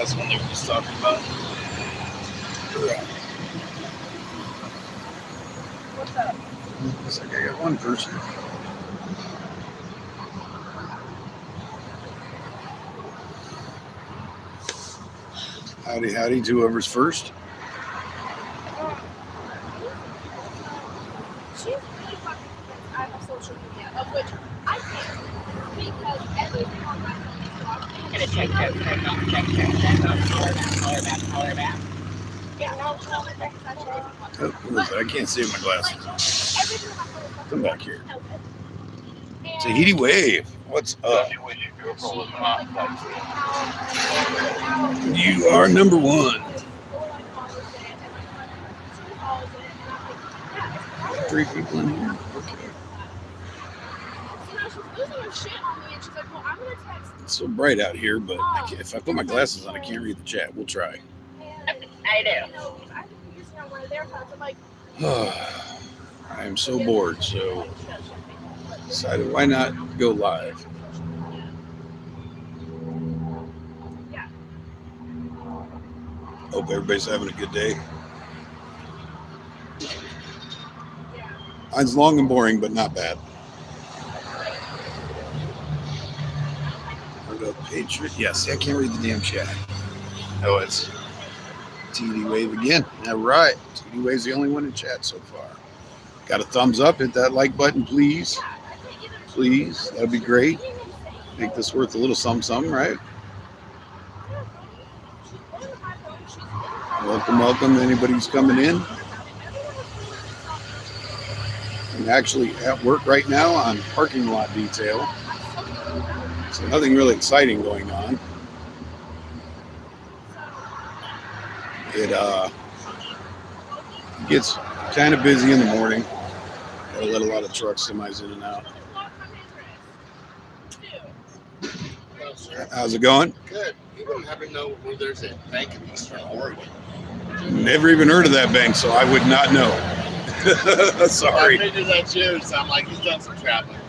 That's what they were just talking about. What's up? Looks like I got one person. Howdy, howdy to whoever's first. She's really fucking convinced I have social media, of which I can't, because everything on my phone is blocked. I'm gonna check. Color back. Yeah, no, Oh, who is that? I can't see with my glasses. Everything on my phone is blocked. Come back here. And Tahiti Wave. What's up? You are number one. 3 people in here. Okay. She's losing her shit on me, and she's like, well, I'm going to text. It's so bright out here, but if I put my glasses on, I can't read the chat. We'll try. I do. I think using on one of their phones. I'm like, I am so bored, so decided why not go live. yeah. Hope everybody's having a good day. Yeah. Mine's long and boring, but not bad. Patriot. Yes, I can't read the damn chat. Oh, it's TD Wave again. All right. TD Wave's the only one in chat so far. Got a thumbs up. Hit that like button, please. Please. That'd be great. Make this worth a little something, right? Welcome, welcome. Anybody who's coming in. I'm actually at work right now on parking lot detail. So nothing really exciting going on. It gets kind of busy in the morning. Gotta let a lot of trucks, semis in and out. How's it going? Good. You wouldn't happen to know where there's a bank in Eastern Oregon? Never even heard of that bank, so I would not know. Sorry. I figured that's you, so I'm like, he's done some traveling.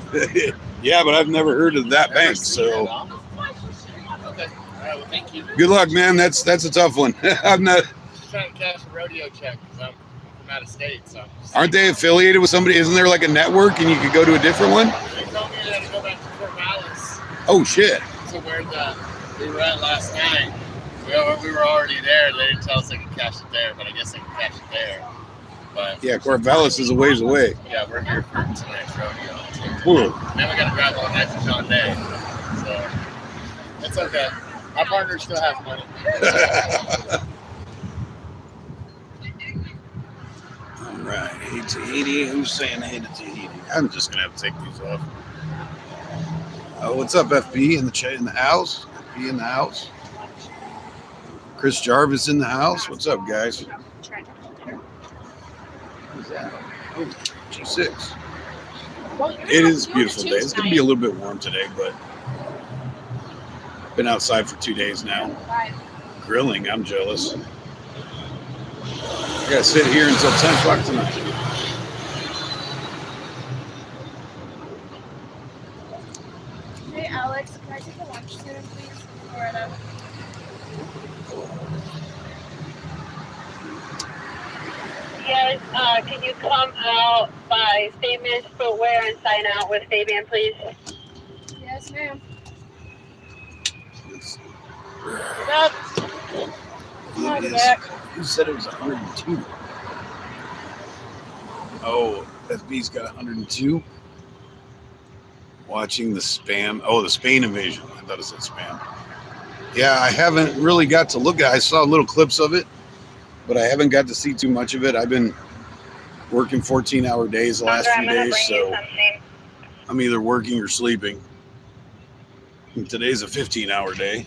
Yeah, but I've never heard of that bank, so. Okay. All right, well, thank you. Good luck, man. That's a tough one. I'm not. Just trying to cash a rodeo check because I'm from out of state, so. Aren't they affiliated with somebody? Isn't there like a network and you could go to a different one? They told me that to go back to Fort Vallis. Oh, shit. To where we were at last night. We were already there. They didn't tell us they could cash it there, but I guess they can cash it there. But Yeah, Corvallis is a ways away. yeah, we're here for tonight's rodeo. Cool. Then we got to drive all night to John Day. So it's okay. My partner still has money. All right. Hey, Tahiti. Who's saying hey to Tahiti? I'm just going to have to take these off. What's up, FP in the house? FP in the house. Chris Jarvis in the house. What's up, guys? What's that? Oh, G6. It is a beautiful day. It's going to be a little bit warm today, but been outside for 2 days now. Grilling, I'm jealous. I got to sit here until 10 o'clock tonight. Hey, Alex, can I take a lunch soon, please? Loretta. Yes, can you come out by Fabian's footwear and sign out with Fabian, please? Yes, ma'am. Yep. Who said it was 102? Oh, FB's got 102. Watching the spam. Oh, the Spain invasion. I thought it said spam. Yeah, I haven't really got to look at it. I saw little clips of it, but I haven't got to see too much of it. I've been working 14-hour days the last few days, so I'm either working or sleeping. And today's a 15-hour day.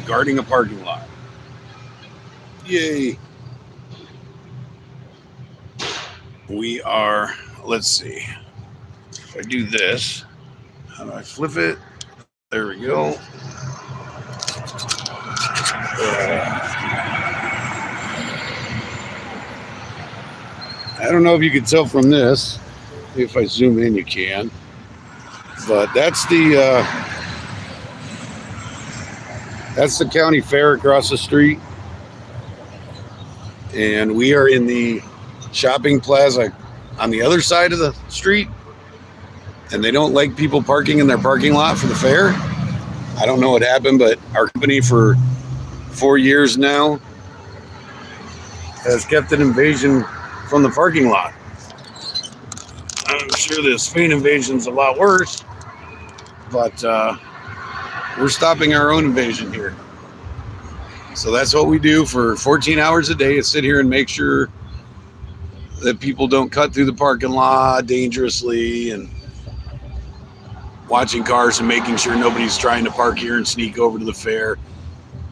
Guarding a parking lot. Yay. We are, let's see. If I do this, how do I flip it? There we go. I don't know if you can tell from this. If I zoom in, you can. But that's the county fair across the street, and we are in the shopping plaza on the other side of the street, and they don't like people parking in their parking lot for the fair. I don't know what happened, but our company for 4 years now has kept an invasion from the parking lot. I'm sure the Spain invasion's a lot worse, but we're stopping our own invasion here. So that's what we do for 14 hours a day, is sit here and make sure that people don't cut through the parking lot dangerously, and watching cars and making sure nobody's trying to park here and sneak over to the fair.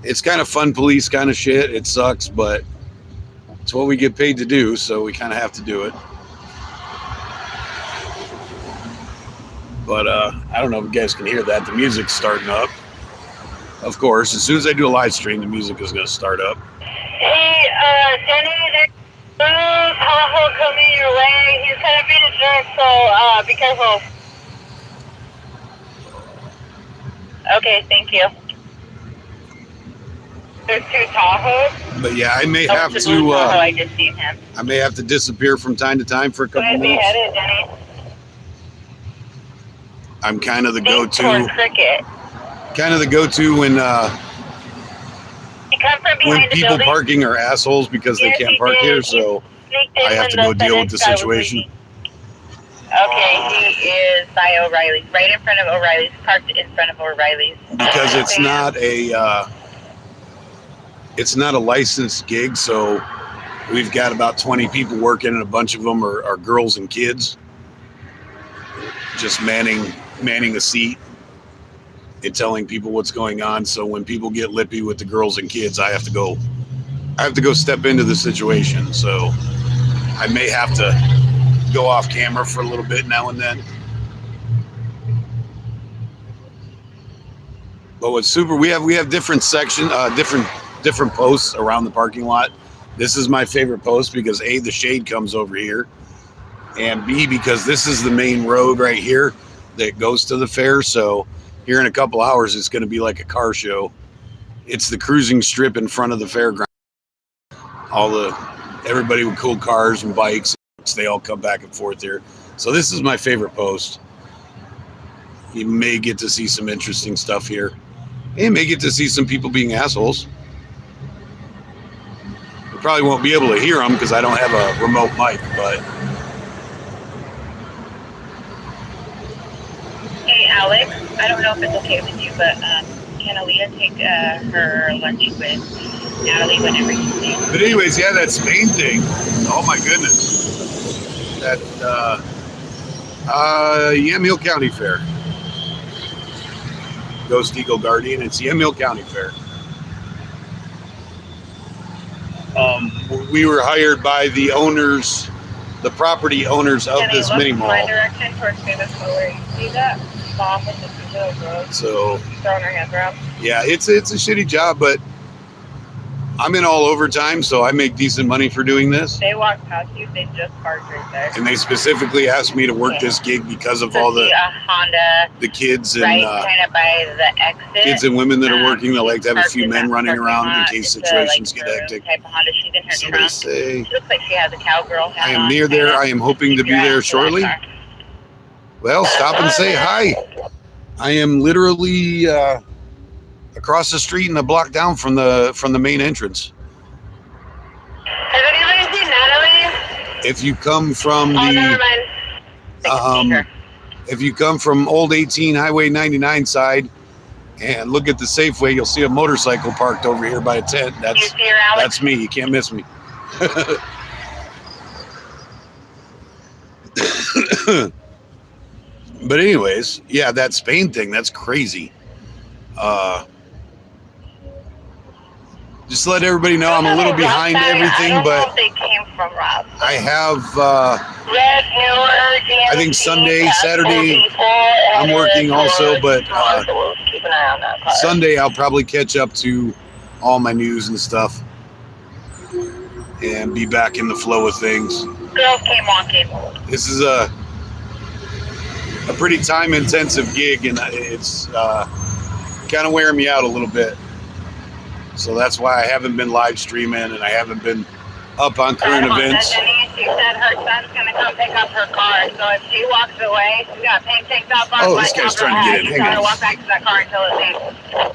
It's kind of fun police kind of shit. It sucks, but it's what we get paid to do, so we kind of have to do it. But I don't know if you guys can hear that. The music's starting up. Of course, as soon as I do a live stream, the music is going to start up. Hey, Jenny, there's Tahoe coming your way. He's kind of being a jerk, so be careful. Okay, thank you. There's 2 Tahoes. But yeah, I may have to. Tahoe, I just seen him. I may have to disappear from time to time for a couple Where's he minutes. headed, Jenny? I'm kind of the Toward go-to. Cricket. Kind of the go-to when He come from behind the people building. parking are assholes because they Yes, can't he park did. here. So Sneaked in I have when to go the deal with the FedEx guy was situation. leaving. Okay, he is by O'Reilly's, right in front of O'Reilly's, parked in front of O'Reilly's. Because it's not a licensed gig, so we've got about 20 people working, and a bunch of them are girls and kids, just manning a seat and telling people what's going on. So when people get lippy with the girls and kids, I have to go step into the situation. So I may have to go off camera for a little bit now and then. But what's super, we have different sections, different posts around the parking lot. This is my favorite post because A, the shade comes over here, and B, because this is the main road right here that goes to the fair. So here in a couple hours, it's going to be like a car show. It's the cruising strip in front of the fairground. Everybody with cool cars and bikes, they all come back and forth here. So this is my favorite post. You may get to see some interesting stuff here. You may get to see some people being assholes. You probably won't be able to hear them because I don't have a remote mic, but... Hey, Alex, I don't know if it's okay with you, but can Aaliyah take her lunch with Natalie whenever you see? But anyways, yeah, that Spain thing. Oh my goodness. That Yamhill County Fair. Ghost Eagle Guardian. It's Yamhill County Fair. We were hired by the property owners of this mini mall. My direction towards Famous Mower. You see that mom with the 2 little girls So throwing her hands around? yeah, it's a shitty job, but I'm in all overtime, so I make decent money for doing this. They walked past you. They just parked right there. And they specifically asked me to work this gig because of all a Honda, the kids and right, kind of by the exit. kids and women that are working. They like to have a few men running around in lot. case It's situations like get hectic. Type of Honda. She's in her Somebody trunk. say, She looks like she has a cowgirl hat I am on, near there. kinda. I am hoping to be there shortly. Well, stop and say hi. I am literally across the street and a block down from the main entrance. Has anybody seen Natalie? If you come from Oh, never the mind. I can see her. if you come from Old 18 Highway 99 side and look at the Safeway, you'll see a motorcycle parked over here by a tent. You see her, Alex? That's me. You can't miss me. But anyways, yeah, that Spain thing, that's crazy. Just to let everybody know I'm a little behind everything, I don't know but if they came from Rob. I have, Red Newer, I think Sunday, Saturday, I'm working also, but keep an eye on that car. Sunday I'll probably catch up to all my news and stuff and be back in the flow of things. Girls came walking. This is a pretty time-intensive gig, and it's kind of wearing me out a little bit. So that's why I haven't been live streaming, and I haven't been up on current events. Denise, she said her son's going to come pick up her car, so if she walks away, she's got paint tanked up on Oh, this guy's trying to get in. She's Hang got to on. walk back to that car until it leaves.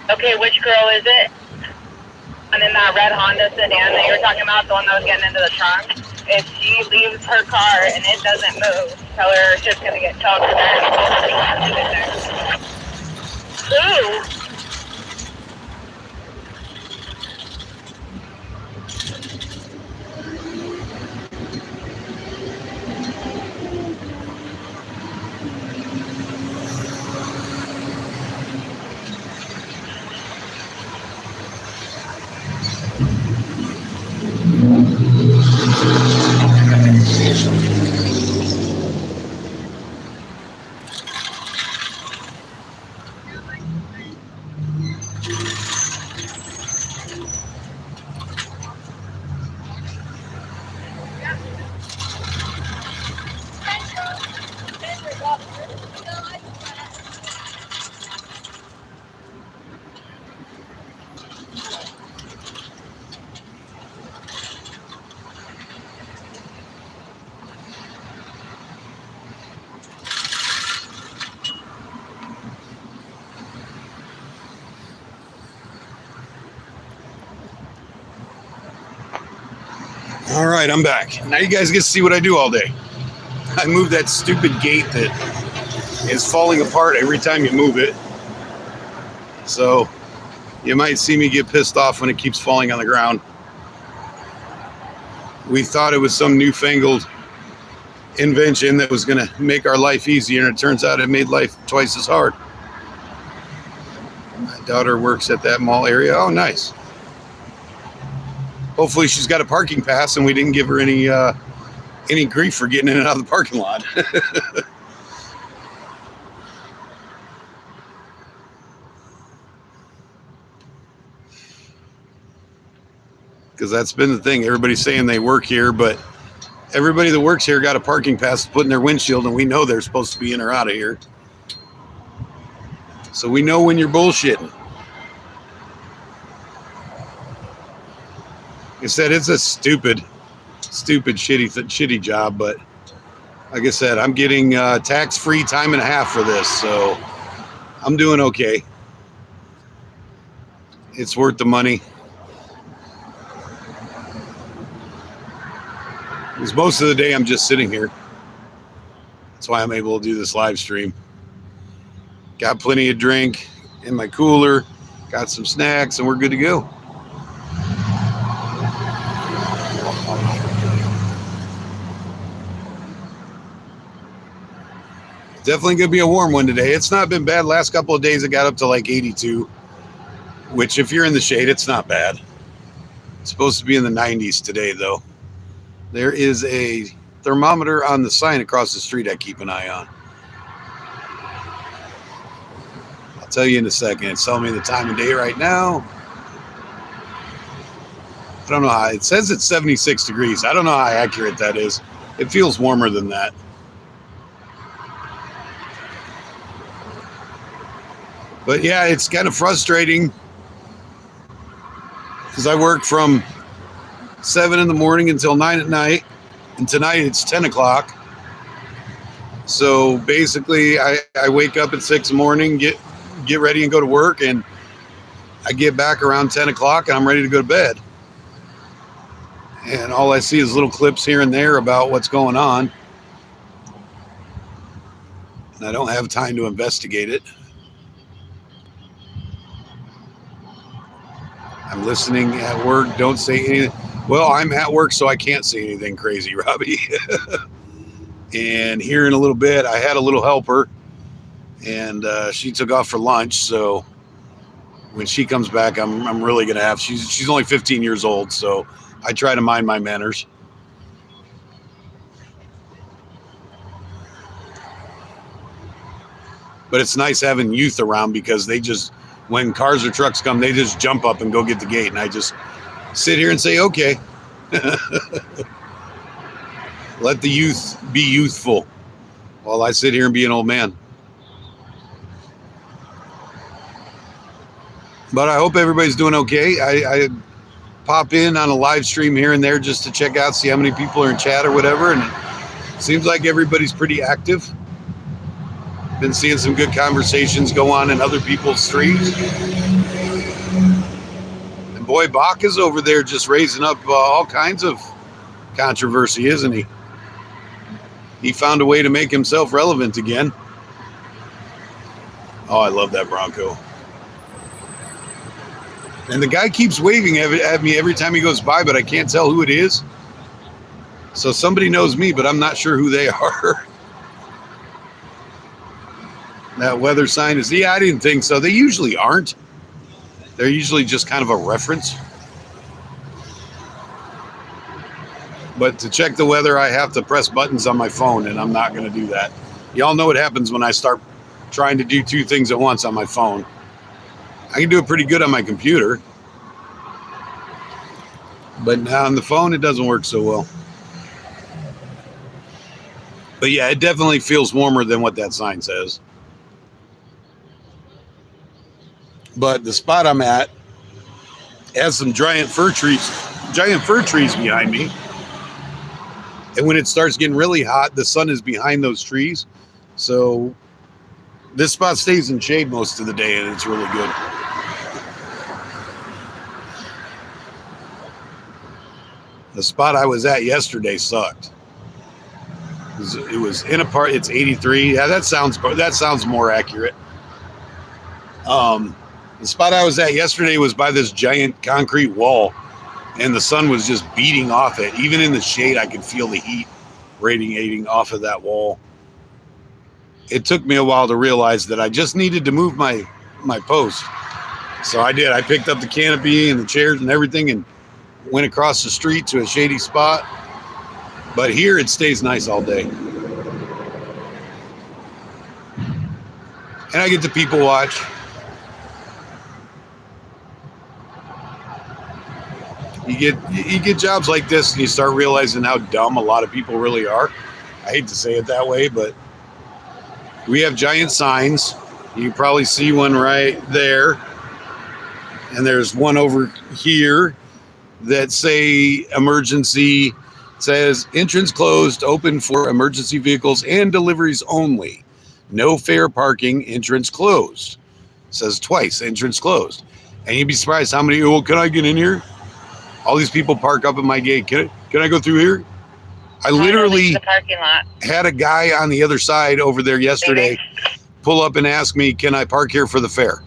Okay, which girl is it? And in that red Honda sedan that you were talking about, the one that was getting into the trunk, if she leaves her car and it doesn't move, tell her it's just going to get towed to there. Ooh! All right, I'm back. Now you guys get to see what I do all day. I move that stupid gate that is falling apart every time you move it. So you might see me get pissed off when it keeps falling on the ground. We thought it was some newfangled invention that was going to make our life easier, and it turns out it made life twice as hard. My daughter works at that mall area. Oh, nice. Hopefully she's got a parking pass and we didn't give her any grief for getting in and out of the parking lot. Because that's been the thing. Everybody's saying they work here, but everybody that works here got a parking pass to put in their windshield, and we know they're supposed to be in or out of here. So we know when you're bullshitting. Like I said, it's a stupid, shitty job, but like I said, I'm getting tax-free time and a half for this, so I'm doing okay. It's worth the money. Because most of the day I'm just sitting here. That's why I'm able to do this live stream. Got plenty of drink in my cooler, got some snacks, and we're good to go. Definitely going to be a warm one today. It's not been bad. Last couple of days it got up to like 82, which if you're in the shade, it's not bad. It's supposed to be in the 90s today, though. There is a thermometer on the sign across the street I keep an eye on. I'll tell you in a second. It's telling me the time of day right now. I don't know how. It says it's 76 degrees. I don't know how accurate that is. It feels warmer than that. But yeah, it's kind of frustrating because I work from 7 in the morning until 9 at night, and tonight it's 10 o'clock. So basically I wake up at 6 in the morning, get ready and go to work, and I get back around 10 o'clock and I'm ready to go to bed. And all I see is little clips here and there about what's going on. And I don't have time to investigate it. I'm listening at work. Don't say anything. Well, I'm at work, so I can't say anything crazy, Robbie. And here in a little bit, I had a little helper, and she took off for lunch. So when she comes back, I'm really gonna have. She's only 15 years old, so I try to mind my manners. But it's nice having youth around because they just, when cars or trucks come, they just jump up and go get the gate. And I just sit here and say, okay. Let the youth be youthful while I sit here and be an old man. But I hope everybody's doing okay. I pop in on a live stream here and there just to check out, see how many people are in chat or whatever. And it seems like everybody's pretty active. Been seeing some good conversations go on in other people's streams. And boy, Bach is over there just raising up all kinds of controversy, isn't he? He found a way to make himself relevant again. Oh, I love that Bronco. And the guy keeps waving at me every time he goes by, but I can't tell who it is. So somebody knows me, but I'm not sure who they are. That weather sign is, yeah, I didn't think so. They usually aren't. They're usually just kind of a reference. But to check the weather, I have to press buttons on my phone, and I'm not going to do that. Y'all know what happens when I start trying to do two things at once on my phone. I can do it pretty good on my computer. But now on the phone, it doesn't work so well. But yeah, it definitely feels warmer than what that sign says. But the spot I'm at has some giant fir trees behind me. And when it starts getting really hot, the sun is behind those trees. So this spot stays in shade most of the day, and it's really good. The spot I was at yesterday sucked. It was in a part. It's 83. Yeah, that sounds more accurate. The spot I was at yesterday was by this giant concrete wall, and the sun was just beating off it. Even in the shade, I could feel the heat radiating off of that wall. It took me a while to realize that I just needed to move my post. So I did. I picked up the canopy and the chairs and everything and went across the street to a shady spot. But here it stays nice all day. And I get to people watch. You get jobs like this and you start realizing how dumb a lot of people really are. I hate to say it that way, but we have giant signs. You can probably see one right there. And there's one over here that say emergency, says entrance closed, open for emergency vehicles and deliveries only. No fair parking, entrance closed. It says twice, entrance closed. And you'd be surprised how many, well, can I get in here? All these people park up at my gate. Can I go through here? I literally the parking lot. Had a guy on the other side over there yesterday pull up and ask me, can I park here for the fair?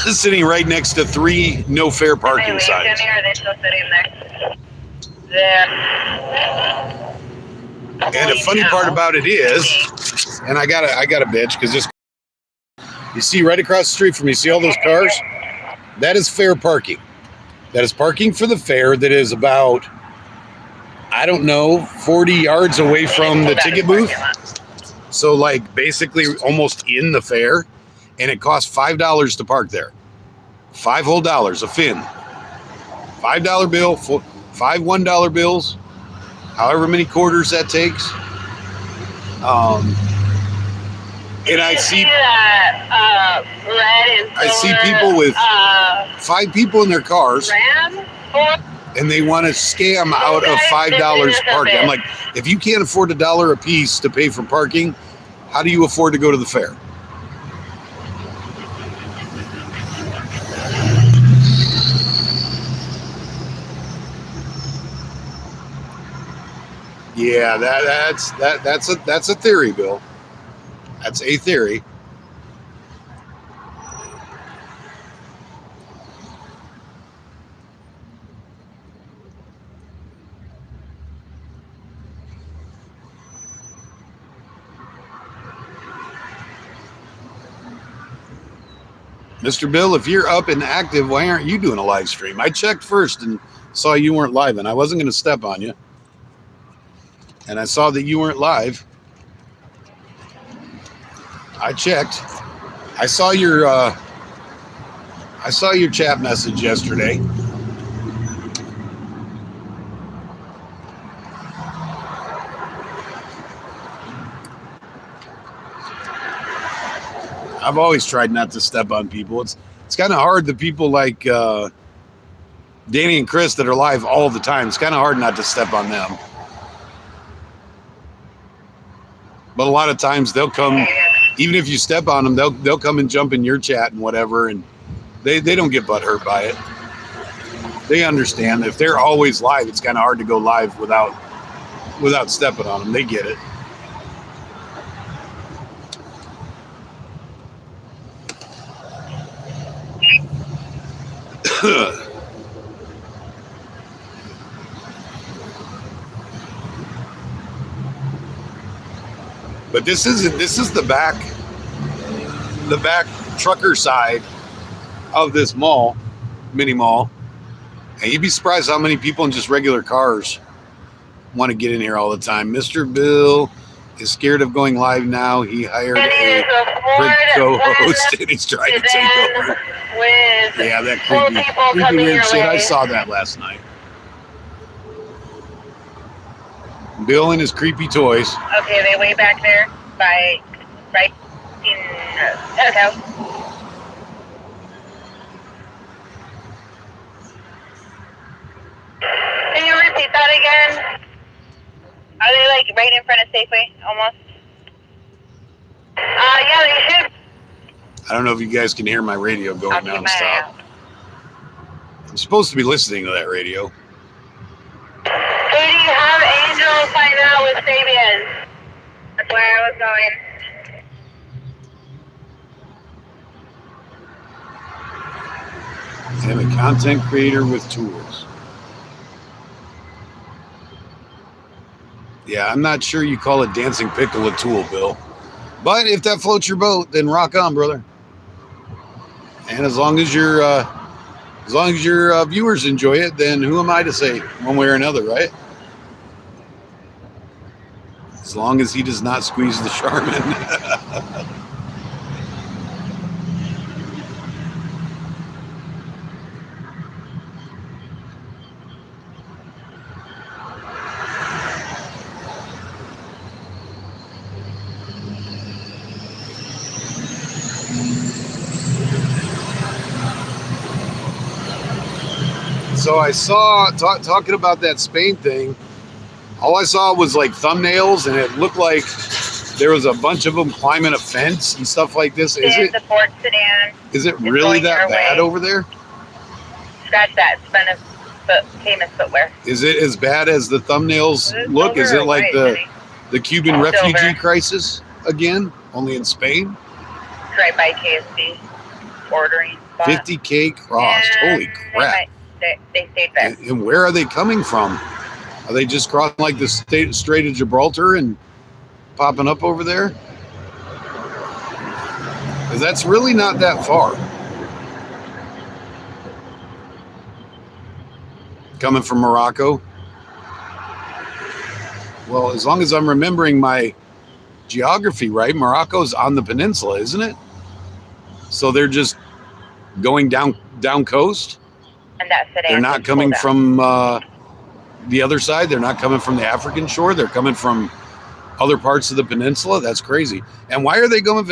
Sitting right next to 3 no fair parking signs. Or are they still sitting there? And the funny part about it is, and I got a bitch because this, you see right across the street from me, see all those cars? That is fair parking. That is parking for the fair that is about, I don't know, 40 yards away from the ticket booth. So like basically almost in the fair, and it costs $5 to park there. $5 whole dollars, a fin. $5 bill, 5 $1 bills, however many quarters that takes. And I see people with 5 people in their cars, and they want to scam out of $5 parking. I'm like, if you can't afford $1 a piece to pay for parking, how do you afford to go to the fair? Yeah, that's a theory, Bill. That's a theory. Mr. Bill, if you're up and active, why aren't you doing a live stream? I checked first and saw you weren't live, and I wasn't going to step on you. And I saw that you weren't live. I checked. I saw your chat message yesterday. I've always tried not to step on people. It's kind of hard. The people like Danny and Chris that are live all the time. It's kind of hard not to step on them. But a lot of times they'll come, even if you step on them, they'll come and jump in your chat and whatever, and they don't get butthurt by it. They understand. If they're always live, it's kind of hard to go live without stepping on them. They get it. But this is the back trucker side of this mall, mini mall. And you'd be surprised how many people in just regular cars want to get in here all the time. Mr. Bill is scared of going live now. He hired a co-host and he's trying to take over. Yeah, that creepy weird shit. I saw that last night. Bill and his creepy toys. Okay, they way back there by right in okay. Can you repeat that again? Are they like right in front of Safeway almost? Yeah, they should. I don't know if you guys can hear my radio going nonstop. I'm supposed to be listening to that radio. Katie, have Angel find out with Fabian. That's where I was going. I am a content creator with tools. Yeah, I'm not sure you call a dancing pickle a tool, Bill. But if that floats your boat, then rock on, brother. And as long as your viewers enjoy it, then who am I to say one way or another, right? As long as he does not squeeze the Charmin. So I saw, talking about that Spain thing, all I saw was like thumbnails, and it looked like there was a bunch of them climbing a fence and stuff like this. Is it? The Ford sedan. Is it really that bad over there? Scratch that. It's famous footwear. Is it as bad as the thumbnails look? Is it like the Cuban refugee crisis again, only in Spain? It's right by KFC. Ordering. 50K crossed. Holy crap. They stayed there. And where are they coming from? Are they just crossing like the Strait of Gibraltar and popping up over there? Because that's really not that far. Coming from Morocco. Well, as long as I'm remembering my geography right, Morocco's on the peninsula, isn't it? So they're just going down coast? And that sedan. They're not coming from the other side. They're not coming from the African shore. They're coming from other parts of the peninsula. That's crazy. And why are they going?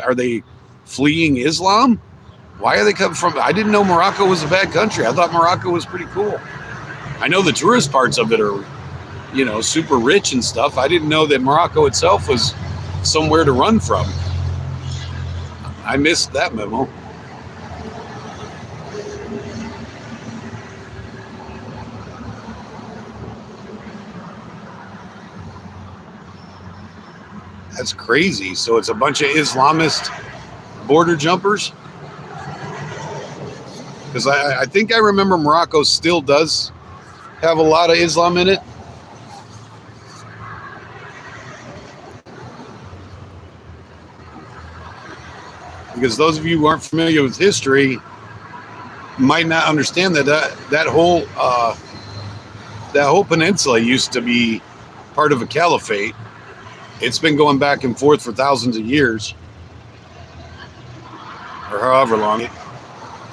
Are they fleeing Islam? Why are they coming from? I didn't know Morocco was a bad country. I thought Morocco was pretty cool. I know the tourist parts of it are, super rich and stuff. I didn't know that Morocco itself was somewhere to run from. I missed that memo. That's crazy. So it's a bunch of Islamist border jumpers? Because I think I remember Morocco still does have a lot of Islam in it. Because those of you who aren't familiar with history might not understand that whole peninsula used to be part of a caliphate. It's been going back and forth for thousands of years, or however long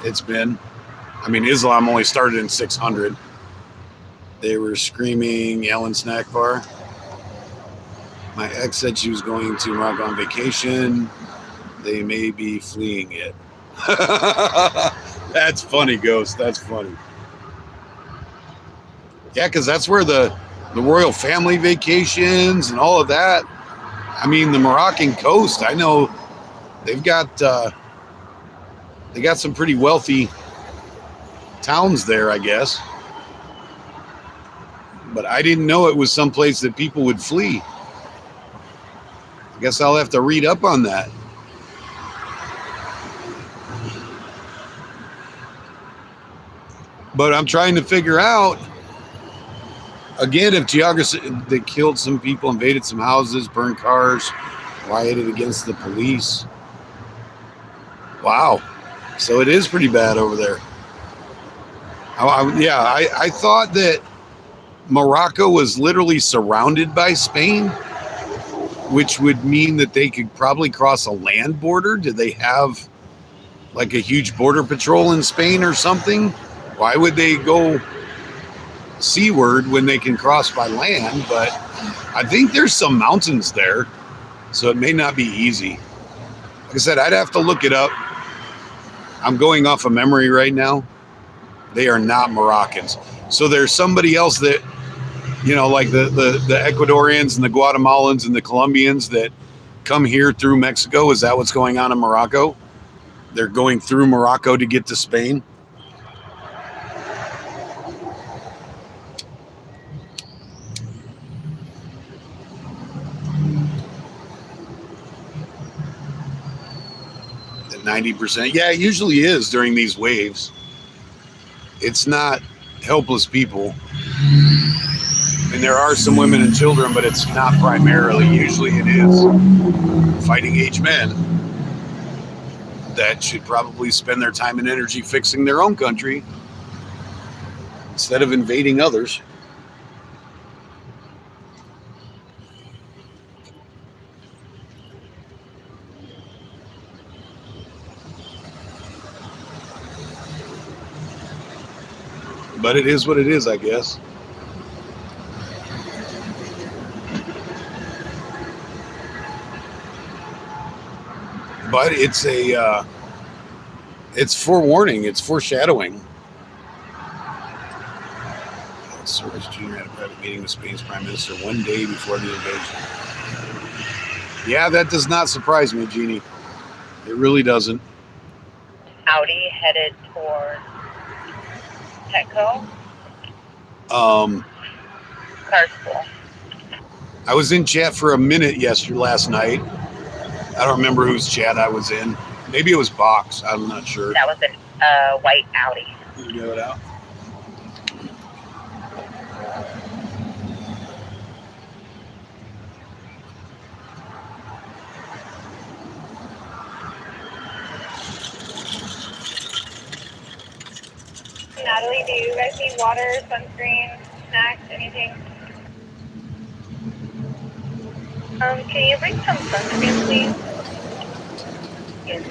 it's been. I mean, Islam only started in 600. They were screaming Ellen Snack Bar. My ex said she was going to Morocco on vacation. They may be fleeing it. That's funny, Ghost. That's funny. Yeah, because that's where the royal family vacations and all of that. I mean, the Moroccan coast, I know they've got some pretty wealthy towns there, I guess. But I didn't know it was someplace that people would flee. I guess I'll have to read up on that. But I'm trying to figure out, again, if they killed some people, invaded some houses, burned cars, rioted against the police. Wow. So it is pretty bad over there. I thought that Morocco was literally surrounded by Spain, which would mean that they could probably cross a land border. Do they have like a huge border patrol in Spain or something? Why would they go seaward when they can cross by land? But I think there's some mountains there, so it may not be easy. Like I said, I'd have to look it up. I'm going off of memory right now. They are not Moroccans. So there's somebody else that, like the Ecuadorians and the Guatemalans and the Colombians that come here through Mexico. Is that what's going on in Morocco? They're going through Morocco to get to Spain. At 90%. Yeah, it usually is during these waves. It's not helpless people. And there are some women and children, but it's not primarily. Usually it is fighting age men that should probably spend their time and energy fixing their own country instead of invading others. But it is what it is, I guess. But it's forewarning. It's foreshadowing. Soros Jr. had a private meeting with Spain's Prime Minister one day before the invasion. Yeah, that does not surprise me, Jeannie. It really doesn't. Audi headed toward Petco. Car school. I was in chat for a minute last night. I don't remember whose chat I was in. Maybe it was Box. I'm not sure. That was a white Audi. You go it out. Natalie, do you guys need water, sunscreen, snacks, anything? Can you bring some sunscreen, please? Yes.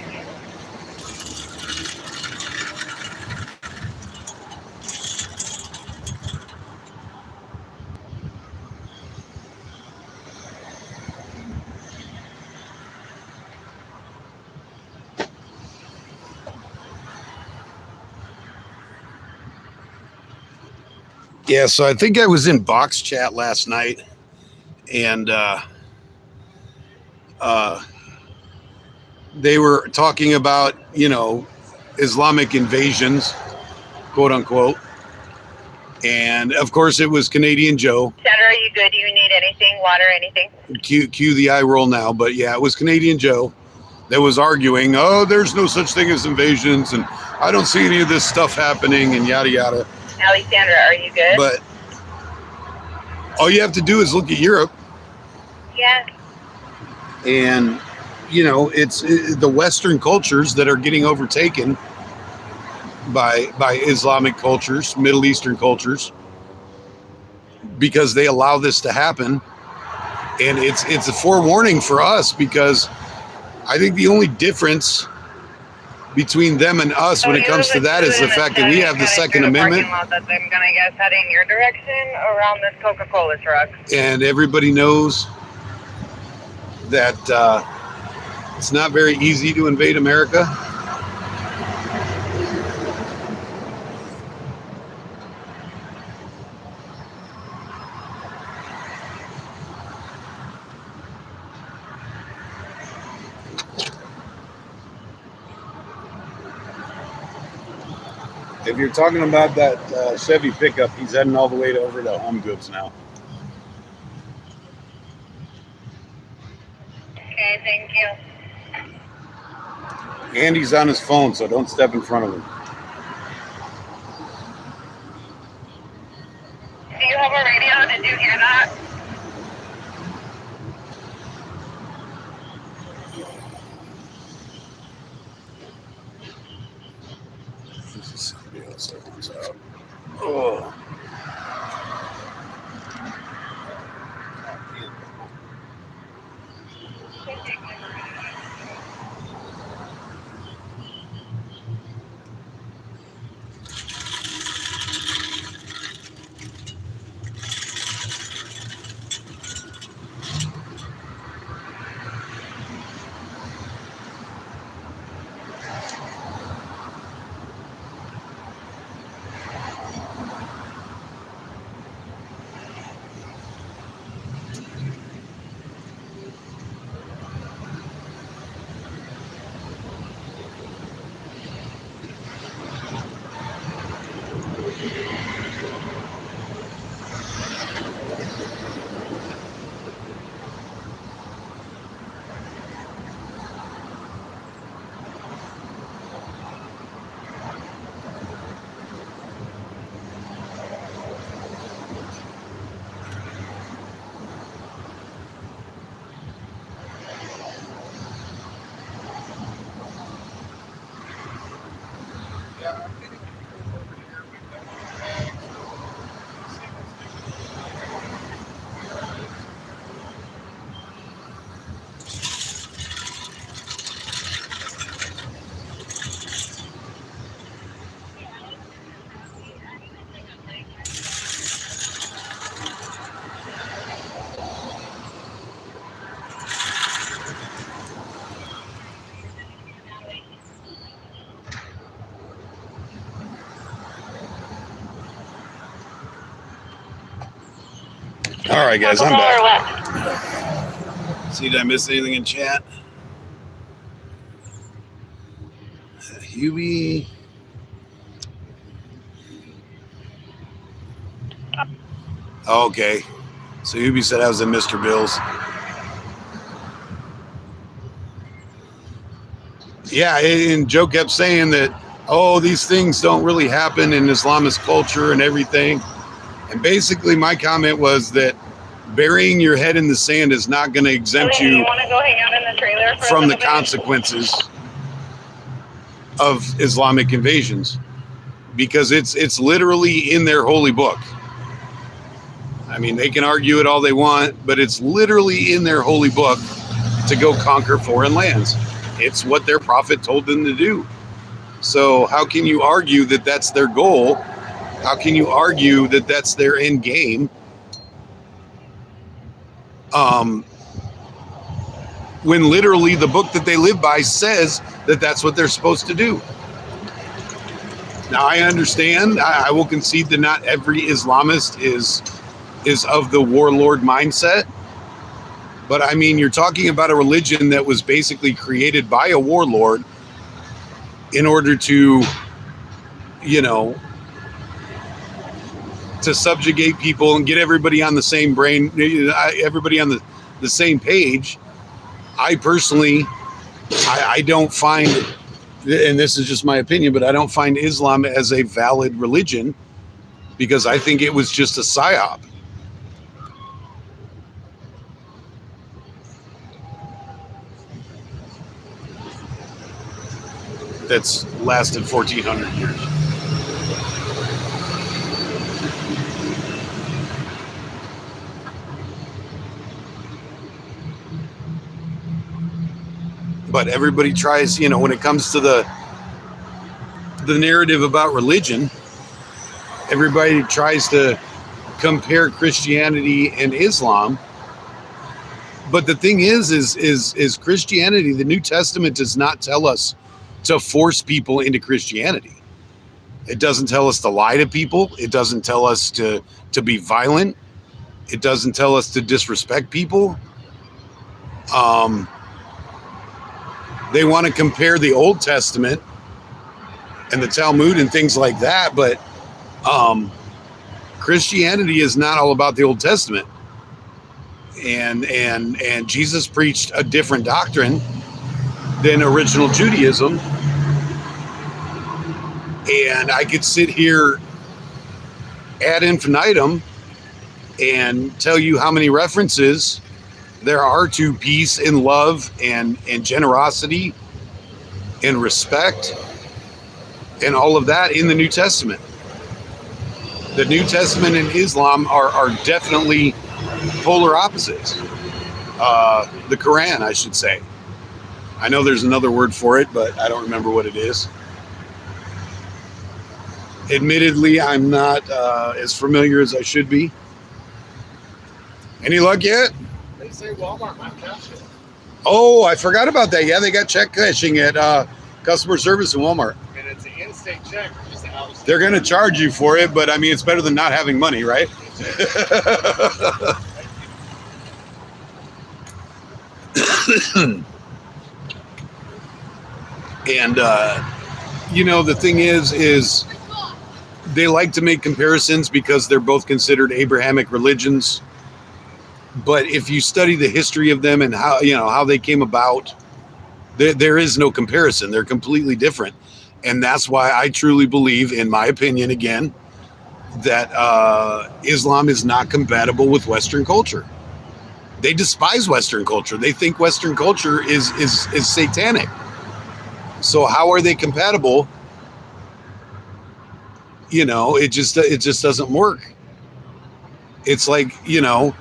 Yeah, so I think I was in Box chat last night, and they were talking about, Islamic invasions, quote unquote. And of course it was Canadian Joe. Sandra, are you good? Do you need anything? Water, anything? Cue the eye roll now. But yeah, it was Canadian Joe that was arguing, oh, there's no such thing as invasions, and I don't see any of this stuff happening, and yada, yada. Alexandra, are you good? But all you have to do is look at Europe. Yeah. And, it's the Western cultures that are getting overtaken by Islamic cultures, Middle Eastern cultures, because they allow this to happen. And it's a forewarning for us, because I think the only difference between them and us when it comes to that is the fact that we have the Second Amendment. That I'm gonna guess heading your direction around this Coca-Cola truck. And everybody knows that It's not very easy to invade America. If you're talking about that Chevy pickup, he's heading all the way over to Home Goods now. Okay, thank you. And he's on his phone, so don't step in front of him. Do you have a radio? Did you hear that? This is somebody else that wants out. Oh. All right, guys, I'm back. See, did I miss anything in chat? Hubie. Okay. So Hubie said I was in Mr. Bill's. Yeah, and Joe kept saying that, oh, these things don't really happen in Islamist culture and everything. And basically my comment was that burying your head in the sand is not going to exempt you want to go hang out in the trailer from the consequences of Islamic invasions, because it's literally in their holy book. I mean, they can argue it all they want, but it's literally in their holy book to go conquer foreign lands. It's what their prophet told them to do. So how can you argue that that's their goal? How can you argue that that's their end game? When literally the book that they live by says that that's what they're supposed to do. Now, I understand. I will concede that not every Islamist is of the warlord mindset. But I mean, you're talking about a religion that was basically created by a warlord in order to, you know, to subjugate people and get everybody on the same brain, everybody on the same page. I personally, I don't find, and this is just my opinion, but I don't find Islam as a valid religion, because I think it was just a psyop. That's lasted 1,400 years. But everybody tries, you know, when it comes to the narrative about religion, everybody tries to compare Christianity and Islam. But the thing is Christianity, the New Testament does not tell us to force people into Christianity. It doesn't tell us to lie to people. It doesn't tell us to be violent. It doesn't tell us to disrespect people. They want to compare the Old Testament and the Talmud and things like that, but Christianity is not all about the Old Testament. And Jesus preached a different doctrine than original Judaism. And I could sit here ad infinitum and tell you how many references there are to peace and love and generosity and respect and all of that in the New Testament. The New Testament and Islam are definitely polar opposites. The Quran, I should say. I know there's another word for it, but I don't remember what it is. Admittedly, I'm not as familiar as I should be. Any luck yet? They say Walmart might cash it. Oh, I forgot about that. Yeah, they got check cashing at customer service in Walmart. And it's an in-state check. Just an out-of-state. They're going to charge you for it, but I mean, it's better than not having money, right? And, you know, the thing is they like to make comparisons because they're both considered Abrahamic religions. But if you study the history of them and how they came about, there is no comparison. They're completely different. And that's why I truly believe, in my opinion, again, that Islam is not compatible with Western culture. They despise Western culture. They think Western culture is satanic. So how are they compatible? You know, it just doesn't work. It's like, you know,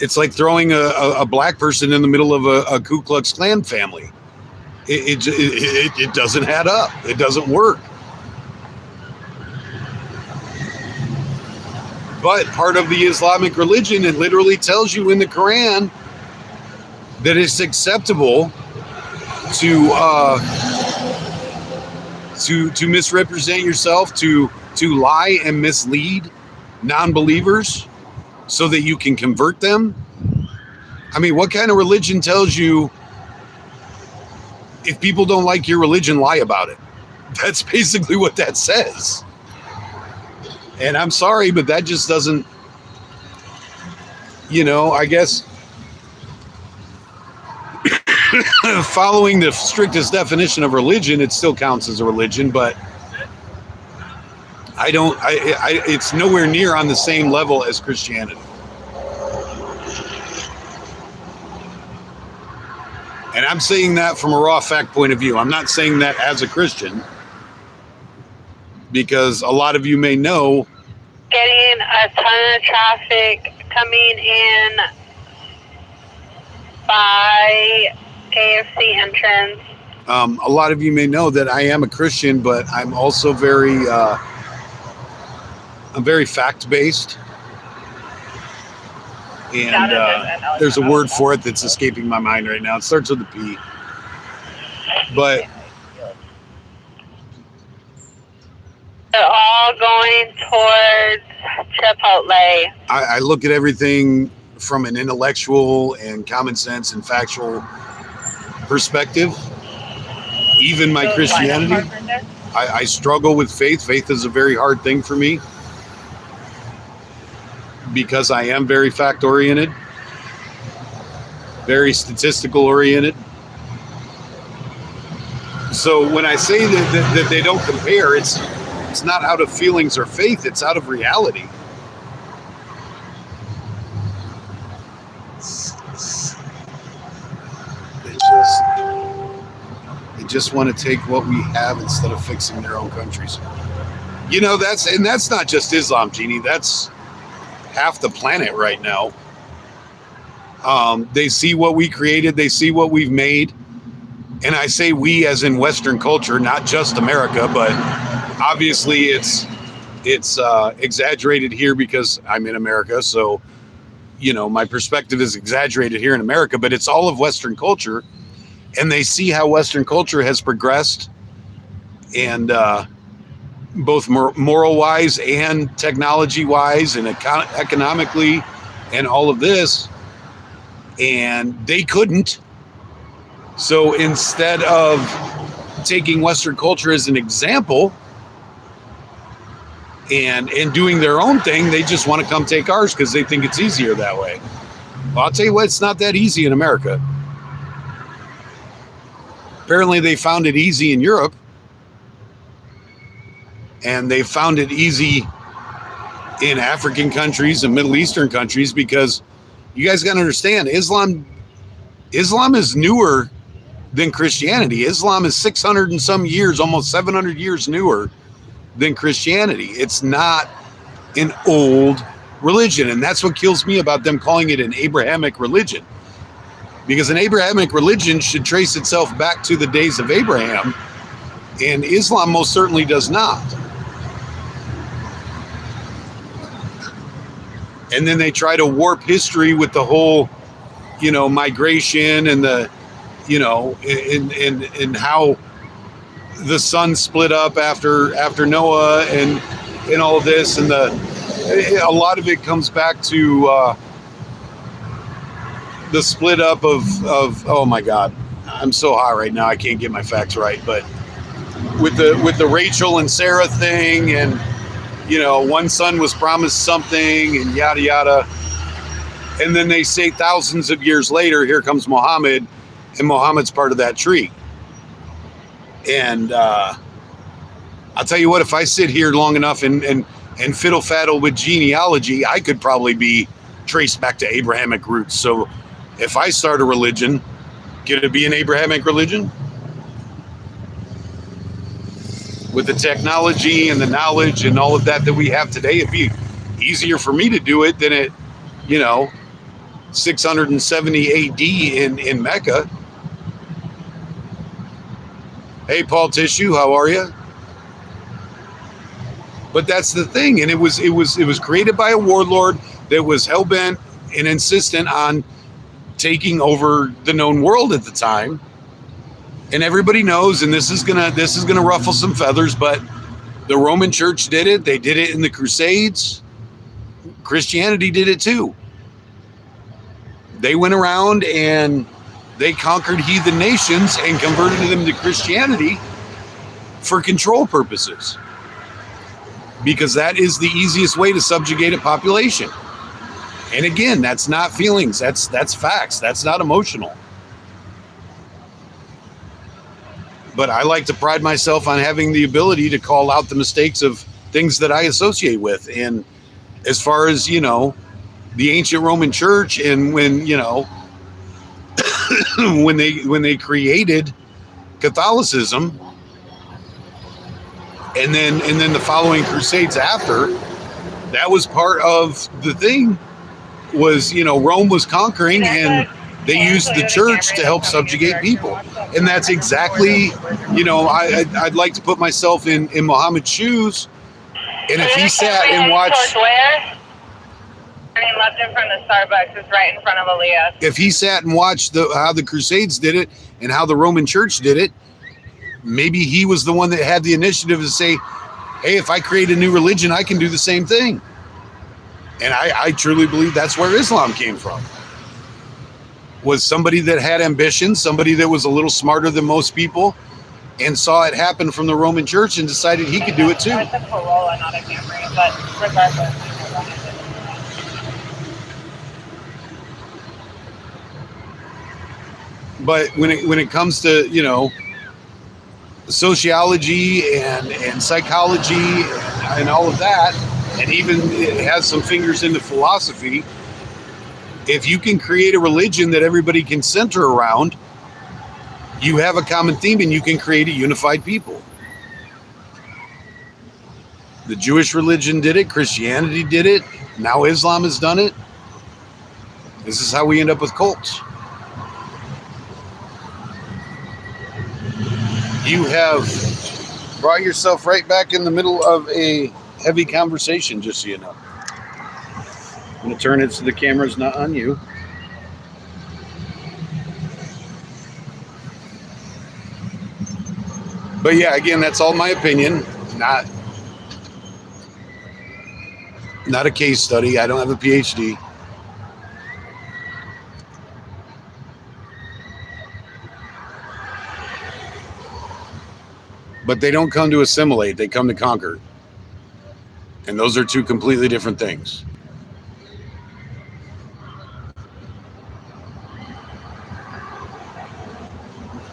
it's like throwing a black person in the middle of a Ku Klux Klan family. It doesn't add up. It doesn't work. But part of the Islamic religion, it literally tells you in the Quran that it's acceptable to misrepresent yourself, to lie and mislead non-believers so that you can convert them. I mean, what kind of religion tells you if people don't like your religion, lie about it? That's basically what that says. And I'm sorry, but that just doesn't, you know, I guess following the strictest definition of religion, it still counts as a religion, but it's nowhere near on the same level as Christianity. And I'm saying that from a raw fact point of view. I'm not saying that as a Christian, because a lot of you may know. Getting a ton of traffic coming in by AFC entrance. A lot of you may know that I am a Christian, but I'm also very fact-based. And there's a word for it that's escaping my mind right now. It starts with a P. But they're all going towards Chipotle. I look at everything from an intellectual and common sense and factual perspective. Even my Christianity, I struggle with faith. Faith is a very hard thing for me because I am very fact-oriented, very statistical-oriented. So when I say that they don't compare, it's not out of feelings or faith, it's out of reality. They just want to take what we have instead of fixing their own countries. You know, that's not just Islam, Jeannie. That's half the planet right now. They see what we created. They see what we've made. And I say we as in Western culture, not just America, but obviously it's exaggerated here because I'm in America. So, my perspective is exaggerated here in America, but it's all of Western culture, and they see how Western culture has progressed, and both moral wise and technology wise and economically and all of this, and they couldn't. So instead of taking Western culture as an example and doing their own thing, they just want to come take ours because they think it's easier that way. Well, I'll tell you what, it's not that easy in America. Apparently they found it easy in Europe, and they found it easy in African countries and Middle Eastern countries, because you guys got to understand, Islam is newer than Christianity. Islam is 600 and some years, almost 700 years newer than Christianity. It's not an old religion. And that's what kills me about them calling it an Abrahamic religion. Because an Abrahamic religion should trace itself back to the days of Abraham, and Islam most certainly does not. And then they try to warp history with the whole, migration and the, and how the sun split up after Noah and all of this, and a lot of it comes back to the split up of oh my God, I'm so hot right now I can't get my facts right, but with the Rachel and Sarah thing, and one son was promised something and yada yada, and then they say thousands of years later, here comes Muhammad, and Muhammad's part of that tree. And I'll tell you what, if I sit here long enough and fiddle faddle with genealogy, I could probably be traced back to Abrahamic roots. So if I start a religion, could it be an Abrahamic religion? With the technology and the knowledge and all of that we have today, it'd be easier for me to do it than at 670 AD in Mecca. Hey, Paul Tissue, how are you? But that's the thing, and it was created by a warlord that was hell-bent and insistent on taking over the known world at the time. And everybody knows, and this is gonna ruffle some feathers, but the Roman Church did it. They did it in the Crusades. Christianity did it too. They went around and they conquered heathen nations and converted them to Christianity for control purposes, because that is the easiest way to subjugate a population. And again, that's not feelings, that's facts, that's not emotional. But I like to pride myself on having the ability to call out the mistakes of things that I associate with. And as far as, the ancient Roman Church, and when, when they created Catholicism, and then the following crusades after, that was part of the thing, was, Rome was conquering, and they used the church to help subjugate people. And that's exactly, I'd like to put myself in Muhammad's shoes. And if he sat and watched, turning left in front of Starbucks is right in front of Aaliyah. If he sat and watched how the Crusades did it and how the Roman Church did it, maybe he was the one that had the initiative to say, hey, if I create a new religion, I can do the same thing. And I truly believe that's where Islam came from. Was somebody that had ambition, somebody that was a little smarter than most people, and saw it happen from the Roman Church and decided he could do it too. It's a Corolla, not a Camry, but regardless. But when it comes to, sociology and psychology and all of that, and even it has some fingers into philosophy, if you can create a religion that everybody can center around, you have a common theme and you can create a unified people. The Jewish religion did it, Christianity did it, now Islam has done it. This is how we end up with cults. You have brought yourself right back in the middle of a heavy conversation, just so you know. I'm going to turn it so the camera's not on you. But yeah, again, that's all my opinion. Not a case study. I don't have a PhD. But they don't come to assimilate. They come to conquer. And those are two completely different things.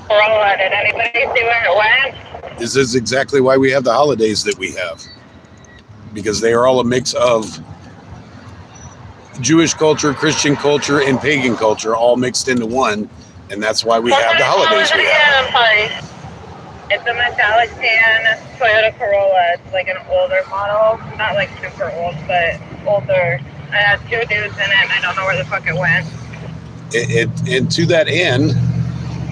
Corolla, did anybody see where it went? This is exactly why we have the holidays that we have. Because they are all a mix of Jewish culture, Christian culture, and pagan culture all mixed into one. And that's why we have the holidays we have. I'm sorry. It's a metallic tan Toyota Corolla. It's like an older model. Not like super old, but older. I had 2 dudes in it, and I don't know where the fuck it went. And to that end,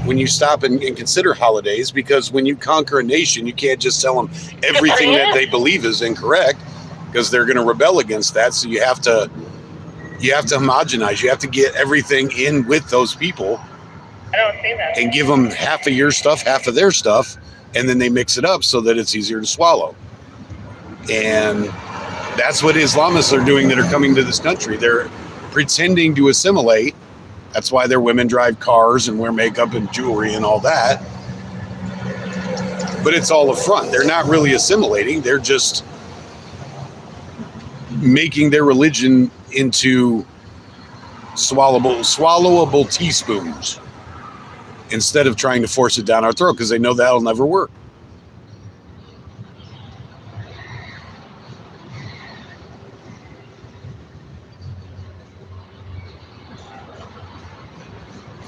when you stop and consider holidays, because when you conquer a nation, you can't just tell them everything that they believe is incorrect, because they're going to rebel against that. So you have to homogenize. You have to get everything in with those people. I don't see that. And give them half of your stuff, half of their stuff, and then they mix it up so that it's easier to swallow. And that's what Islamists are doing that are coming to this country. They're pretending to assimilate. That's why their women drive cars and wear makeup and jewelry and all that. But it's all a front. They're not really assimilating. They're just making their religion into swallowable teaspoons instead of trying to force it down our throat, because they know that'll never work.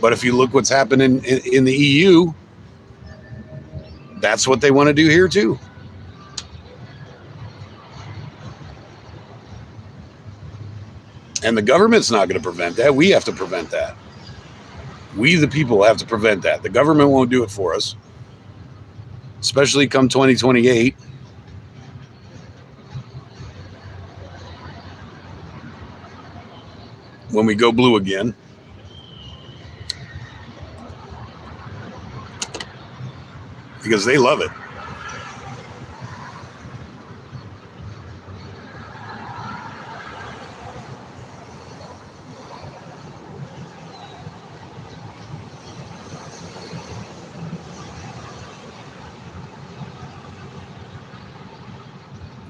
But if you look what's happening in the EU, that's what they want to do here too. And the government's not going to prevent that. We have to prevent that. We, the people, have to prevent that. The government won't do it for us, especially come 2028. When we go blue again. Because they love it.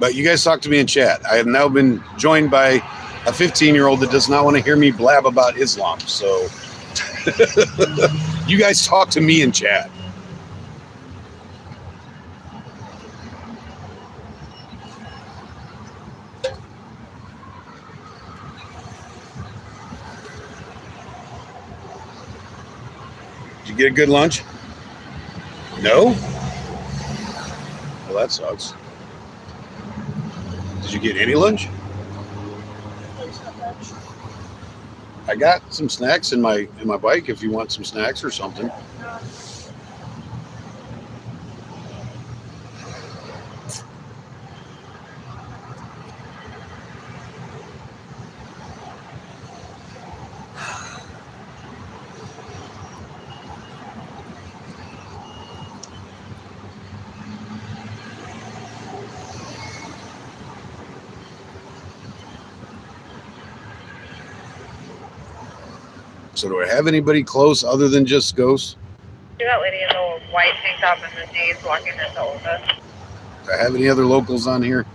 But you guys talk to me in chat. I have now been joined by a 15-year-old that does not want to hear me blab about Islam. So you guys talk to me in chat. Did you get a good lunch? No? Well, that sucks. Did you get any lunch? I got some snacks in my bike if you want some snacks or something. So do I have anybody close other than just Ghost? See that lady in the white tank top and the jeans walking her sofa? Do I have any other locals on here?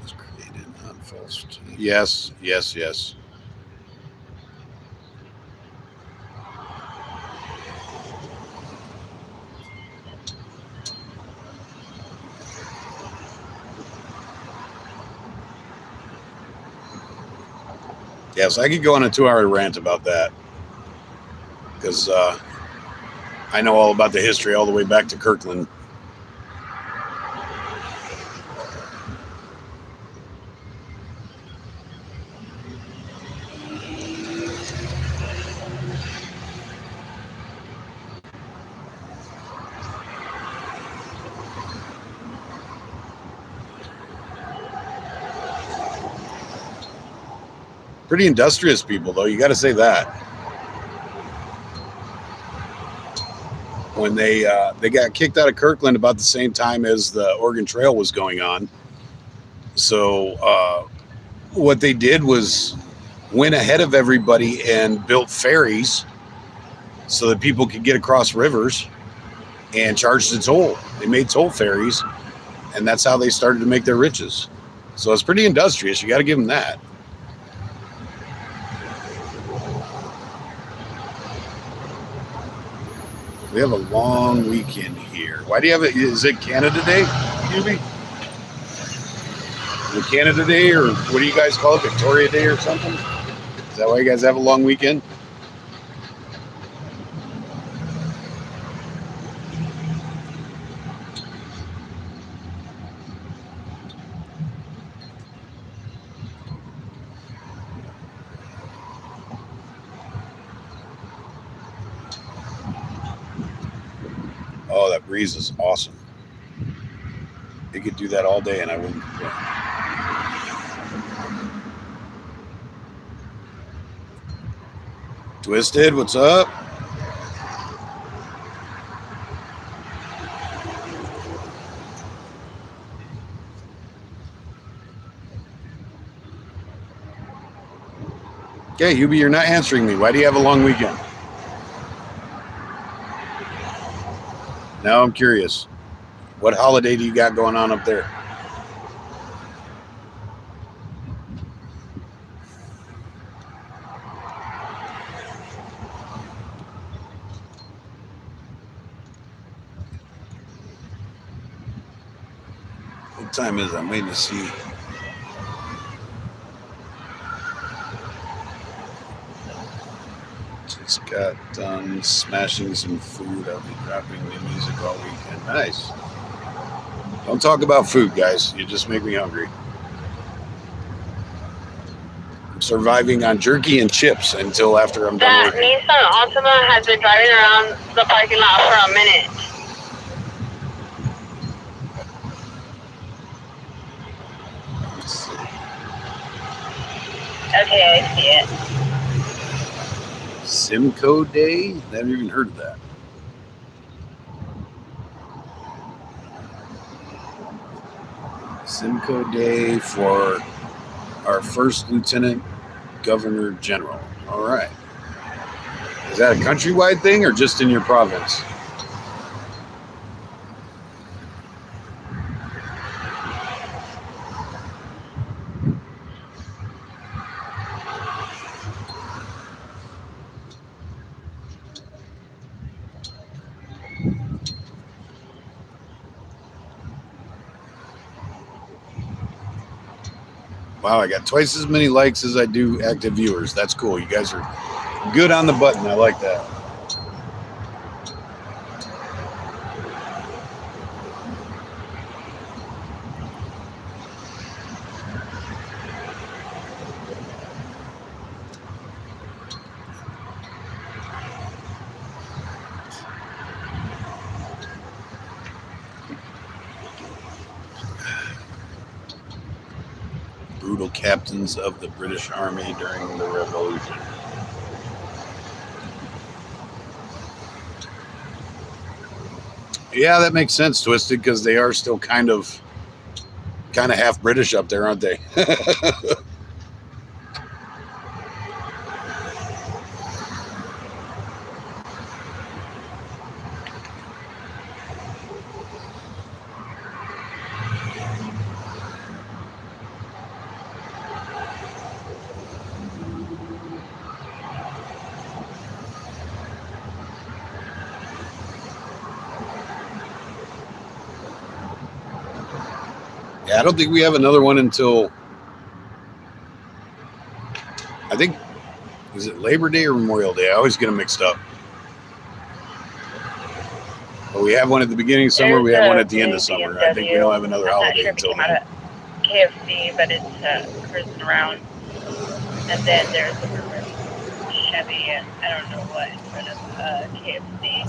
It's created on false. Yes, yes, yes. Yes, I could go on a 2-hour rant about that, because I know all about the history all the way back to Kirkland. Pretty industrious people, though. You got to say that. When they got kicked out of Kirkland about the same time as the Oregon Trail was going on. So what they did was went ahead of everybody and built ferries so that people could get across rivers and charged a toll. They made toll ferries, and that's how they started to make their riches. So it's pretty industrious. You got to give them that. We have a long weekend here. Why do you have it? Is it Canada Day, Hubie? Is it Canada Day, or what do you guys call it? Victoria Day or something? Is that why you guys have a long weekend? Oh, that breeze is awesome. It could do that all day and I wouldn't complain. Twisted, what's up? Okay, Hubie, you're not answering me. Why do you have a long weekend? Now I'm curious. What holiday do you got going on up there? What time is it? I'm waiting to see. Just got done smashing some food. I'll be dropping the music all weekend. Nice. Don't talk about food, guys. You just make me hungry. I'm surviving on jerky and chips until after I'm done That working. Nissan Altima has been driving around the parking lot for a minute. Let's see. Okay, I see it. Simcoe Day? Never even heard of that. Simcoe Day for our first Lieutenant Governor General. All right. Is that a countrywide thing or just in your province? Wow, I got twice as many likes as I do active viewers. That's cool. You guys are good on the button. I like that. Brutal captains of the British Army during the Revolution. Yeah, that makes sense, Twisted, because they are still kind of half British up there, aren't they? Yeah, I don't think we have another one until, I think, is it Labor Day or Memorial Day? I always get them mixed up. But we have one at the beginning of summer, we have one at the end of summer. I think we don't have another holiday until then. KFC, but it's cruising around. And then there's a Chevy, and I don't know what, in front of KFC.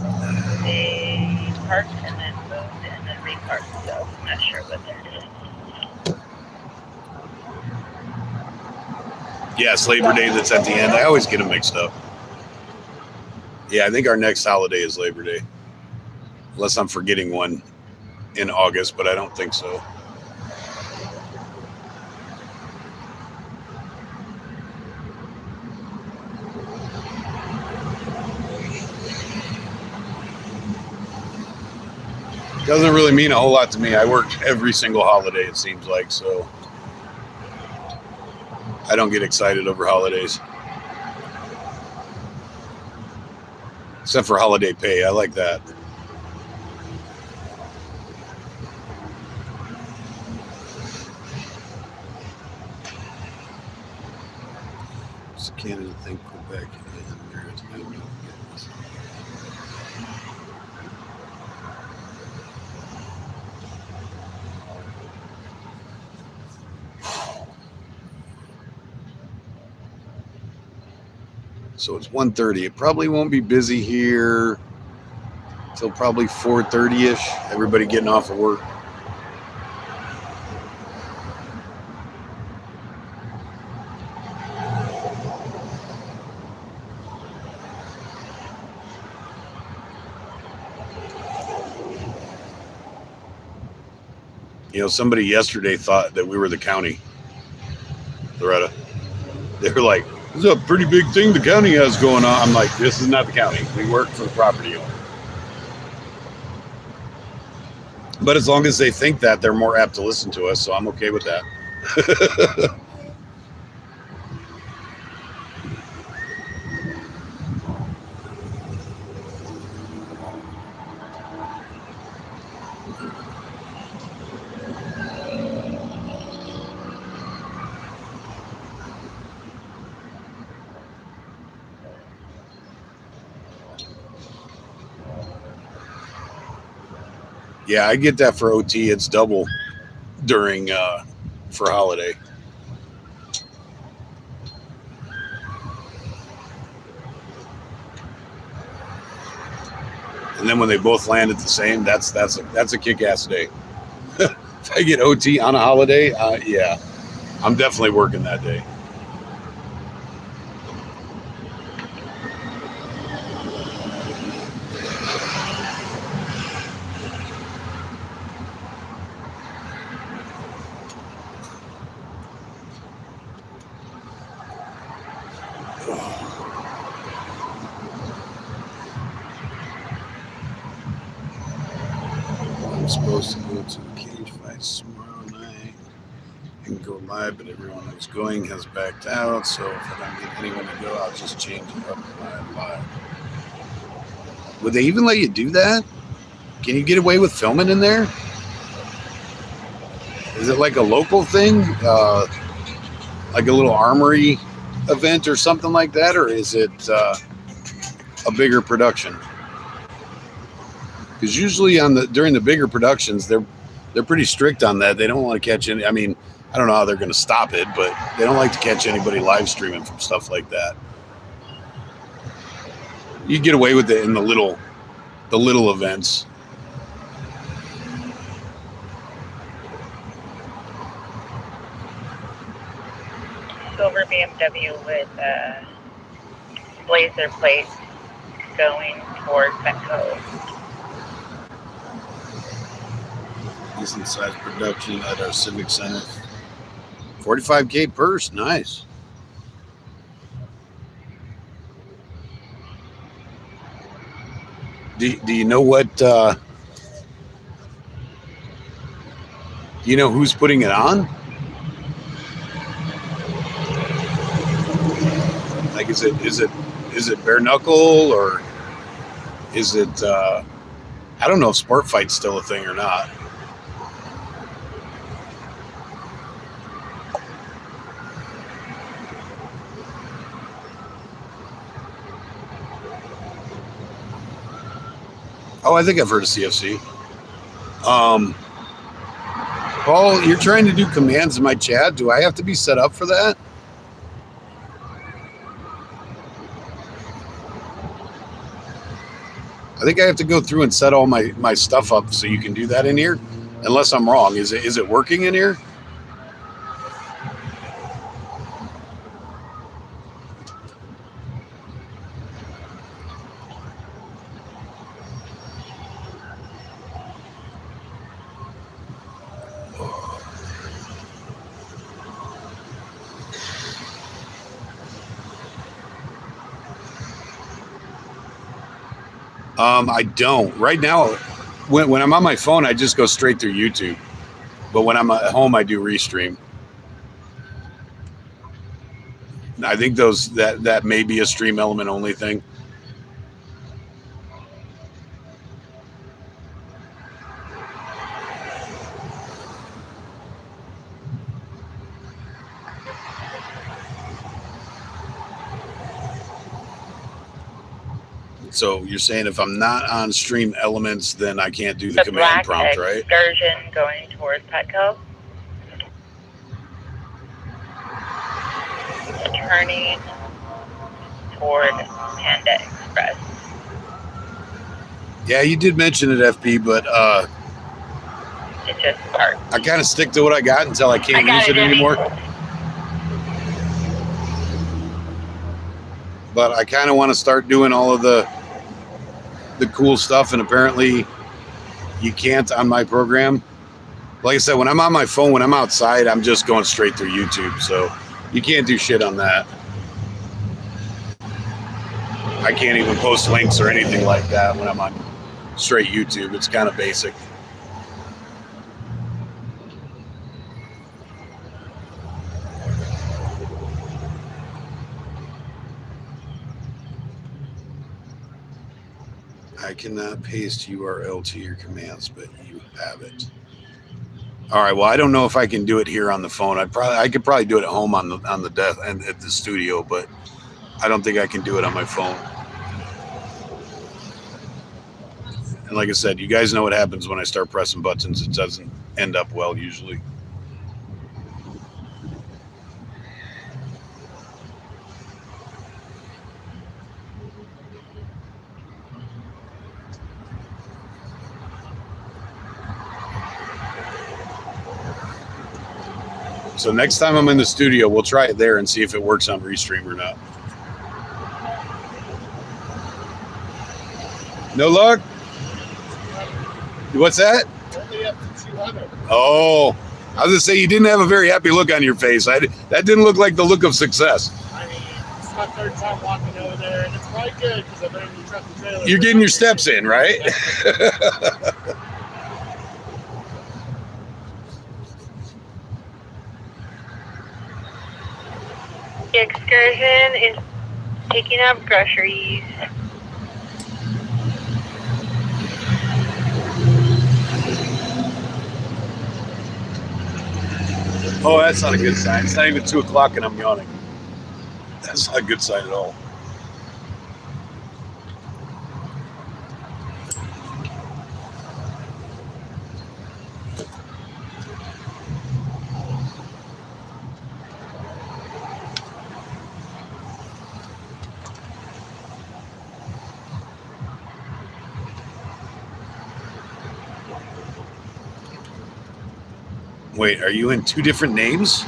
They parked and then moved and then reparked, so I'm not sure what they're doing. Yes, Labor Day that's at the end. I always get them mixed up. Yeah, I think our next holiday is Labor Day. Unless I'm forgetting one in August, but I don't think so. Doesn't really mean a whole lot to me. I work every single holiday, it seems like, so I don't get excited over holidays. Except for holiday pay. I like that. Does Canada think Quebec and Maritime? So it's 1:30. It probably won't be busy here till probably 4:30ish. Everybody getting off of work. You know, somebody yesterday thought that we were the county, Loretta. They were like, this is a pretty big thing the county has going on. I'm like, this is not the county. We work for the property owner. But as long as they think that, they're more apt to listen to us, so I'm okay with that. Yeah, I get that for OT. It's double during for holiday. And then when they both land at the same, that's a kick-ass day. If I get OT on a holiday, yeah, I'm definitely working that day. I'm supposed to go to the cage fights tomorrow night and go live, but everyone who's going has backed out, so if I don't get anyone to go, I'll just change it up live. Would they even let you do that? Can you get away with filming in there? Is it like a local thing? Like a little armory event or something like that? Or is it a bigger production? Because usually during the bigger productions, they're pretty strict on that. They don't want to catch any. I mean, I don't know how they're going to stop it, but they don't like to catch anybody live streaming from stuff like that. You get away with it in the little events. Silver BMW with Blazer plate going towards Mexico. Decent size production at our Civic Center. 45K purse, nice. Do you know what? You know who's putting it on? Like, is it bare knuckle, or is it? I don't know if Sport Fight's still a thing or not. Oh, I think I've heard of CFC. Paul, you're trying to do commands in my chat. Do I have to be set up for that? I think I have to go through and set all my stuff up so you can do that in here. Unless I'm wrong. Is it working in here? I don't. Right now, when I'm on my phone, I just go straight through YouTube. But when I'm at home, I do restream. I think that may be a stream element only thing. So you're saying if I'm not on stream elements, then I can't do the command prompt, right? Excursion going towards Petco. Turning toward Panda Express. Yeah, you did mention it, FP, but It just parked. I kind of stick to what I got until I can't use it anymore. But I kind of want to start doing all of the cool stuff, and apparently you can't on my program. Like I said, when I'm on my phone, when I'm outside, I'm just going straight through YouTube, so you can't do shit on that. I can't even post links or anything like that when I'm on straight YouTube. It's kind of basic. I cannot paste URL to your commands, but you have it. All right. Well, I don't know if I can do it here on the phone. I could probably do it at home on the desk and at the studio, but I don't think I can do it on my phone. And like I said, you guys know what happens when I start pressing buttons. It doesn't end up well usually. So next time I'm in the studio, we'll try it there and see if it works on Restream or not. No luck? What's that? Only up to 200. Oh, I was going to say, you didn't have a very happy look on your face. That didn't look like the look of success. I mean, it's my third time walking over there, and it's probably good because I've been in the truck and trailer. You're getting your steps in, right? The excursion is picking up groceries. Oh, that's not a good sign. It's not even 2 o'clock and I'm yawning. That's not a good sign at all. Wait, are you in 2 different names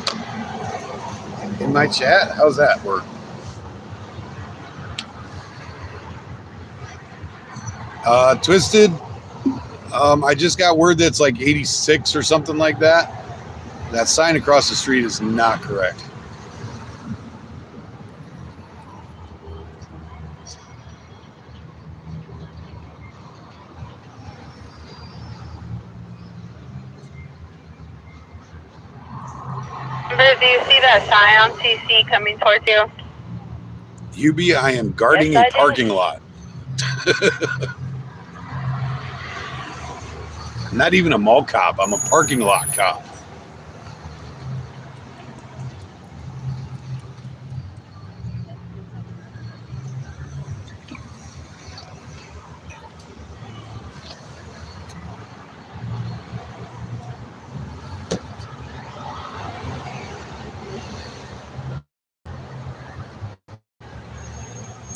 in my chat? How's that work? Twisted, I just got word that it's like 86 or something like that. That sign across the street is not correct. Do you see that sign on CC coming towards you? UB, I am guarding Yes, a parking lot. Not even a mall cop. I'm a parking lot cop.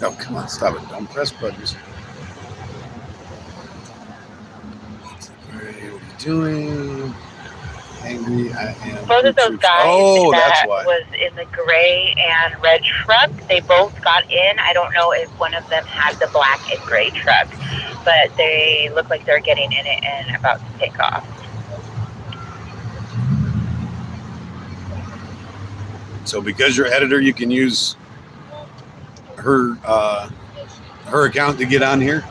Oh, come on, stop it. Don't press buttons. What are you doing? Angry, I am. Both of those guys that's that why. was in the gray and red truck, they both got in. I don't know if one of them had the black and gray truck, but they look like they're getting in it and about to take off. So because you're editor, you can use her account to get on here.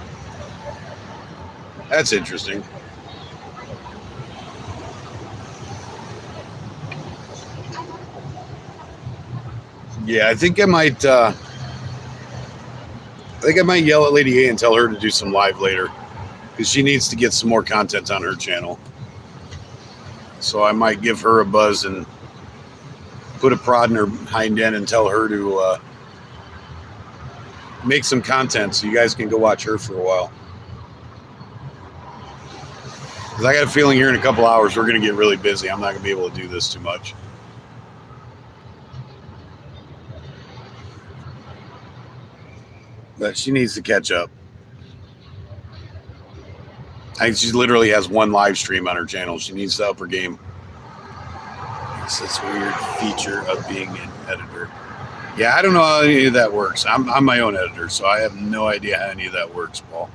That's interesting. Yeah, I think I might yell at Lady A and tell her to do some live later, because she needs to get some more content on her channel. So I might give her a buzz and put a prod in her hind end and tell her to make some content so you guys can go watch her for a while. Because I got a feeling here in a couple hours we're going to get really busy. I'm not going to be able to do this too much. But she needs to catch up. I think she literally has one live stream on her channel. She needs to up her game. It's this weird feature of being an editor. Yeah, I don't know how any of that works. I'm my own editor, so I have no idea how any of that works, Paul.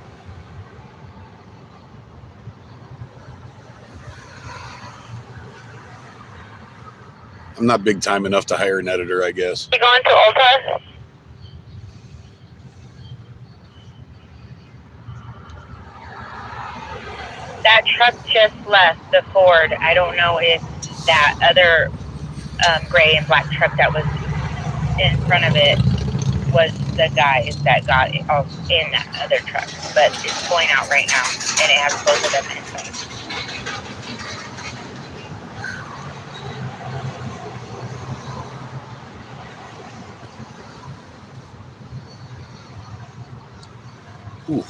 I'm not big time enough to hire an editor, I guess. You going to Ulta? That truck just left the Ford. I don't know if that other gray and black truck that was in front of it was the guy that got in that other truck. But it's going out right now, and it has both of them inside. Ooh.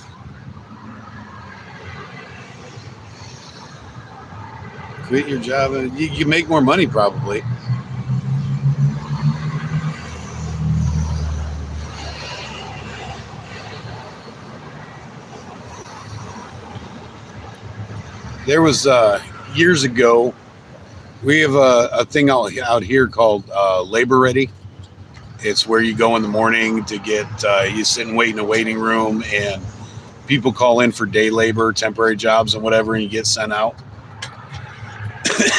Quit your job and you can make more money probably. There was years ago, we have a thing out here called Labor Ready. It's where you go in the morning to get, you sit and wait in a waiting room, and people call in for day labor, temporary jobs and whatever, and you get sent out.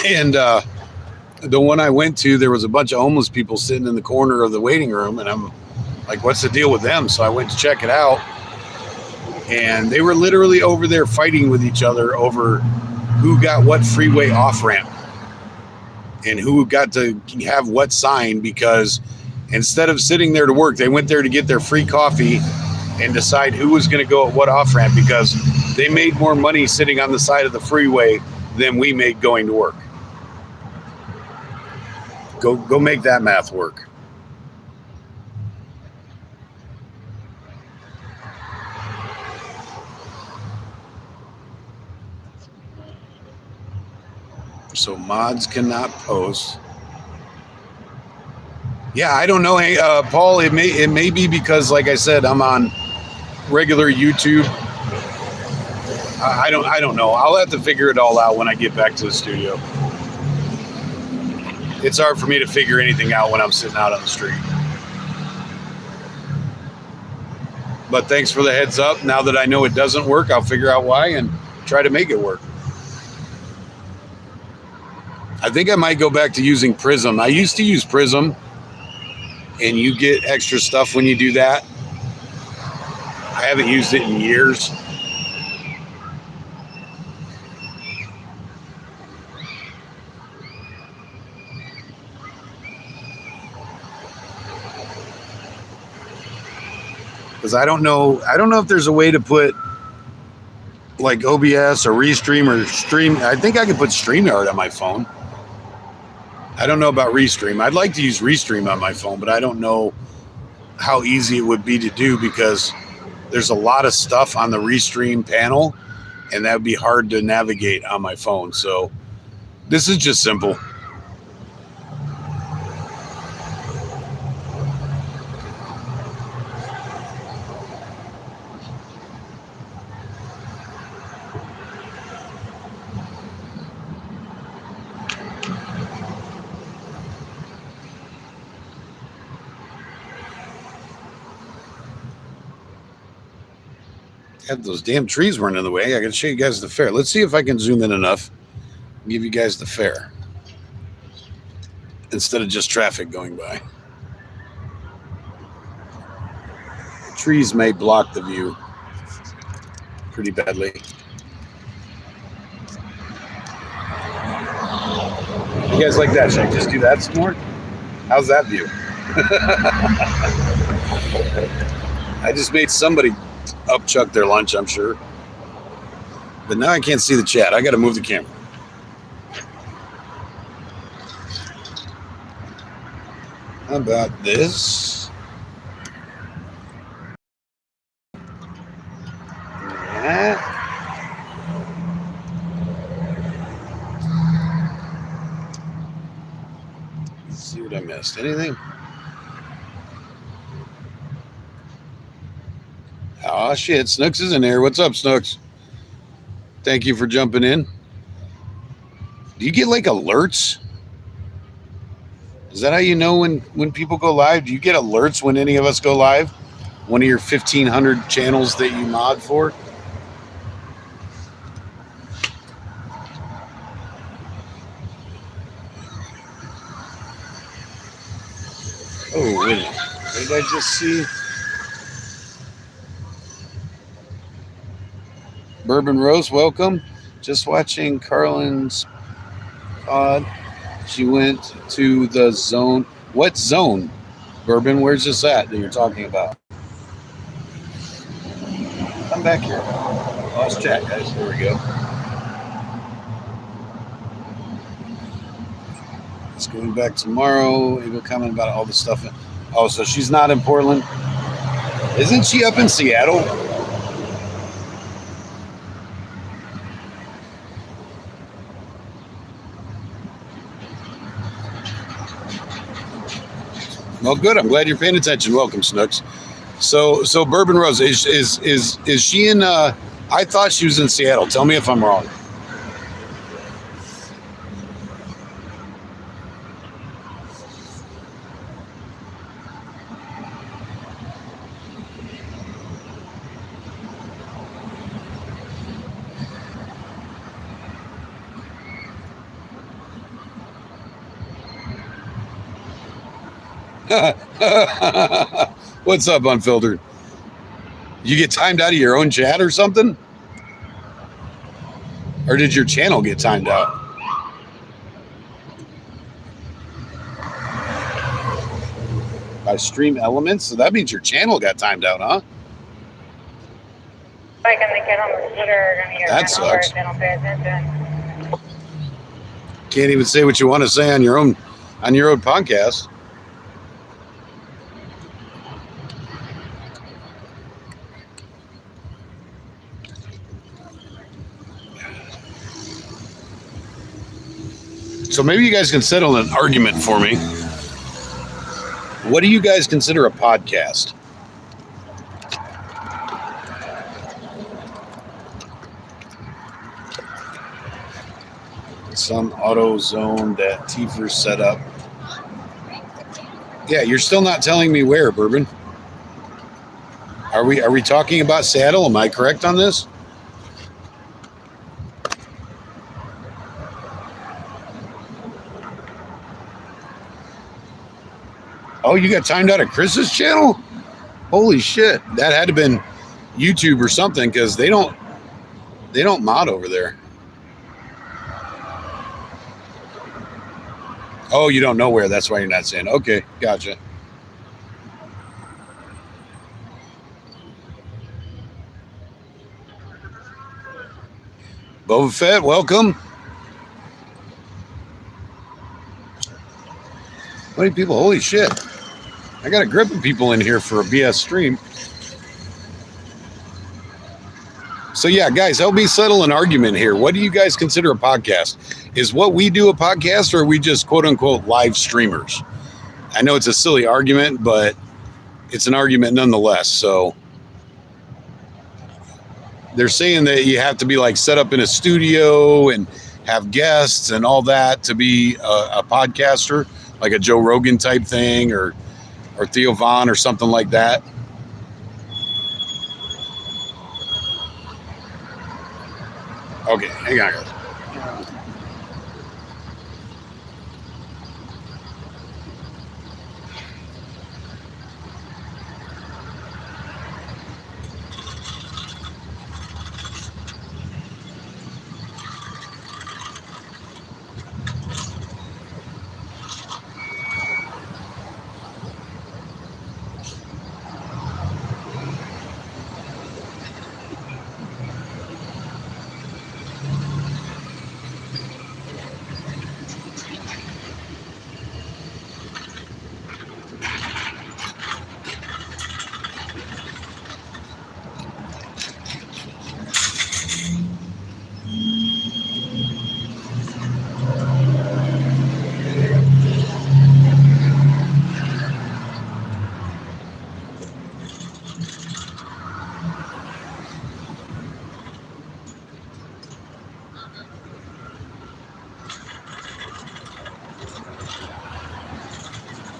And the one I went to, there was a bunch of homeless people sitting in the corner of the waiting room, and I'm like, what's the deal with them? So I went to check it out, and they were literally over there fighting with each other over who got what freeway off-ramp and who got to have what sign, because instead of sitting there to work, they went there to get their free coffee and decide who was going to go at what off-ramp, because they made more money sitting on the side of the freeway than we made going to work. Go make that math work. So mods cannot post. Yeah, I don't know. Hey, Paul, it may be because, like I said, I'm on regular YouTube. I don't know. I'll have to figure it all out when I get back to the studio. It's hard for me to figure anything out when I'm sitting out on the street. But thanks for the heads up. Now that I know it doesn't work, I'll figure out why and try to make it work. I think I might go back to using Prism. I used to use Prism, and you get extra stuff when you do that. I haven't used it in years. Because I don't know if there's a way to put like OBS or Restream or Stream. I think I could put StreamYard on my phone. I don't know about Restream. I'd like to use Restream on my phone, but I don't know how easy it would be to do, because there's a lot of stuff on the Restream panel, and that would be hard to navigate on my phone. So this is just simple. Those damn trees weren't in the way. I gotta show you guys the fair. Let's see if I can zoom in enough and give you guys the fair instead of just traffic going by. Trees may block the view pretty badly. You guys like that? Should I just do that some more? How's that view? I just made somebody upchuck their lunch, I'm sure. But now I can't see the chat. I got to move the camera. How about this? Yeah. Let's see what I missed. Anything? Oh, shit. Snooks is in there. What's up, Snooks? Thank you for jumping in. Do you get like alerts? Is that how you know when people go live? Do you get alerts when any of us go live? One of your 1,500 channels that you mod for? Oh, wait a minute. What did I just see? Bourbon Rose, welcome. Just watching Carlin's pod. She went to the zone. What zone? Bourbon, where's this at that you're talking about? Come back here. Lost chat, guys. There we go. It's going back tomorrow. Able comment about all the stuff. Oh, so she's not in Portland? Isn't she up in Seattle? Well, good. I'm glad you're paying attention. Welcome, Snooks. So Bourbon Rose is she in? I thought she was in Seattle. Tell me if I'm wrong. What's up, Unfiltered? You get timed out of your own chat or something? Or did your channel get timed out? By Stream Elements? So that means your channel got timed out, huh? Like, and the kid on the scooter are going to get That run over sucks. if they don't pay attention. Can't even say what you want to say on your own podcast. So maybe you guys can settle an argument for me. What do you guys consider a podcast? Some auto zone that Tifer set up. Yeah, you're still not telling me where, Bourbon. Are we talking about Seattle? Am I correct on this? Oh, you got timed out of Chris's channel? Holy shit. That had to have been YouTube or something, because they don't mod over there. Oh, you don't know where. That's why you're not saying. Okay, gotcha. Boba Fett, welcome. How many people? Holy shit. I got a grip of people in here for a BS stream. So yeah, guys, help me settle an argument here. What do you guys consider a podcast? Is what we do a podcast, or are we just quote unquote live streamers? I know it's a silly argument, but it's an argument nonetheless. So they're saying that you have to be like set up in a studio and have guests and all that to be a podcaster, like a Joe Rogan type thing, or Theo Vaughn or something like that. Okay, hang on, guys.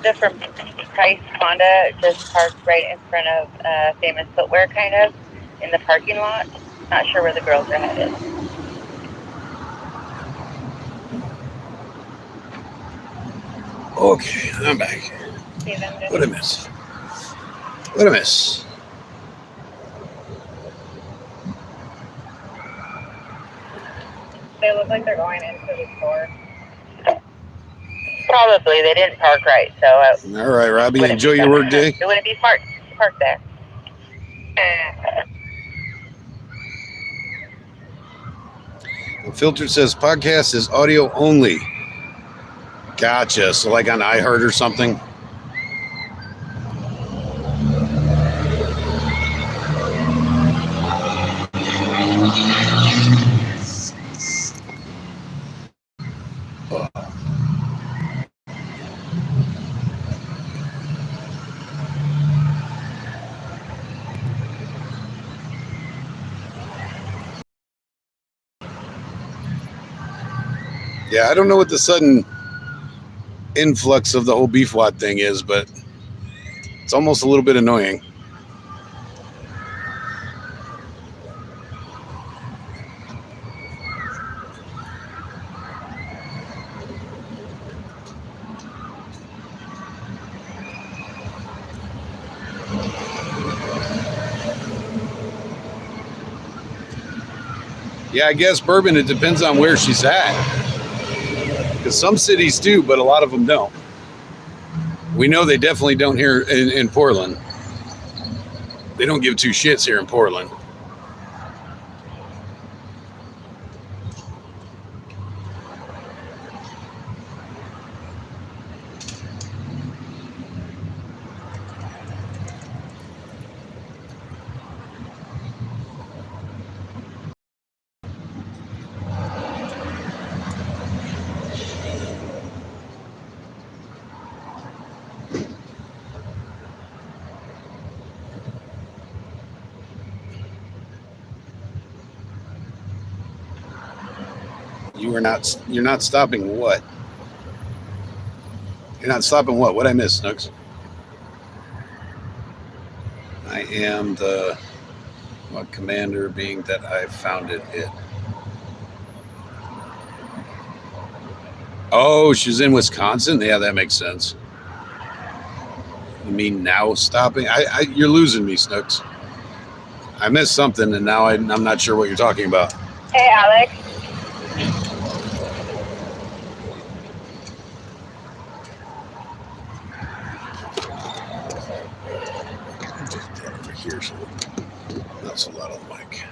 Honda from Price Honda just parked right in front of Famous Footwear, kind of, in the parking lot. Not sure where the girls are headed. Okay, I'm back. See them? What a miss. What a miss. They look like they're going into the store. Probably. They didn't park right, so... All right, Robbie, enjoy your work day. It wouldn't be parked there. The filter says podcast is audio only. Gotcha. So like on iHeart or something? Yeah, I don't know what the sudden influx of the whole beef wad thing is, but it's almost a little bit annoying. Yeah, I guess Bourbon, it depends on where she's at. Because some cities do, but a lot of them don't. We know they definitely don't here in Portland. They don't give two shits here in Portland. You're not stopping what? You're not stopping what? What I missed, Snooks? I am the commander, being that I founded it. Oh, she's in Wisconsin? Yeah, that makes sense. You mean now stopping? You're losing me, Snooks. I missed something, and now I'm not sure what you're talking about. Hey, Alex. Over here, so not so loud on the mic.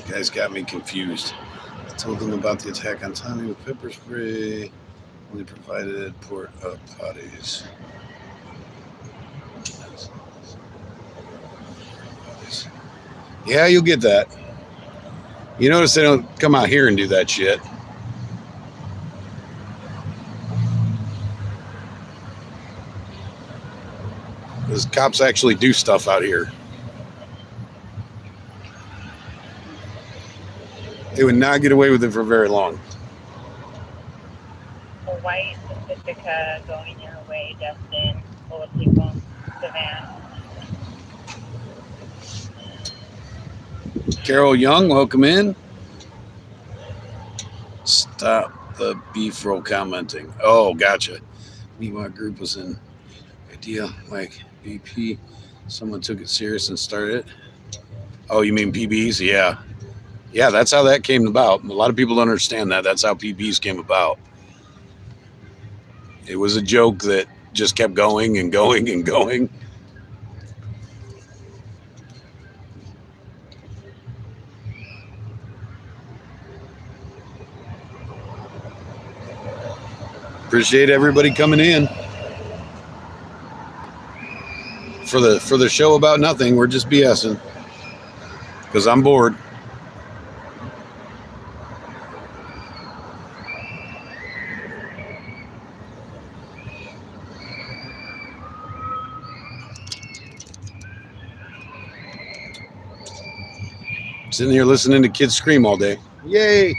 You guys got me confused. I told them about the attack on Tommy with pepper spray. Only provided port up potties. Yeah, you'll get that. You notice they don't come out here and do that shit. Because cops actually do stuff out here. They would not get away with it for very long. White Pacifica going your way, Justin. Full of people. The van. Carol Young, welcome in. Stop the beef roll commenting. Oh, gotcha. Meanwhile, group was in idea like BP. Someone took it serious and started it. Oh, you mean PBs? Yeah. Yeah, that's how that came about. A lot of people don't understand that. That's how PBs came about. It was a joke that just kept going and going and going. Appreciate everybody coming in. For the show about nothing, we're just BSing. Because I'm bored. Sitting here listening to kids scream all day. Yay!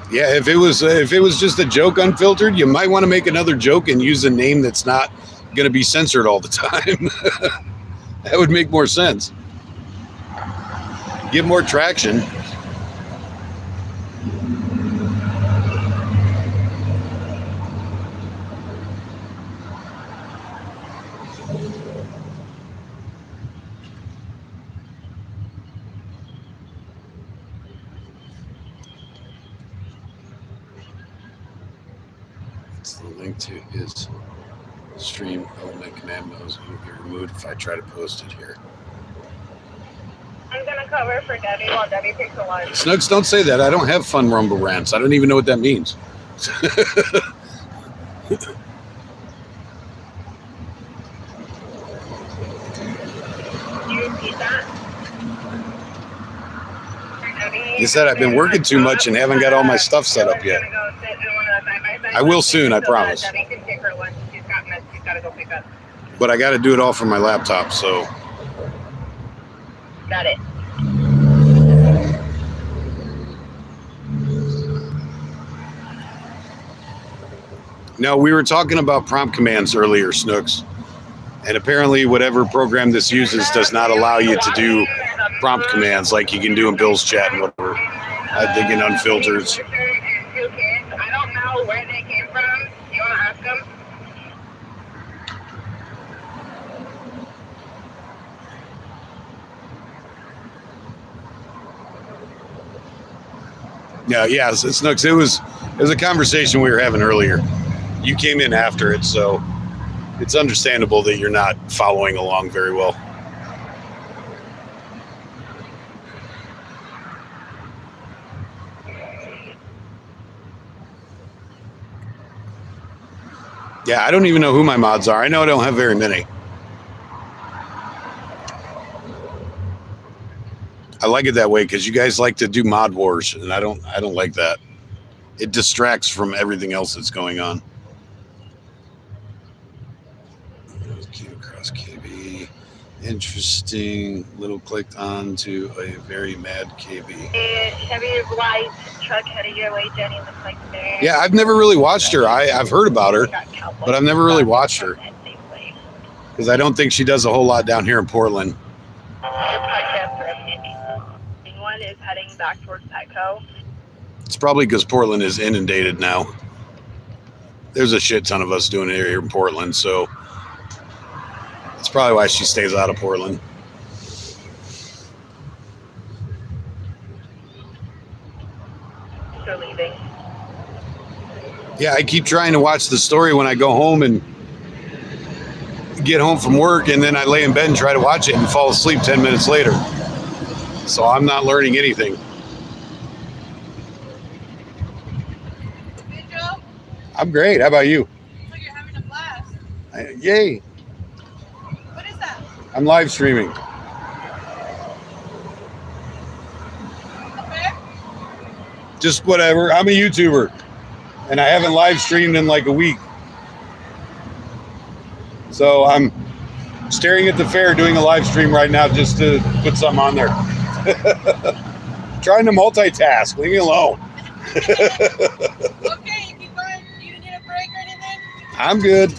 Yeah, if it was just a joke unfiltered, you might want to make another joke and use a name that's not going to be censored all the time. That would make more sense. Get more traction. It's the link to his stream element command modes will be removed if I try to post it here. I'm gonna cover for Debbie while Debbie takes a lunch. Snugs, don't say that. I don't have fun rumble rants. I don't even know what that means. Do you repeat that? You said I've been working too much and haven't got all my stuff set up yet. I will soon, I promise. Debbie can take her lunch. She's got to go pick up. But I got to do it all from my laptop, so. Got it. No, we were talking about prompt commands earlier, Snooks. And apparently whatever program this uses does not allow you to do prompt commands like you can do in Bill's chat and whatever. I think in unfiltered. I don't know where they came from. You want to ask them? Yeah, Snooks, it was a conversation we were having earlier. You came in after it, so it's understandable that you're not following along very well. Yeah, I don't even know who my mods are. I know I don't have very many. I like it that way because you guys like to do mod wars, and I don't like that. It distracts from everything else that's going on. Came across KB. Interesting. Little clicked on to a very mad KB. Chevy White truck headed your way, Jenny. Looks like there. Yeah, I've never really watched her. I've heard about her, but I've never really watched her because I don't think she does a whole lot down here in Portland. One is heading back towards Petco. It's probably because Portland is inundated now. There's a shit ton of us doing it here in Portland, so that's probably why she stays out of Portland. They're leaving. Yeah, I keep trying to watch the story when I go home and get home from work, and then I lay in bed and try to watch it and fall asleep 10 minutes later. So I'm not learning anything. Good job. I'm great. How about you? So you're having a blast. Yay. What is that? I'm live streaming. Okay. Just whatever. I'm a YouTuber, and I haven't live streamed in like a week. So I'm staring at the fair doing a live stream right now just to put something on there. Trying to multitask. Leave me alone. Okay, you keep going. You need a break or anything? I'm good.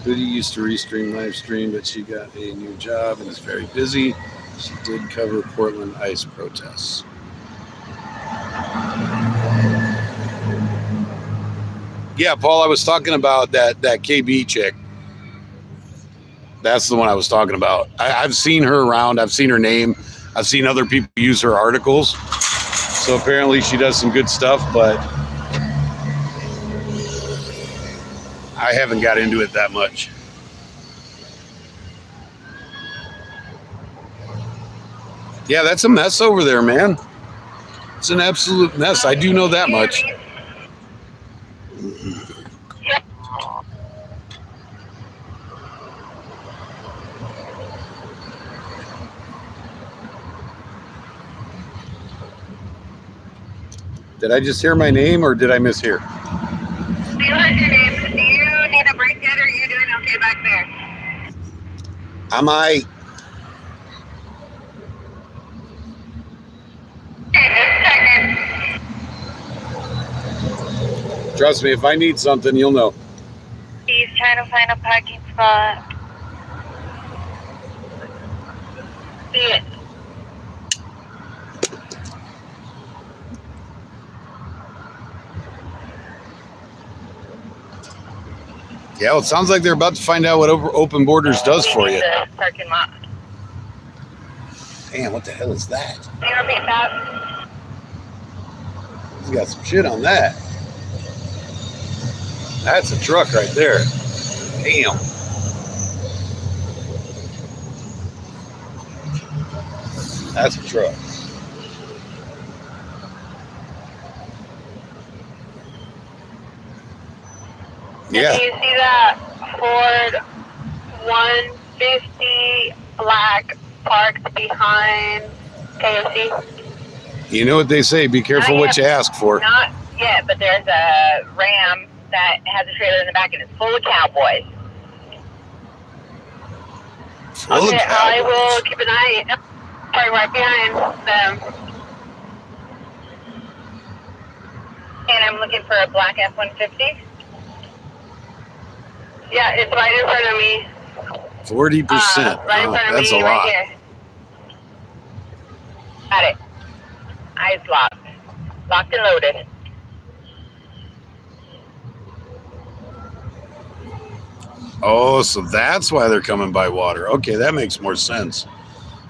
Booty used to restream live stream, but she got a new job and is very busy. She did cover Portland ICE protests. Yeah, Paul, I was talking about that KB chick. That's the one I was talking about. I've seen her around. I've seen her name. I've seen other people use her articles. So apparently she does some good stuff, but I haven't got into it that much. Yeah, that's a mess over there, man. It's an absolute mess. I do know that much. Did I just hear my name or did I mishear? You heard your name. Do you need a break yet, or are you doing okay back there? Am I? Okay, just checking. Trust me, if I need something, you'll know. He's trying to find a parking spot. See it. Yeah, well, it sounds like they're about to find out what open borders does for you. The parking lot. Damn, what the hell is that? Can you repeat that? He's got some shit on that. That's a truck right there. Damn. That's a truck. Yeah. Do you see that Ford 150 black parked behind KFC? You know what they say, be careful what you ask for. Not yet, but there's a Ram that has a trailer in the back and it's full of cowboys. Full of Okay, I cowboys. will keep an eye right behind them. And I'm looking for a black F-150. Yeah, it's right in front of me. 40%. Right in front of That's me, a right lot. here. Got it. Eyes locked. Locked and loaded. Oh, so that's why they're coming by water. Okay, that makes more sense.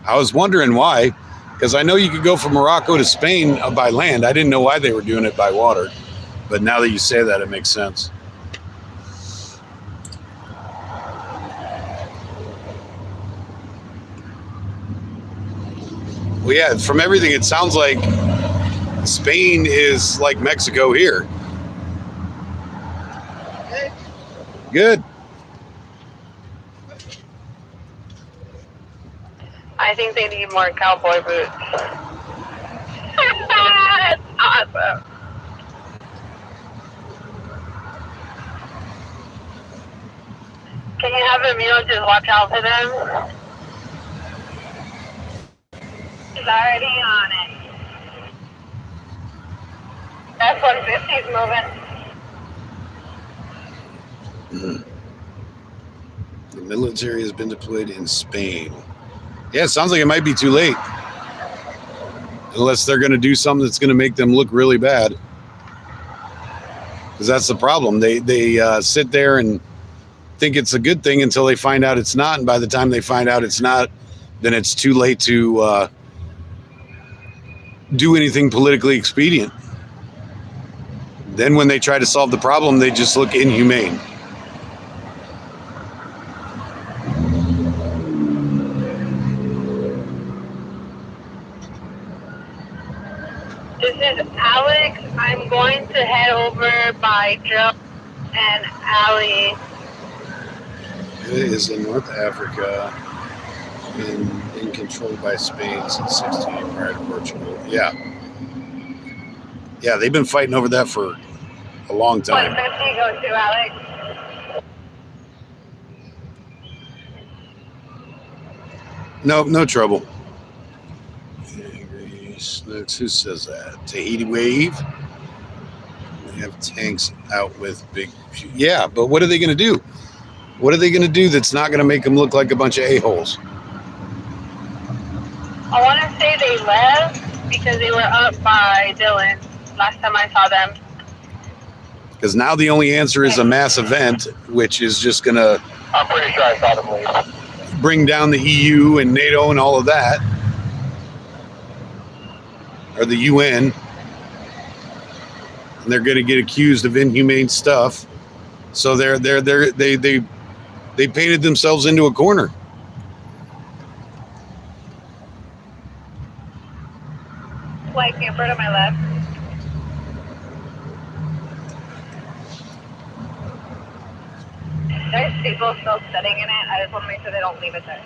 I was wondering why, because I know you could go from Morocco to Spain by land. I didn't know why they were doing it by water. But now that you say that, it makes sense. Well, yeah, from everything, it sounds like Spain is like Mexico here. Good. I think they need more cowboy boots. That's awesome. Can you have Emil just watch out for them? He's already on it. F-150's moving. The military has been deployed in Spain. Yeah, it sounds like it might be too late. Unless they're going to do something that's going to make them look really bad. Because that's the problem. They sit there and think it's a good thing until they find out it's not. And by the time they find out it's not, then it's too late to do anything politically expedient. Then when they try to solve the problem, they just look inhumane. This is Alex. I'm going to head over by Joe and Allie. It is in North Africa and controlled by Spain since 16 prior to Portugal. Yeah. Yeah, they've been fighting over that for a long time. 150 goes to Alex. No trouble. Angry Snooks, who says that? Tahiti Wave? They have tanks out with big... Yeah, but what are they going to do? What are they going to do that's not going to make them look like a bunch of a-holes? I want to say they left because they were up by Dylan last time I saw them. Because now the only answer is a mass event, which is just going to I'm pretty sure I saw them leave. bring down the EU and NATO and all of that. Or the UN. And they're going to get accused of inhumane stuff. So they painted themselves into a corner. White camper to my left. There's people still sitting in it. I just want to make sure they don't leave it there.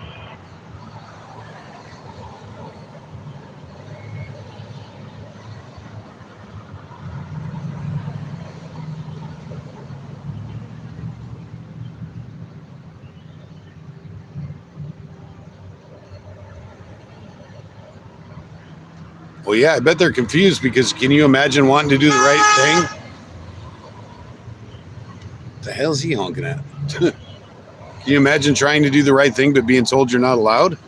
Well, yeah, I bet they're confused because can you imagine wanting to do the right thing? The hell's he honking at? Can you imagine trying to do the right thing but being told you're not allowed?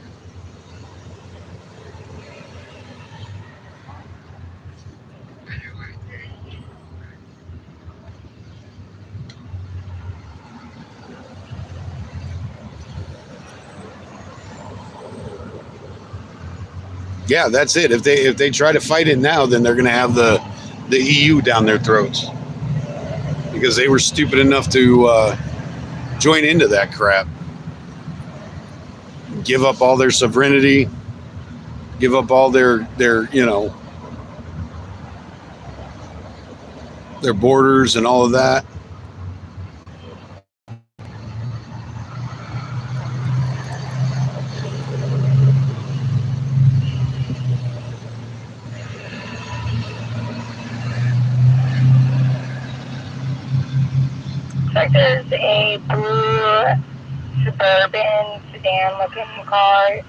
Yeah, that's it. If they try to fight it now, then they're going to have the EU down their throats because they were stupid enough to join into that crap. Give up all their sovereignty, give up all their their borders and all of that. Like there's a blue suburban sedan-looking car,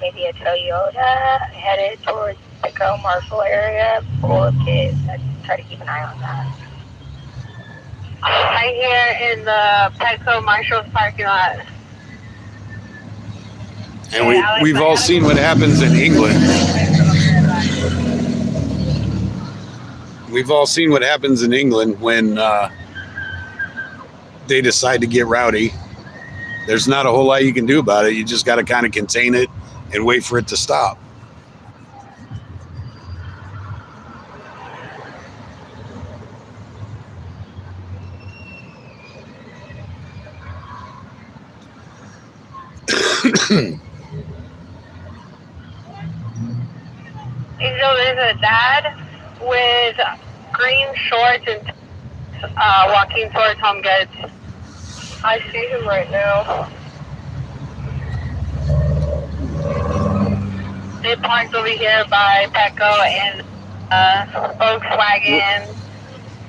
maybe a Toyota, headed towards the Petco Marshall area, full of kids. I try to keep an eye on that. Right here in the Petco Marshall's parking lot. And we've all seen what happens in England. We've all seen what happens in England when they decide to get rowdy. There's not a whole lot you can do about it. You just got to kind of contain it and wait for it to stop. So there's a dad with green shorts and walking towards Home Goods. I see him right now. They parked over here by Petco and Volkswagen,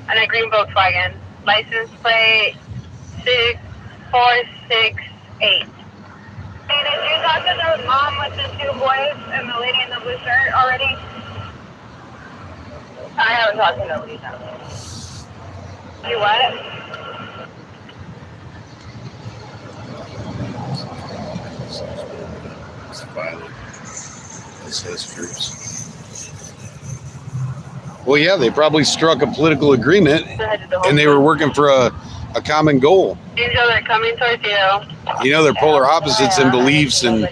and a green Volkswagen. License plate 6468. Hey, did you talk to the mom with the two boys and the lady in the blue shirt already? I haven't talked to nobody. You what? It's violent. It says groups. Well, yeah, they probably struck a political agreement and they were working for a common goal. Angel, they're coming towards you. You know, they're polar opposites in beliefs and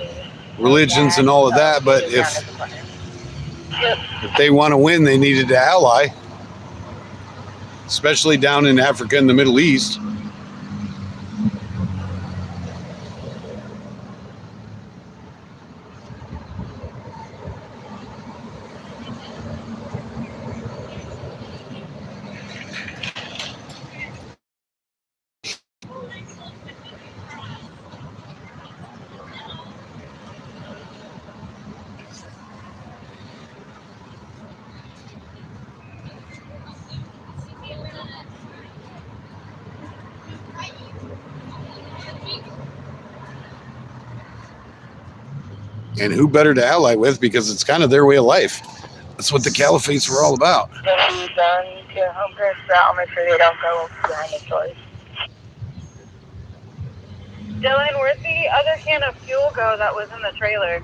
religions and all of that, but if they want to win, they needed to ally, especially down in Africa and the Middle East. And who better to ally with because it's kind of their way of life. That's what the caliphates were all about. Done to Home Goods, so I'll make sure they don't go behind the stores. Dylan, where'd the other can of fuel go that was in the trailer?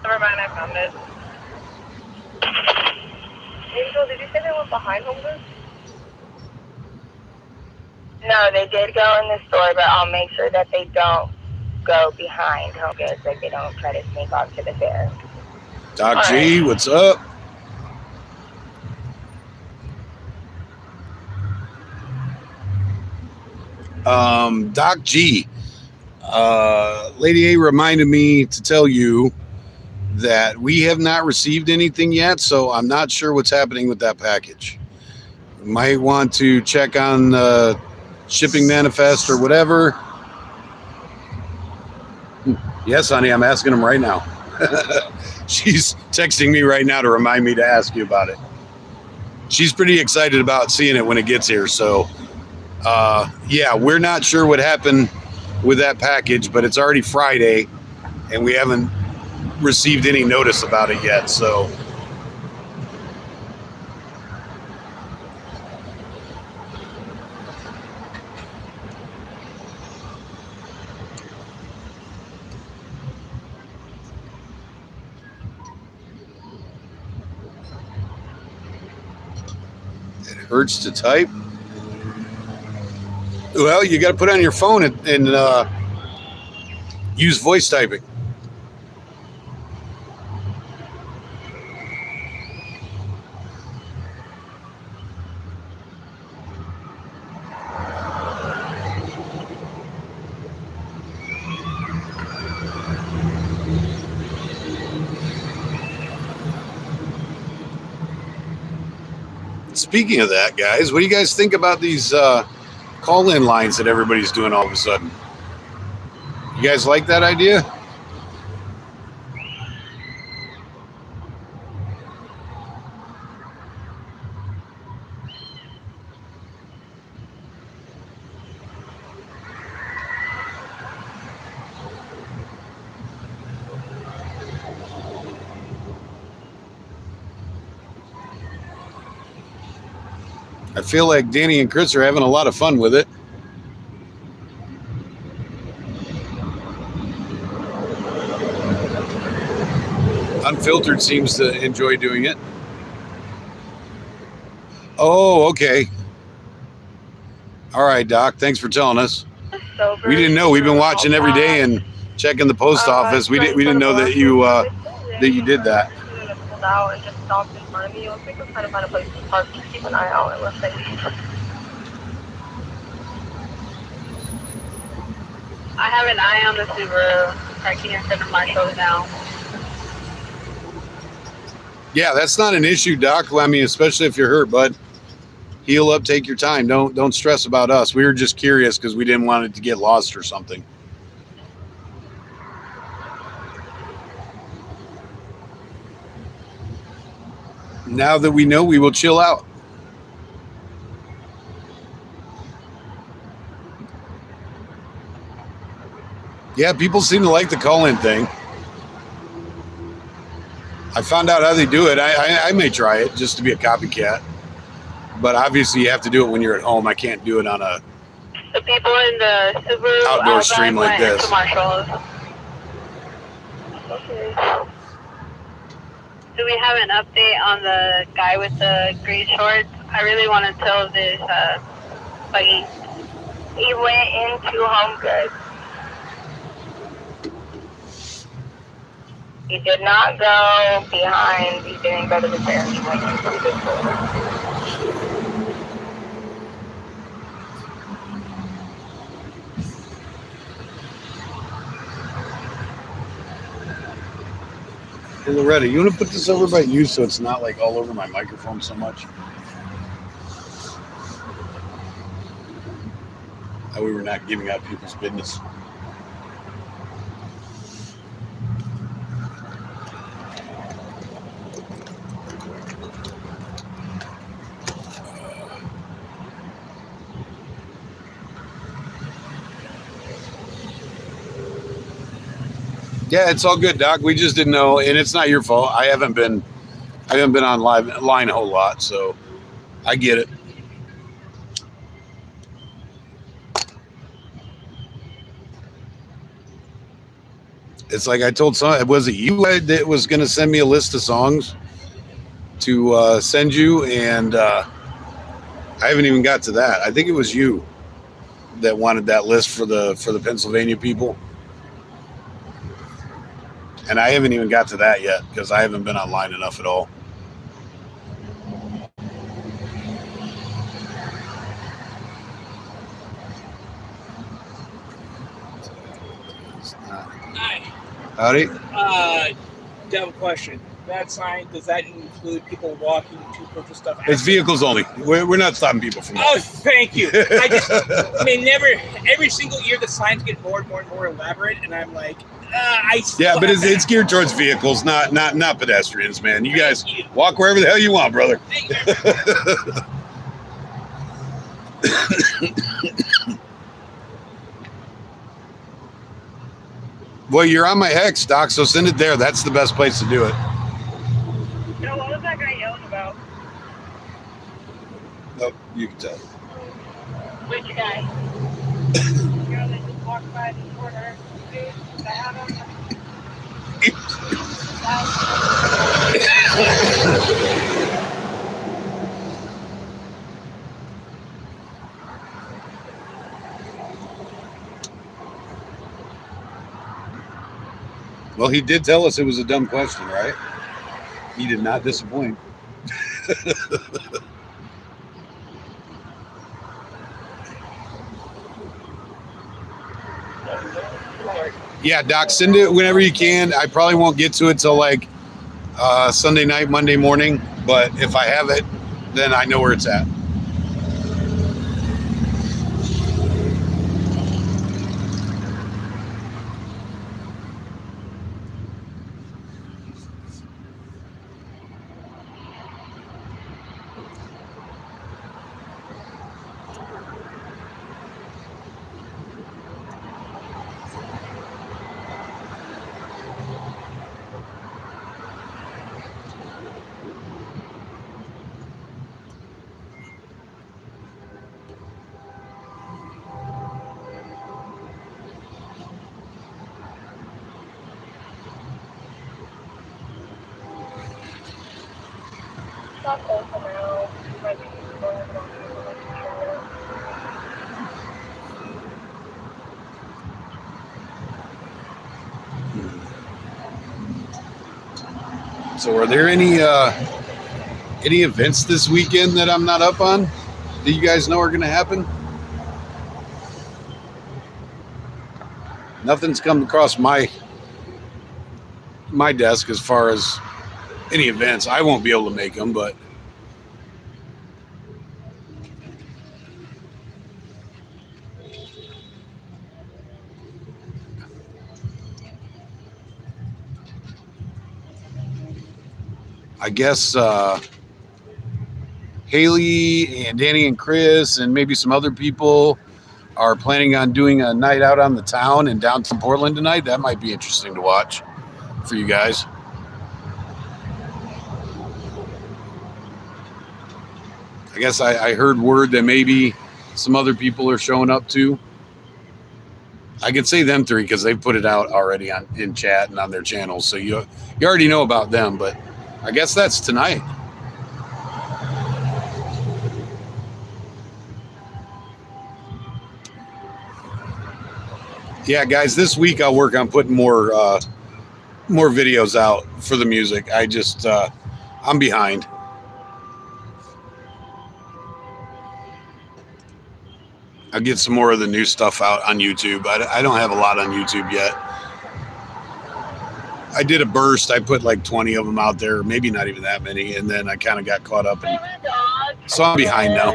Never mind, I found it. Angel, did you say they went behind Home Goods? No, they did go in the store, but I'll make sure that they don't go behind Home Goods, like they don't try to sneak off to the fair. Doc All G, right. what's up? Doc G, Lady A reminded me to tell you that we have not received anything yet, so I'm not sure what's happening with that package. Might want to check on shipping manifest or whatever. Yes, honey, I'm asking him right now. She's texting me right now to remind me to ask you about it. She's pretty excited about seeing it when it gets here. So, yeah, we're not sure what happened with that package, but it's already Friday, and we haven't received any notice about it yet. So it hurts to type. Well, you got to put it on your phone and use voice typing. Speaking of that, guys, what do you guys think about these call-in lines that everybody's doing all of a sudden? You guys like that idea? I feel like Danny and Chris are having a lot of fun with it. Unfiltered seems to enjoy doing it. Oh, okay. All right, Doc. Thanks for telling us. We didn't know. We've been watching every day and checking the post office. We didn't know that you did that. Out and just stopped in front of me. I was trying to find a place to park. Just keep an eye out unless they leave. I have an eye on the Subaru parking in front of my shoulder now. Yeah, that's not an issue, Doc. I mean, especially if you're hurt, bud. Heal up, take your time. Don't stress about us. We were just curious because we didn't want it to get lost or something. Now that we know, we will chill out. Yeah, people seem to like the call-in thing. I found out how they do it. I may try it just to be a copycat. But obviously you have to do it when you're at home. I can't do it on a The people in the Subaru outdoor stream like this. Okay. Do we have an update on the guy with the green shorts? I really want to tell this buggy. He went into Home Goods. He did not go behind. He didn't go to the fair. He went into the good store. Hey, Loretta, you want to put this over by you so it's not like all over my microphone so much? That we were not giving out people's business. Yeah, it's all good, Doc. We just didn't know, and it's not your fault. I haven't been on line a whole lot, so I get it. It's like I told someone, was it you that was going to send me a list of songs to send you, and I haven't even got to that. I think it was you that wanted that list for the Pennsylvania people. And I haven't even got to that yet because I haven't been online enough at all. Hi. Howdy. Dumb question. That sign, does that include people walking to purchase stuff? It's vehicles only. We're not stopping people from Oh, that. thank you. Every single year the signs get more and more and more elaborate, and I'm like, Yeah, but it's geared towards vehicles, not pedestrians, man. You guys walk wherever the hell you want, brother. Well, you're on my X, Doc, so send it there. That's the best place to do it. No, what was that guy yelling about? Nope, you can tell. Which guy? You know, they just walked by the corner. Dude, I have him. Well, he did tell us it was a dumb question, right? He did not disappoint. Yeah, Doc, send it whenever you can. I probably won't get to it till like Sunday night, Monday morning. But if I have it, then I know where it's at. Not cold for now. Might be going on. So, are there any events this weekend that I'm not up on that you guys know are going to happen? Nothing's come across my desk as far as any events. I won't be able to make them, but I guess Haley and Danny and Chris and maybe some other people are planning on doing a night out on the town in downtown Portland tonight. That might be interesting to watch for you guys. I guess I heard word that maybe some other people are showing up too. I can say them three because they've put it out already in chat and on their channels. So you already know about them, but I guess that's tonight. Yeah, guys, this week I'll work on putting more videos out for the music. I just I'm behind. I'll get some more of the new stuff out on YouTube. I don't have a lot on YouTube yet. I did a burst. I put like 20 of them out there, maybe not even that many, and then I kind of got caught up. So I'm behind now.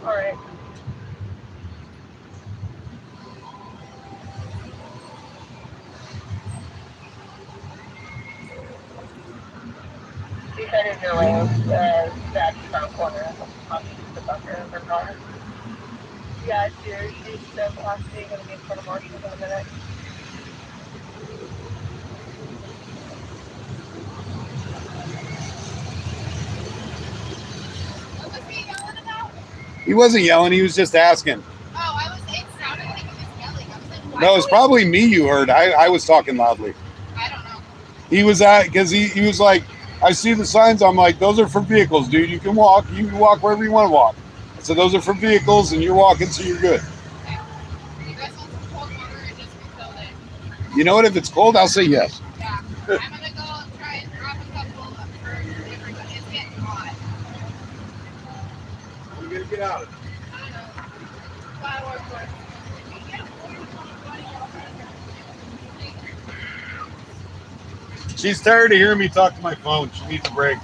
All right. She said in your way, that front corner on the bunker of her car. Yeah, she's possibly going to be in front of Marshall in a minute. What was he yelling about? He wasn't yelling. He was just asking. Oh, it sounded like he was yelling. I was like, why No, it's would- probably me you heard. I was talking loudly. I don't know. He was because he was like, I see the signs. I'm like, those are for vehicles, dude. You can walk wherever you want to walk. So those are for vehicles, and you're walking, so you're good. Okay. You guys want some cold water or just refill it? You know what? If it's cold, I'll say yes. Yeah. I'm gonna go try and grab a couple for everybody. It's getting hot. We're gonna get out of it. I don't know. Fireworks for it. She's tired of hearing me talk to my phone. She needs a break.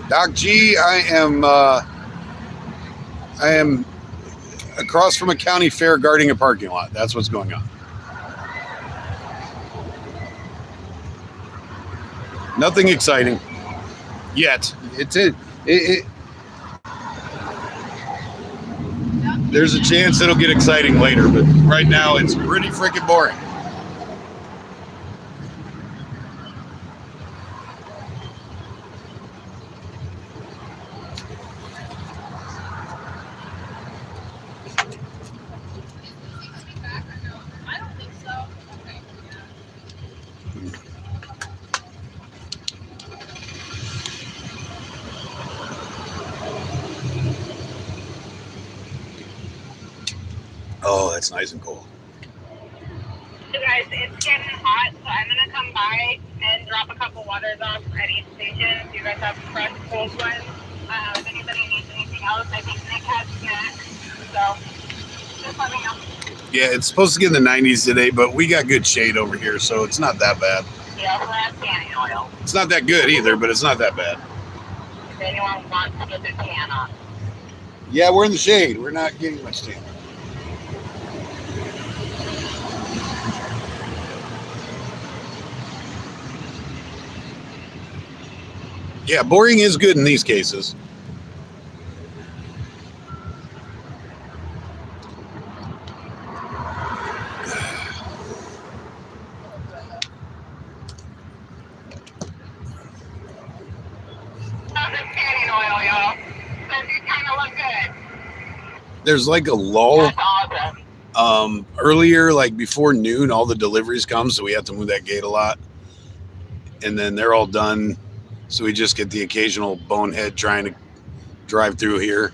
Doc G, I am across from a county fair guarding a parking lot. That's what's going on. Nothing exciting yet. There's a chance it'll get exciting later, but right now it's pretty freaking boring. I don't think so. Okay. Oh, that's nice and cold. So guys, it's getting hot, so I'm gonna come by and drop a couple waters off at each station. Do you guys have fresh cold ones? If anybody needs anything else, I think Nick has snacks. So just let me know. Yeah, it's supposed to get in the 90s today, but we got good shade over here, so it's not that bad. Yeah, so that's tanning oil. It's not that good either, but it's not that bad. If anyone wants to get their tan on. Yeah, we're in the shade. We're not getting much tan. Yeah, boring is good in these cases. Tanning oil, y'all. Does it kind of look good? There's like a lull. That's awesome. Earlier, like before noon, all the deliveries come, so we have to move that gate a lot. And then they're all done, so we just get the occasional bonehead trying to drive through here.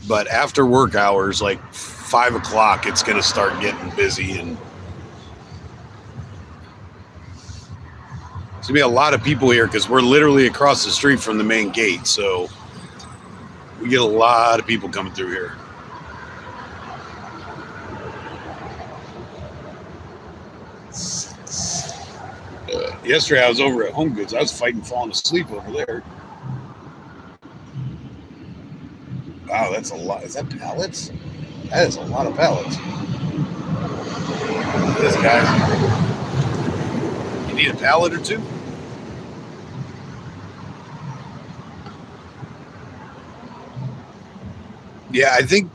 But after work hours, like 5 o'clock, it's going to start getting busy, and there's going to be a lot of people here because we're literally across the street from the main gate, so we get a lot of people coming through here. Yesterday I was over at Home Goods. I was fighting falling asleep over there. Wow, that's a lot. Is that pallets? That is a lot of pallets. Look at this, guys. You need a pallet or two? Yeah, I think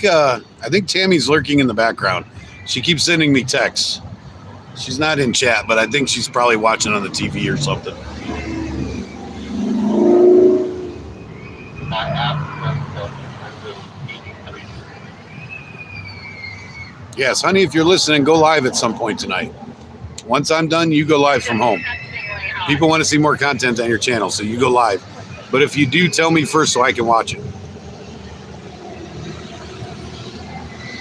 Tammy's lurking in the background. She keeps sending me texts. She's not in chat, but I think she's probably watching on the TV or something. Yes, honey, if you're listening, go live at some point tonight. Once I'm done, you go live from home. People want to see more content on your channel, so you go live. But if you do, tell me first so I can watch it.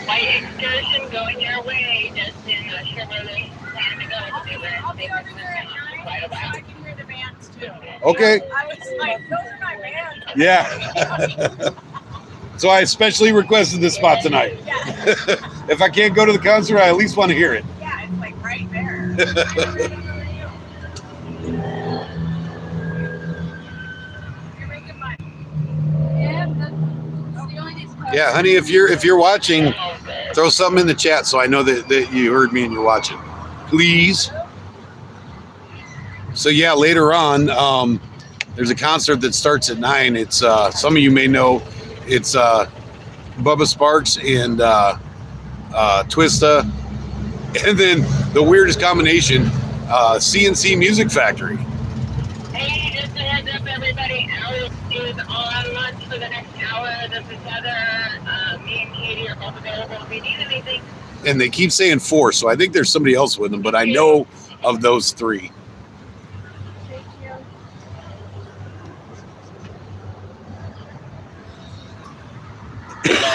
Light excursion going your way, just in a Chevrolet. Plan to go I'll be over there at 9 so I can hear the bands too. Okay. I was like, those are my bands. Yeah. So I especially requested this spot tonight. Yeah, If I can't go to the concert, I at least want to hear it. yeah, it's like right there. You're making money. Yeah, that's the only thing. Yeah, honey, if you're watching, throw something in the chat so I know that you heard me and you're watching. Please. So yeah, later on, there's a concert that starts at 9. It's some of you may know it's Bubba Sparks and Twista, and then the weirdest combination, CNC Music Factory. Hey, just a heads up, everybody. Alex is on lunch for the next hour. This is Heather. Me and Katie are both available if you need anything. And they keep saying 4, so I think there's somebody else with them, but I know of those 3.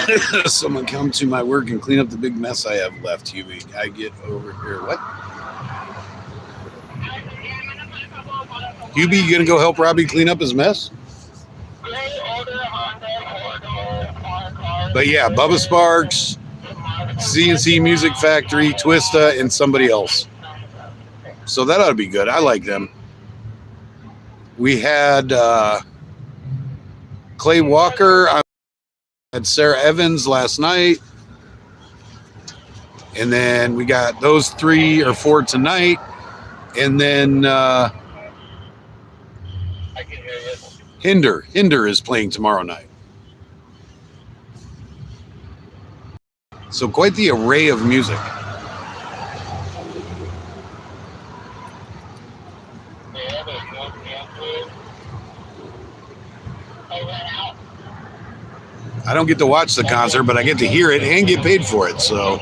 Thank you. Someone come to my work and clean up the big mess I have left, Hubie. I get over here. What? Hubie, you gonna go help Robbie clean up his mess? But yeah, Bubba Sparks, CNC Music Factory, Twista, and somebody else. So that ought to be good. I like them. We had Clay Walker. I had Sarah Evans last night. And then we got those 3 or 4 tonight. And then I can hear you. Hinder is playing tomorrow night. So quite the array of music. I don't get to watch the concert, but I get to hear it and get paid for it. So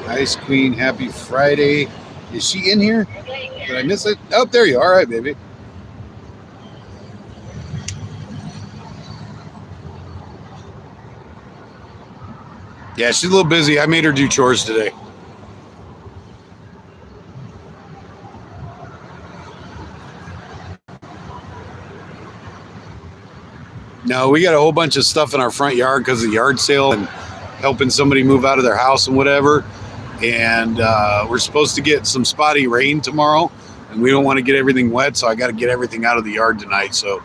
Ice Queen, happy Friday. Is she in here? Did I miss it? Oh, there you are. All right, baby. Yeah, she's a little busy. I made her do chores today. No, we got a whole bunch of stuff in our front yard because of the yard sale and helping somebody move out of their house and whatever. And we're supposed to get some spotty rain tomorrow, and we don't want to get everything wet, so I got to get everything out of the yard tonight. So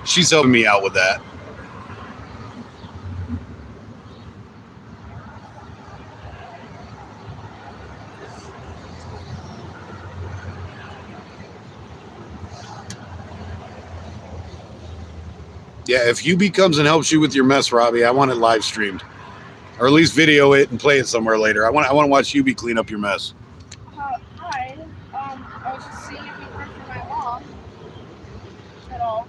she's helping me out with that. Yeah, if Hubie comes and helps you with your mess, Robbie, I want it live streamed, or at least video it and play it somewhere later. I want to watch Hubie clean up your mess. Hi. I was just seeing if you heard from my mom at all.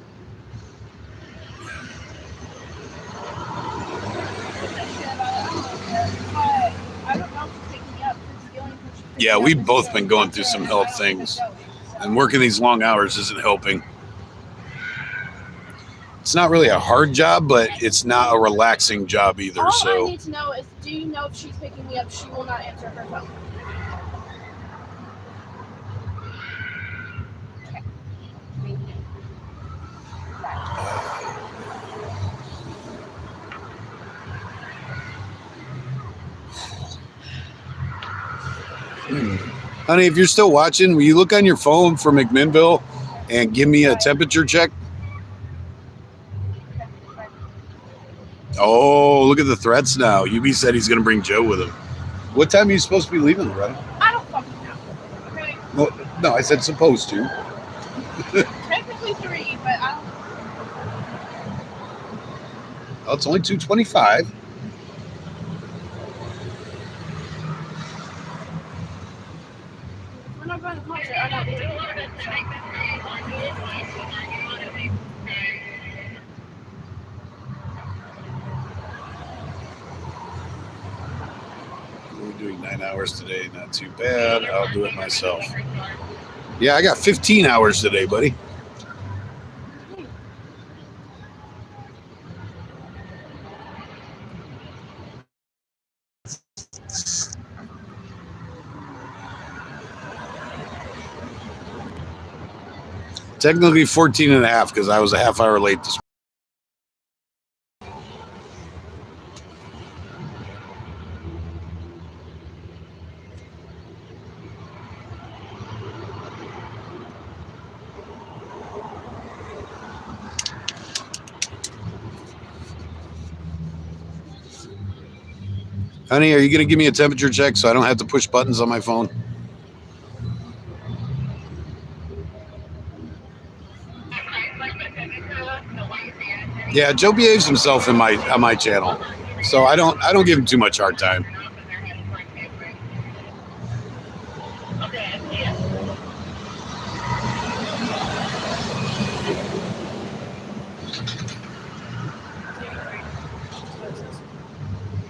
I don't know if she's picking me up because the only person. Yeah, we've both been going through some health things, and working these long hours isn't helping. It's not really a hard job, but it's not a relaxing job either. All I So need to know is, do you know if she's picking me up? She will not answer her phone. Okay. Thank you. honey, if you're still watching, will you look on your phone for McMinnville and give me a temperature check? Oh, look at the threats now. Hubie said he's going to bring Joe with him. What time are you supposed to be leaving, Loretta? I don't fucking know. Okay. No, I said supposed to. Technically 3, but I don't. Oh, it's only 2:25. We're not going to concert. I'm not doing it. We're doing 9 hours today. Not too bad. I'll do it myself. Yeah, I got 15 hours today, buddy. Technically 14 and a half because I was a half hour late this Honey, are you going to give me a temperature check so I don't have to push buttons on my phone? Yeah, Joe behaves himself on my channel, so I don't give him too much hard time.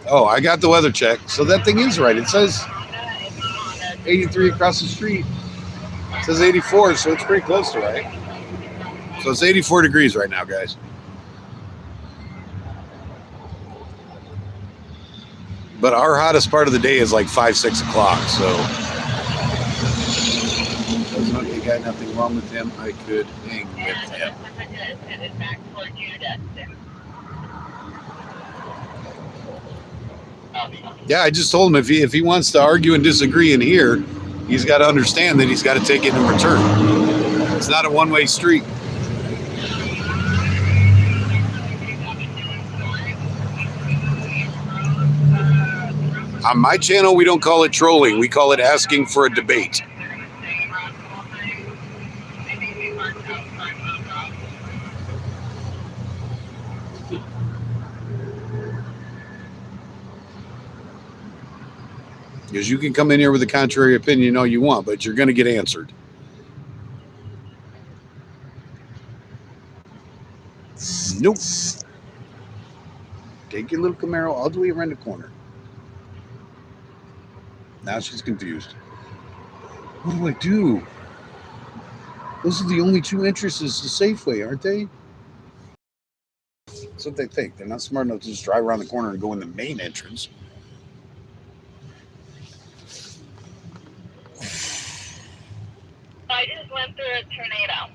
Oh, I got the weather check, so that thing is right. It says 83 across the street. It says 84, so it's pretty close to right. So it's 84 degrees right now, guys. But our hottest part of the day is like 5, 6 o'clock, so doesn't okay, got nothing wrong with him. I could hang with him. Yeah, I just told him if he wants to argue and disagree in here, he's got to understand that he's got to take it in return. It's not a one-way street. On my channel, we don't call it trolling. We call it asking for a debate. Because you can come in here with a contrary opinion all you want, but you're going to get answered. Nope. Take your little Camaro all the way around the corner. Now she's confused. What do I do? Those are the only two entrances to Safeway, aren't they? That's what they think. They're not smart enough to just drive around the corner and go in the main entrance. I just went through a tornado.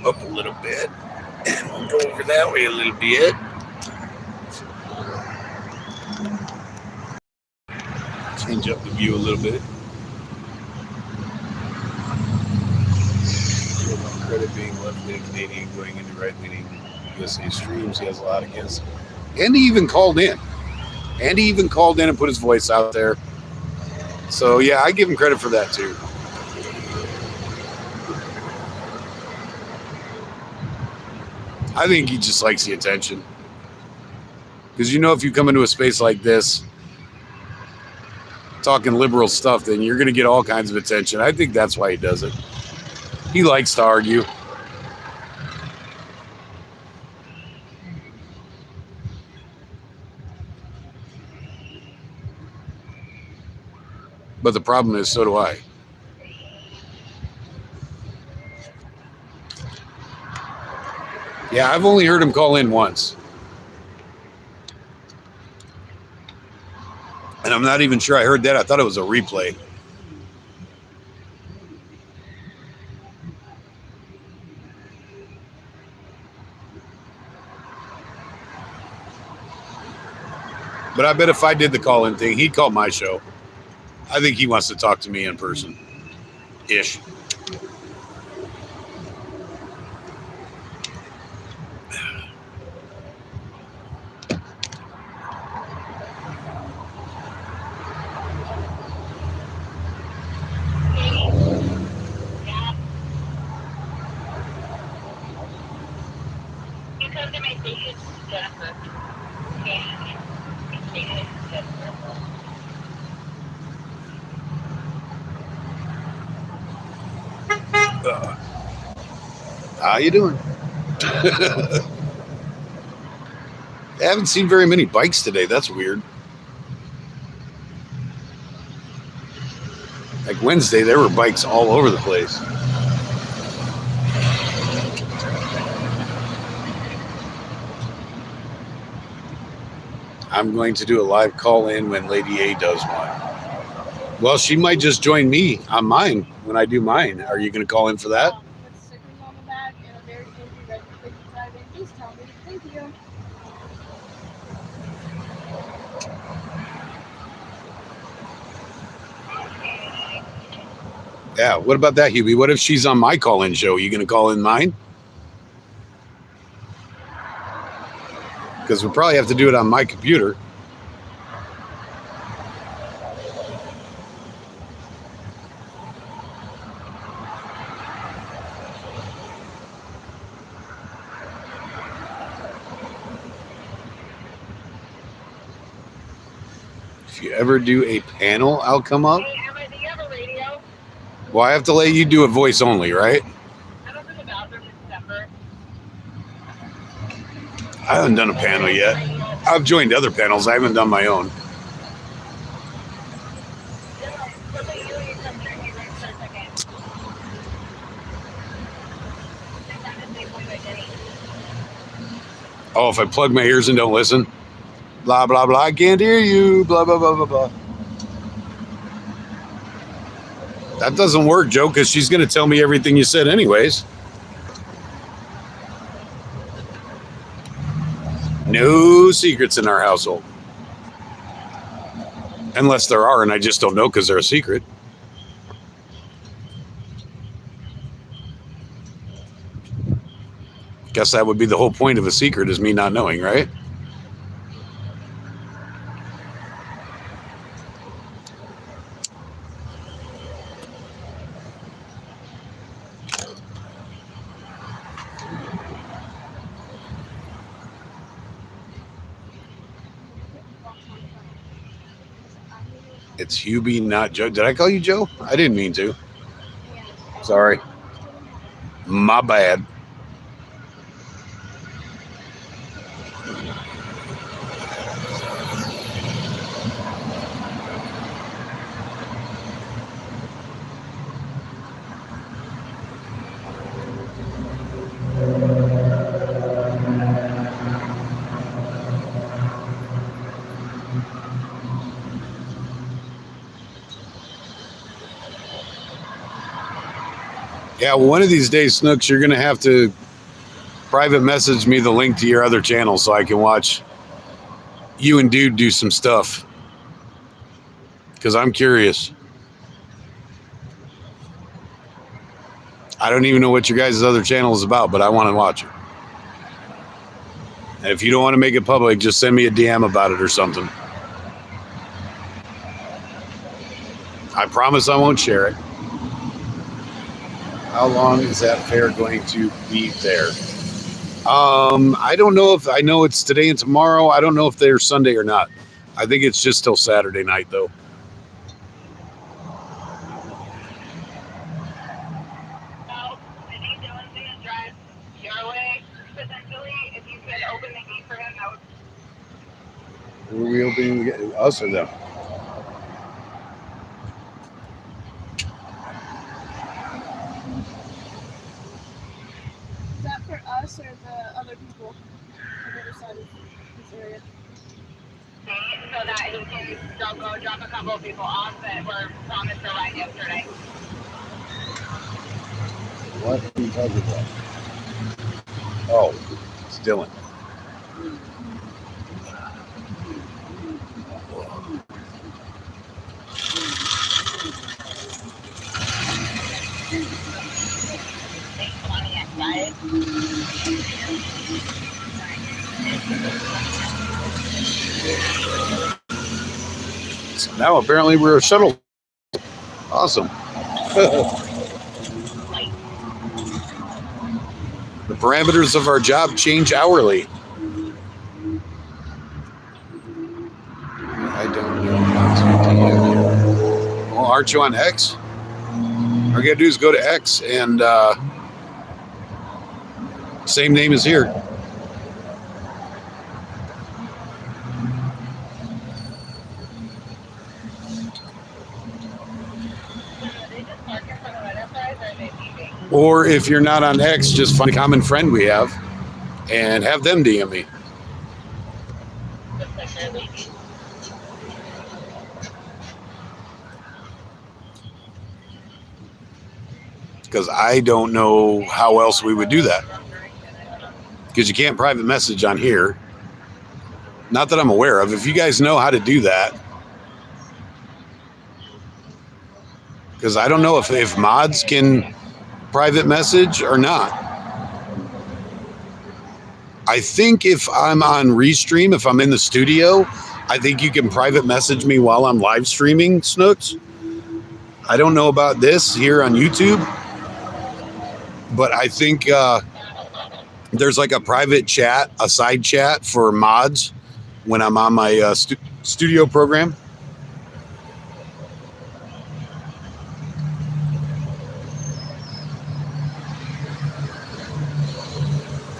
Up a little bit. And we'll go over that way a little bit. Change up the view a little bit. Credit being left-leaning Canadian going into right-leaning USA streams. He has a lot against. And he even called in. And put his voice out there. So, yeah, I give him credit for that, too. I think he just likes the attention. Because if you come into a space like this, talking liberal stuff, then you're going to get all kinds of attention. I think that's why he does it. He likes to argue. But the problem is, so do I. Yeah, I've only heard him call in once. And I'm not even sure I heard that. I thought it was a replay. But I bet if I did the call-in thing, he'd call my show. I think he wants to talk to me in person. Ish. How you doing? I haven't seen very many bikes today. That's weird. Like Wednesday, there were bikes all over the place. I'm going to do a live call-in when Lady A does one. Well, she might just join me on mine when I do mine. Are you going to call in for that? With stickers on the back and a very angry red sticker inside it. Please tell me. Thank you. Yeah, what about that, Hubie? What if she's on my call-in show? Are you going to call in mine? Because we'll probably have to do it on my computer. If you ever do a panel, I'll come up. Hey, Emma, do you have a radio? Well, I have to let you do a voice only, right? I don't think about them in December. I haven't done a panel yet. I've joined other panels. I haven't done my own. Oh, if I plug my ears and don't listen, blah, blah, blah, I can't hear you, blah, blah, blah, blah, blah. That doesn't work, Joe, because she's going to tell me everything you said anyways. No secrets in our household. Unless there are, and I just don't know because they're a secret. Guess that would be the whole point of a secret, is me not knowing, right? It's Hubie, not Joe. Did I call you Joe? I didn't mean to. Sorry. My bad. Yeah, well, one of these days, Snooks, you're going to have to private message me the link to your other channel so I can watch you and Dude do some stuff. Because I'm curious. I don't even know what your guys' other channel is about, but I want to watch it. And if you don't want to make it public, just send me a DM about it or something. I promise I won't share it. How long is that fair going to be there? I don't know if I know it's today and tomorrow. I don't know if they're Sunday or not. I think it's just till Saturday night though. Were we opening us or them? Is that for us or the other people on the other side of this area? So that he can go drop a couple of people off that were promised to ride yesterday. What are you talking about? Oh, it's Dylan. So now apparently we're a shuttle. Awesome. The parameters of our job change hourly. I don't know how to DM. Well, aren't you on X? All you gotta do is go to X and same name as here. Or if you're not on X, just find a common friend we have and have them DM me. Because I don't know how else we would do that. Because you can't private message on here. Not that I'm aware of. If you guys know how to do that. Because I don't know if mods can private message or not. I think if I'm on Restream, if I'm in the studio, I think you can private message me while I'm live streaming, Snooks. I don't know about this here on YouTube, but I think there's like a private chat, a side chat for mods when I'm on my studio program.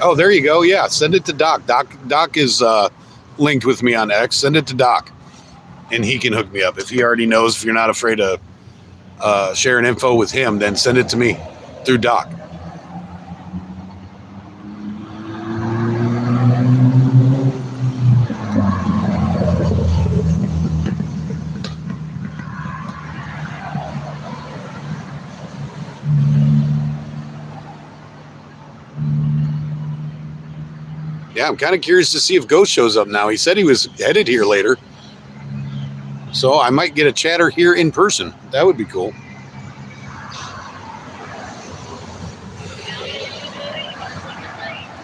Oh, there you go. Yeah, send it to Doc. Doc is linked with me on X. Send it to Doc, and he can hook me up if he already knows. If you're not afraid of sharing info with him, then send it to me through Doc. Yeah, I'm kind of curious to see if Ghost shows up now. He said he was headed here later. So I might get a chatter here in person. That would be cool.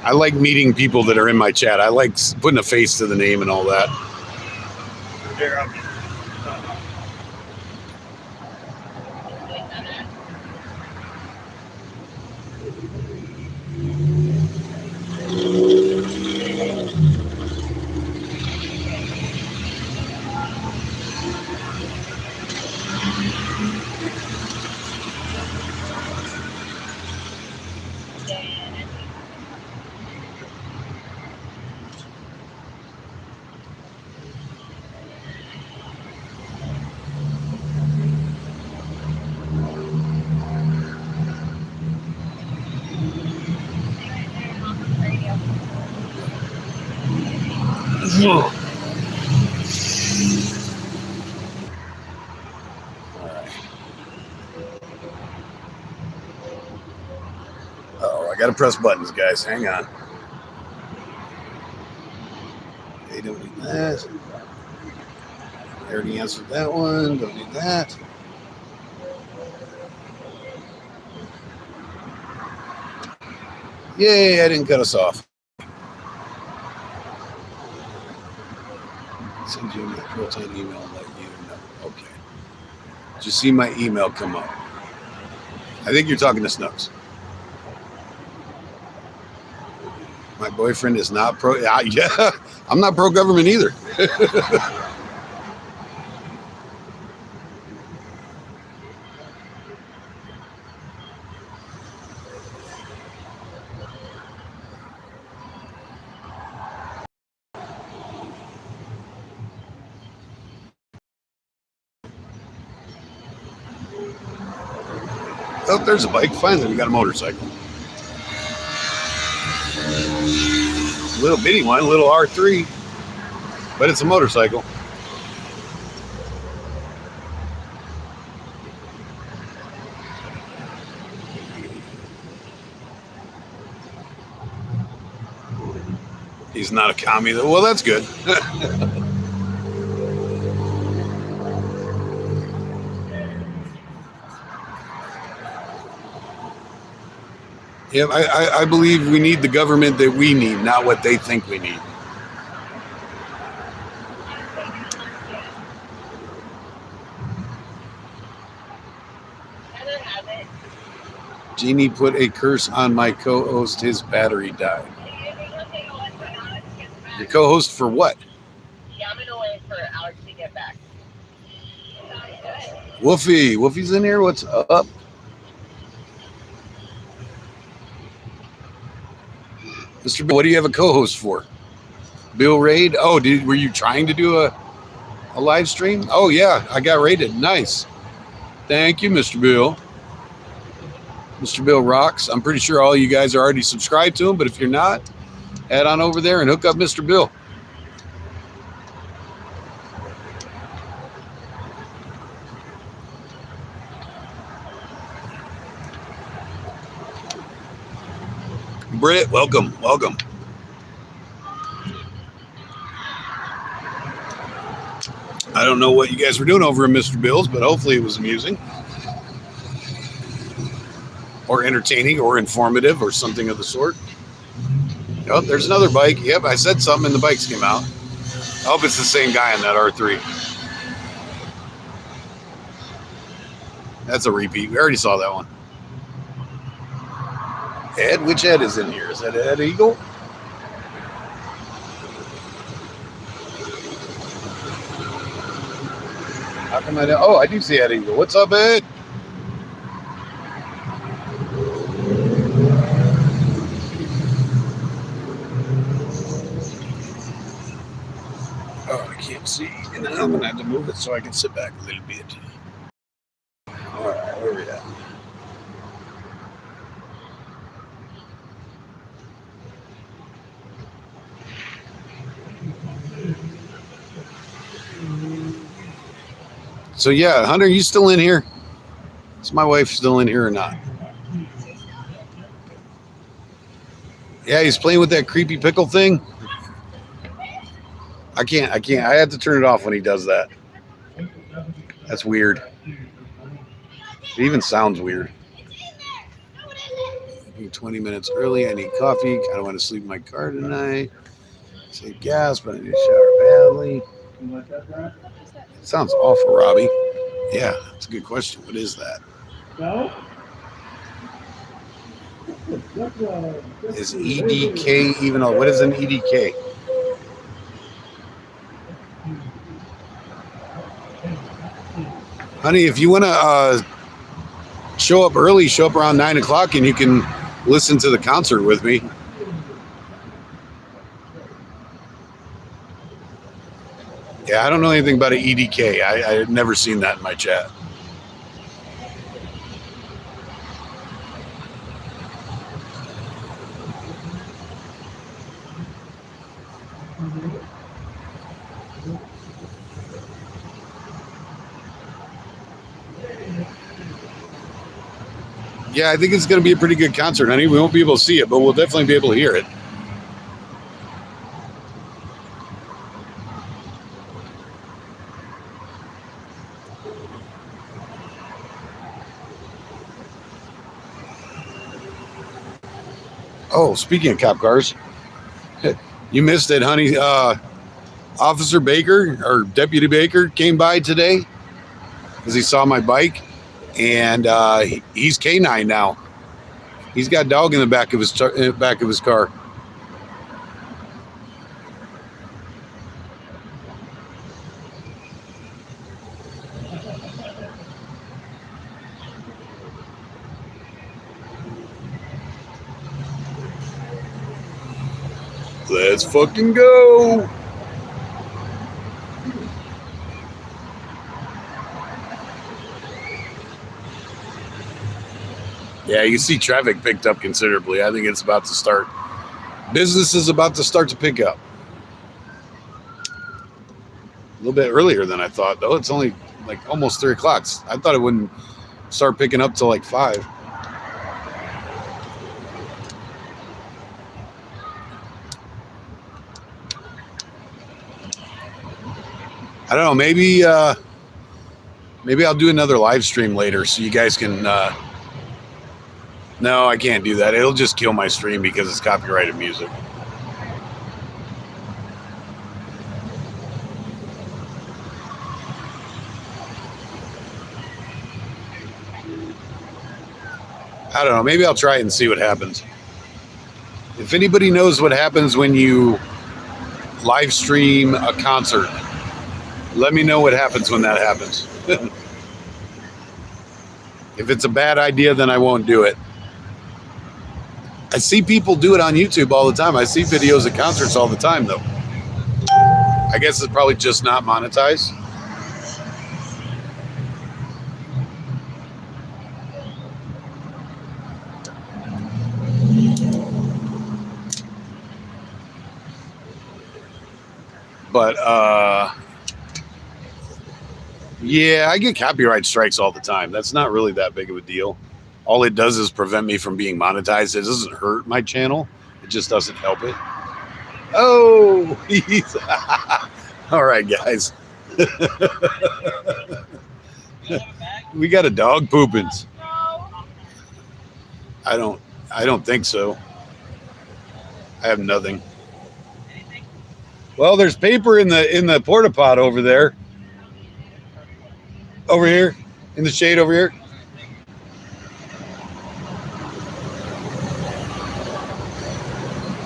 I like meeting people that are in my chat. I like putting a face to the name and all that. Oh, I gotta press buttons, guys. Hang on. Okay, don't need that. I already answered that one. Don't need that. Yay, I didn't cut us off. Send you a real-time email and let you know. Okay. Did you see my email come up? I think you're talking to Snooks. My boyfriend is not pro. Yeah, I'm not pro-government either. Oh, there's a bike. Finally, we got a motorcycle. Little bitty one, little R3, but it's a motorcycle. He's not a commie. Well, that's good. Yeah, I believe we need the government that we need, not what they think we need. Jeannie put a curse on my co-host. His battery died. Your co-host for what? Yeah, I'm gonna wait for Alex to get back. Wolfie. Wolfie's in here. What's up? Mr. Bill, what do you have a co-host for? Bill Raid? Oh, were you trying to do a live stream? Oh, yeah, I got raided. Nice. Thank you, Mr. Bill. Mr. Bill rocks. I'm pretty sure all you guys are already subscribed to him, but if you're not, head on over there and hook up Mr. Bill. Britt, welcome. I don't know what you guys were doing over at Mr. Bill's, but hopefully it was amusing or entertaining or informative or something of the sort. Oh, there's another bike. Yep, I said something and the bikes came out. I hope it's the same guy on that R3. That's a repeat. We already saw that one. Ed? Which Ed is in here? Is that Ed Eagle? How come I don't? Oh, I do see Ed Eagle. What's up, Ed? Oh, I can't see. And I'm going to have to move it so I can sit back a little bit. All Where are we at? So yeah, Hunter, you still in here? Is my wife still in here or not? Yeah, he's playing with that creepy pickle thing. I can't. I have to turn it off when he does that. That's weird. It even sounds weird. 20 minutes early. I need coffee. I don't want to sleep in my car tonight. Save gas, but I need to shower badly. It sounds awful, Robbie. Yeah, that's a good question. What is that? Is EDK even a, what is an EDK? Honey, if you want to show up early, show up around 9 o'clock and you can listen to the concert with me. Yeah, I don't know anything about an EDK. I had never seen that in my chat. Yeah, I think it's going to be a pretty good concert, honey. We won't be able to see it, but we'll definitely be able to hear it. Oh, speaking of cop cars, you missed it, honey. Officer Baker or Deputy Baker came by today because he saw my bike, and he's K9 now. He's got a dog in the back of his car. Let's fucking go. Yeah, you see traffic picked up considerably. I think it's about to start. Business is about to start to pick up. A little bit earlier than I thought, though. It's only like almost 3 o'clock. I thought it wouldn't start picking up till like 5. I don't know. Maybe I'll do another live stream later so you guys can. No, I can't do that. It'll just kill my stream because it's copyrighted music. I don't know. Maybe I'll try it and see what happens. If anybody knows what happens when you live stream a concert, let me know what happens when that happens. If it's a bad idea, then I won't do it. I see people do it on YouTube all the time. I see videos at concerts all the time, though. I guess it's probably just not monetized. But, yeah, I get copyright strikes all the time. That's not really that big of a deal. All it does is prevent me from being monetized. It doesn't hurt my channel. It just doesn't help it. Oh, all right, guys. We got a dog pooping. I don't think so. I have nothing. Well, there's paper in the porta pot over there. Over here, in the shade over here.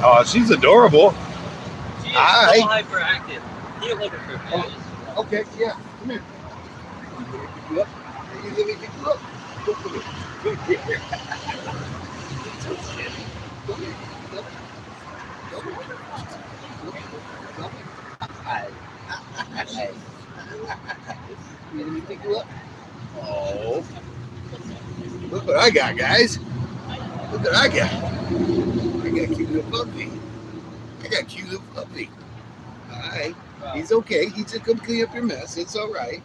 Oh, she's adorable. She is Hi. so hyperactive. You're looking for pets. Okay, yeah, come here. Let me pick you up. Come here. Hi. Let me pick you up. Oh. Look what I got, guys. Look what I got. I got cute little puppy. I got cute little puppy. All right. He's okay. He's just gonna clean up your mess. It's all right.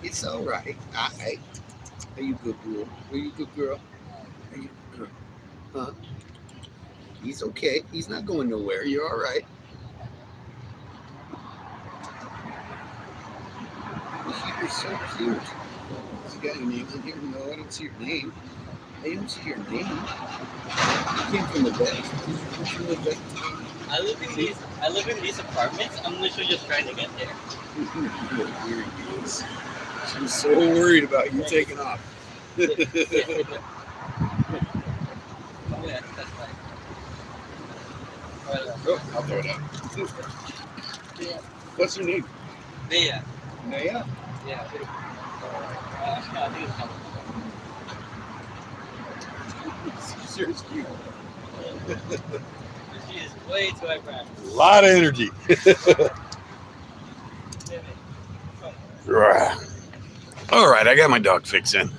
It's all right. All right. Are you good girl? Are you good girl? Are you good girl? Huh? He's okay. He's not going nowhere. You're all right. You're so cute. Has he got your name in here? No, I don't see your name. I don't see your name. You came from the vet. You're from the vet. I live in these apartments. I'm literally just trying to get there. She was so worried about you taking off. Oh, yeah, that's right. Oh, I'll throw it out. What's your name? Yeah. Naya? Yeah. I think it's Sure is cute. She is way too hyperactive. A lot of energy. All right, I got my dog fix in.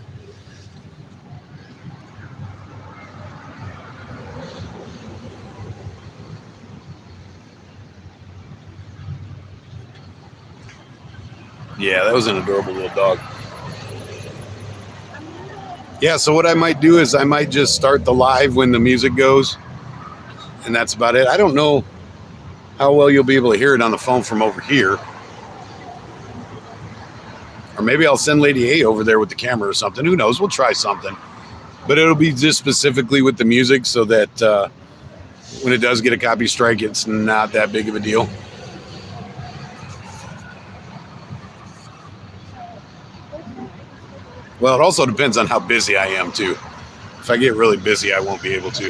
Yeah, that was an adorable little dog. Yeah, so what I might do is I might just start the live when the music goes, and that's about it. I don't know how well you'll be able to hear it on the phone from over here. Or maybe I'll send Lady A over there with the camera or something. Who knows? We'll try something. But it'll be just specifically with the music so that when it does get a copy strike, it's not that big of a deal. Well, it also depends on how busy I am, too. If I get really busy, I won't be able to.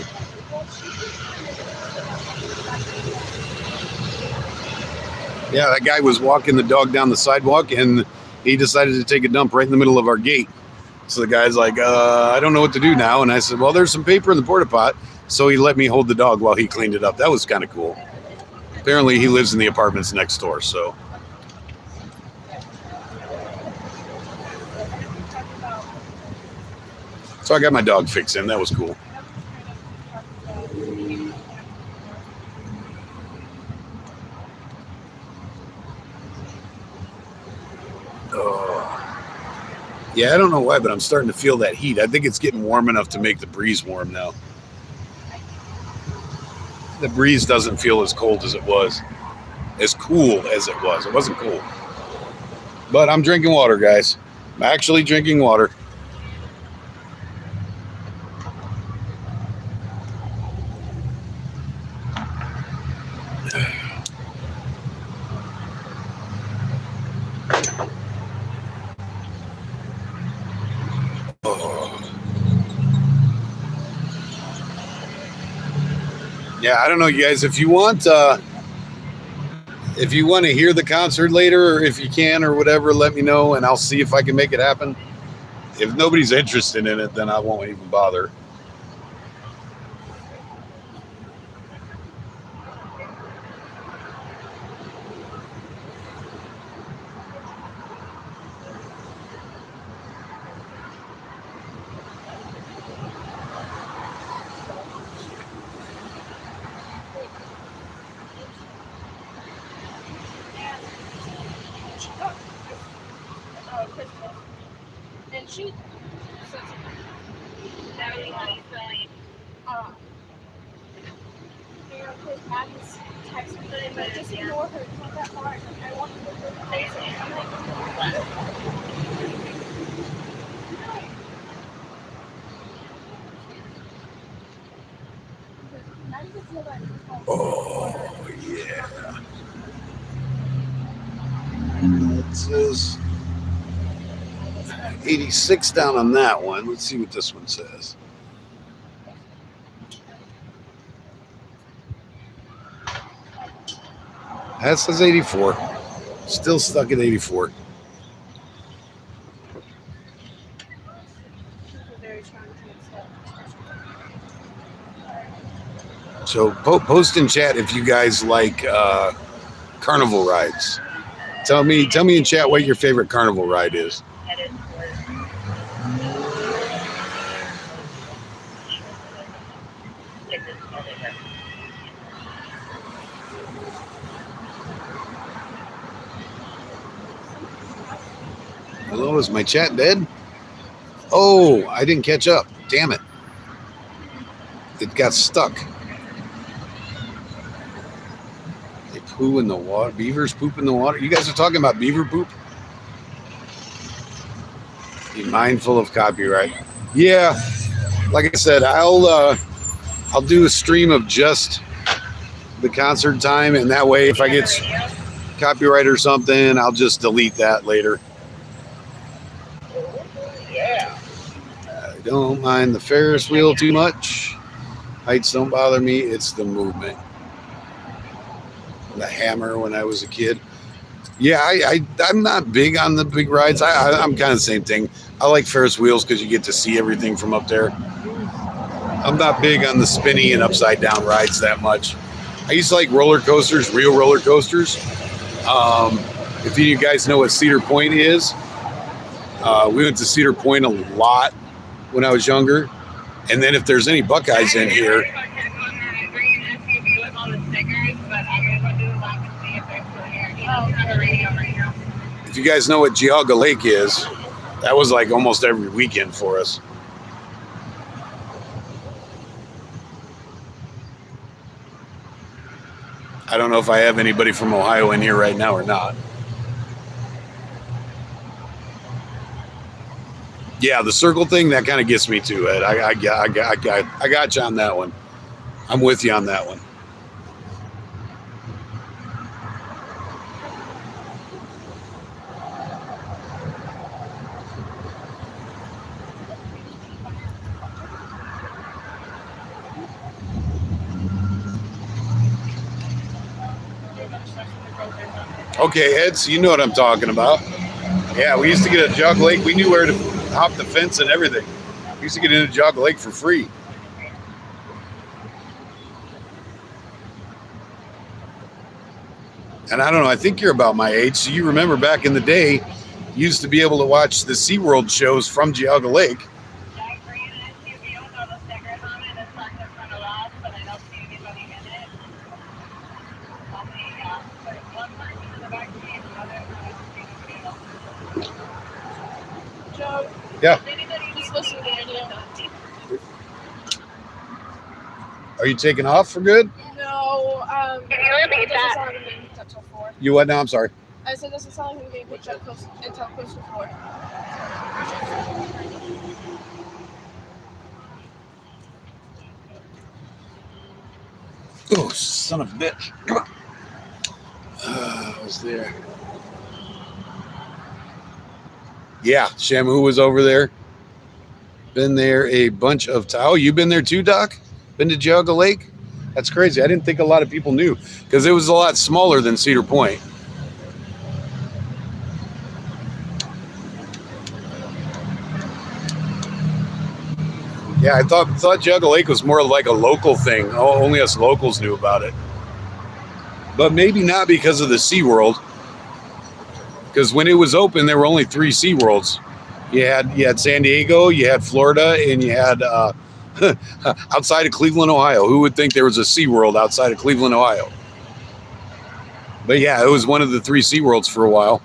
Yeah, that guy was walking the dog down the sidewalk, and he decided to take a dump right in the middle of our gate. So the guy's like, I don't know what to do now. And I said, well, there's some paper in the porta pot. So he let me hold the dog while he cleaned it up. That was kind of cool. Apparently, he lives in the apartments next door, so... So I got my dog fix in. That was cool. Yeah, I don't know why, but I'm starting to feel that heat. I think it's getting warm enough to make the breeze warm now. The breeze doesn't feel as cold as it was. As cool as it was. It wasn't cool. But I'm drinking water, guys. I'm actually drinking water. Yeah, I don't know, you guys. If you want to hear the concert later, or if you can, or whatever, let me know, and I'll see if I can make it happen. If nobody's interested in it, then I won't even bother. And she said because Maddie's texting me, but just ignore her. It's not that hard. I want to look at her face. I'm like, Oh, yeah. It says 86 down on that one. Let's see what this one says. That says 84. Still stuck at 84. So post in chat if you guys like carnival rides. Tell me in chat what your favorite carnival ride is. Oh, is my chat dead? Oh, I didn't catch up. Damn it. It got stuck. They poo in the water. Beavers poop in the water. You guys are talking about beaver poop? Be mindful of copyright. Yeah, like I said, I'll do a stream of just the concert time, and that way if I get copyright or something, I'll just delete that later. Yeah. I don't mind the Ferris wheel too much. Heights don't bother me. It's the movement. The hammer when I was a kid. Yeah, I'm not big on the big rides. I'm kind of the same thing. I like Ferris wheels because you get to see everything from up there. I'm not big on the spinny and upside down rides that much. I used to like roller coasters, real roller coasters. If you guys know what Cedar Point is, we went to Cedar Point a lot when I was younger. And then if there's any Buckeyes in here, if you guys know what Geauga Lake is, that was like almost every weekend for us. I don't know if I have anybody from Ohio in here right now or not. Yeah, the circle thing, that kind of gets me too, Ed. I got you on that one. I'm with you on that one. Okay, Ed, so you know what I'm talking about. Yeah, we used to get at Geauga Lake. We knew where to hop the fence and everything. We used to get into Geauga Lake for free. And I don't know, I think you're about my age, so you remember back in the day, you used to be able to watch the SeaWorld shows from Geauga Lake. Joe, Yeah. just listen to the radio. Are you taking off for good? No, Can you repeat it doesn't that? sound like I'm getting picked up till 4. You what now? I'm sorry. I said it doesn't sound like I'm getting picked up until close to 4. Oh, son of a bitch. Come on. I was there. Yeah, Shamu was over there. Been there a bunch of times. Oh, you've been there too, Doc? Been to Geauga Lake? That's crazy. I didn't think a lot of people knew because it was a lot smaller than Cedar Point. Yeah, I thought Geauga Lake was more like a local thing. Oh, only us locals knew about it. But maybe not because of the SeaWorld. Because when it was open, there were only 3 SeaWorlds. You had San Diego, you had Florida, and you had outside of Cleveland, Ohio. Who would think there was a SeaWorld outside of Cleveland, Ohio? But yeah, it was one of the 3 SeaWorlds for a while.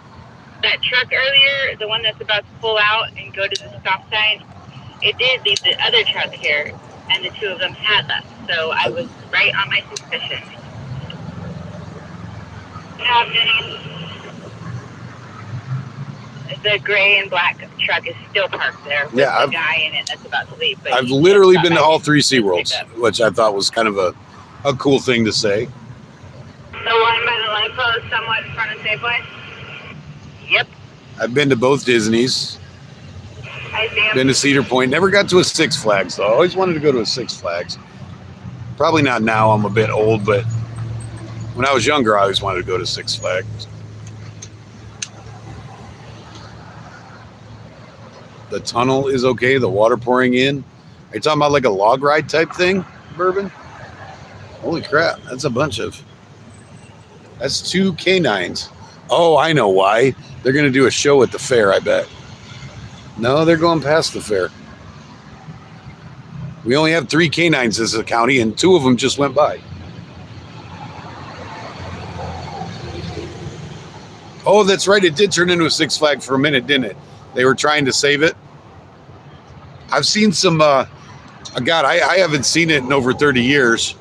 That truck earlier, the one that's about to pull out and go to the stop sign, it did leave the other truck here, and the 2 of them had left. So I was right on my suspicion. The gray and black truck is still parked there with Yeah, the guy in it that's about to leave. But I've he literally got been to back all in 3 his SeaWorlds, pickup. which I thought was kind of a cool thing to say. The one by the light post, somewhat in front of Safeway? Yep. I've been to both Disneys. I see him. Been to Cedar Point. Never got to a Six Flags, though. I always wanted to go to a Six Flags. Probably not now. I'm a bit old, but when I was younger, I always wanted to go to Six Flags. The tunnel is okay. The water pouring in. Are you talking about like a log ride type thing, Bourbon? Holy crap. That's a bunch of... That's 2 canines. Oh, I know why. They're going to do a show at the fair, I bet. No, they're going past the fair. We only have 3 canines as a county, and 2 of them just went by. Oh, that's right. It did turn into a Six Flag for a minute, didn't it? They were trying to save it. I've seen some. God, I haven't seen it in over 30 years.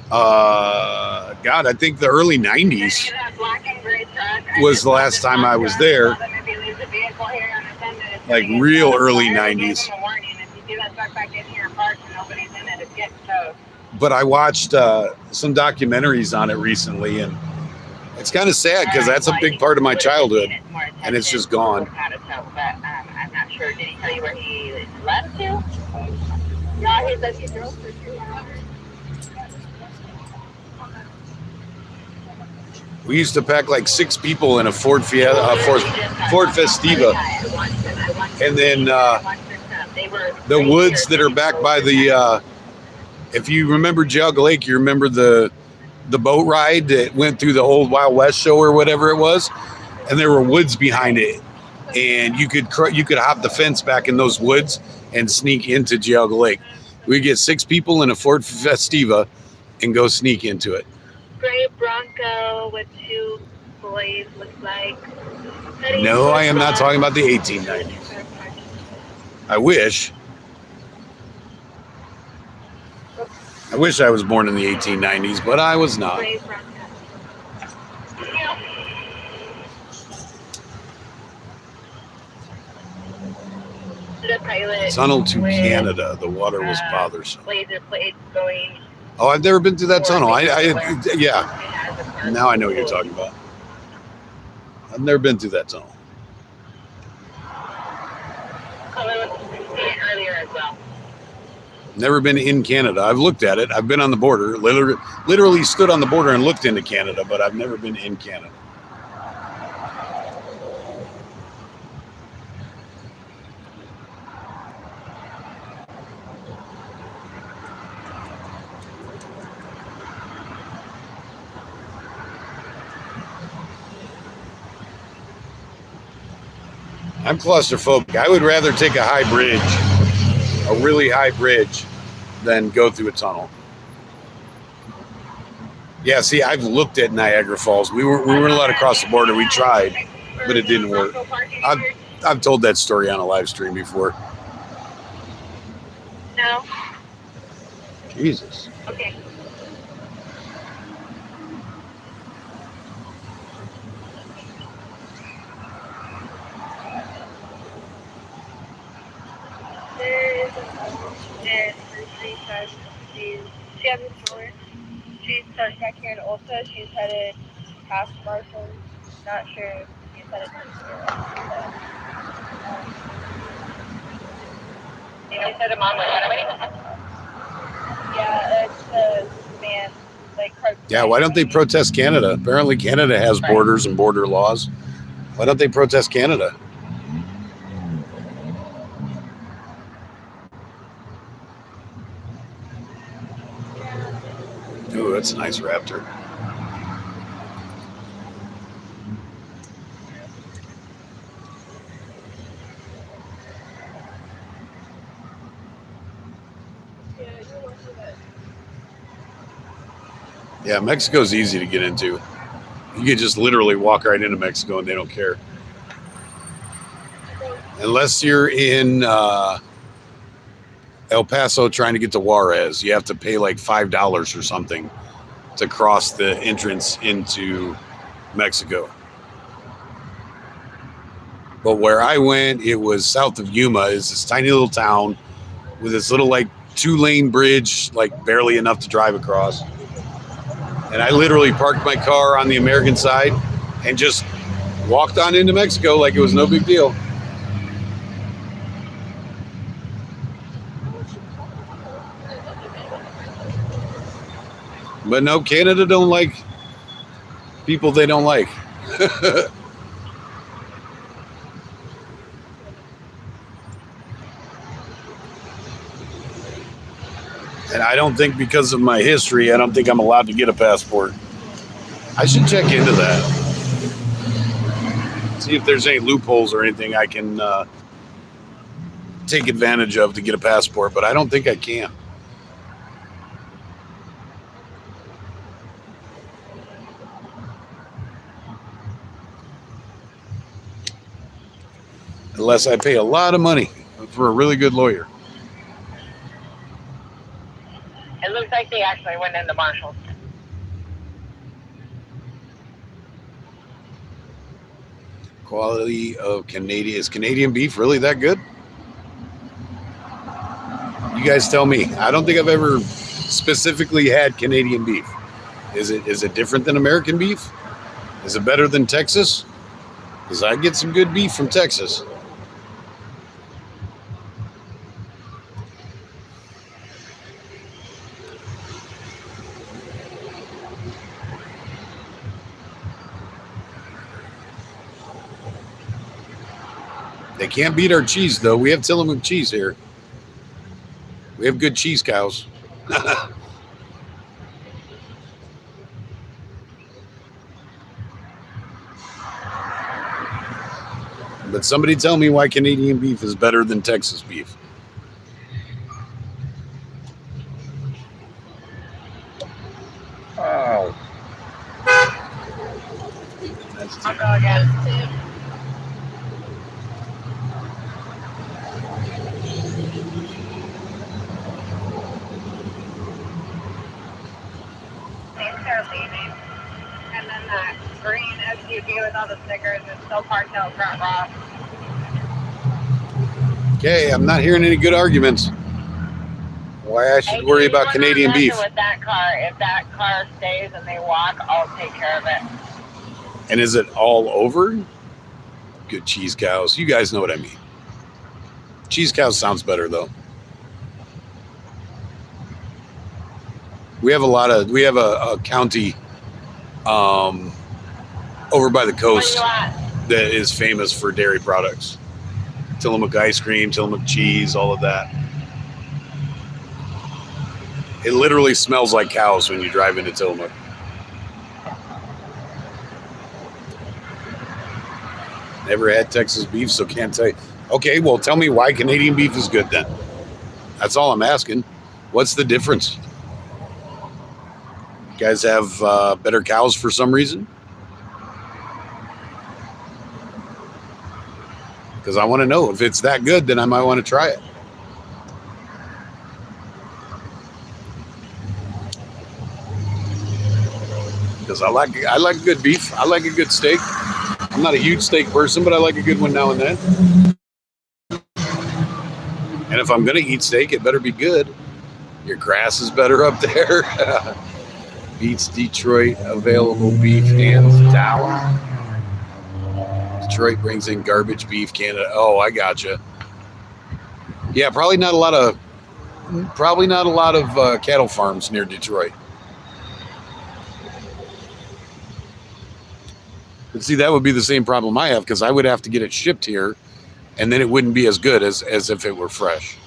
God, I think the early 90s was the last time I was there. Like real early 90s. But I watched some documentaries on it recently, and it's kind of sad because that's a big part of my childhood, and it's just gone. I'm not sure. Did he tell you where he left to? Yeah, he said he drove for 2 hours. We used to pack like 6 people in a Ford Festiva, and then the woods that are back by the. If you remember Geauga Lake, you remember the boat ride that went through the old Wild West show or whatever it was, and there were woods behind it, and you could hop the fence back in those woods and sneak into Geauga Lake. We get 6 people in a Ford Festiva and go sneak into it. Gray Bronco with 2 boys, looks like. No, I am not talking about the 1890s. I wish I was born in the 1890s, but I was not. Tunnel to Canada. The water was bothersome. Laser plates going. Oh, I've never been through that tunnel. Yeah. Now I know what you're talking about. I've never been through that tunnel. Earlier as well. Never been in Canada. I've looked at it. I've been on the border. Literally stood on the border and looked into Canada, but I've never been in Canada. I'm claustrophobic. I would rather take a high bridge, a really high bridge, than go through a tunnel. Yeah, see, I've looked at Niagara Falls. We weren't allowed to cross the border. We tried, but it didn't work. I've told that story on a live stream before. No. Jesus. Okay. She has a tour. She's starting back here in Ulta. She's headed past Marshall. Not sure if she's headed to You said a mom was running? Yeah, it's a man. Yeah, why don't they protest Canada? Apparently Canada has borders and border laws. Why don't they protest Canada? Ooh, that's a nice Raptor. Yeah, Mexico's easy to get into. You can just literally walk right into Mexico and they don't care. Unless you're in El Paso trying to get to Juarez, you have to pay like $5 or something to cross the entrance into Mexico. But where I went, it was south of Yuma. It's this tiny little town with this little like 2-lane bridge, like barely enough to drive across. And I literally parked my car on the American side and just walked on into Mexico like it was no big deal. But no, Canada don't like people they don't like. And I don't think because of my history, I don't think I'm allowed to get a passport. I should check into that. See if there's any loopholes or anything I can take advantage of to get a passport, but I don't think I can. unless I pay a lot of money for a really good lawyer. It looks like they actually went into Marshall's. Quality of Canadian. Is Canadian beef really that good? You guys tell me. I don't think I've ever specifically had Canadian beef. Is it different than American beef? Is it better than Texas? Because I get some good beef from Texas. They can't beat our cheese, though. We have Tillamook cheese here. We have good cheese cows. But somebody tell me why Canadian beef is better than Texas beef. Oh. That's I'll go again. Thanks for leaving. And then that green SUV with all the stickers is still parked out front, Ross. Okay, I'm not hearing any good arguments. Why I should worry about Canadian beef. With that car, if that car stays and they walk, I'll take care of it. And is it all over? Good cheese cows. You guys know what I mean. Cheese cows sounds better though. We have a county over by the coast that is famous for dairy products. Tillamook ice cream, Tillamook cheese, all of that. It literally smells like cows when you drive into Tillamook. Never had Texas beef, so can't tell you. Okay, well, tell me why Canadian beef is good then. That's all I'm asking. What's the difference? You guys have better cows for some reason? Because I want to know. If it's that good, then I might want to try it. Because I like good beef. I like a good steak. I'm not a huge steak person, but I like a good one now and then. And if I'm going to eat steak, it better be good. Your grass is better up there. Beats Detroit available beef hands down. Detroit brings in garbage beef, Canada. Oh, I gotcha. Yeah, probably not a lot of cattle farms near Detroit. But see, that would be the same problem I have because I would have to get it shipped here, and then it wouldn't be as good as if it were fresh.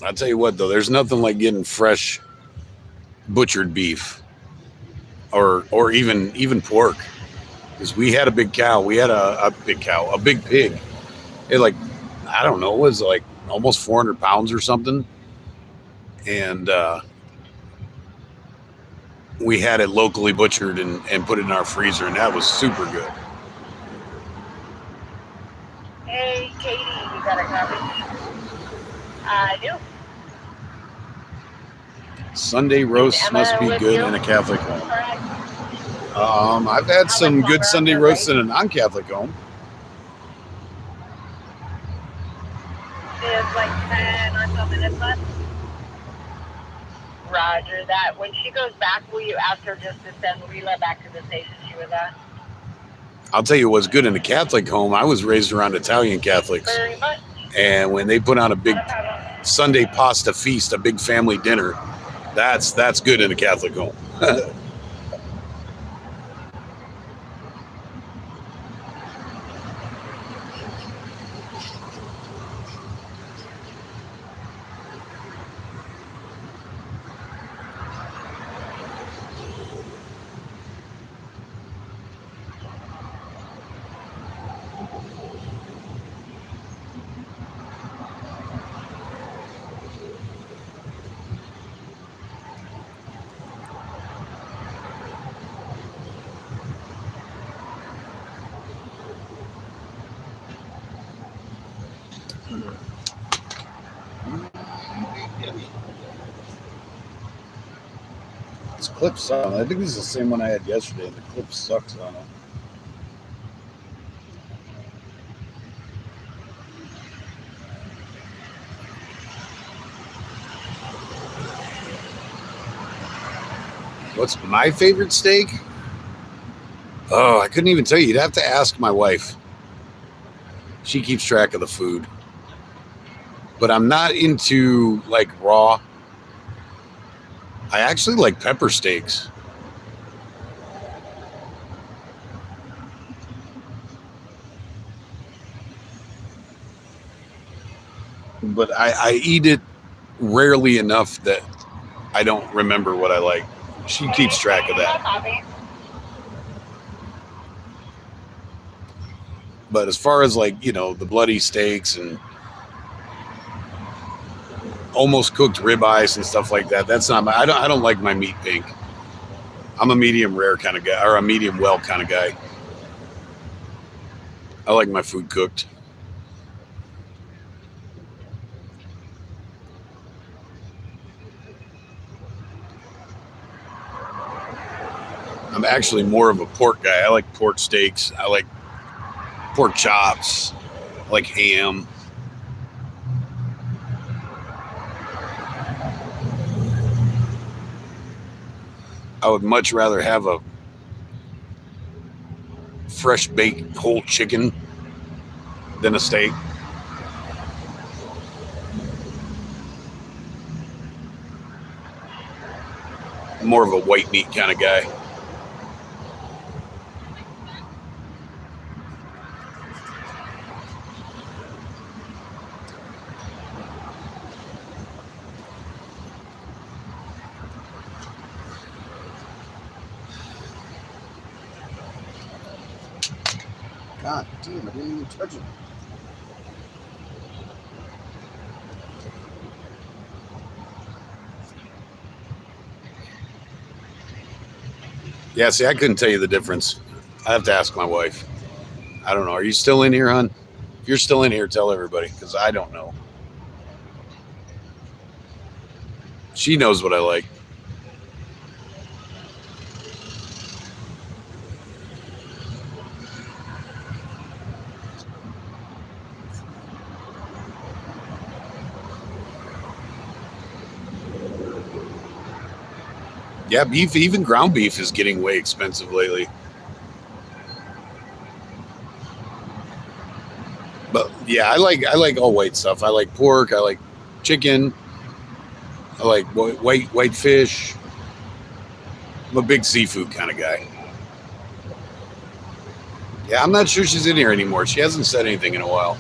I'll tell you what, though, there's nothing like getting fresh butchered beef or even pork. Because we had a big cow. We had a big pig. It I don't know, it was like almost 400 pounds or something. And we had it locally butchered and put it in our freezer, and that was super good. Hey, Katie, you got a copy? I do. Sunday roasts must be good in a Catholic home. I've had some good Sunday roasts in a non-Catholic home. It's like 10 or so minutes left. Roger that. When she goes back, will you ask her just to send Leela back to the station she was at? I'll tell you what's good in a Catholic home. I was raised around Italian Catholics. Very much. And when they put on a big Sunday pasta feast, a big family dinner, that's good in a Catholic home. This clip sucks. I think this is the same one I had yesterday, and the clip sucks on it. What's my favorite steak? Oh, I couldn't even tell you. You'd have to ask my wife. She keeps track of the food. But I'm not into like raw. I actually like pepper steaks. But I eat it rarely enough that I don't remember what I like. She keeps track of that. But as far as like, you know, the bloody steaks and almost cooked ribeyes and stuff like that, that's not my, I don't like my meat pink. I'm a medium rare kind of guy, or a medium well kind of guy. I like my food cooked. I'm actually more of a pork guy. I like pork steaks. I like pork chops. I like ham. I would much rather have a fresh baked whole chicken than a steak. I'm more of a white meat kind of guy. God damn, I didn't even touch it. Yeah, see, I couldn't tell you the difference. I have to ask my wife. I don't know. Are you still in here, hon? If you're still in here, tell everybody, because I don't know. She knows what I like. Yeah, beef, even ground beef is getting way expensive lately. But yeah, I like all white stuff. I like pork, I like chicken, I like white fish. I'm a big seafood kind of guy. Yeah, I'm not sure she's in here anymore. She hasn't said anything in a while.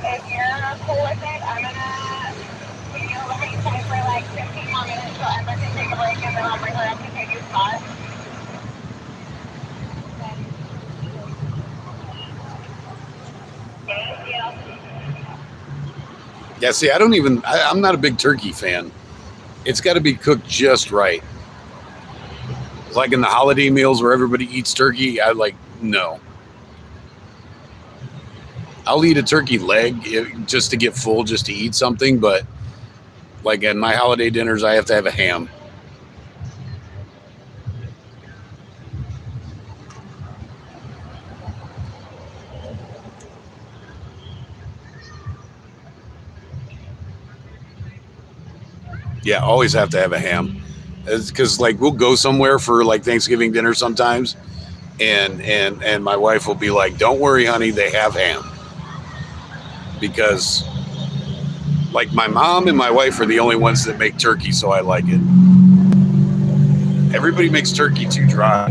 If you're cool with it, I'm gonna let me play for like 15 more minutes so Emma can take a break, and then I'll bring her up to take your spot. Thank you. Yeah, see, I'm not a big turkey fan. It's got to be cooked just right. Like in the holiday meals where everybody eats turkey, no. I'll eat a turkey leg just to get full, just to eat something, but like at my holiday dinners, I have to have a ham. Yeah, always have to have a ham. It's because like we'll go somewhere for like Thanksgiving dinner sometimes, and my wife will be like, "Don't worry, honey, they have ham." Because like my mom and my wife are the only ones that make turkey, so I like it. Everybody makes turkey too dry.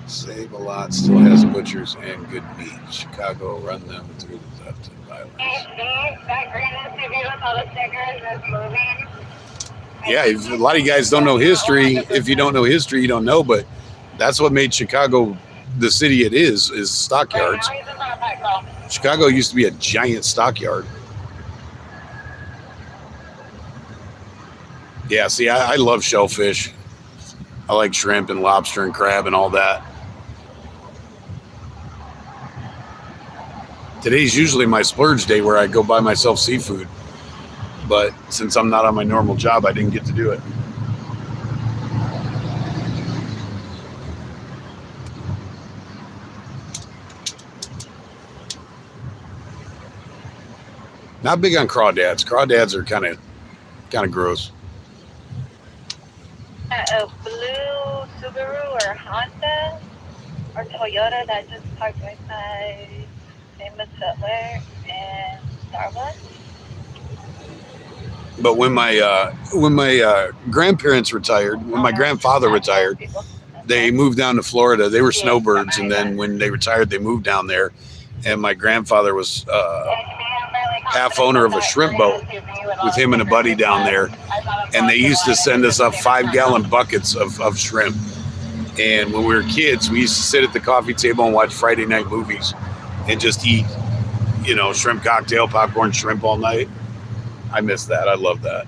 Save a Lot still has butchers and good meat. Chicago run them through the theft and violence. That green SUV with all the stickers is moving. Yeah, a lot of you guys don't know history. If you don't know history, you don't know, but that's what made Chicago the city it is stockyards. Chicago used to be a giant stockyard. Yeah, see, I love shellfish. I like shrimp and lobster and crab and all that. Today's usually my splurge day where I go buy myself seafood. But since I'm not on my normal job, I didn't get to do it. Not big on crawdads. Crawdads are kind of gross. A blue Subaru or Honda or Toyota that just parked right by Famous Footwear and Starbucks. But when my grandparents retired, when my grandfather retired, they moved down to Florida. They were snowbirds, and then when they retired, they moved down there. And my grandfather was half owner of a shrimp boat with him and a buddy down there. And they used to send us up 5-gallon buckets of shrimp. And when we were kids, we used to sit at the coffee table and watch Friday night movies and just eat, shrimp cocktail, popcorn shrimp all night. I miss that. I love that.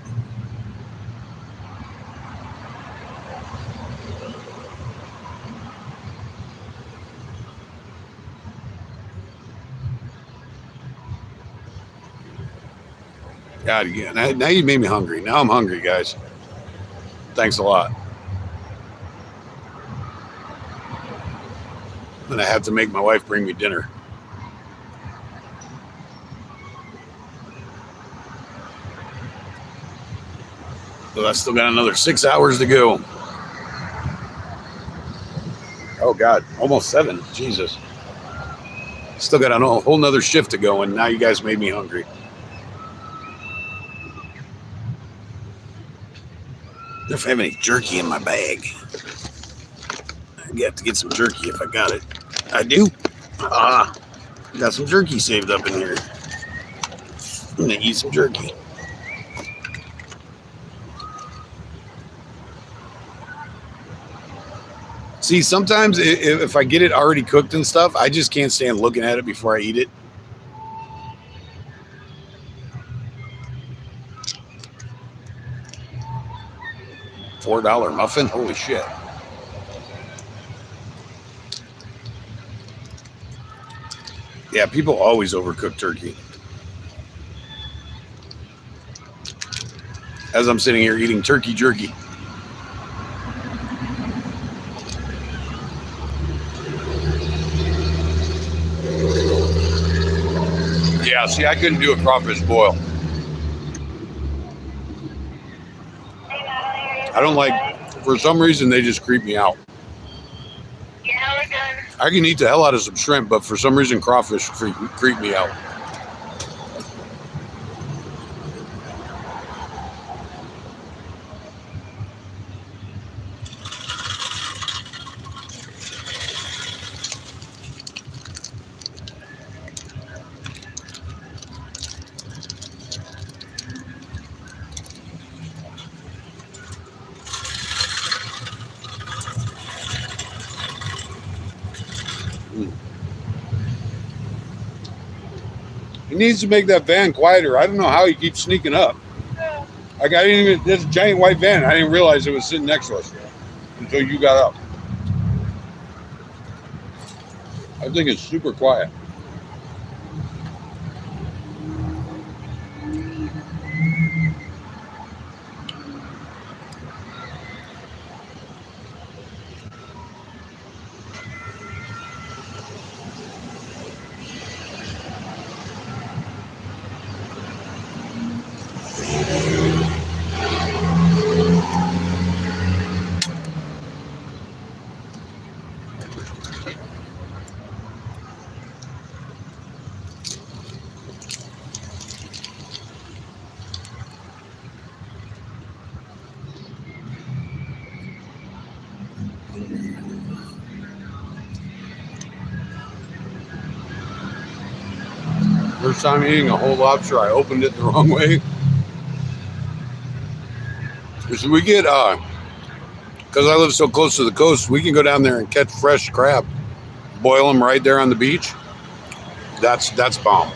God, again. Now you made me hungry. Now I'm hungry, guys. Thanks a lot. And I have to make my wife bring me dinner. So I still got another 6 hours to go. Oh, God. Almost 7. Jesus. Still got a whole nother shift to go, and now you guys made me hungry. I don't have any jerky in my bag. I have to get some jerky if I got it. I do. Got some jerky saved up in here. I'm gonna eat some jerky. See, sometimes if I get it already cooked and stuff, I just can't stand looking at it before I eat it. $4 muffin? Holy shit. Yeah, people always overcook turkey. As I'm sitting here eating turkey jerky. Yeah, see, I couldn't do a crawfish boil. I don't like, for some reason, they just creep me out. Yeah, we're good. I can eat the hell out of some shrimp, but for some reason, crawfish creep me out. He needs to make that van quieter. I don't know how he keeps sneaking up. Like, I didn't even, this giant white van, I didn't realize it was sitting next to us until you got up. I think it's super quiet. First time eating a whole lobster, I opened it the wrong way. So we get, because I live so close to the coast, we can go down there and catch fresh crab, boil them right there on the beach. That's bomb.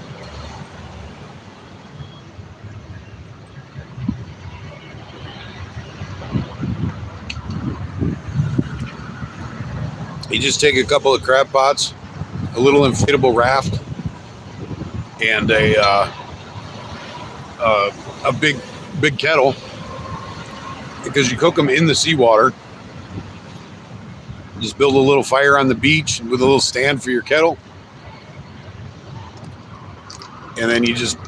You just take a couple of crab pots, a little inflatable raft, and a big kettle, because you cook them in the seawater. Just build a little fire on the beach with a little stand for your kettle, and then you just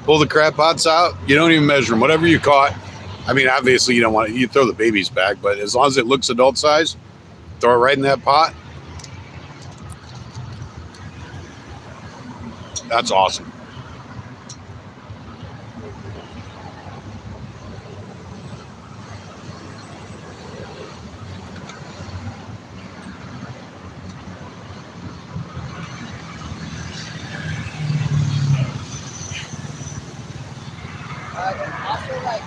pull the crab pots out. You don't even measure them. Whatever you caught. I mean, obviously you don't want to. You throw the babies back, but as long as it looks adult size, throw it right in that pot. That's awesome. Also like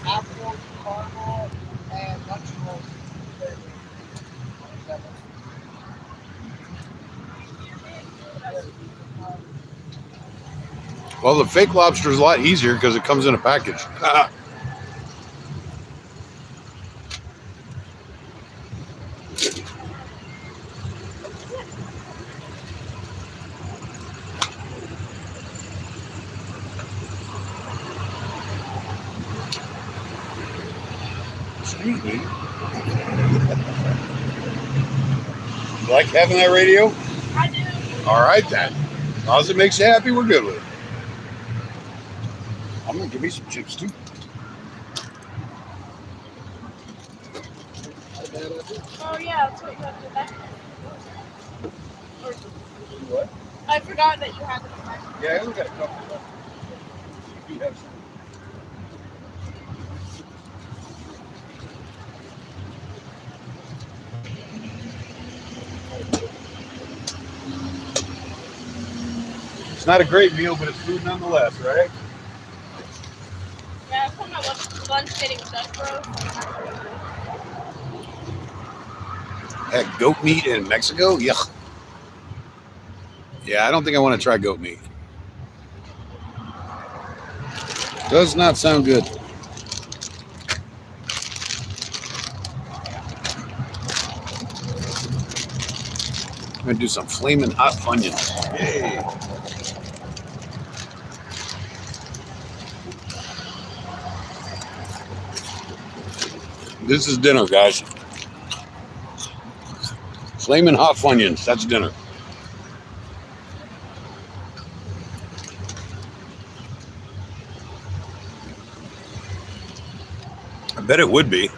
apple, caramel, and nutrimilk. Well, the fake lobster is a lot easier because it comes in a package. Excuse me. You like having that radio? I do. All right, then. As long as it makes you happy, we're good with it. I'm going to give me some chips, too. Oh yeah, that's what you have in the back. Or, What? I forgot that you had it in the back. Yeah, I only got a couple left. You do have some. It's not a great meal, but it's food nonetheless, right? Yeah, I put my lunch getting stuff, bro. Had goat meat in Mexico? Yuck. Yeah, I don't think I want to try goat meat. Does not sound good. I'm going to do some flaming hot Funyuns. Yay. This is dinner, guys. Flaming hot Funyuns. That's dinner. I bet it would be.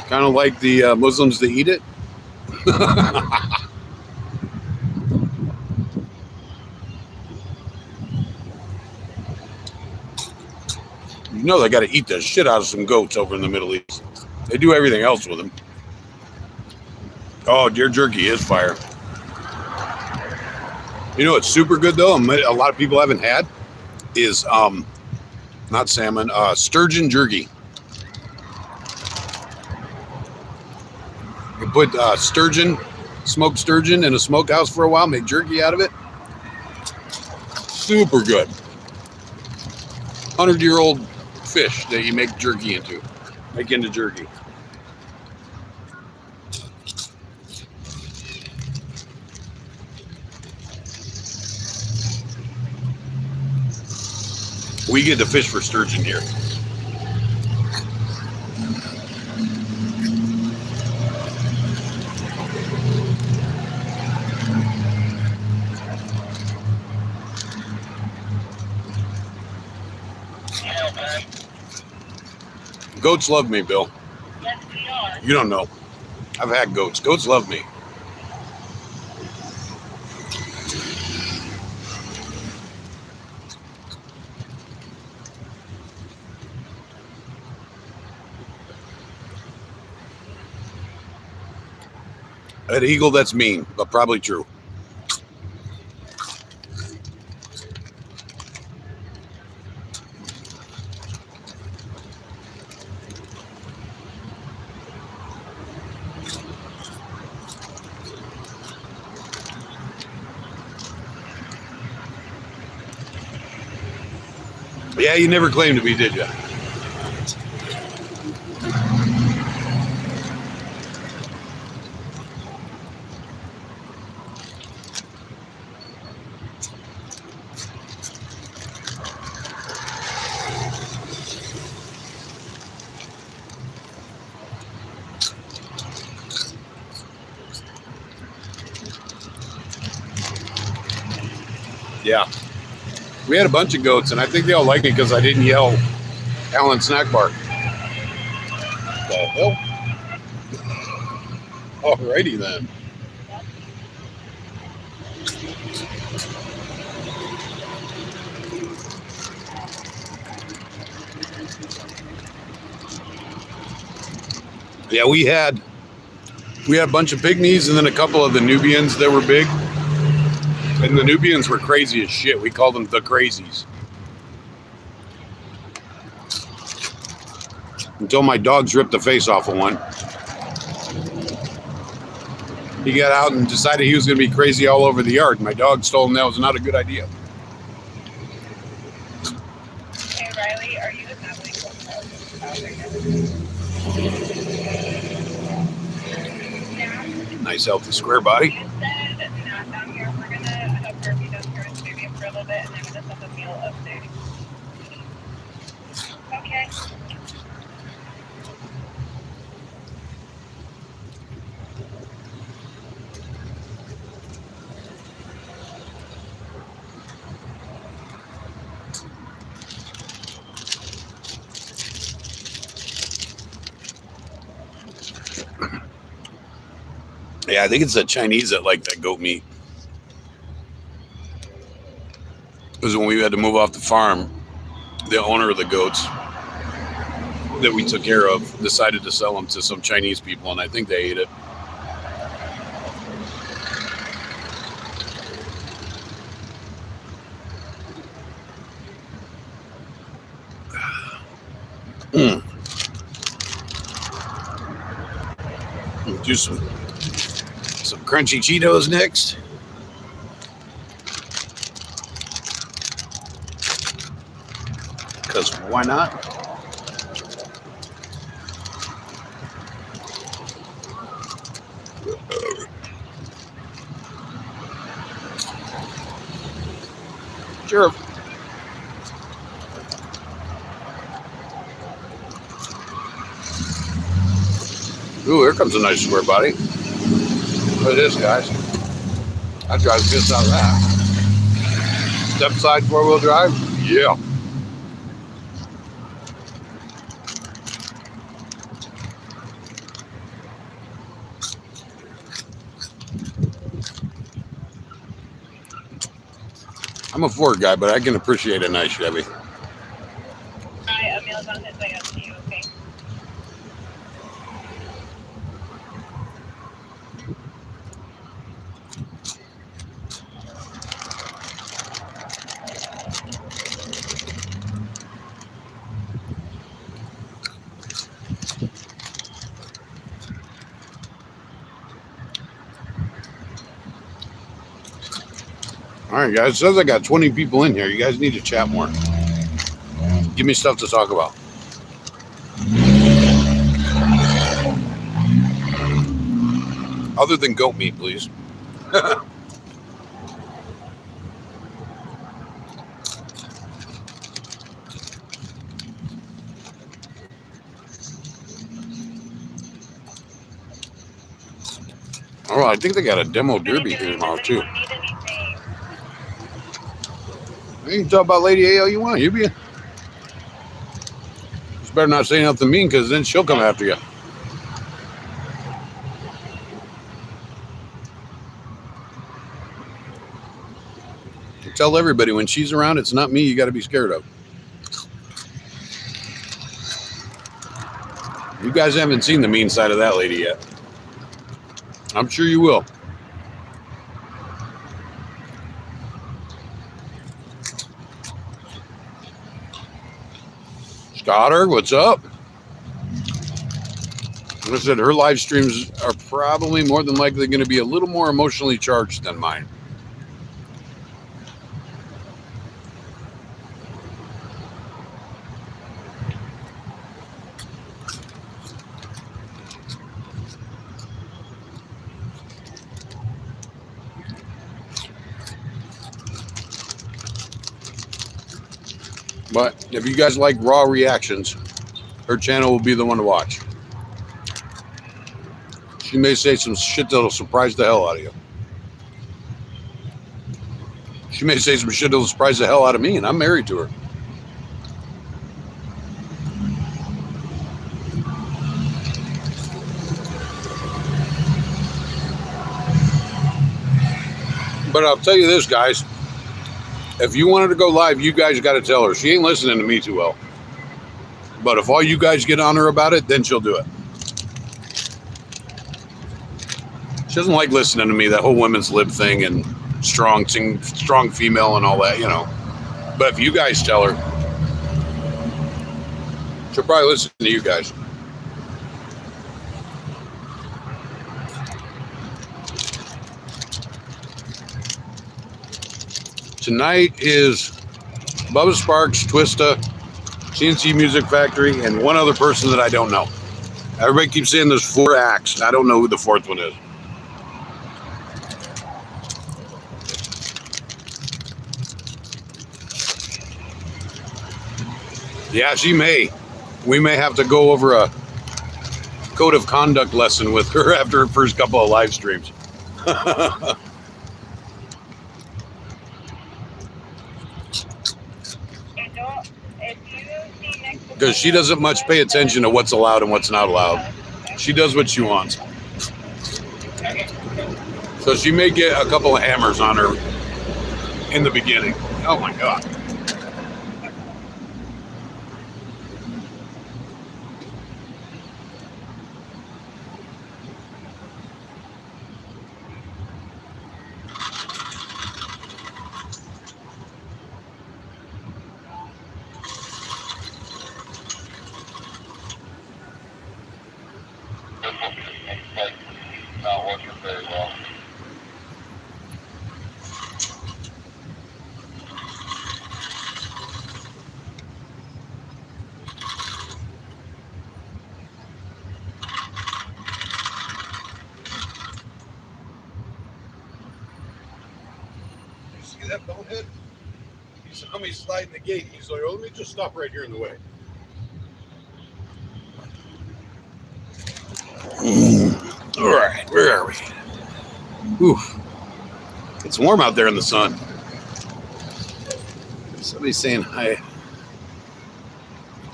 Kind of like the Muslims that eat it. You know they got to eat the shit out of some goats over in the Middle East. They do everything else with them. Oh, deer jerky is fire. You know what's super good though, and a lot of people haven't had, is not salmon, sturgeon jerky. You put sturgeon, smoked sturgeon in a smokehouse for a while, make jerky out of it. Super good. 100-year-old fish that you make jerky into. Make into jerky. We get to fish for sturgeon here. Goats love me, Bill. Yes, we are. You don't know. I've had goats. Goats love me. An eagle that's mean, but probably true. Yeah, you never claimed to be, did you? Yeah. We had a bunch of goats, and I think they all liked it because I didn't yell Alan Snack Bar. The hell? Alrighty then. Yeah, we had a bunch of pygmies and then a couple of the Nubians that were big. And the Nubians were crazy as shit. We called them the crazies. Until my dogs ripped the face off of one. He got out and decided he was going to be crazy all over the yard. My dogs told him that was not a good idea. Hey, Riley, are you the family? Nice healthy square body. You said not down here. We're going to have her be down here in the studio for a little bit, and then we're going to have a meal upstairs. Okay. Yeah, I think it's the Chinese that like that goat meat. Because when we had to move off the farm, the owner of the goats that we took care of decided to sell them to some Chinese people, and I think they ate it. Do some crunchy Cheetos next. Because why not? Sure. Ooh, here comes a nice square body. Look at this, guys. I drive just out of that. Step side 4-wheel drive? Yeah. I'm a Ford guy, but I can appreciate a nice Chevy. Alright, a meal's on his way up to you, okay? All right, guys. It says I got 20 people in here. You guys need to chat more. Give me stuff to talk about. Other than goat meat, please. Oh, I think they got a demo derby here tomorrow, too. Does anyone need anything? You can talk about Lady A all you want. You be. Just better not say nothing mean, because then she'll come after you. Tell everybody when she's around, it's not me you got to be scared of. You guys haven't seen the mean side of that lady yet. I'm sure you will. Stoddard, what's up? Like I said, her live streams are probably more than likely going to be a little more emotionally charged than mine. But if you guys like raw reactions, her channel will be the one to watch. She may say some shit that'll surprise the hell out of you. She may say some shit that'll surprise the hell out of me, and I'm married to her. But I'll tell you this, guys. If you wanted to go live, you guys got to tell her. She ain't listening to me too well. But if all you guys get on her about it, then she'll do it. She doesn't like listening to me, that whole women's lib thing and strong female and all that, you know. But if you guys tell her, she'll probably listen to you guys. Tonight is Bubba Sparks, Twista, CNC Music Factory, and one other person that I don't know. Everybody keeps saying there's 4 acts. I don't know who the 4th one is. Yeah, she may. We may have to go over a code of conduct lesson with her after her first couple of live streams. Because she doesn't much pay attention to what's allowed and what's not allowed. She does what she wants. So she may get a couple of hammers on her in the beginning. Oh my God. Not working very well. You see that bonehead? He saw me sliding the gate. He's like, oh, let me just stop right here in the way. All right, where are we? Oof. It's warm out there in the sun. Somebody's saying hi.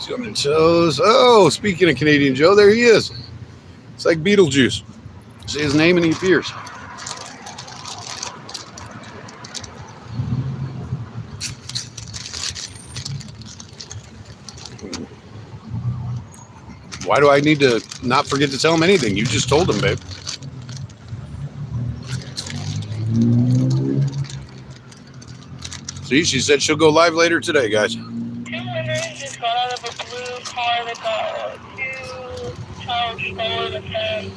Jumping toes. Oh, speaking of Canadian Joe, there he is. It's like Beetlejuice. Say his name and he appears. Why do I need to not forget to tell him anything? You just told him, babe. See, she said she'll go live later today, guys. 2 winners just got out of a blue car with 2 child stolen and then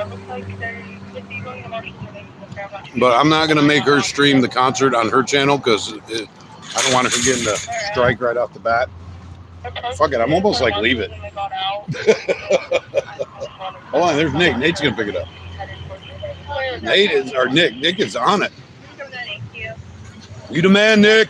looks like they could be going to Marshall's or maybe the Fairmont. But I'm not going to make her stream the concert on her channel because I don't want her getting a strike right off the bat. Fuck it, I'm almost like leave it. Hold on, there's Nick. Nate's going to pick it up. Nate is, or Nick. Nick is on it. You the man, Nick.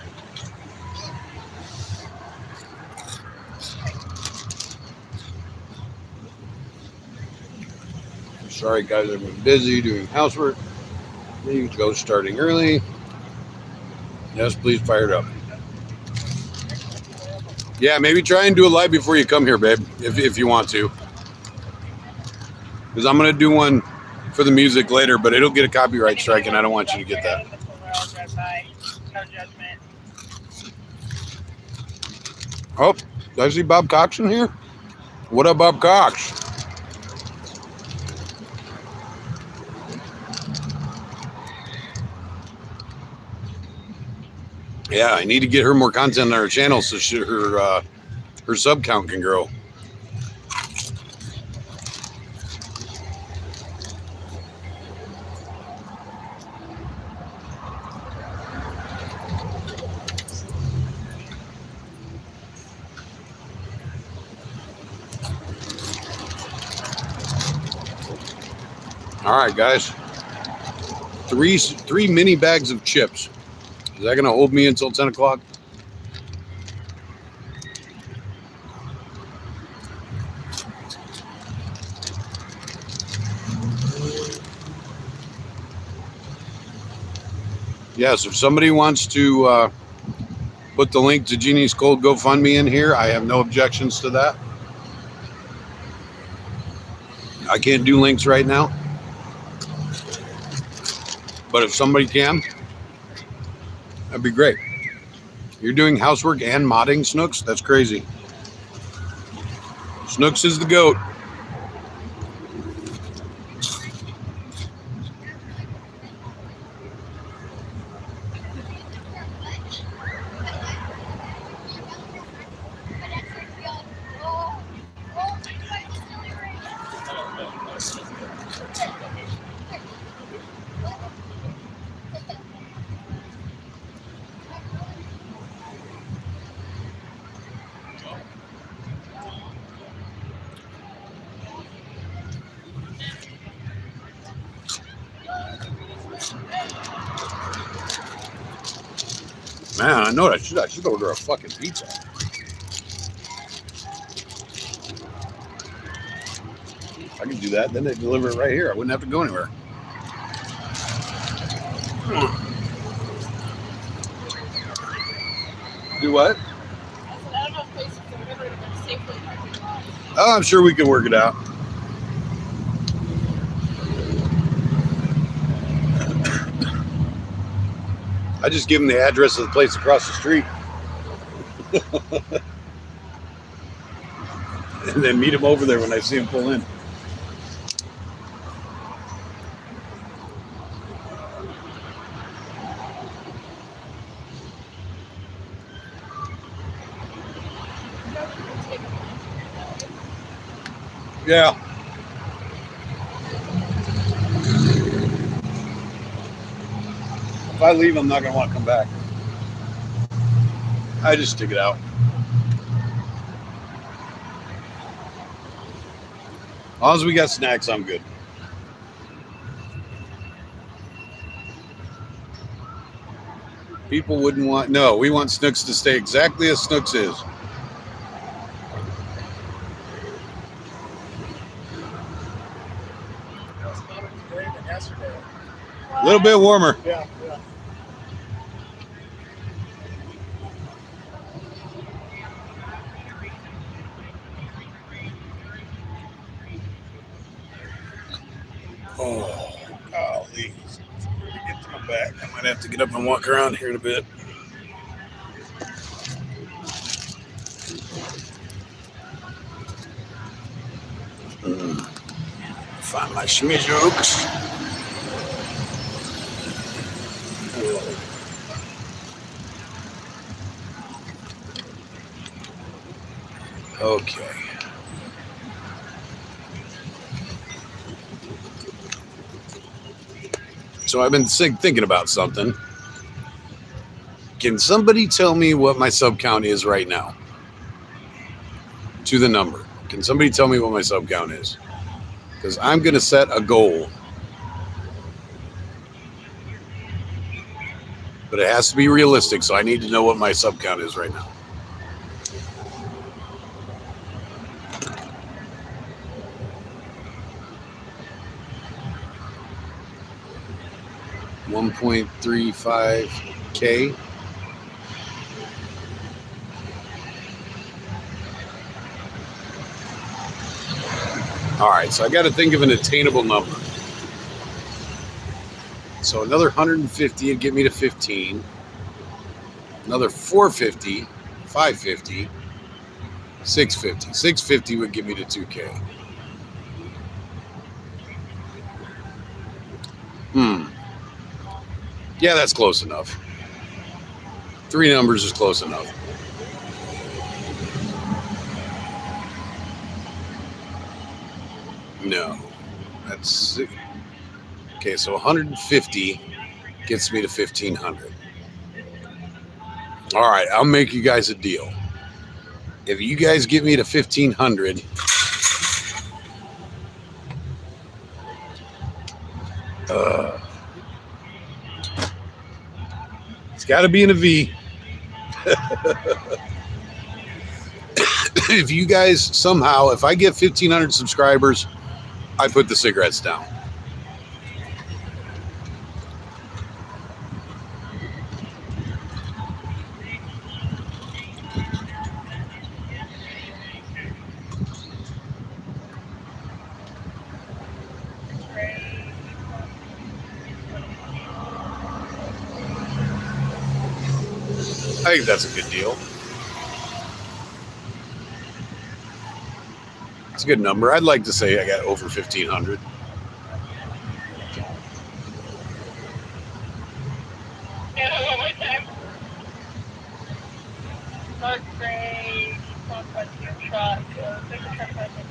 Sorry, guys, I've been busy doing housework. You can go starting early. Yes, please fire it up. Yeah, maybe try and do a live before you come here, babe, if you want to. Because I'm going to do one for the music later, but it'll get a copyright strike, and I don't want you to get that. Oh, did I see Bob Cox in here? What up, Bob Cox? Yeah, I need to get her more content on her channel so her sub count can grow. All right, guys. Three mini bags of chips. Is that going to hold me until 10 o'clock? Yes, if somebody wants to put the link to Jeannie's Cold GoFundMe in here, I have no objections to that. I can't do links right now, but if somebody can, that'd be great. You're doing housework and modding, Snooks? That's crazy. Snooks is the GOAT. Man, I know that I should order a fucking pizza. I could do that, then they deliver it right here. I wouldn't have to go anywhere. Do what? Oh, I'm sure we can work it out. I just give them the address of the place across the street. And then meet them over there when I see them pull in. Yeah. If I leave, I'm not going to want to come back. I just stick it out. As long as we got snacks, I'm good. People wouldn't want... No, we want Snooks to stay exactly as Snooks is. A little bit warmer. Yeah. Oh, golly. Get to my back. I might have to get up and walk around here in a bit. Find my schmizokes. Okay. So I've been thinking about something. Can somebody tell me what my sub count is right now? To the number. Can somebody tell me what my sub count is? Because I'm going to set a goal. But it has to be realistic, so I need to know what my sub count is right now. $1.35K. All right, so I got to think of an attainable number. So another 150 would get me to 15. Another 450, 550, 650. 650 would get me to 2K. Yeah, that's close enough. 3 numbers is close enough. No, that's okay. So 150 gets me to 1,500. All right, I'll make you guys a deal. If you guys get me to 1,500, it's got to be in a V. If you guys somehow, if I get 1,500 subscribers, I put the cigarettes down. I think that's a good deal. It's a good number. I'd like to say I got over 1,500. Yeah, one more time. Dark gray, front of your truck.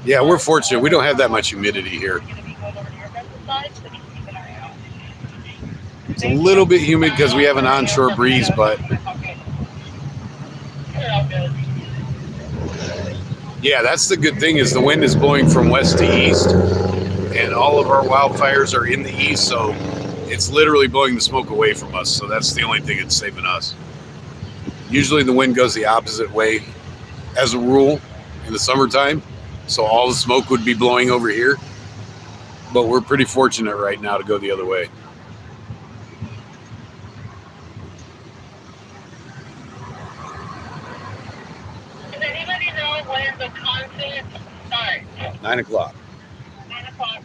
Yeah, we're fortunate. We don't have that much humidity here. Going to be going over to your guys' side, so just keep an eye out. It's a little bit humid because we have an onshore breeze, but You're all good. yeah, that's the good thing is the wind is blowing from west to east, and all of our wildfires are in the east, so it's literally blowing the smoke away from us. So that's the only thing that's saving us. Usually the wind goes the opposite way as a rule in the summertime, so all the smoke would be blowing over here, but we're pretty fortunate right now to go the other way. Does anybody know when the concert starts? 9 o'clock. 9 o'clock.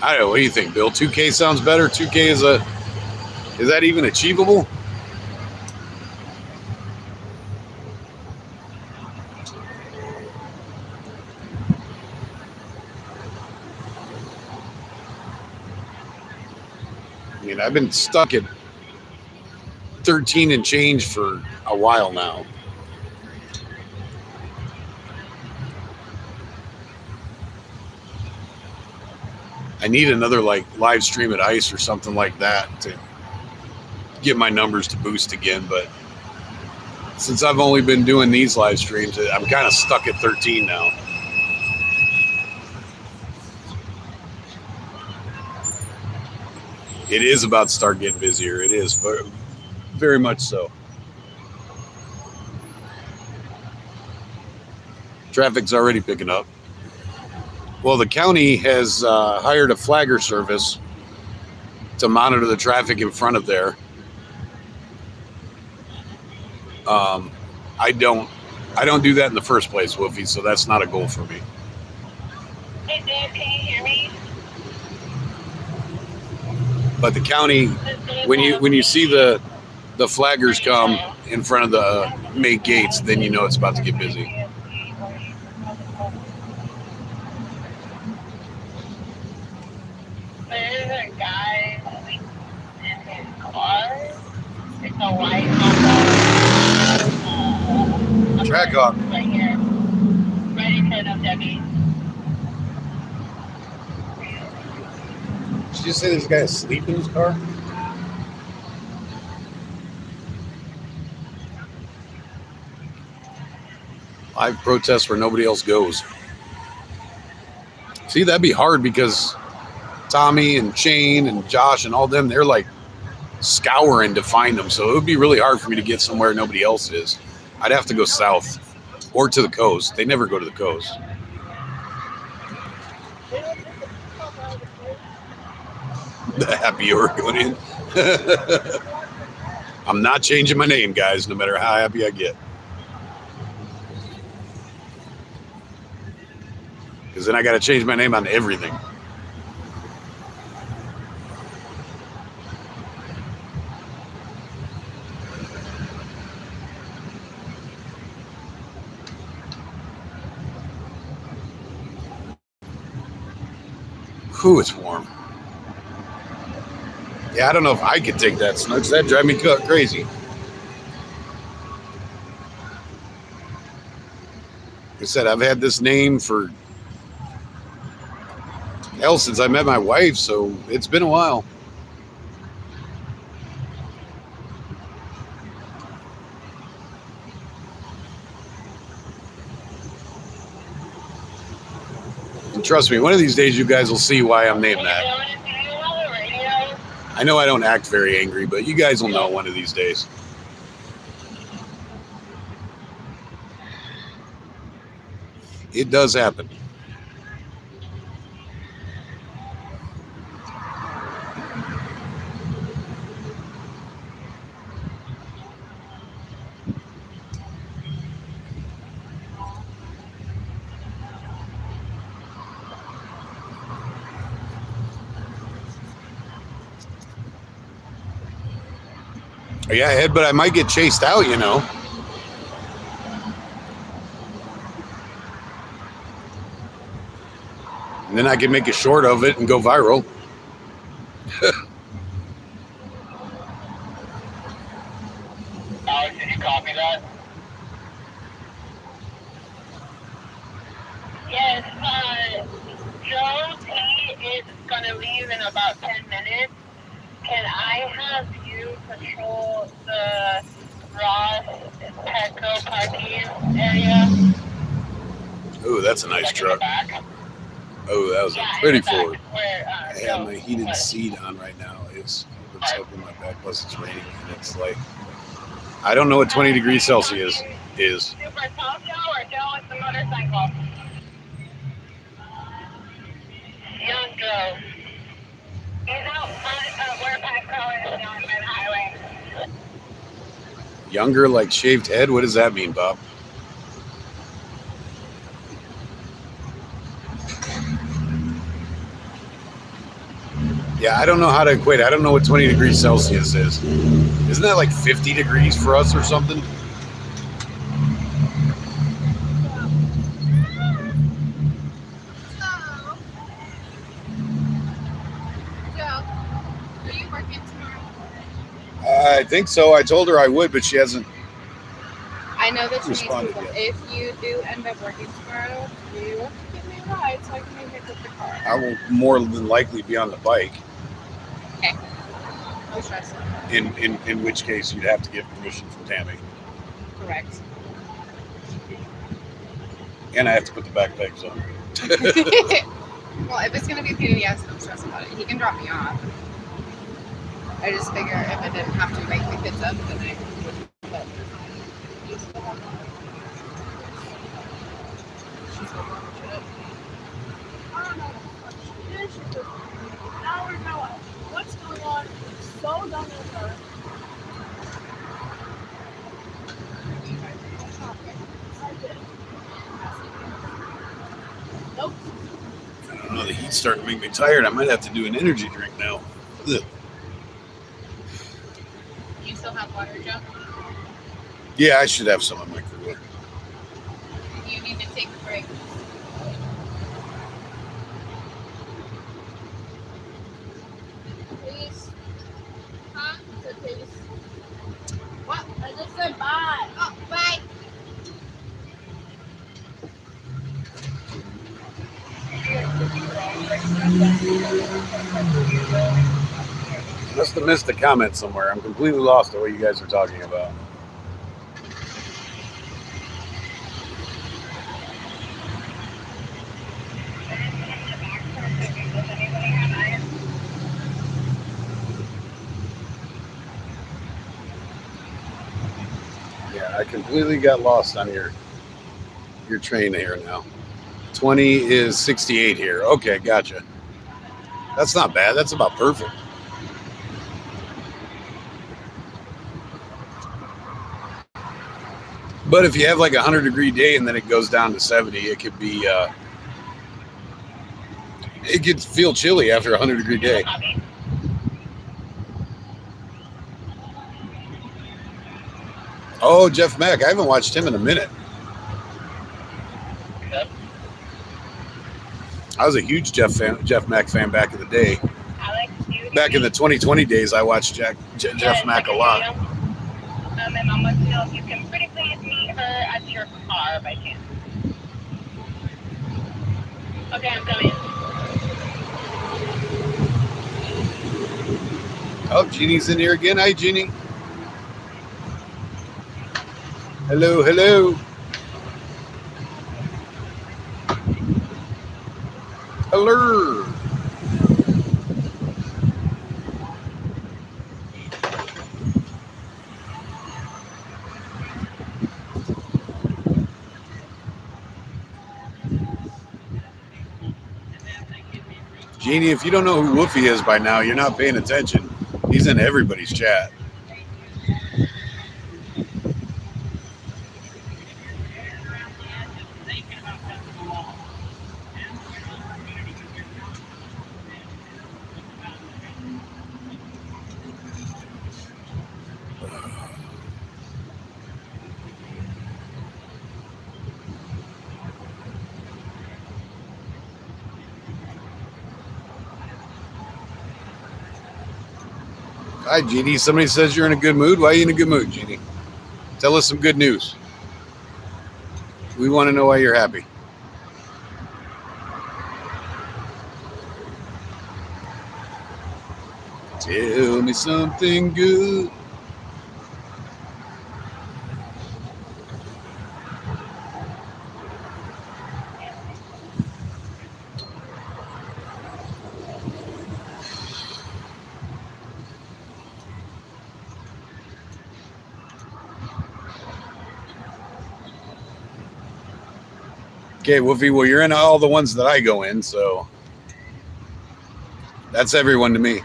I don't know. What do you think, Bill? 2K sounds better. 2K is that even achievable? I mean, I've been stuck at 13 and change for a while now. I need another like live stream at ICE or something like that to get my numbers to boost again. But since I've only been doing these live streams, I'm kind of stuck at 13 now. It is about to start getting busier. It is, but very much so. Traffic's already picking up. Well, the county has hired a flagger service to monitor the traffic in front of there. I don't do that in the first place, Wolfie, so that's not a goal for me. Hey, Dave, can you hear me? But the county, when you see the flaggers come in front of the main gates, then you know it's about to get busy. There's a guy in his car. It's a white Honda. Track up. Right here. Right in front of Debbie. Did you say there's a guy asleep in his car? Live protests where nobody else goes. See, that'd be hard because Tommy and Shane and Josh and all them, they're like scouring to find them. So it would be really hard for me to get somewhere nobody else is. I'd have to go south or to the coast. They never go to the coast. The Happy Oregonian. I'm not changing my name, guys, no matter how happy I get. Because then I got to change my name on everything. Whew, it's warm. Yeah, I don't know if I could take that snow. That drive me crazy. Like I said, I've had this name for hell since I met my wife, so it's been a while. And trust me, one of these days you guys will see why I'm named that. I know I don't act very angry, but you guys will know one of these days. It does happen. Yeah, Ed, but I might get chased out, you know. And then I can make a short of it and go viral. Alex, did you copy that? Yes, Joe T is going to leave in about 10 minutes. Can I have you patrol the Ross Petco parking area? Oh, that's a nice Like in the truck. back? Oh, that was Yeah, a in pretty the back Ford. where, I have Joe my heated was. seat on right now. It's open my back, plus it's raining, and it's like, I don't know what 20 degrees Celsius is. Super tall Joe or Joe with the motorcycle? Young Joe. He's out front of where Petco is on Mid Highway. Younger, like shaved head? What does that mean, Bob? Yeah, I don't know how to equate. I don't know what 20 degrees Celsius is. Isn't that like 50 degrees for us or something? Are you working tomorrow? I think so. I told her I would, but she hasn't. I know that you need Responded to. yet. If you do end up working tomorrow, you have to give me a ride so I can make it with the car. I will more than likely be on the bike. Okay. No stress. In which case you'd have to get permission from Tammy, Correct. and I have to put the backpacks on. Well, if it's gonna be a pain in the ass, don't stress about it. He can drop me off. I just figure if I didn't have to wake the kids up, then I would. But you still have one. She's still watching it. I don't know what she did. She just, I don't know what's going on. It's so done with her. I did. Nope. I don't know, the heat's starting to make me tired. I might have to do an energy drink now. Ugh. You still have water, Joe? Yeah, I should have some in my cooler. You need to take a break. Please. Huh? Said please. What? I just said bye. Oh, bye. Must have missed a comment somewhere. I'm completely lost at what you guys are talking about. Yeah, I completely got lost on your train here now. 20 is 68 here. Okay, gotcha. That's not bad. That's about perfect. But if you have like a 100-degree day and then it goes down to 70, it could be it could feel chilly after a 100-degree day. Oh, Jeff Mack. I haven't watched him in a minute. Yep. I was a huge Jeff Mack fan back in the day. Alex, Back in the 2020 days, I watched Jeff Mack a lot. And Mama feels you can pretty please meet her at your car by chance. Okay, I'm coming. Oh, Jeannie's in here again. Hi, Jeannie. Hello, hello. Hello. Jeannie, if you don't know who Woofy is by now, you're not paying attention. He's in everybody's chat. Hi, Jeannie. Somebody says you're in a good mood. Why are you in a good mood, Jeannie? Tell us some good news. We want to know why you're happy. Tell me something good. Okay, Woofy, well, you're in all the ones that I go in, so that's everyone to me.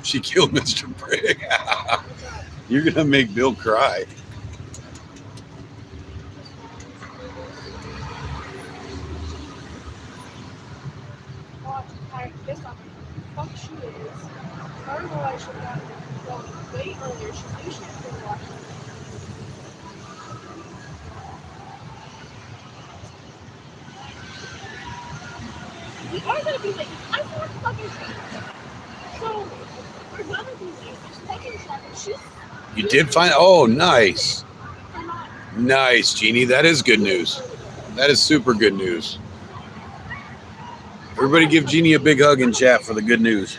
She killed Mr. Brigg. You're going to make Bill cry. We are gonna be late. I'm not fucking train. So we're gonna be late. There's fucking traffic. She's You did find, oh, nice. Nice, Jeannie. That is good news. That is super good news. Everybody give Jeannie a big hug in chat for the good news.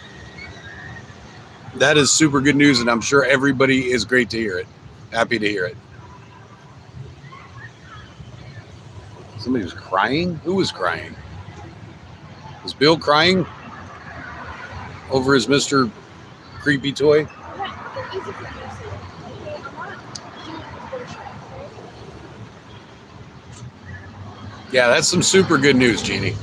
That is super good news, and I'm sure everybody is great to hear it. Happy to hear it. Somebody was crying? Who was crying? Was Bill crying over his Mr. Creepy toy? Yeah, that's some super good news, Jeannie.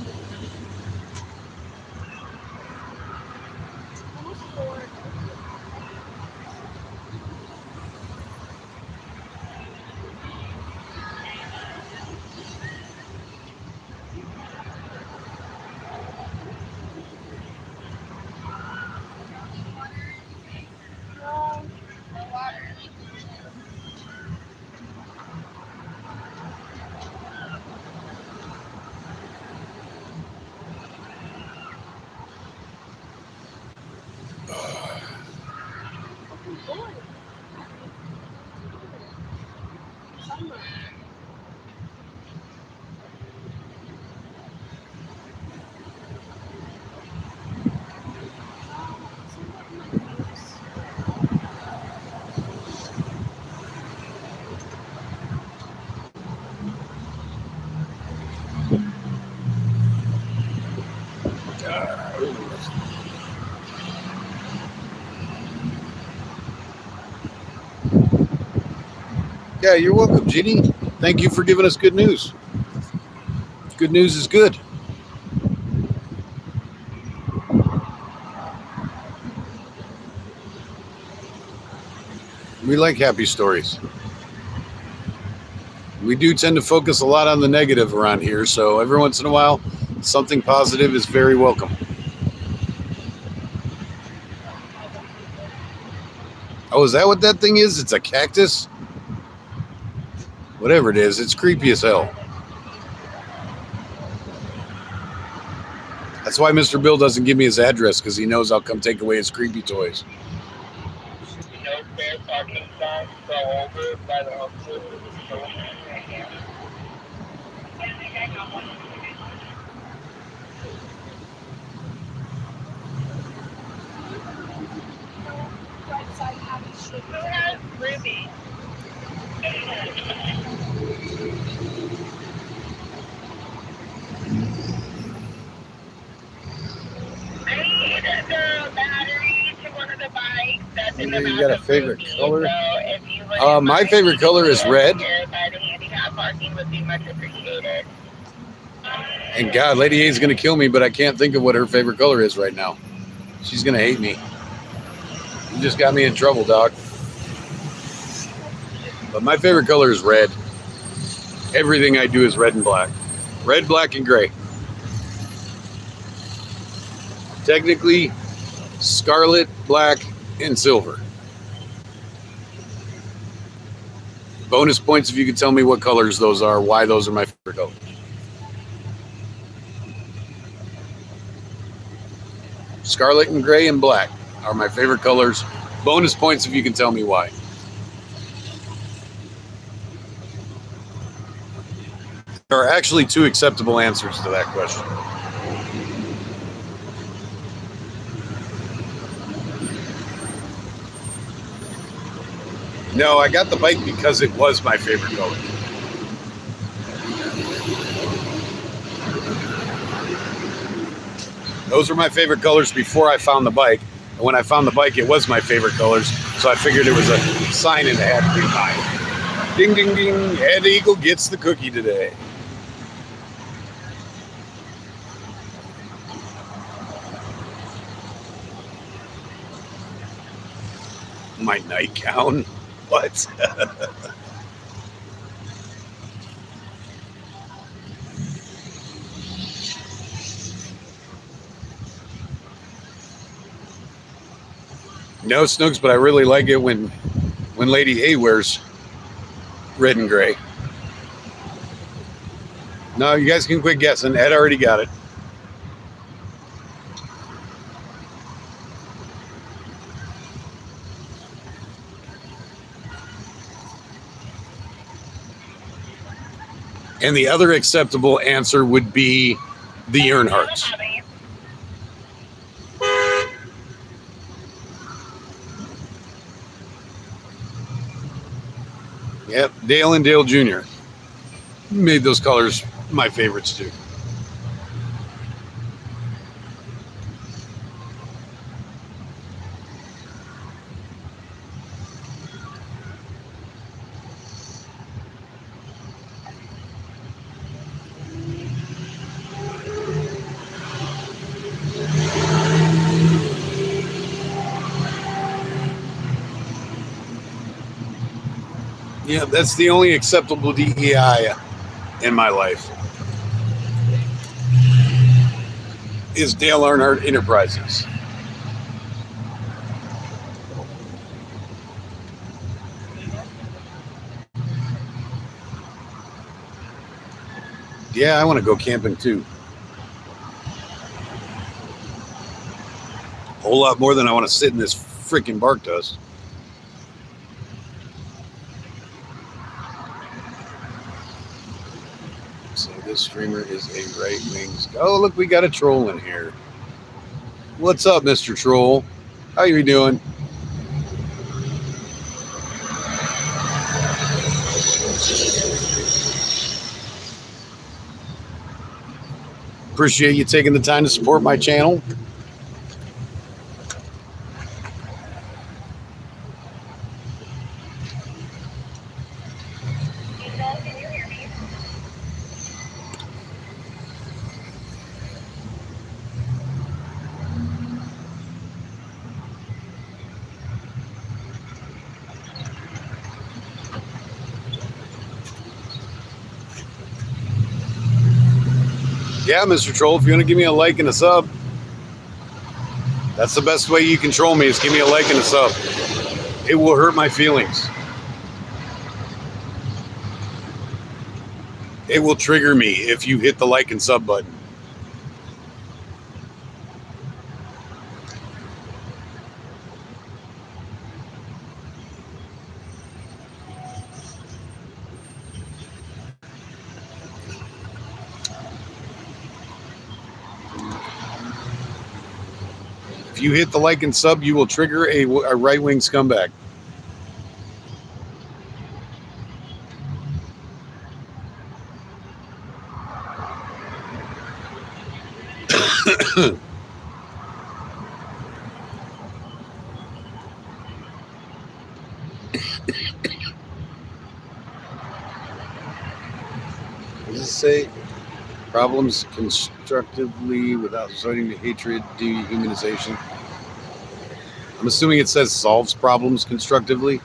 Yeah, you're welcome, Jeannie. Thank you for giving us good news. Good news is good. We like happy stories. We do tend to focus a lot on the negative around here, so every once in a while, something positive is very welcome. Oh, is that what that thing is? It's a cactus? Whatever it is, it's creepy as hell. That's why Mr. Bill doesn't give me his address, because he knows I'll come take away his creepy toys. No fair parking signs fell over by the officer. Who has Ruby? I need the battery to one of the bikes that's in the You got a back of favorite Ruby. color? So if you wouldn't My mind favorite color is keeping it red. here by the handicap parking would be much appreciated. And God, Lady A's going to kill me, but I can't think of what her favorite color is right now. She's going to hate me. You just got me in trouble, dog. But my favorite color is red. Everything I do is red and black. Red, black, and gray. Technically, scarlet, black, and silver. Bonus points if you could tell me what colors those are, why those are my favorite colors. Scarlet and gray and black are my favorite colors. Bonus points if you can tell me why. There are actually 2 acceptable answers to that question. No, I got the bike because it was my favorite color. Those were my favorite colors before I found the bike. And when I found the bike, it was my favorite colors. So I figured it was a sign and it had to be mine. Ding, ding, ding. Ed Eagle gets the cookie today. My nightgown? What? No, Snooks, but I really like it when Lady A wears red and gray. No, you guys can quit guessing. Ed already got it. And the other acceptable answer would be the Earnhardts. Yep, Dale and Dale Jr. made those colors my favorites too. Yeah, that's the only acceptable DEI in my life. Is Dale Earnhardt Enterprises. Yeah, I want to go camping too. A whole lot more than I want to sit in this freaking bark dust. So this streamer is a right wing. Oh, look, we got a troll in here. What's up, Mr. Troll? How you doing? Appreciate you taking the time to support my channel. Yeah, Mr. Troll, if you want to give me a like and a sub, that's the best way you can troll me, is give me a like and a sub. It will hurt my feelings. It will trigger me if you hit the like and sub button. If you hit the like and sub, you will trigger a right-wing scumbag. What does it say? Problems constructively without resorting to hatred, dehumanization. I'm assuming it says solves problems constructively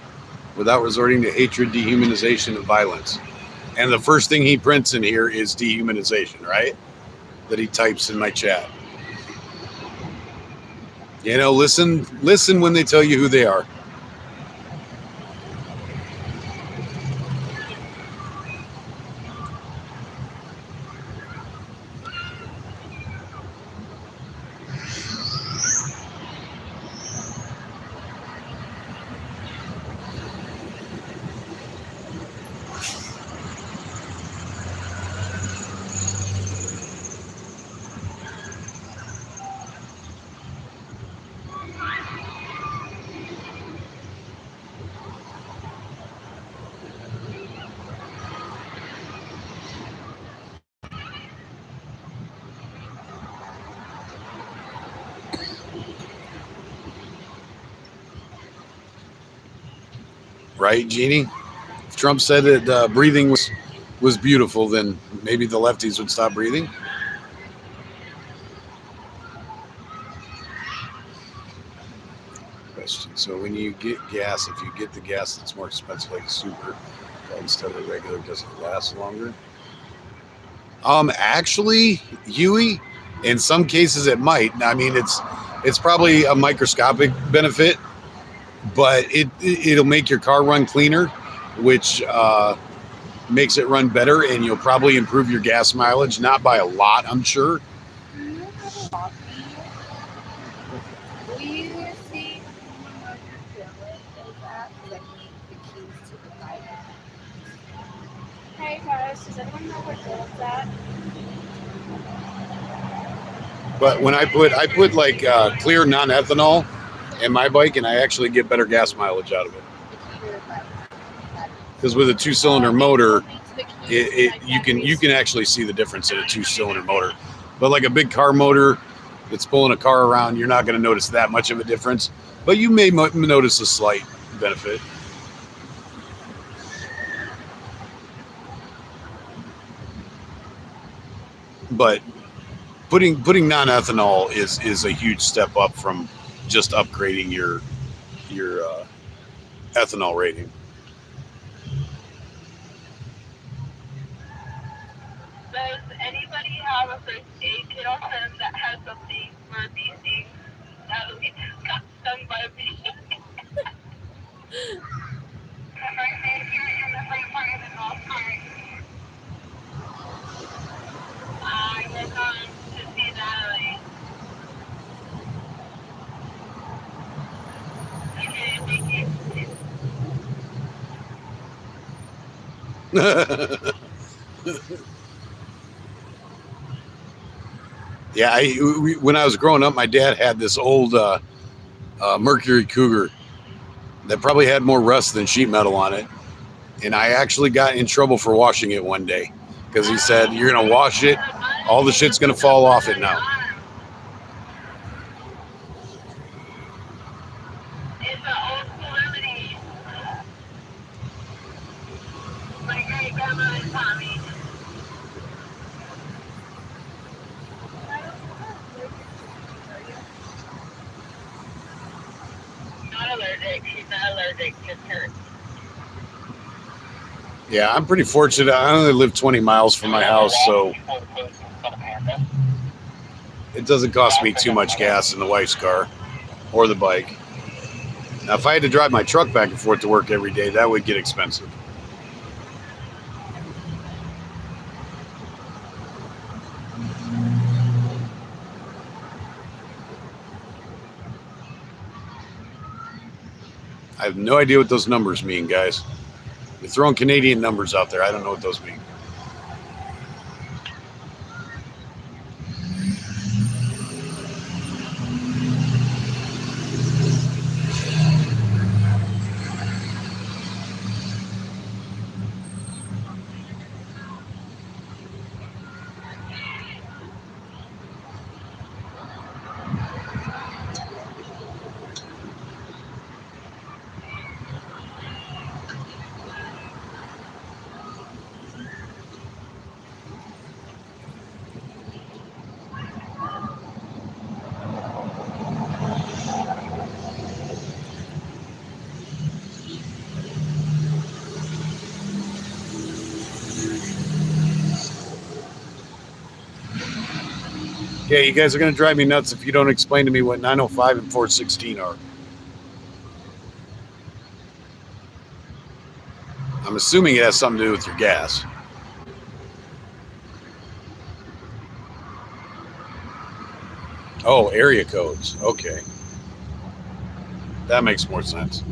without resorting to hatred, dehumanization, and violence. And the first thing he prints in here is dehumanization, right? That he types in my chat. You know, listen when they tell you who they are. right, Jeannie? If Trump said that breathing was beautiful, then maybe the lefties would stop breathing. Question. So when you get gas, if you get the gas that's more expensive, like a super, instead of a regular, does it last longer? Actually, Huey, in some cases it might. I mean, it's probably a microscopic benefit, but it'll make your car run cleaner, which makes it run better, and you'll probably improve your gas mileage, not by a lot, I'm sure. Do you have a coffee? Will you see where your billet is at? Because I need the keys to the bike. Hey guys, does anyone know where billet's at? But when I put like clear non-ethanol in my bike, and I actually get better gas mileage out of it. Because with a 2-cylinder motor, you can actually see the difference in a 2-cylinder motor. But like a big car motor that's pulling a car around, you're not going to notice that much of a difference. But you may notice a slight benefit. But putting non-ethanol is a huge step up from just upgrading your ethanol rating. Does anybody have a first aid kit on them that has something for these things that we got done by me? I work on to see Natalie. Okay, thank you. Yeah, when I was growing up, my dad had this old Mercury Cougar that probably had more rust than sheet metal on it. And I actually got in trouble for washing it one day because he said, "You're going to wash it, all the shit's going to fall off it now." It's an old celebrity. My great grandma and Tommy. Not allergic. She's not allergic. Just hurt. Yeah, I'm pretty fortunate. I only live 20 miles from my house, so it doesn't cost me too much gas in the wife's car or the bike. Now, if I had to drive my truck back and forth to work every day, that would get expensive. I have no idea what those numbers mean, guys. You're throwing Canadian numbers out there. I don't know what those mean. Yeah, you guys are going to drive me nuts if you don't explain to me what 905 and 416 are. I'm assuming it has something to do with your gas. Oh, area codes. Okay. That makes more sense.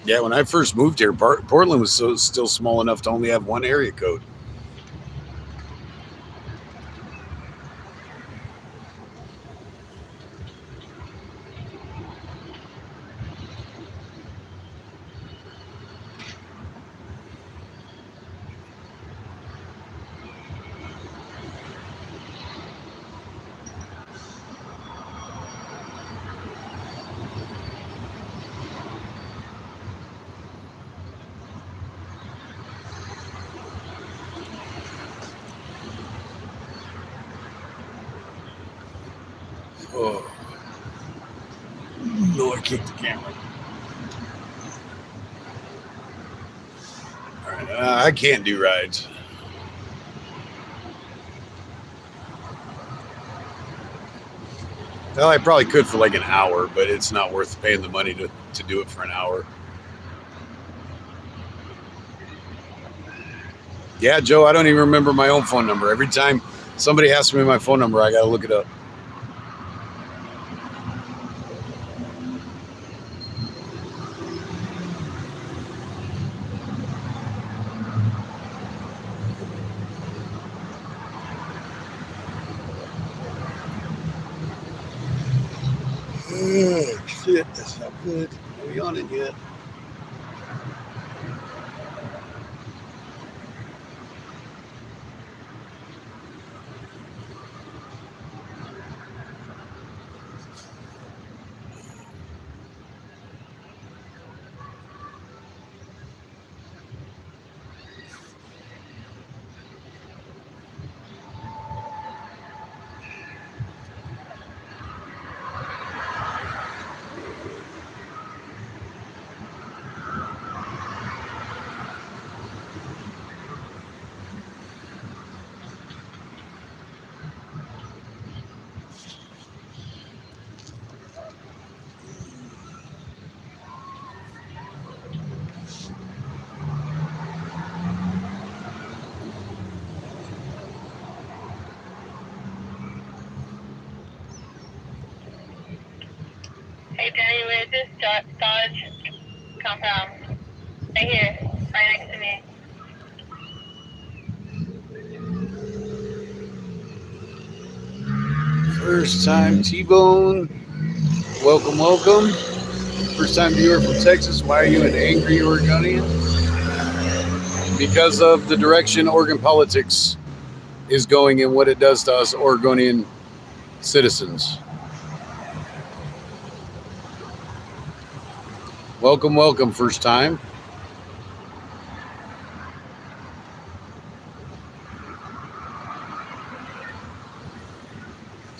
Yeah, when I first moved here, Portland was still small enough to only have one area code. Oh. No, I kicked the camera. All right, I can't do rides. Well, I probably could for like an hour, but it's not worth paying the money to do it for an hour. Yeah, Joe, I don't even remember my own phone number. Every time somebody asks me my phone number, I got to look it up. Oh, shit, that's not good. Are we on it yet? Hey, Danny, where's this Dodge compound? Right here, right next to me. First time T-Bone. Welcome, welcome. First time viewer from Texas. Why are you an angry Oregonian? Because of the direction Oregon politics is going and what it does to us Oregonian citizens. Welcome, welcome, first time.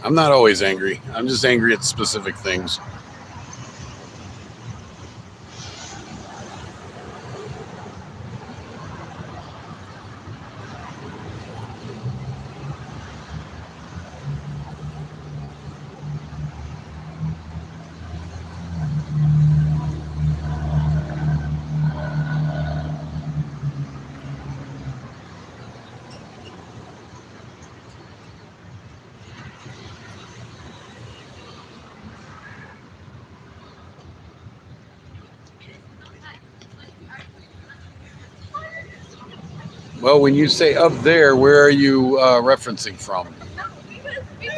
I'm not always angry. I'm just angry at specific things. Well, when you say up there, where are you referencing from? He's a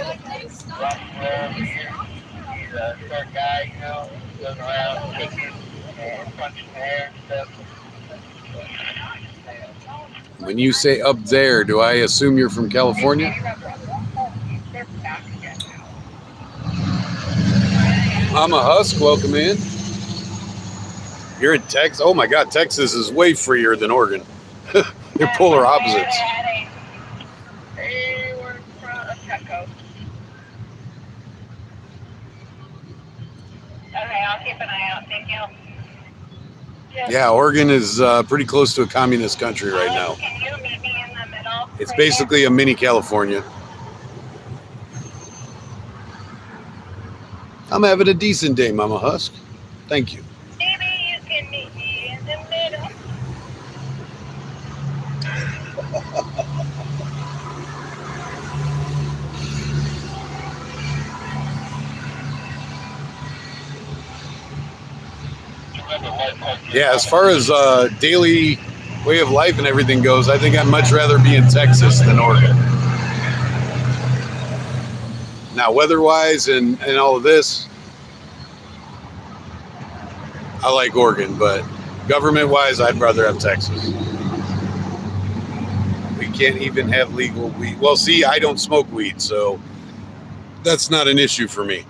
short guy, you know, goes around kicking and punching air and stuff. When you say up there, do I assume you're from California? I'm a Husk. Welcome in. You're in Texas. Oh my God, Texas is way freer than Oregon. They're polar opposites. They were from Petco. Okay, I'll keep an eye out. Thank you. Yeah, Oregon is pretty close to a communist country right now. Can you meet me in the middle? It's basically a mini California. I'm having a decent day, Mama Husk. Thank you. Maybe you can meet me in the middle. Yeah, as far as daily way of life and everything goes, I think I'd much rather be in Texas than Oregon. Now, weather-wise and all of this, I like Oregon, but government-wise, I'd rather have Texas. We can't even have legal weed. Well, see, I don't smoke weed, so that's not an issue for me.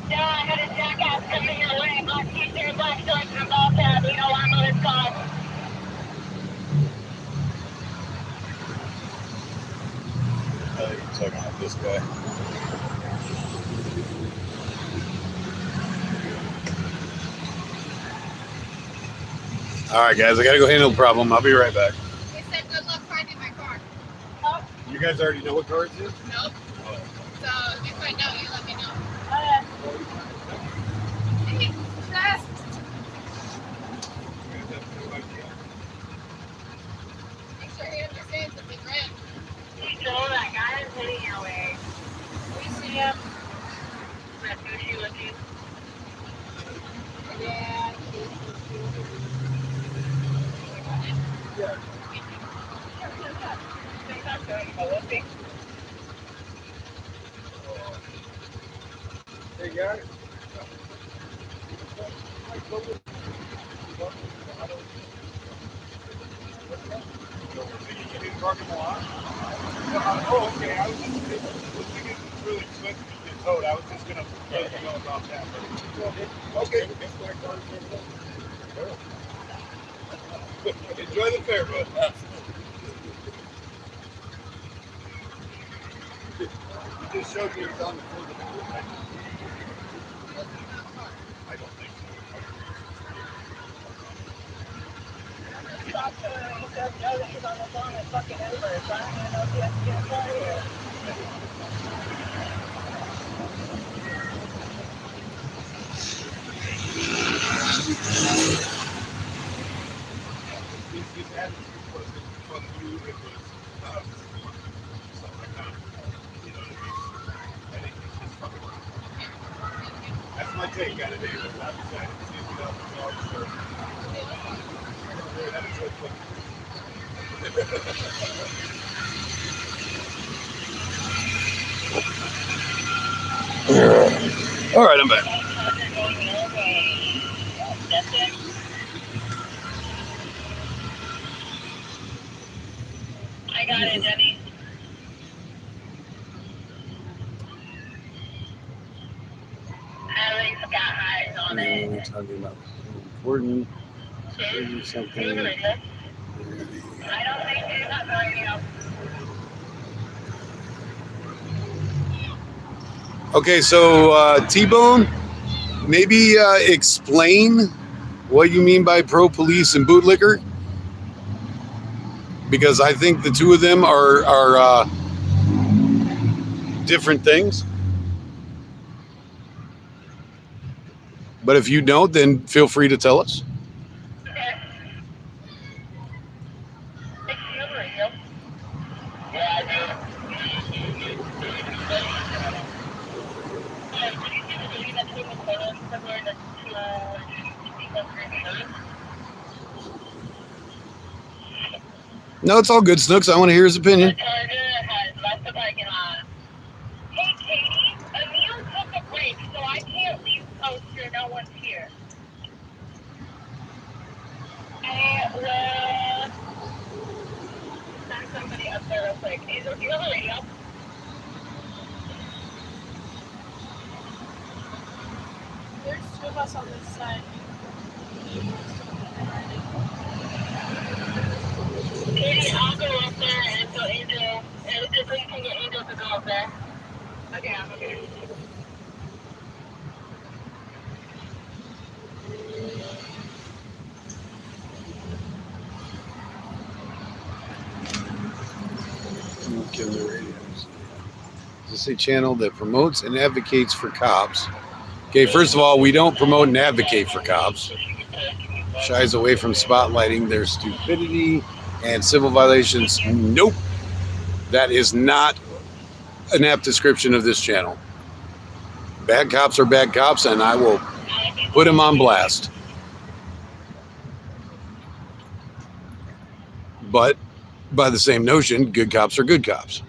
Yeah, I had a jackass coming your way, black t-shirt, black shorts, and a ball cap. You know why? this guy. All right, guys, I gotta go handle the problem. I'll be right back. They said good luck finding my car. You guys already know what car it is? Nope. So if I know, you let me know. Hey, fast. Make sure he understands that it's red. Hey, Joel, that guy is heading your way. We see him. That douchey looking. Yeah. Hey, guys. Oh, okay. I was thinking it was really swift to get towed. I was just going to let you know about that. Okay. Enjoy the fair, bud. You just showed me it was on the floor. I don't think so. His attitude wasn't from you, it was us. So I kind of, you know what I mean? I think it's just fucking wrong. That's my take on it, David. I'm excited to see if you know the dog or all right, I'm back. I got it, Jenny. Alex got eyes on it. We're talking about important something. I don't think he's not going to. Okay, so T-Bone, maybe explain what you mean by pro-police and bootlicker, because I think the two of them are different things. But if you don't, then feel free to tell us. No, it's all good, Snooks. I want to hear his opinion. Hey, Katie, Emil took a break, so I can't leave post here. No one's here. I will send somebody up there real quick. Do you have a radio? There's two of us on this side. Katie, I'll go up there and so Angel, and if we can get Angel to go up there. Okay, okay. Kill the radios. This is a channel that promotes and advocates for cops. Okay, first of all, we don't promote and advocate for cops. Shies away from spotlighting their stupidity and civil violations. Nope. That is not an apt description of this channel. Bad cops are bad cops, and I will put them on blast. But by the same notion, good cops are good cops.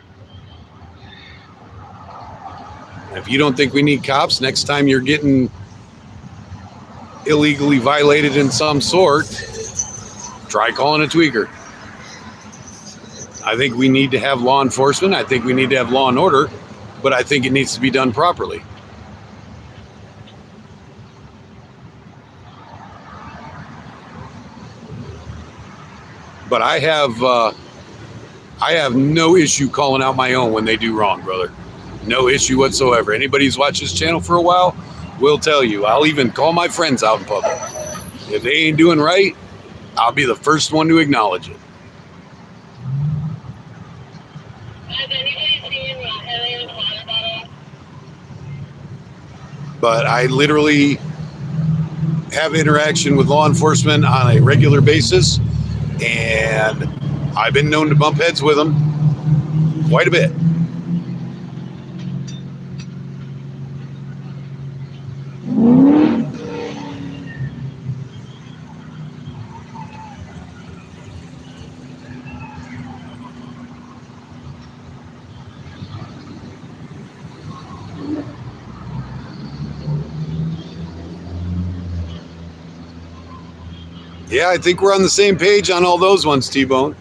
If you don't think we need cops, next time you're getting illegally violated in some sort, try calling a tweaker. I think we need to have law enforcement. I think we need to have law and order, but I think it needs to be done properly. But I have no issue calling out my own when they do wrong, brother. No issue whatsoever. Anybody who's watched this channel for a while will tell you. I'll even call my friends out in public. If they ain't doing right, I'll be the first one to acknowledge it. Has anybody seen Alien's water bottle? But I literally have interaction with law enforcement on a regular basis, and I've been known to bump heads with them quite a bit. Yeah, I think we're on the same page on all those ones, T-Bone.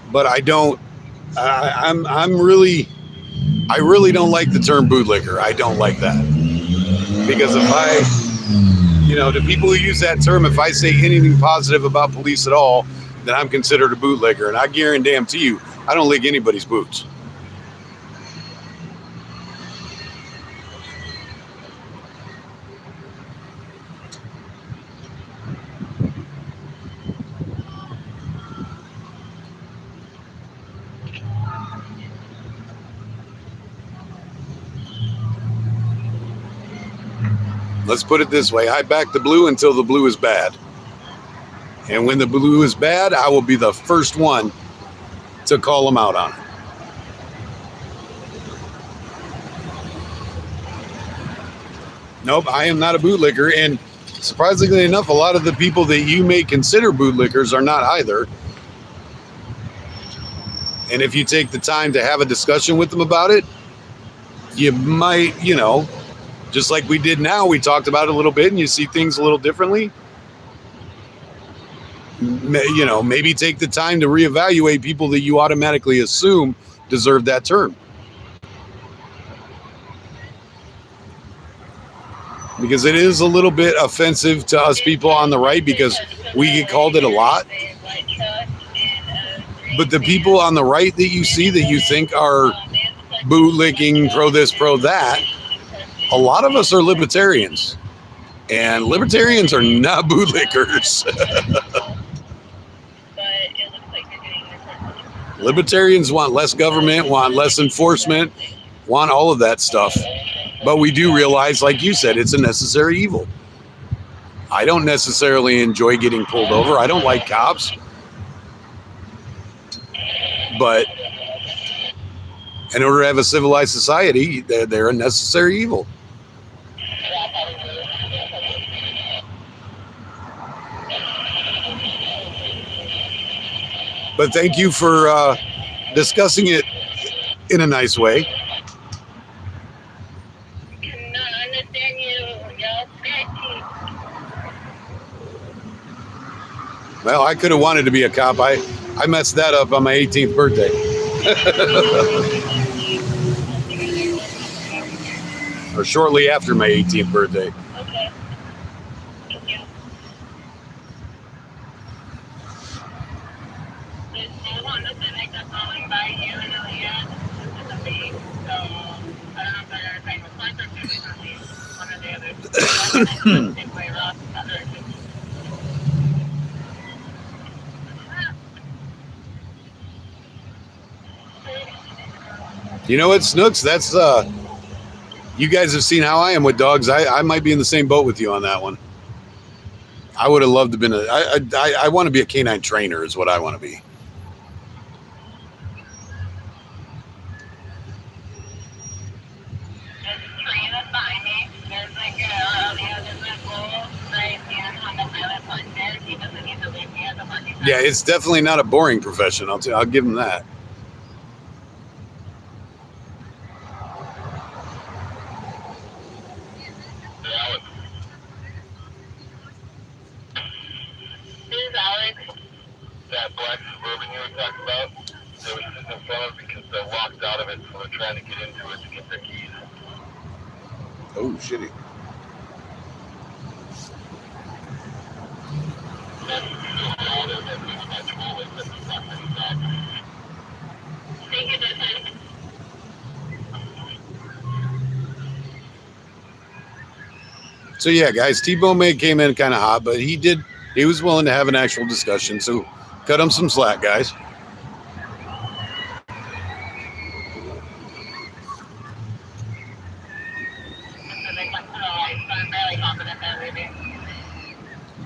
But I don't. I really don't like the term bootlicker. I don't like that, because if to people who use that term, if I say anything positive about police at all, then I'm considered a bootlicker, and I guarantee you, I don't lick anybody's boots. Let's put it this way. I back the blue until the blue is bad. And when the blue is bad, I will be the first one to call them out on it. Nope, I am not a bootlicker. And surprisingly enough, a lot of the people that you may consider bootlickers are not either. And if you take the time to have a discussion with them about it, you might, just like we did now, we talked about it a little bit and you see things a little differently. Maybe take the time to reevaluate people that you automatically assume deserve that term. Because it is a little bit offensive to us people on the right, because we get called it a lot. But the people on the right that you see that you think are bootlicking, pro this, pro that, a lot of us are libertarians. And libertarians are not bootlickers. Libertarians want less government, want less enforcement, want all of that stuff. But we do realize, like you said, it's a necessary evil. I don't necessarily enjoy getting pulled over. I don't like cops. But in order to have a civilized society, they're a necessary evil. But thank you for discussing it in a nice way. Well, I could have wanted to be a cop. I messed that up on my 18th birthday. Or shortly after my 18th birthday. Okay. Thank you. There's two on the Civic that's going by you and Aaliyah. This is a big, so I don't know if they're going to take the punch or two differently. One or the other. Big way rough. You know what, Snooks? That's you guys have seen how I am with dogs. I might be in the same boat with you on that one. I would have loved to have been I want to be a canine trainer is what I want to be. Yeah, it's definitely not a boring profession. I'll give him that. That black Suburban you were talking about, they were sitting in front of it because they walked out of it, so they're trying to get into it to get their keys. Oh, shitty. So yeah, guys, T-Bone May came in kind of hot, but he was willing to have an actual discussion. So cut him some slack, guys.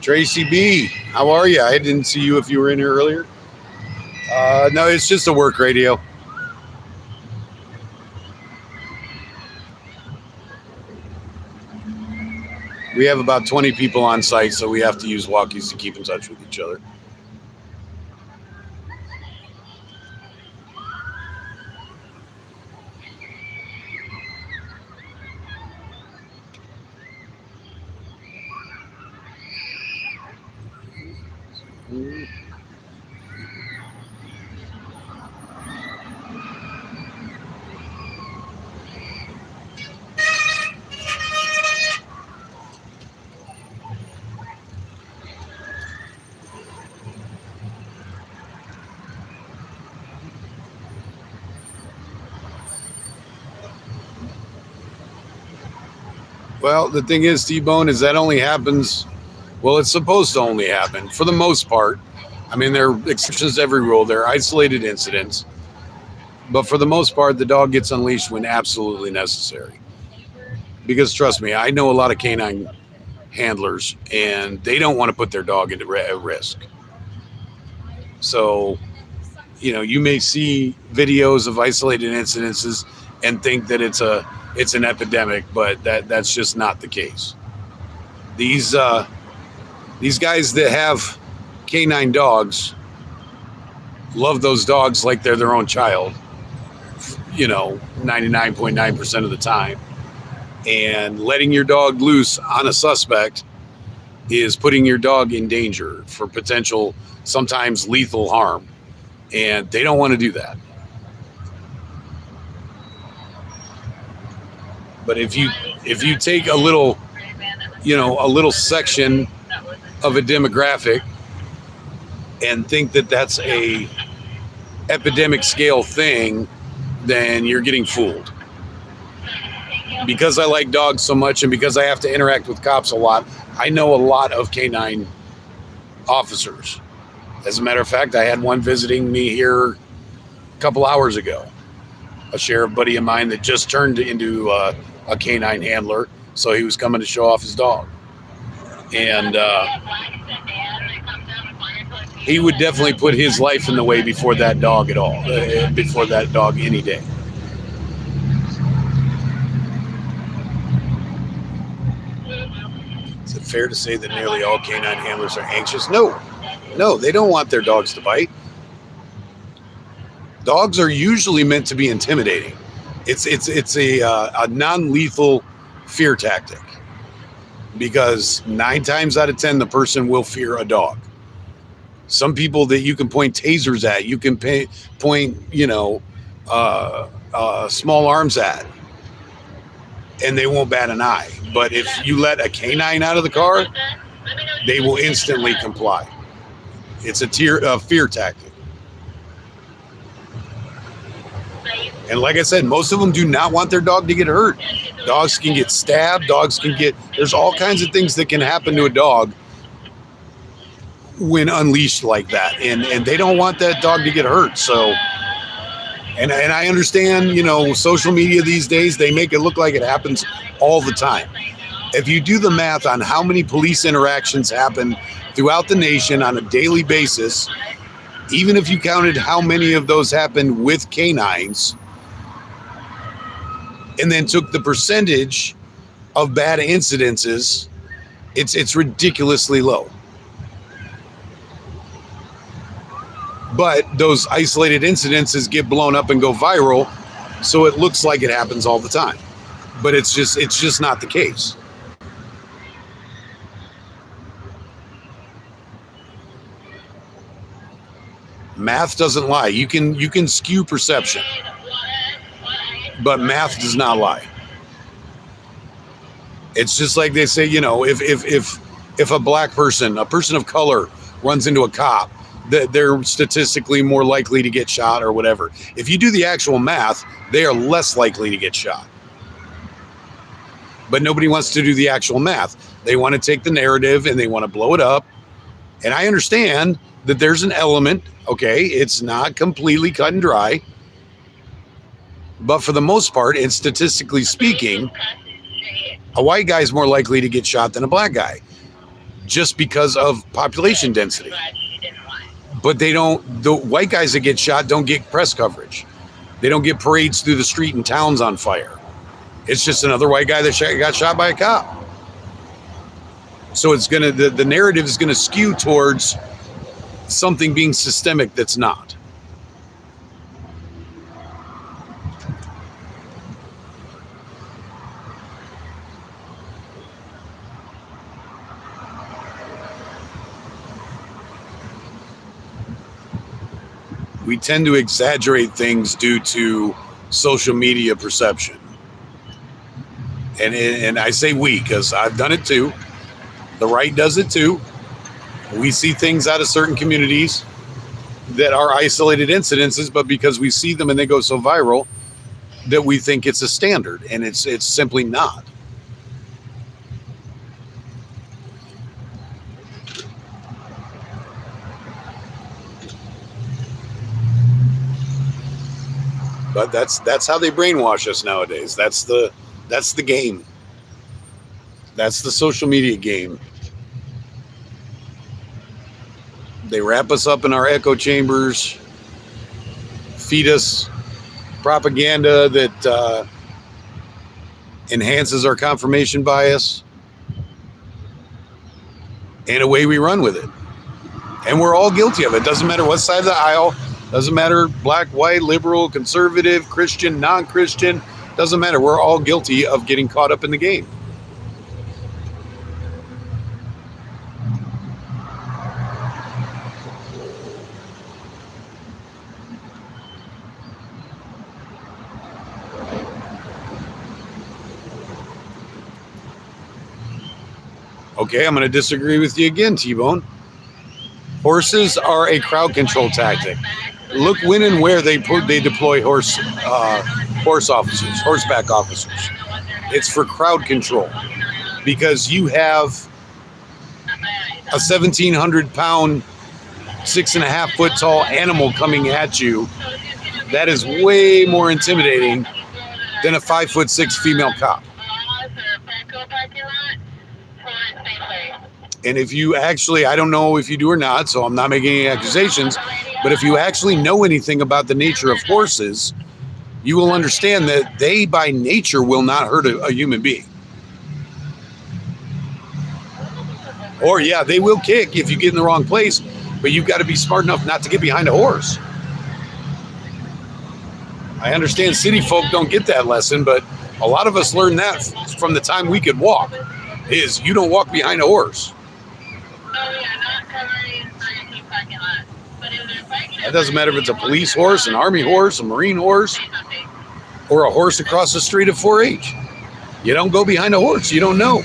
Tracy B, how are you? I didn't see you if you were in here earlier. No, it's just a work radio. We have about 20 people on site, so we have to use walkies to keep in touch with each other. Well, the thing is, T-Bone, is that only happens, well, it's supposed to only happen for the most part. I mean, there are exceptions to every rule. There are isolated incidents. But for the most part, the dog gets unleashed when absolutely necessary. Because trust me, I know a lot of canine handlers, and they don't want to put their dog at risk. So, you know, you may see videos of isolated incidences and think that it's an epidemic, but that's just not the case. These guys that have canine dogs love those dogs like they're their own child, you know, 99.9% of the time. And letting your dog loose on a suspect is putting your dog in danger for potential, sometimes lethal harm. And they don't want to do that. But if you take a little, you know, a little section of a demographic and think that that's a epidemic scale thing, then you're getting fooled. Because I like dogs so much and because I have to interact with cops a lot, I know a lot of canine officers. As a matter of fact, I had one visiting me here a couple hours ago. A sheriff buddy of mine that just turned into a canine handler, so he was coming to show off his dog. And he would definitely put his life in the way before that dog at all, before that dog any day. Is it fair to say that nearly all canine handlers are anxious? No, they don't want their dogs to bite. Dogs are usually meant to be intimidating. It's a non-lethal fear tactic, because 9 times out of 10 the person will fear a dog. Some people that you can point tasers at, you can point, you know, small arms at, and they won't bat an eye. But if you let a canine out of the car, they will instantly comply. It's a fear tactic. And like I said, most of them do not want their dog to get hurt. Dogs can get stabbed. There's all kinds of things that can happen to a dog when unleashed like that. And they don't want that dog to get hurt. So, and I understand, you know, social media these days, they make it look like it happens all the time. If you do the math on how many police interactions happen throughout the nation on a daily basis, even if you counted how many of those happened with canines, and then took the percentage of bad incidences, it's ridiculously low. But those isolated incidences get blown up and go viral, so it looks like it happens all the time. But it's just not the case. Math doesn't lie. You can skew perception, but math does not lie. It's just like they say, you know, if a black person, a person of color, runs into a cop, they're statistically more likely to get shot or whatever. If you do the actual math, they are less likely to get shot. but nobody wants to do the actual math. They want to take the narrative and they want to blow it up. And I understand that there's an element, okay, it's not completely cut and dry, but for the most part, and statistically speaking, a white guy is more likely to get shot than a black guy just because of population density. But they don't, the white guys that get shot don't get press coverage. They don't get parades through the street and towns on fire. It's just another white guy that got shot by a cop. So it's gonna, the narrative is gonna skew towards something being systemic that's not. We tend to exaggerate things due to social media perception. And I say we, because I've done it too. The right does it too. We see things out of certain communities that are isolated incidences, but because we see them and they go so viral that we think it's a standard, and it's simply not. But that's how they brainwash us nowadays. That's the game. That's the social media game. They wrap us up in our echo chambers, feed us propaganda that enhances our confirmation bias, and away we run with it. And we're all guilty of it. Doesn't matter what side of the aisle, doesn't matter black, white, liberal, conservative, Christian, non-Christian, doesn't matter. We're all guilty of getting caught up in the game. Okay, I'm going to disagree with you again, T-Bone. Horses are a crowd control tactic. Look when and where they deploy horseback officers. It's for crowd control, because you have a 1,700-pound, 6.5 foot tall animal coming at you. That is way more intimidating than a 5'6" female cop. And if you actually, I don't know if you do or not, so I'm not making any accusations, but if you actually know anything about the nature of horses, you will understand that they by nature will not hurt a human being. Or yeah, they will kick if you get in the wrong place, but you've got to be smart enough not to get behind a horse. I understand city folk don't get that lesson, but a lot of us learned that from the time we could walk, is you don't walk behind a horse. That doesn't matter if it's a police horse, an army horse, a marine horse, or a horse across the street at 4-H. You don't go behind a horse. You don't know.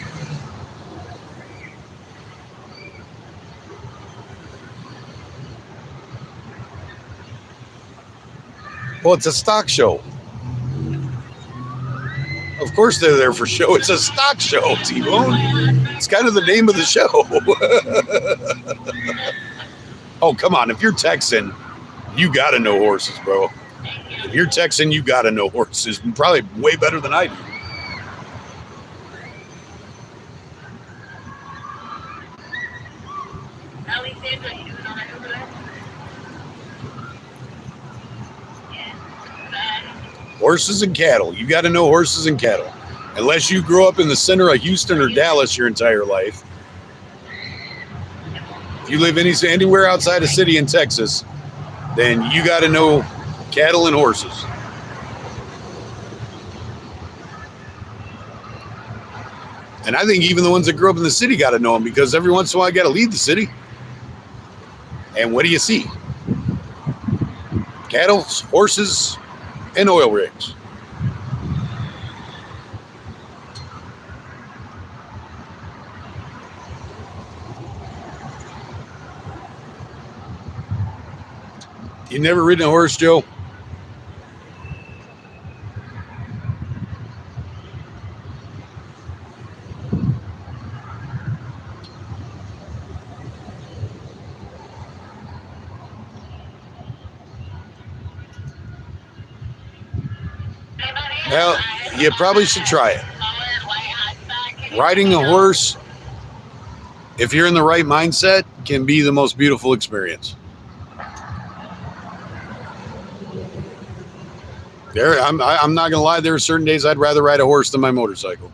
Well, it's a stock show. Of course they're there for show. It's a stock show, T-Bone. It's kind of the name of the show. Oh, come on. If you're Texan, you got to know horses, bro. If you're Texan, you got to know horses. Probably way better than I do. Horses and cattle. You got to know horses and cattle. Unless you grew up in the center of Houston or Dallas your entire life. If you live anywhere outside a city in Texas, then you got to know cattle and horses. And I think even the ones that grew up in the city got to know them, because every once in a while I got to leave the city. And what do you see? Cattle, horses, and oil rigs. You never ridden a horse, Joe? Well, you probably should try it. Riding a horse, if you're in the right mindset, can be the most beautiful experience. I'm not gonna lie. There are certain days I'd rather ride a horse than my motorcycle.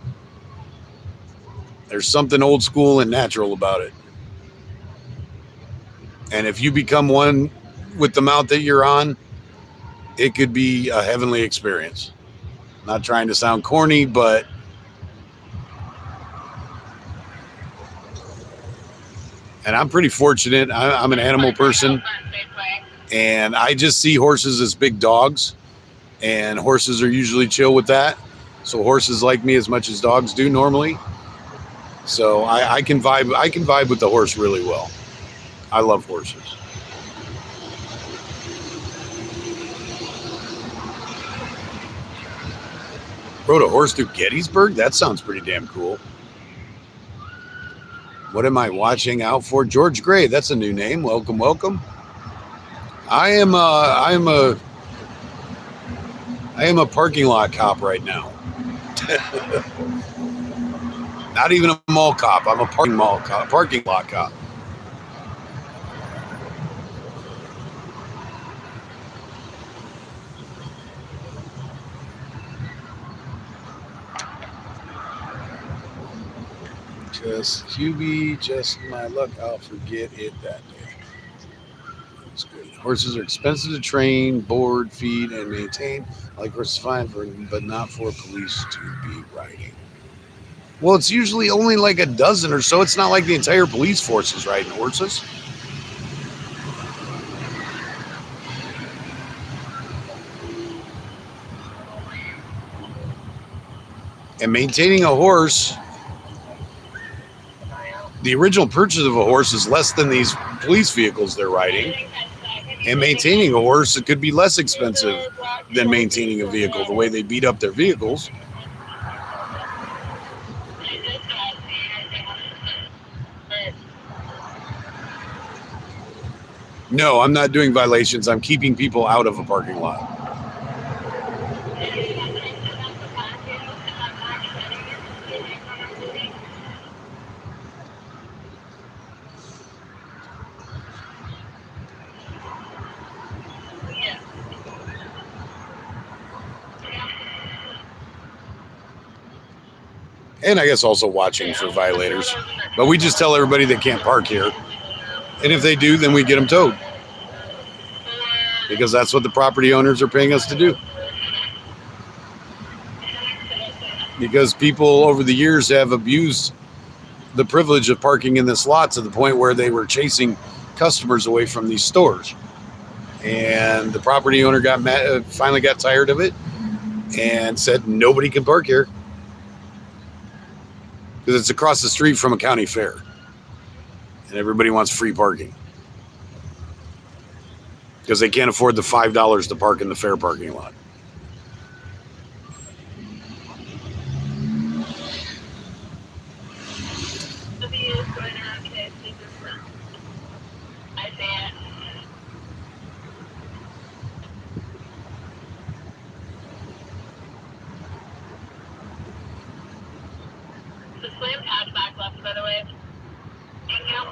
There's something old school and natural about it. And if you become one with the mount that you're on, it could be a heavenly experience. Not trying to sound corny, but and I'm pretty fortunate. I'm an animal person, and I just see horses as big dogs. And horses are usually chill with that. So horses like me as much as dogs do normally. So I can vibe. I can vibe with the horse really well. I love horses. Rode a horse through Gettysburg? That sounds pretty damn cool. What am I watching out for? George Gray. That's a new name. Welcome, welcome. I am a parking lot cop right now. Not even a mall cop. I'm a parking lot cop. Just QB, just my luck. I'll forget it that day. That's good. Horses are expensive to train, board, feed, and maintain. I like horses fine, but not for police to be riding. Well, it's usually only like a dozen or so. It's not like the entire police force is riding horses. And maintaining a horse, the original purchase of a horse is less than these police vehicles they're riding. And maintaining a horse, it could be less expensive than maintaining a vehicle, the way they beat up their vehicles. No, I'm not doing violations. I'm keeping people out of a parking lot. And I guess also watching for violators. But we just tell everybody they can't park here. And if they do, then we get them towed. Because that's what the property owners are paying us to do. Because people over the years have abused the privilege of parking in this lot to the point where they were chasing customers away from these stores. And the property owner got mad, finally got tired of it and said, nobody can park here. Because it's across the street from a county fair. And everybody wants free parking. Because they can't afford the $5 to park in the fair parking lot. By the way. Thank you.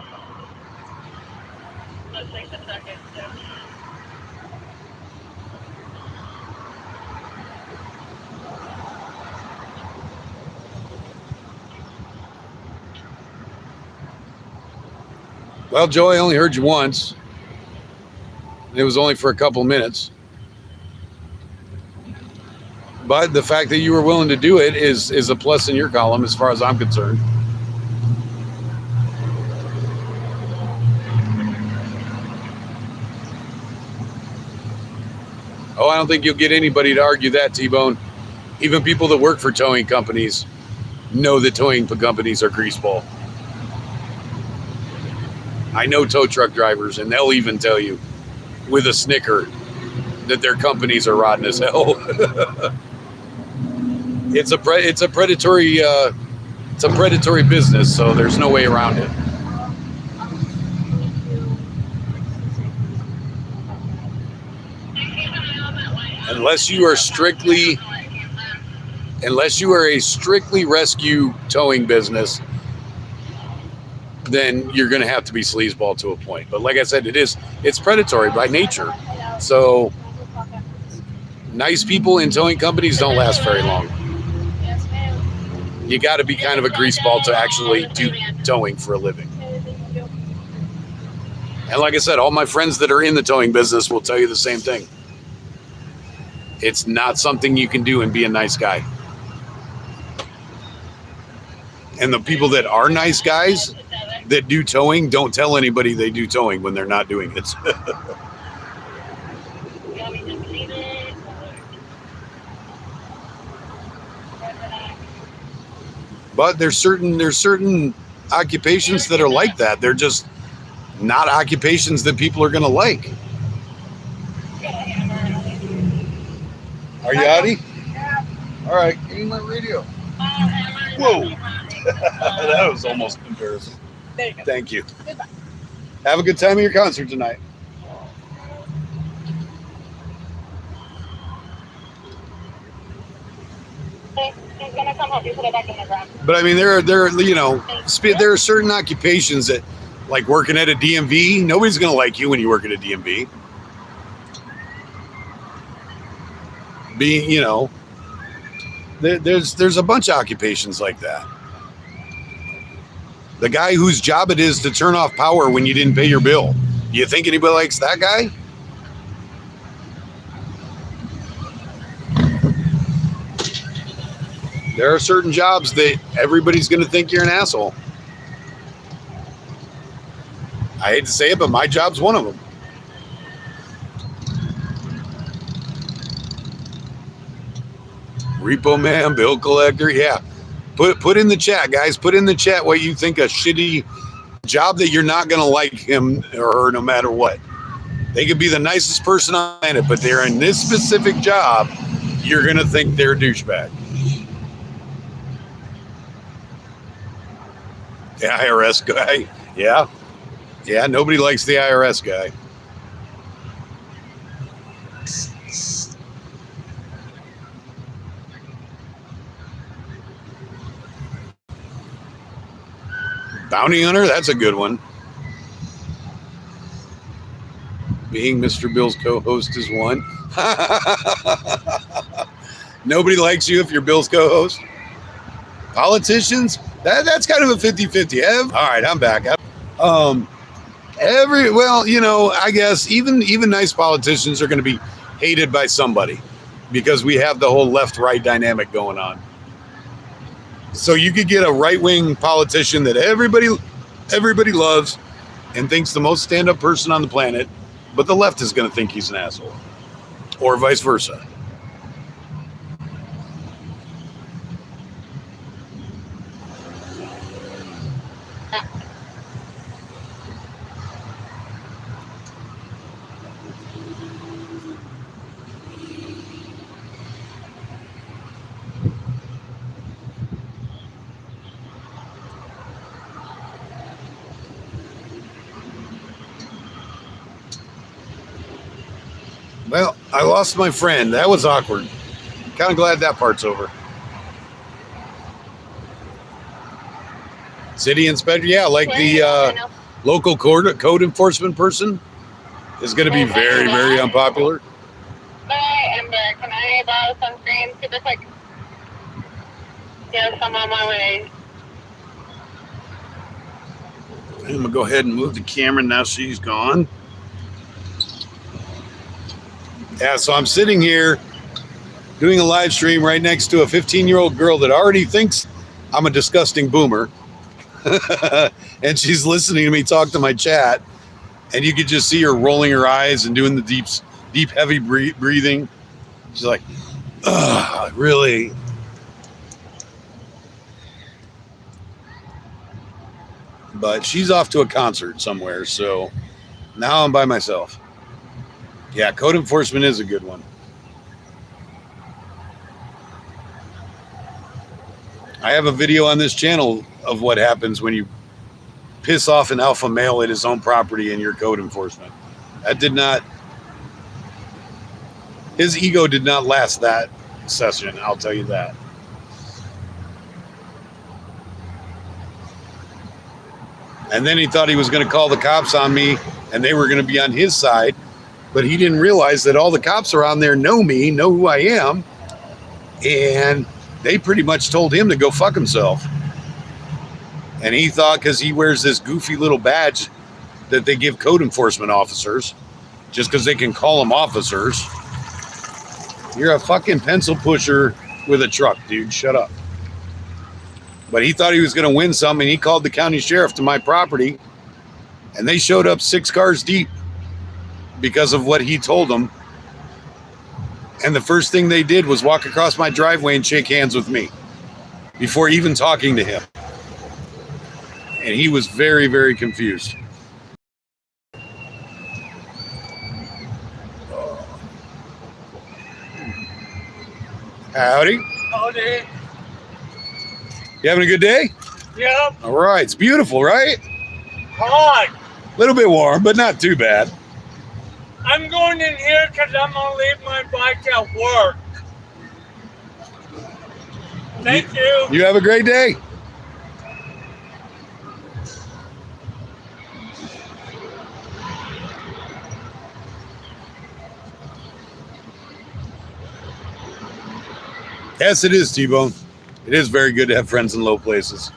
Let's take the second. Well, Joe, I only heard you once. It was only for a couple minutes. But the fact that you were willing to do it is a plus in your column as far as I'm concerned. Oh, I don't think you'll get anybody to argue that, T-Bone. Even people that work for towing companies know that towing companies are greaseball. I know tow truck drivers, and they'll even tell you with a snicker that their companies are rotten as hell. It's a predatory business, so there's no way around it. Unless you are strictly unless you are a strictly rescue towing business, then you're going to have to be sleazeball to a point. But like I said, it's predatory by nature. So nice people in towing companies don't last very long. You got to be kind of a greaseball to actually do towing for a living. And like I said, all my friends that are in the towing business will tell you the same thing. It's not something you can do and be a nice guy. And the people that are nice guys that do towing don't tell anybody they do towing when they're not doing it. But there's certain occupations that are like that. They're just not occupations that people are going to like. Are you outie? Yeah. All right, give me my radio. Whoa. That was almost embarrassing. There you go. Thank you. Goodbye. Have a good time at your concert tonight. He's gonna come help you put it back in the ground. But I mean, there are certain occupations that, like working at a DMV, nobody's going to like you when you work at a DMV. There's a bunch of occupations like that. The guy whose job it is to turn off power when you didn't pay your bill. You think anybody likes that guy? There are certain jobs that everybody's going to think you're an asshole. I hate to say it, but my job's one of them. Repo man, bill collector, yeah. Put in the chat, guys. Put in the chat what you think a shitty job that you're not going to like him or her no matter what. They could be the nicest person on the planet, but they're in this specific job, you're going to think they're a douchebag. The IRS guy, yeah. Yeah, nobody likes the IRS guy. Bounty hunter, that's a good one. Being Mr. Bill's co-host is one. Nobody likes you if you're Bill's co-host. Politicians, that's kind of a 50-50. All right, I'm back. I guess even nice politicians are going to be hated by somebody because we have the whole left-right dynamic going on. So you could get a right-wing politician that everybody loves and thinks the most stand-up person on the planet, but the left is going to think he's an asshole, or vice versa. Well, I lost my friend. That was awkward. Kind of glad that part's over. City inspector, yeah, like the local code enforcement person is going to be very, very unpopular. Hi, Amber. Can I borrow sunscreen super quick? Yes, I'm on my way. I'm going to go ahead and move the camera now she's gone. Yeah, so I'm sitting here doing a live stream right next to a 15-year-old girl that already thinks I'm a disgusting boomer. And she's listening to me talk to my chat. And you could just see her rolling her eyes and doing the deep, heavy breathing. She's like, ugh, really? But she's off to a concert somewhere, so now I'm by myself. Yeah, code enforcement is a good one. I have a video on this channel of what happens when you piss off an alpha male at his own property and you're code enforcement. His ego did not last that session, I'll tell you that. And then he thought he was going to call the cops on me and they were going to be on his side. But he didn't realize that all the cops around there know me, know who I am. And they pretty much told him to go fuck himself. And he thought because he wears this goofy little badge that they give code enforcement officers, just because they can call them officers. You're a fucking pencil pusher with a truck, dude. Shut up. But he thought he was going to win some, and he called the county sheriff to my property, and they showed up 6 cars deep because of what he told them. And the first thing they did was walk across my driveway and shake hands with me before even talking to him. And he was very, very confused. Howdy. Howdy. You having a good day? Yep. All right. It's beautiful, right? Hot. A little bit warm, but not too bad. I'm going in here because I'm going to leave my bike at work. Thank you. You have a great day. Yes, it is, T-Bone. It is very good to have friends in low places.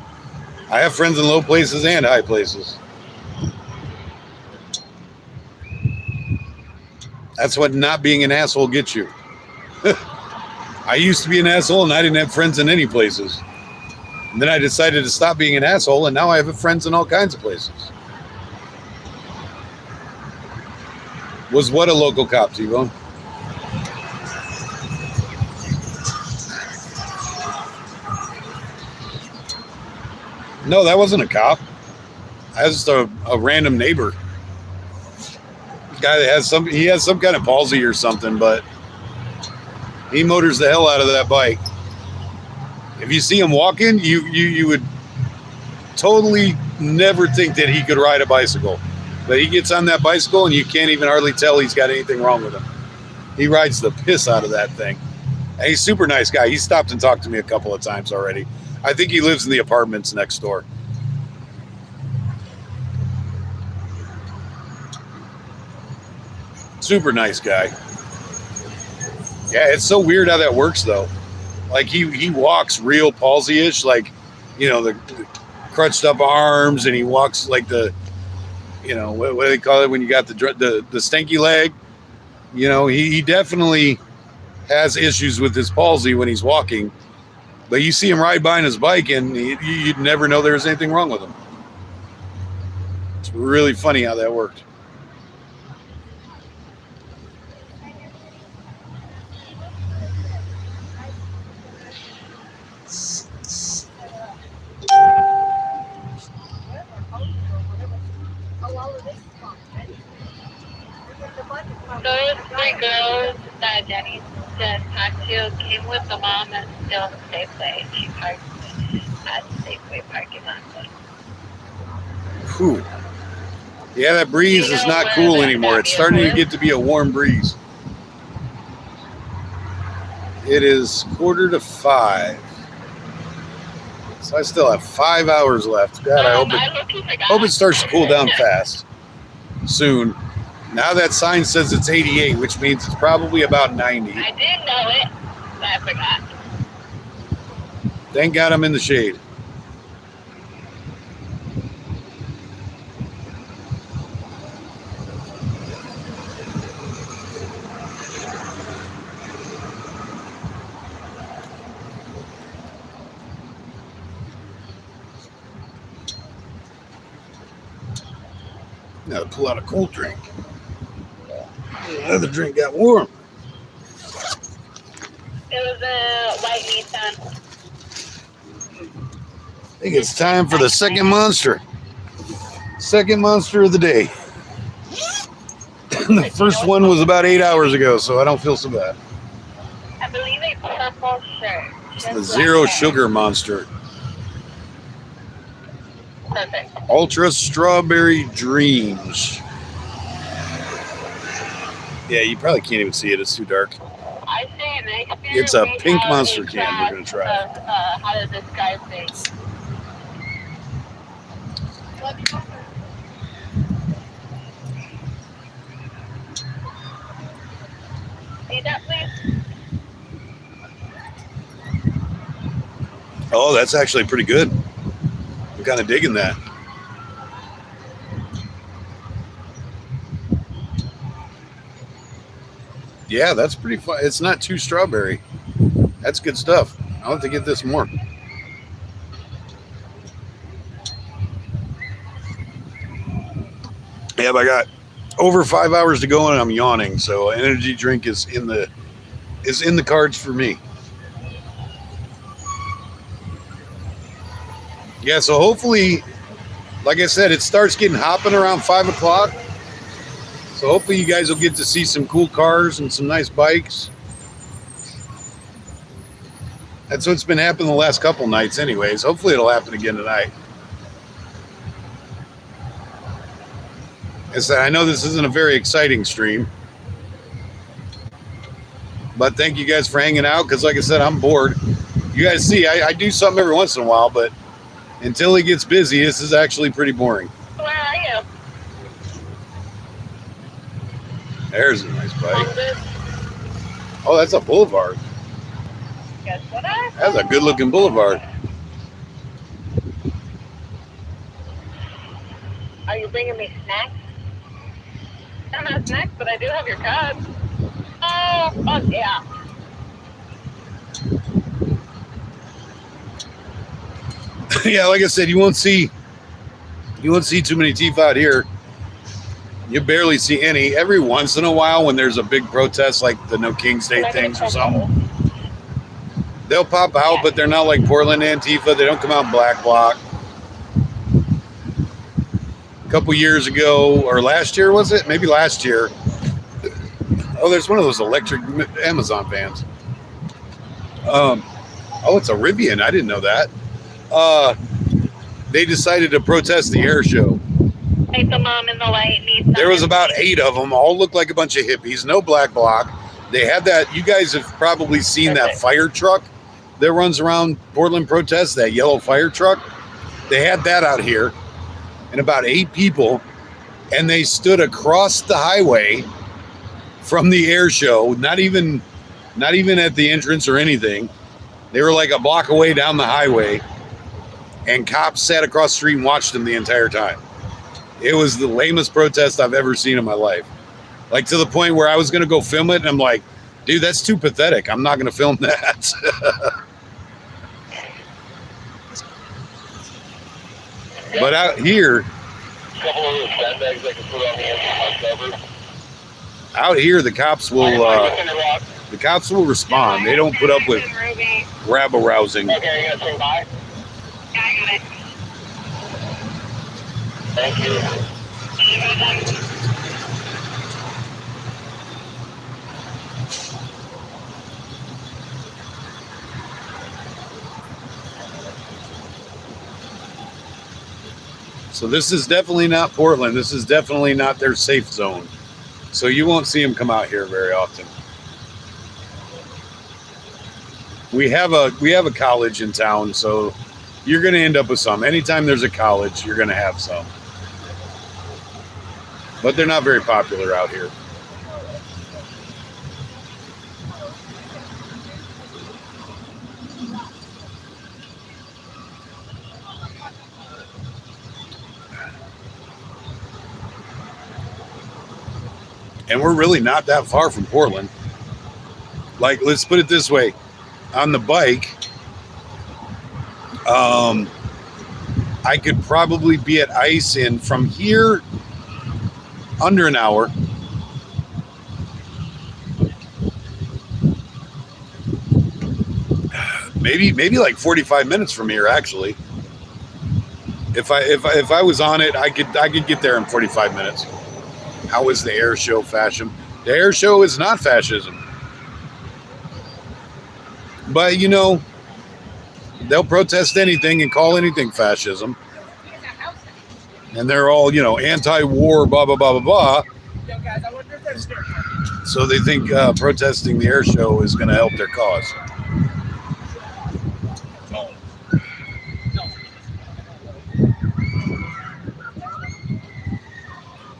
I have friends in low places and high places. That's what not being an asshole gets you. I used to be an asshole and I didn't have friends in any places. And then I decided to stop being an asshole and now I have friends in all kinds of places. Was what a local cop, T-Bone? No, that wasn't a cop. That was just a random neighbor. Guy that has some kind of palsy or something, but he motors the hell out of that bike. If you see him walking, you would totally never think that he could ride a bicycle. But he gets on that bicycle and you can't even hardly tell he's got anything wrong with him. He rides the piss out of that thing. And he's a super nice guy. He stopped and talked to me a couple of times already. I think he lives in the apartments next door. Super nice guy. Yeah, it's so weird how that works though. Like he walks real palsy-ish, like, you know, the crutched up arms, and he walks like the, you know, what do they call it when you got the stanky leg? You know, he definitely has issues with his palsy when he's walking. But you see him ride by on his bike, and you'd never know there was anything wrong with him. It's really funny how that worked. Those 3 girls that Jenny just talked to came with the mom that's still in Safeway. She parked at Safeway parking lot. Whew. Yeah, that breeze is not cool anymore. It's starting to get to be a warm breeze. It is 4:45. So I still have 5 hours left. God, I hope it starts to cool down fast soon. Now that sign says it's 88, which means it's probably about 90. I did know it, but I forgot. Thank God I'm in the shade. Now to pull out a cold drink. Another drink got warm. It was a white Nissan. I think it's time for the second monster. Second monster of the day. The first one was about 8 hours ago, so I don't feel so bad. I believe a purple shirt. It's the Zero Sugar Monster. Perfect. Ultra Strawberry Dreams. Yeah, you probably can't even see it. It's too dark. I say next year It's a we pink have monster a can we're going to try. class of, how to describe things. that's actually pretty good. I'm kind of digging that. Yeah, that's pretty fun. It's not too strawberry. That's good stuff. I'll have to get this more. Yeah, but I got over 5 hours to go and I'm yawning, so an energy drink is in the cards for me. Yeah, so hopefully, like I said, it starts getting hopping around 5 o'clock. So hopefully you guys will get to see some cool cars and some nice bikes. That's what's been happening the last couple nights anyways. Hopefully it'll happen again tonight. I know this isn't a very exciting stream, but thank you guys for hanging out, because like I said, I'm bored. You guys see, I do something every once in a while, but until it gets busy, this is actually pretty boring. Where are you? There's a nice bike. Oh, that's a boulevard. Guess what I That's a good looking boulevard. Are you bringing me snacks? I don't have snacks, but I do have your cups. Oh yeah. Yeah, like I said, you won't see too many teeth out here. You barely see any. Every once in a while, when there's a big protest like the No King's Day things or something, they'll pop out, but they're not like Portland Antifa. They don't come out in black bloc. A couple years ago, or last year, was it? Maybe last year. Oh, there's one of those electric Amazon vans. Oh, it's a Rivian. I didn't know that. They decided to protest the air show. Like the mom in the light needs. There was about 8 of them, all looked like a bunch of hippies, no black bloc. They had that, you guys have probably seen that fire truck that runs around Portland protests, that yellow fire truck. They had that out here, and about 8 people, and they stood across the highway from the air show, not even at the entrance or anything. They were like a block away down the highway, and cops sat across the street and watched them the entire time. It was the lamest protest I've ever seen in my life. Like, to the point where I was going to go film it, and I'm like, dude, that's too pathetic. I'm not going to film that. But out here, A couple of those sandbags I can put on the cover. out here, the cops will respond. They don't put up with rabble-rousing. Okay, you gonna swing by? Yeah, I got it. Thank you. So this is definitely not Portland. This is definitely not their safe zone. So you won't see them come out here very often. We have a college in town, so you're going to end up with some. Anytime there's a college, you're going to have some. But they're not very popular out here. And we're really not that far from Portland. Like, let's put it this way. On the bike, I could probably be at ICE in from here under an hour. Maybe like 45 minutes from here, actually. If I was on it, I could get there in 45 minutes. How is the air show fashion? The air show is not fascism. But, you know, they'll protest anything and call anything fascism. And they're all, you know, anti-war, blah, blah, blah, blah, blah. So they think protesting the air show is going to help their cause.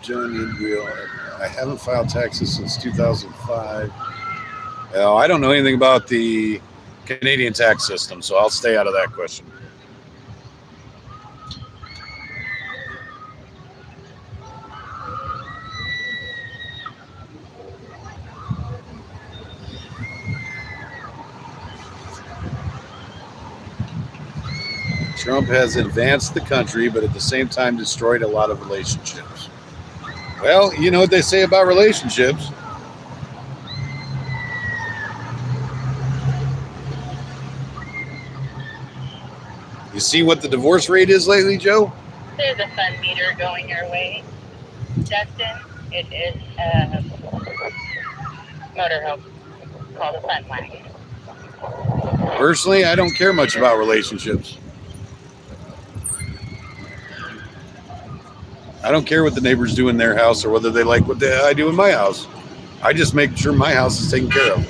John Real. I haven't filed taxes since 2005. I don't know anything about the Canadian tax system, so I'll stay out of that question. Trump has advanced the country, but at the same time destroyed a lot of relationships. Well, you know what they say about relationships. You see what the divorce rate is lately, Joe? There's a fun meter going your way, Dustin. It is a motorhome called a fun wagon. Personally, I don't care much about relationships. I don't care what the neighbors do in their house or whether they like what I do in my house. I just make sure my house is taken care of.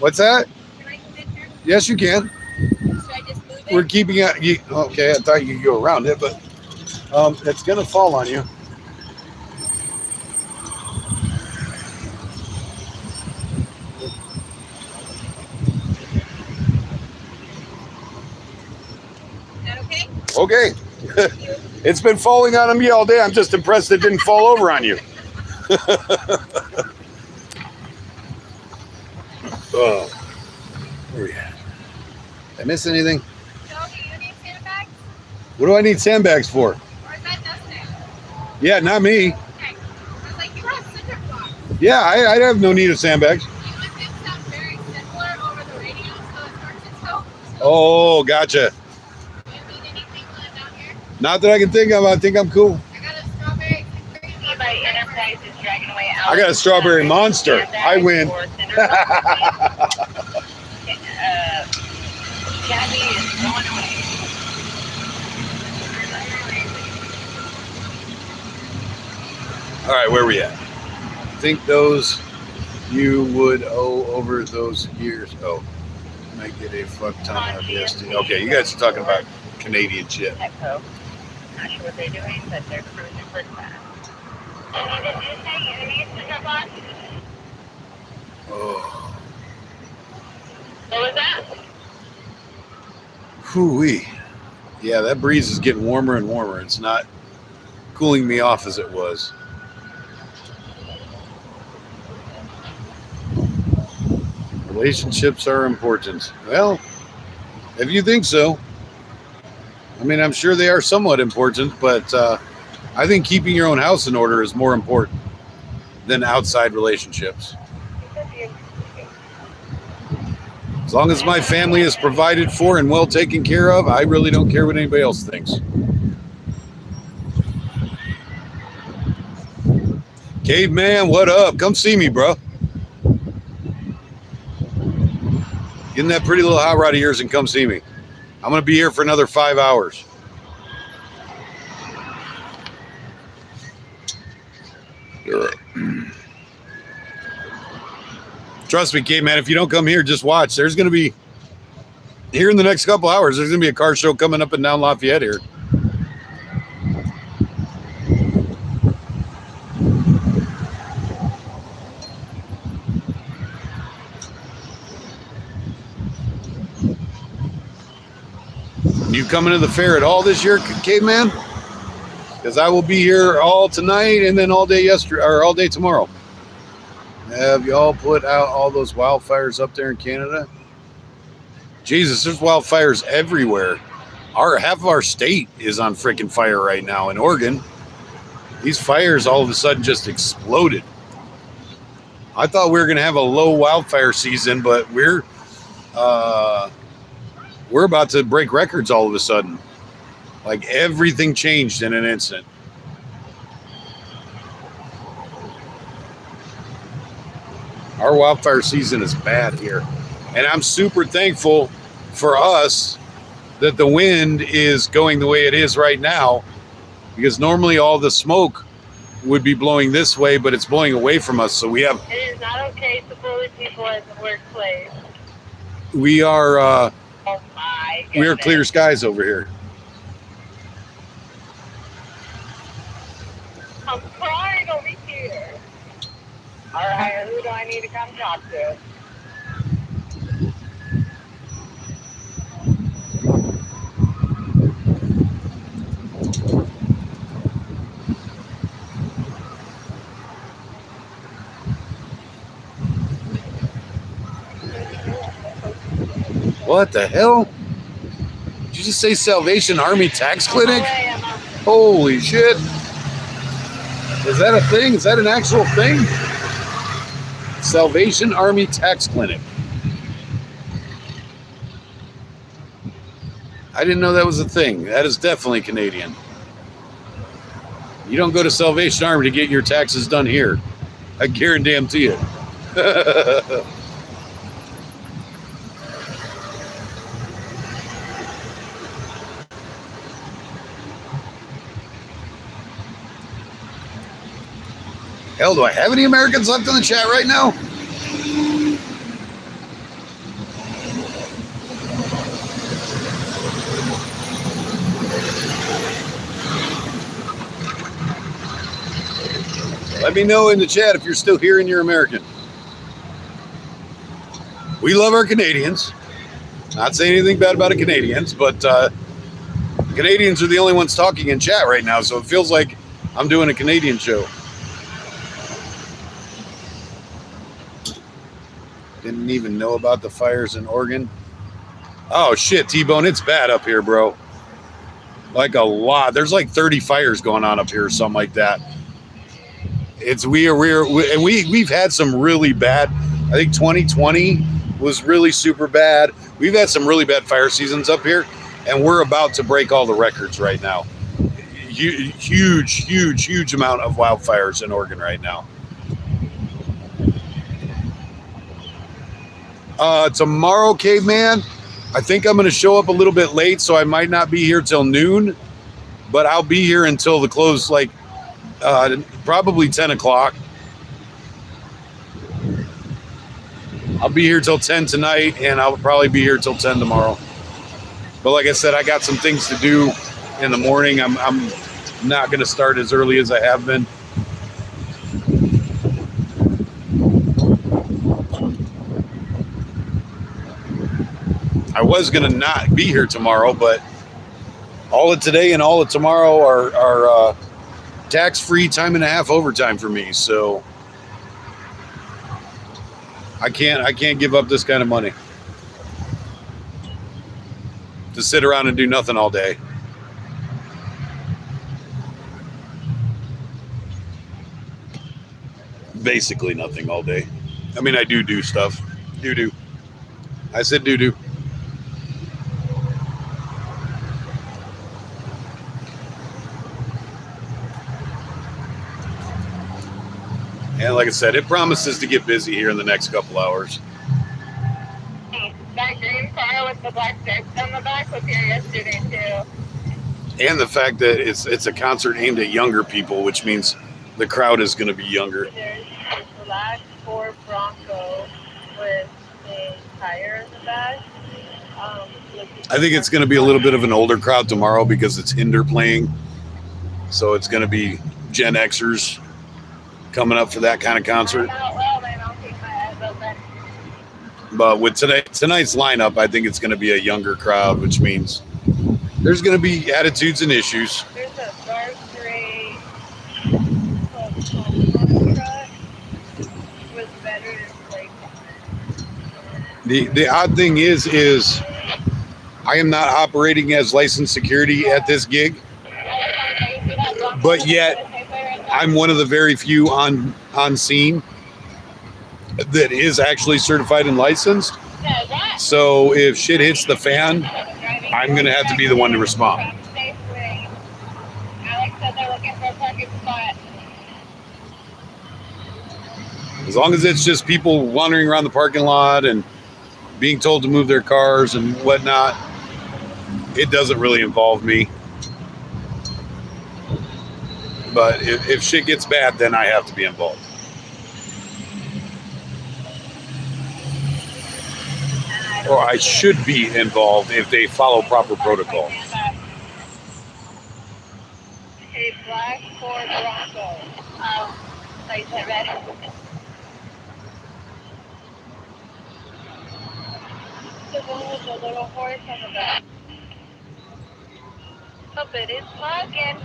What's that? Can I come in here? Yes, you can. Should I just move it? We're keeping it. Okay, I thought you could go around it, but it's going to fall on you. Is that okay? Okay. It's been falling on me all day. I'm just impressed it didn't fall over on you. Oh, where are we at? Did I miss anything? Joe, do you need sandbags? What do I need sandbags for? Or is that Dustin? Yeah, not me. Okay. I was like, you have cinder blocks. Yeah, I have no need of sandbags. You want them sound very similar over the radio, so it starts to tell. Oh, gotcha. Do you need anything while I'm out here? Not that I can think of. I think I'm cool. I got a strawberry. eBay Enterprise is dragging away I got a strawberry monster. I win. Gabby is going away. All right, where are we at? I think those you would owe over those years. Oh, might get a fuck ton out of this. Okay, you guys are talking about Canadian shit. Echo. Not sure what they're doing, but they're cruising pretty fast. Any did you say enemies to jump on? Oh, What was that? whoo-wee. Yeah, that breeze is getting warmer and warmer. It's not cooling me off as it was. Relationships are important. Well, if you think so. I mean, I'm sure they are somewhat important, but I think keeping your own house in order is more important than outside relationships. As long as my family is provided for and well taken care of, I really don't care what anybody else thinks. Caveman, what up? Come see me, bro. Get in that pretty little hot rod of yours and come see me. I'm going to be here for another 5 hours. Trust me, Kate, man, if you don't come here, just watch. There's going to be, here in the next couple hours, there's going to be a car show coming up and down Lafayette here. You coming to the fair at all this year, Caveman? Because I will be here all tonight and then all day yesterday, or all day tomorrow. Have y'all put out all those wildfires up there in Canada? Jesus, there's wildfires everywhere. Half of our state is on freaking fire right now in Oregon. These fires all of a sudden just exploded. I thought we were going to have a low wildfire season, but we're about to break records all of a sudden. Like everything changed in an instant. Our wildfire season is bad here. And I'm super thankful for us that the wind is going the way it is right now, because normally all the smoke would be blowing this way, but it's blowing away from us. So we have... It is not okay to bully people at the workplace. We are... Oh my we're clear skies over here. I'm crying over here. All right, who do I need to come talk to? What the hell? Did you just say Salvation Army Tax Clinic? Holy shit. Is that a thing? Is that an actual thing? Salvation Army Tax Clinic. I didn't know that was a thing. That is definitely Canadian. You don't go to Salvation Army to get your taxes done here. I guarantee you. Hell, do I have any Americans left in the chat right now? Let me know in the chat if you're still here and you're American. We love our Canadians. Not saying anything bad about the Canadians, but Canadians are the only ones talking in chat right now, so it feels like I'm doing a Canadian show. Didn't even know about the fires in Oregon. Oh shit, T-Bone, it's bad up here, bro. Like a lot. There's like 30 fires going on up here or something like that. We've had some really bad. I think 2020 was really super bad. We've had some really bad fire seasons up here, and we're about to break all the records right now. Huge amount of wildfires in Oregon right now. Tomorrow, Caveman, I think I'm going to show up a little bit late, so I might not be here till noon, but I'll be here until the close, like probably 10 o'clock. I'll be here till 10 tonight, and I'll probably be here till 10 tomorrow. But like I said, I got some things to do in the morning. I'm not going to start as early as I have been. I was going to not be here tomorrow, but all of today and all of tomorrow are tax-free time and a half overtime for me. So I can't give up this kind of money to sit around and do nothing all day. Basically nothing all day. I mean, I do stuff. Do. I said do. And like I said, it promises to get busy here in the next couple hours. That green car with the black stripes on the back was here yesterday too. And the fact that it's a concert aimed at younger people, which means the crowd is going to be younger. There's a black Ford Bronco with a tire in the back. I think it's going to be a little bit of an older crowd tomorrow because it's Hinder playing. So it's going to be Gen Xers coming up for that kind of concert. But with tonight's lineup, I think it's going to be a younger crowd, which means there's going to be attitudes and issues. There's a dark gray with veterans like the odd thing is I am not operating as licensed security at this gig, but yet I'm one of the very few on scene that is actually certified and licensed. So if shit hits the fan, I'm going to have to be the one to respond. As long as it's just people wandering around the parking lot and being told to move their cars and whatnot, it doesn't really involve me. But if shit gets bad, then I have to be involved. or I should be involved if they follow proper protocol. A black Ford Bronco. Like I said, red. The one with the little horse on the back. Hope it is plugging.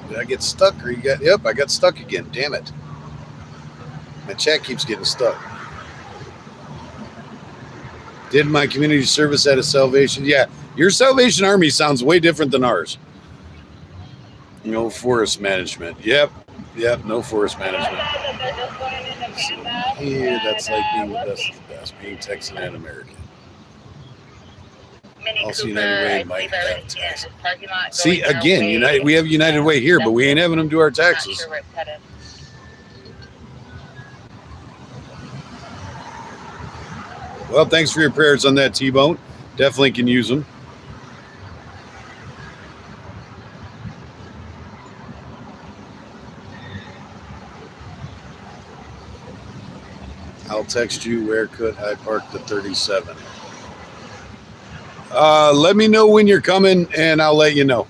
Did I get stuck or you got? Yep, I got stuck again. Damn it. My chat keeps getting stuck. Did my community service at a Salvation? Yeah, your Salvation Army sounds way different than ours. No forest management. Yep, no forest management. Yeah, that's like being the best of the best, being Texan and American. Also, United Way might have taxes. See, again, we have United Way here, but we ain't having them do our taxes. Well, thanks for your prayers on that, T-Bone. Definitely can use them. I'll text you where could I park the 37. Let me know when you're coming, and I'll let you know.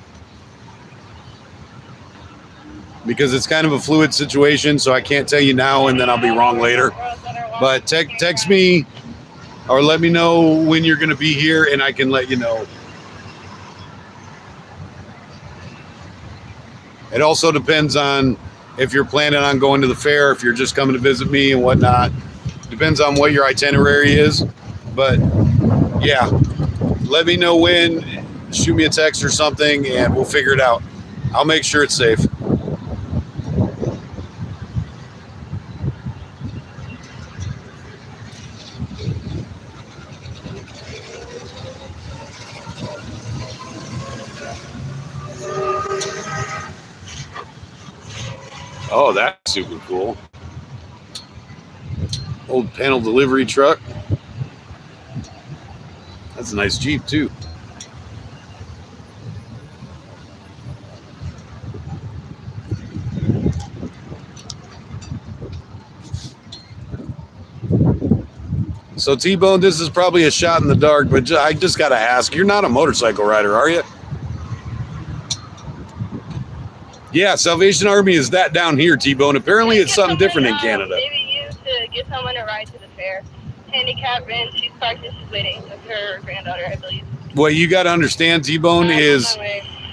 Because it's kind of a fluid situation, so I can't tell you now, and then I'll be wrong later. But text me or let me know when you're going to be here, and I can let you know. It also depends on if you're planning on going to the fair, if you're just coming to visit me and whatnot. Depends on what your itinerary is. But, yeah, let me know when. Shoot me a text or something, and we'll figure it out. I'll make sure it's safe. Oh, that's super cool. Old panel delivery truck. That's a nice Jeep, too. So, T-Bone, this is probably a shot in the dark, but I just got to ask. You're not a motorcycle rider, are you? Yeah, Salvation Army is that down here, T-Bone. Apparently it's something different in Canada. Maybe use to get someone to ride to the fair. Handicap van, she's practicing waiting with her granddaughter, I believe. What you got to understand, T-Bone, is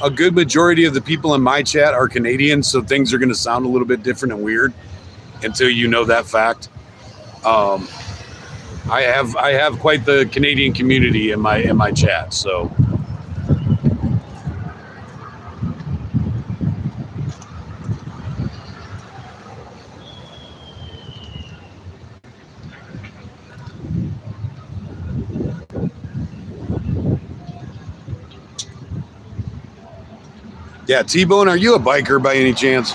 a good majority of the people in my chat are Canadian, so things are going to sound a little bit different and weird until you know that fact. I have quite the Canadian community in my chat, so. Yeah, T-Bone, are you a biker by any chance?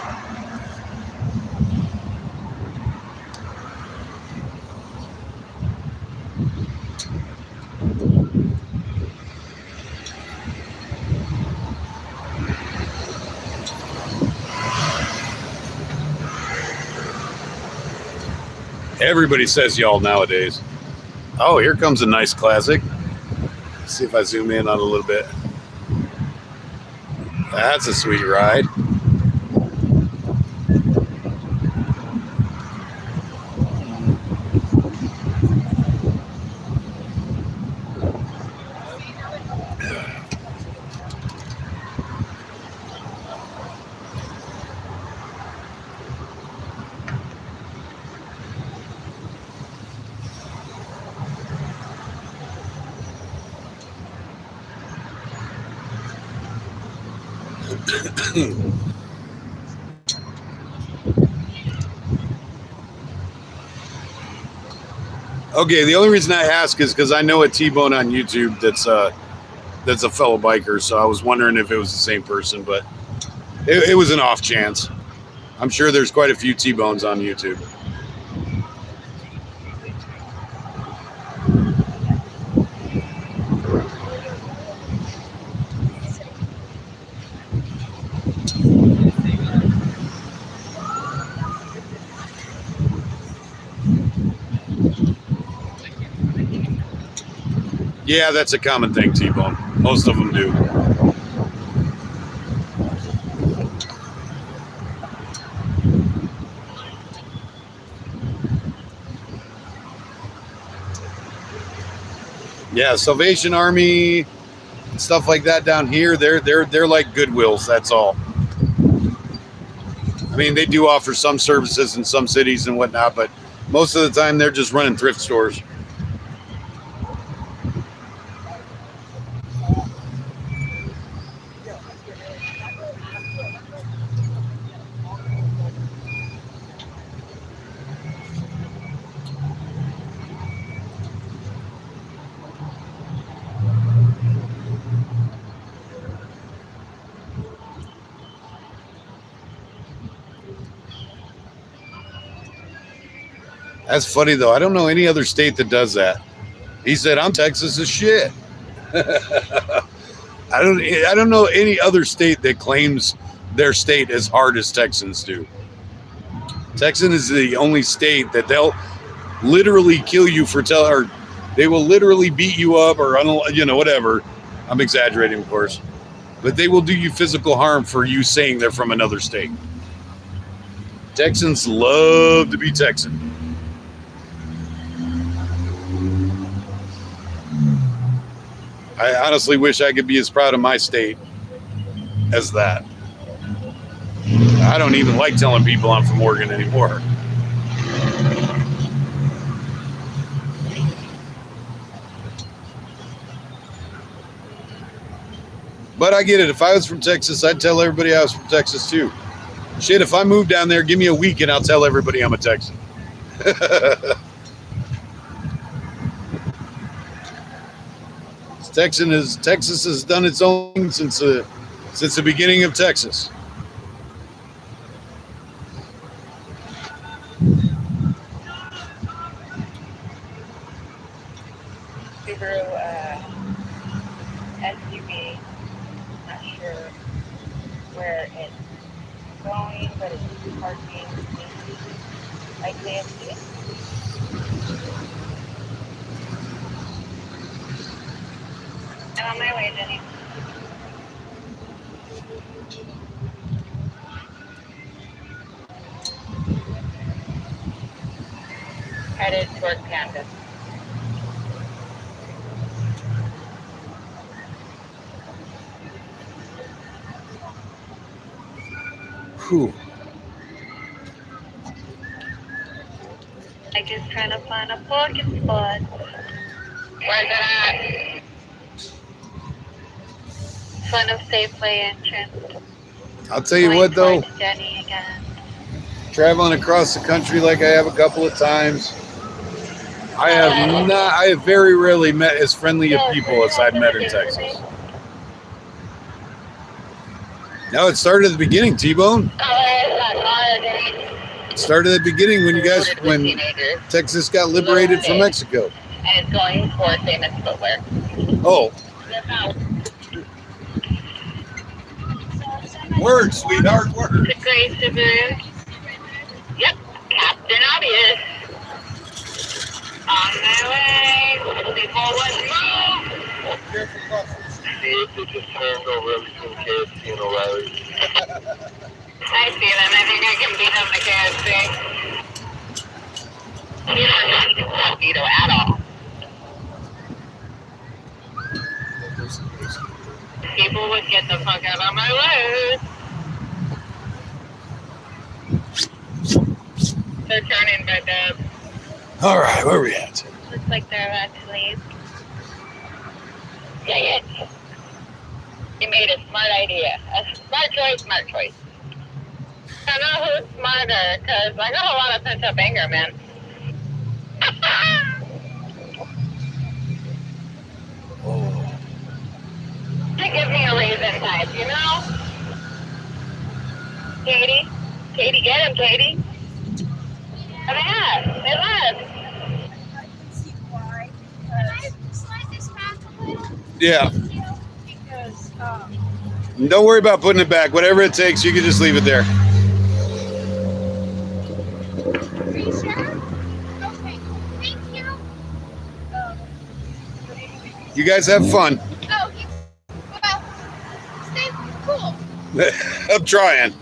Everybody says y'all nowadays. Oh, here comes a nice classic. Let's see if I zoom in on a little bit. That's a sweet ride. Okay, the only reason I ask is because I know a T-Bone on YouTube that's that's a fellow biker, so I was wondering if it was the same person, but it was an off chance. I'm sure there's quite a few T-bones on YouTube. Yeah, that's a common thing, T-bone. Most of them do. Yeah, Salvation Army, stuff like that down here, they're like Goodwills, that's all. I mean, they do offer some services in some cities and whatnot, but most of the time they're just running thrift stores. That's funny though. I don't know any other state that does that. He said, "I'm Texas as shit." I don't know any other state that claims their state as hard as Texans do. Texas is the only state that they'll literally kill you for or they will literally beat you up or whatever. I'm exaggerating, of course, but they will do you physical harm for you saying they're from another state. Texans love to be Texan. I honestly wish I could be as proud of my state as that. I don't even like telling people I'm from Oregon anymore. But I get it. If I was from Texas, I'd tell everybody I was from Texas too. Shit, if I move down there, give me a week and I'll tell everybody I'm a Texan. Texas has done its own thing since the beginning of Texas. Subaru SUV. Not sure where it's going, but it's parking like AFC. I'm on my way, Jenny. Headed toward Canvas. Whew. I just trying to find a parking spot. Where's it at? Front of Safeway entrance. I'll tell you what though, Jenny again. traveling across the country like I have a couple of times, I have very rarely met as friendly of people as I've met in Texas. No, it started at the beginning, T-Bone. It started at the beginning when Texas got liberated from Mexico. And it's going for famous footwear. Oh. Word, sweetheart, word. The gray Subaru. Yep, Captain Obvious. On my way. People would move. See if they just turned over between KFC and O'Reilly's. I see them. I think I can beat them to KFC. You don't need a torpedo at all. People would get the fuck out of my way. They're turning by Deb. All right, where are we at? Looks like they're actually. Dang it. You made a smart idea. A smart choice. I know who's smarter, because I got a lot of pent up anger, man. Oh. Katie? Where they at? They left. Yeah. Because, Don't worry about putting it back. Whatever it takes, you can just leave it there. are you sure? Okay, thank you. You guys have fun. Oh, well, stay cool. I'm trying. I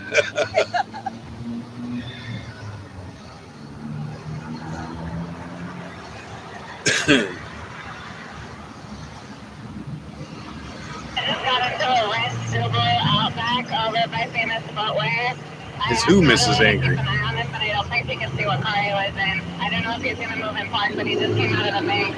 just got into a red Subaru Outback over by Famous Footwear. It's who, Mrs. Angry? Keep an eye on him, but I don't think he can see what car he was in. I don't know if he's going to move in park, but he just came out of the bank.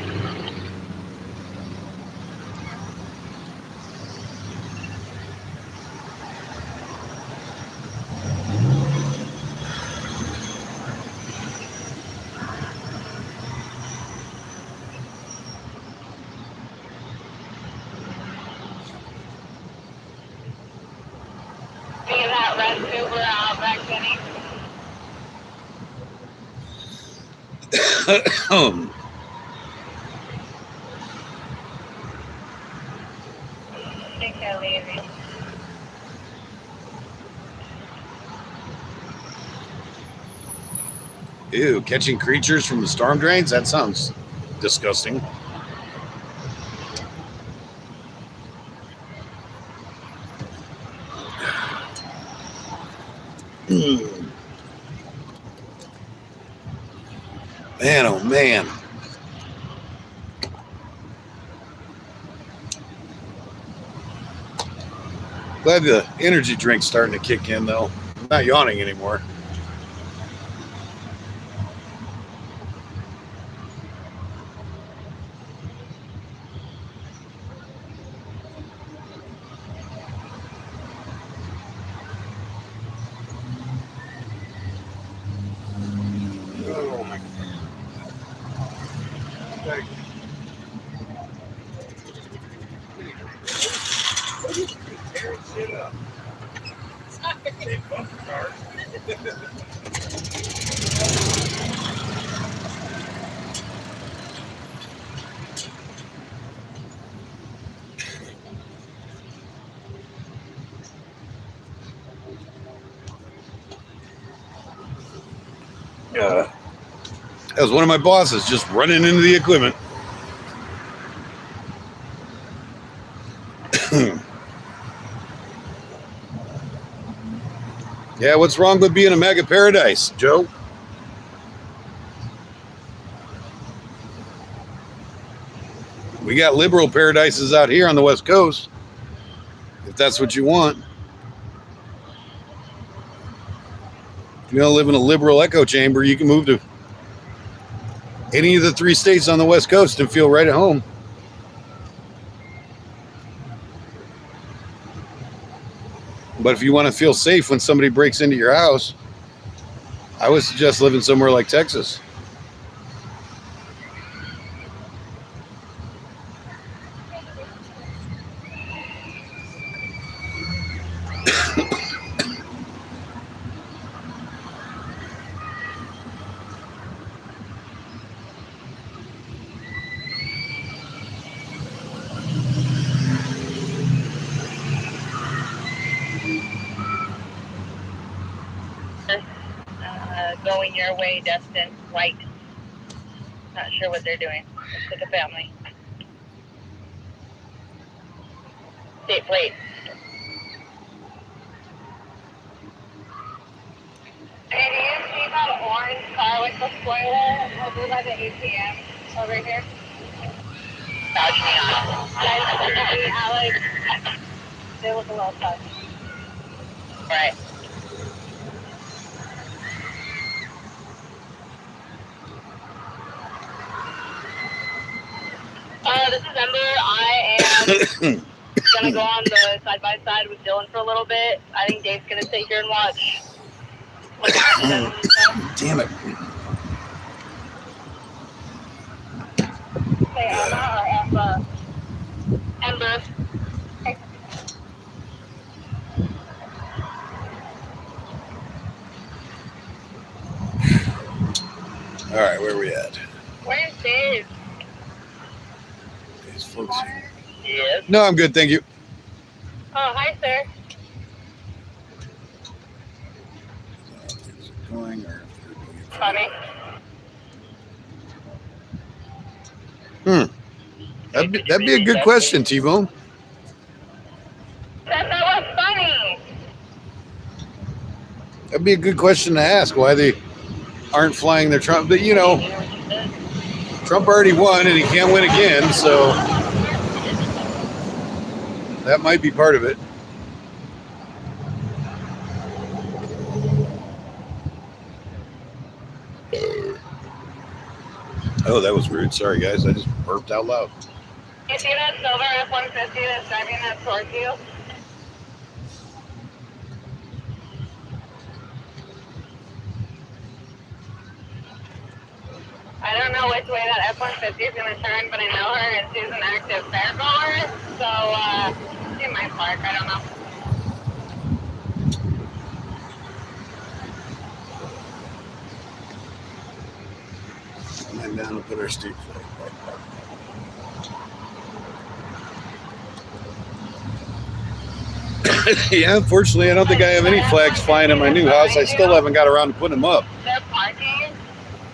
See that red Subaru Outback, Jenny? Take it easy. Ew, catching creatures from the storm drains? That sounds disgusting. Man, oh man. Glad the energy drink's starting to kick in, though. I'm not yawning anymore. Oh my God. Tearing shit up. They bump cars. That was one of my bosses just running into the equipment. Yeah, what's wrong with being a mega paradise, Joe? We got liberal paradises out here on the West Coast, if that's what you want. If you don't live in a liberal echo chamber, you can move to any of the 3 states on the West Coast and feel right at home. But if you want to feel safe when somebody breaks into your house, I would suggest living somewhere like Texas. Going your way, Destin. White. Not sure what they're doing. Looks like a family. State plate. Hey, do you see that orange car with the spoiler over by the ATM over here? Dodge me on. Alex. They look a little tough. Right. This is Ember. I am gonna go on the side by side with Dylan for a little bit. I think Dave's gonna sit here and watch. Damn it. Say Emma or Ember? Ember. Okay. folks here. Yes. No, I'm good, thank you. Oh, hi, sir. Is it going or Funny. that'd be a good question, T-Bone. That was funny. That'd be a good question to ask. Why they aren't flying their Trump? But you know, Trump already won, and he can't win again. So that might be part of it. Oh, that was weird. Sorry, guys. I just burped out loud. You see that silver F-150 that's driving that towards you? I don't know which way that F-150 is going to turn, but I know her, and she's an active fair goer, so she might park. I don't know. And down and put our state flag. Yeah, unfortunately, I don't think I have any flags flying in my new house. I still haven't got around to putting them up. They're parking.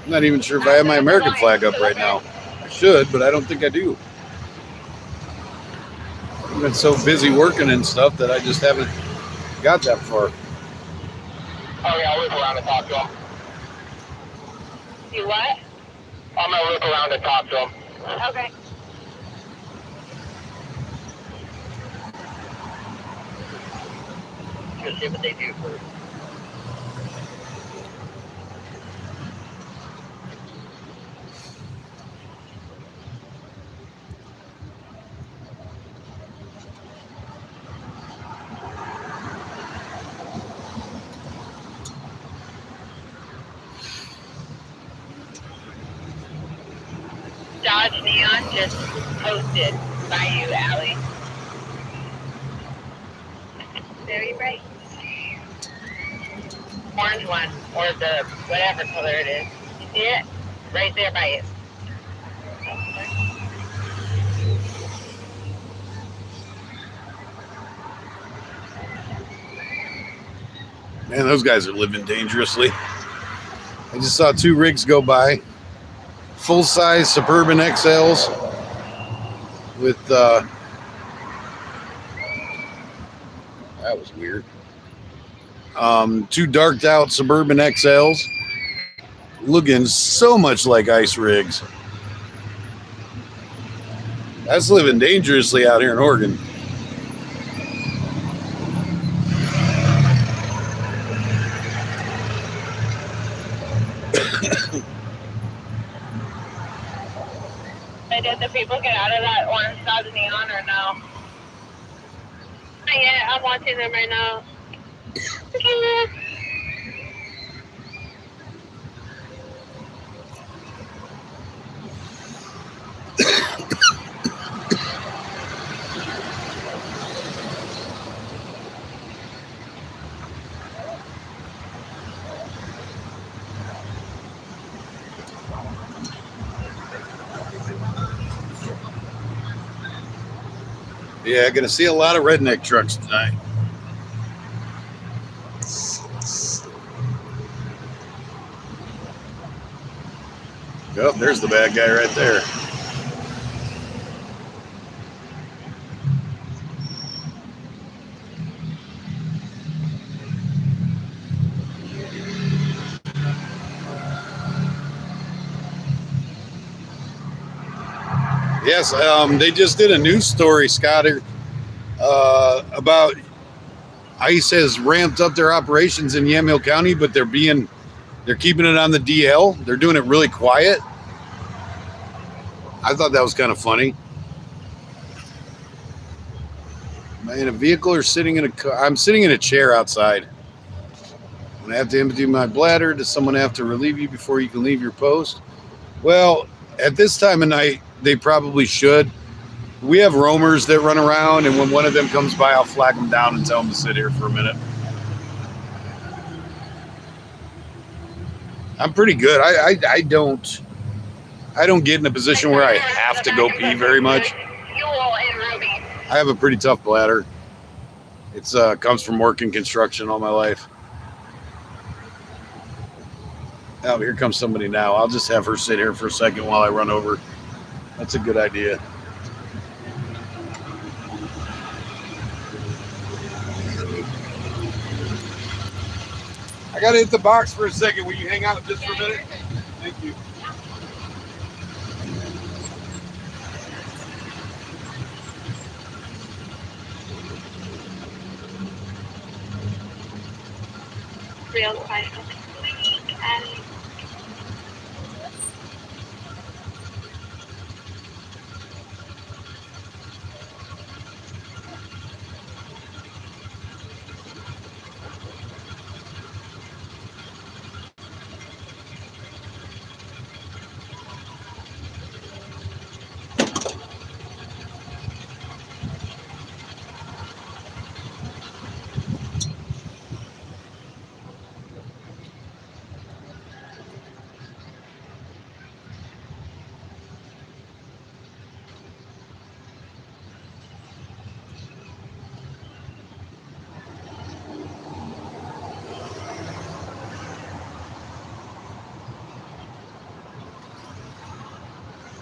I'm not even sure if I have my American flag up right now. I should, but I don't think I do. I've been so busy working and stuff that I just haven't got that far. Oh yeah, I'll loop around and talk to him. You what? I'm gonna loop around and talk to him. Okay. Let's see what they do first. Dodge Neon just posted by you, Allie. Very bright. Orange one, or the whatever color it is. You see it? Right there by you. Man, those guys are living dangerously. I just saw 2 rigs go by. Full-size Suburban XLs with, that was weird. 2 darked out Suburban XLs looking so much like ice rigs. That's living dangerously out here in Oregon. Did the people get out of that orange Dodge Neon or no? Not yet. I'm watching them right now. Yeah, gonna see a lot of redneck trucks tonight. Oh, there's the bad guy right there. Yes, they just did a news story, Scott, about ICE has ramped up their operations in Yamhill County, but they're keeping it on the DL. They're doing it really quiet. I thought that was kind of funny. Am I in a vehicle or sitting in a car? I'm sitting in a chair outside. When I have to empty my bladder, does someone have to relieve you before you can leave your post? Well, at this time of night, they probably should. We have roamers that run around, and when one of them comes by, I'll flag them down and tell them to sit here for a minute. I'm pretty good. I don't get in a position where I have to go pee very much. I have a pretty tough bladder. It's comes from working construction all my life. Oh, here comes somebody now. I'll just have her sit here for a second while I run over. That's a good idea. I gotta hit the box for a second. Will you hang out just for a minute? Thank you. Real quiet. And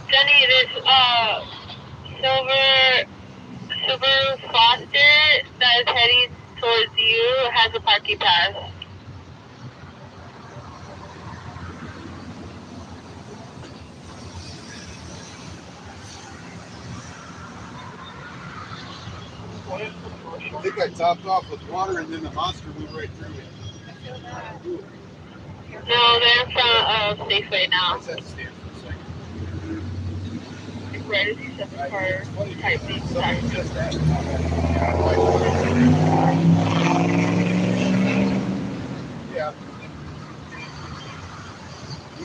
Jenny, this silver Subaru Foster that is heading towards you has a parking pass. I think I topped off with water and then the monster moved right through me. No, they're in front of Safeway now. Right as you set the car, type thing. Yeah.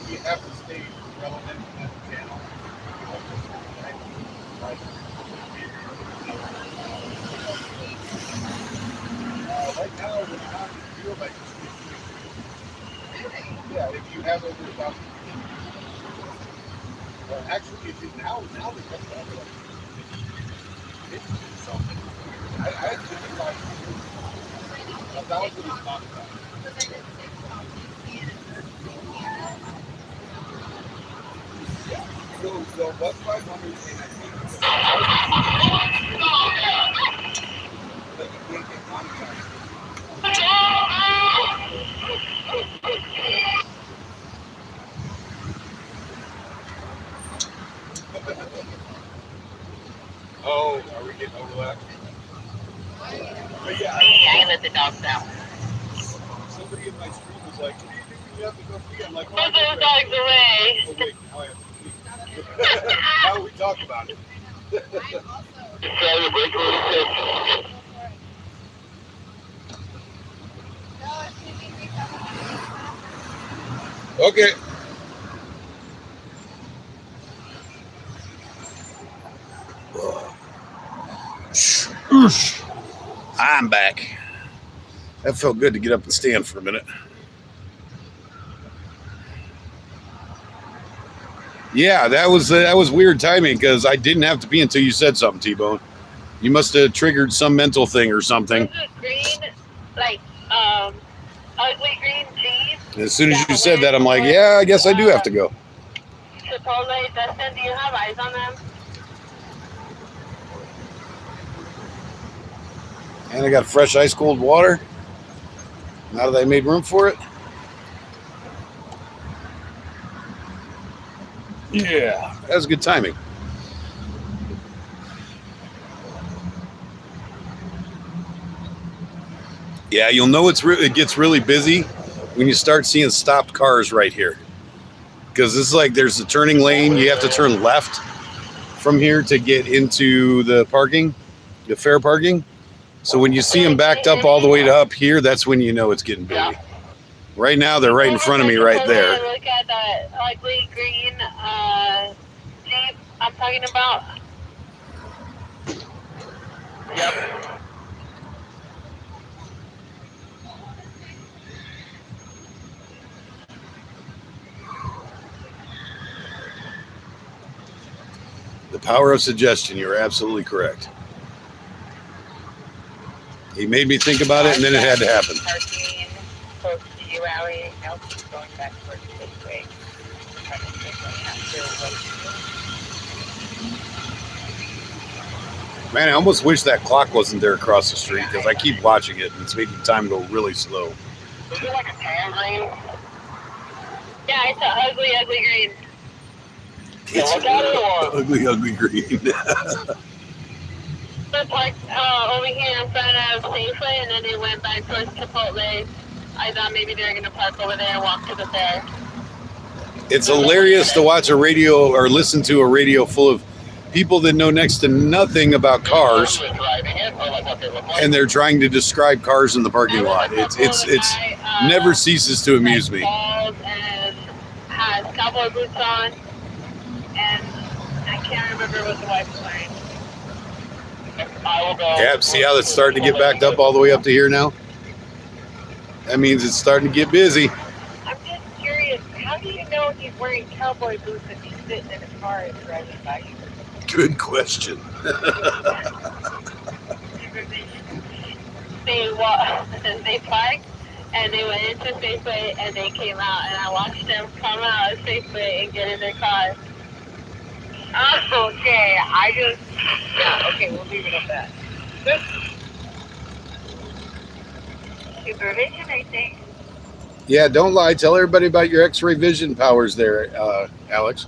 You have to stay relevant in that channel. Right now, we're not feel like yeah, if you have over 1,000 well, actually, if you now they come back like 50 something. I had 55. 1,000 is not bad. Yeah. So what's 500 and I think that you can't get monetized. Oh, are we getting overlapped? Yeah, I let the dogs out. somebody in my stream was like, "What do you think you have to go pee?" I'm like, Put those dogs away. Oh, wait, now I have to pee. Now we talk about it. Okay. I'm back. That felt good to get up and stand for a minute. Yeah, that was weird timing because I didn't have to pee until you said something, T-Bone. You must have triggered some mental thing or something. Green, like ugly green jeans. As soon as you said that, I'm like, yeah, I guess I do have to go. Chipotle, Dustin, do you have eyes on them? And I got fresh ice cold water. Now that I made room for it. Yeah, that was good timing. Yeah, you'll know it gets really busy when you start seeing stopped cars right here. Because this is like there's a turning lane. You have to turn left from here to get into the parking, the fair parking. So when you see them backed up all the way to up here, that's when you know it's getting busy. Right now, they're right in front of me right there. Look at that ugly green Jeep I'm talking about. Yep. The power of suggestion, you're absolutely correct. He made me think about it, and then it had to happen. Parking close to you, Allie. Nope, going back towards this way. Man, I almost wish that clock wasn't there across the street because I keep watching it and it's making time go really slow. Is it like a tan green? Yeah, it's an ugly, ugly green. It's look at it or? ugly, ugly green. They parked over here in front of Safeway, and then they went back towards Chipotle. I thought maybe they were going to park over there and walk to the fair. It's hilarious to watch a radio or listen to a radio full of people that know next to nothing about cars, and they're trying to describe cars in the parking lot. It's never ceases to amuse me. And has cowboy boots on, and I can't remember what the wife was wearing. Yeah, see how it's starting to get backed up all the way up to here now? That means it's starting to get busy. I'm just curious, how do you know he's wearing cowboy boots if he's sitting in a car and driving by you? Good question. They parked and they went into Safeway and they came out, and I watched them come out of Safeway and get in their car. Oh, okay, okay, we'll leave it at that. Supervision, I think. Yeah, don't lie. Tell everybody about your X-ray vision powers there, Alex.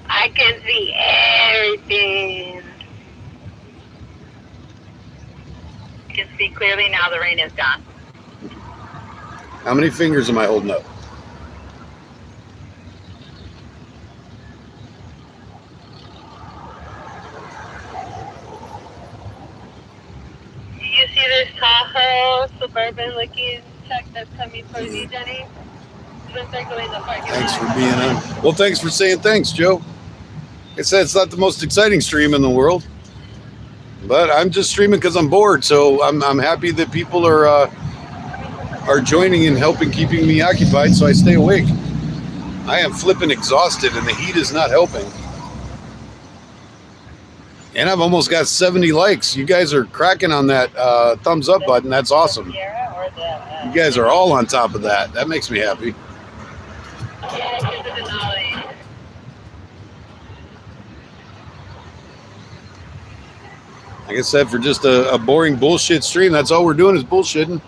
I can see everything. I can see clearly now the rain is gone. How many fingers am I holding up? Do you see this Tahoe suburban looking truck that's coming towards you, Jenny? Thanks for being on. Well, thanks for saying thanks, Joe. Like I said, it's not the most exciting stream in the world, but I'm just streaming because I'm bored. So I'm happy that people are joining and helping, keeping me occupied, so I stay awake. I am flipping exhausted, and the heat is not helping. And I've almost got 70 likes. You guys are cracking on that thumbs up button. That's awesome. You guys are all on top of that. That makes me happy. Like I said, for just a boring bullshit stream, that's all we're doing is bullshitting.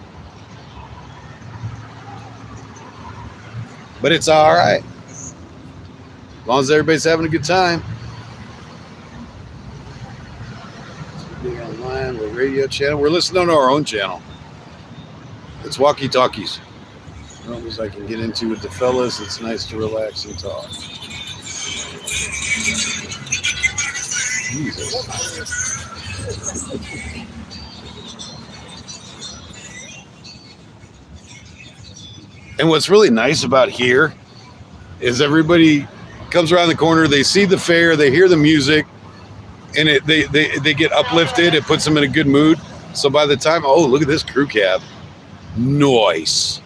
But it's all right. As long as everybody's having a good time. We're online, we're radio channel. We're listening to our own channel. It's Walkie Talkies. As long as I can get into with the fellas, it's nice to relax and talk. Jesus. And what's really nice about here is everybody comes around the corner, they see the fair, they hear the music, and they get uplifted. It puts them in a good mood. So by the time, oh, look at this crew cab. Nice.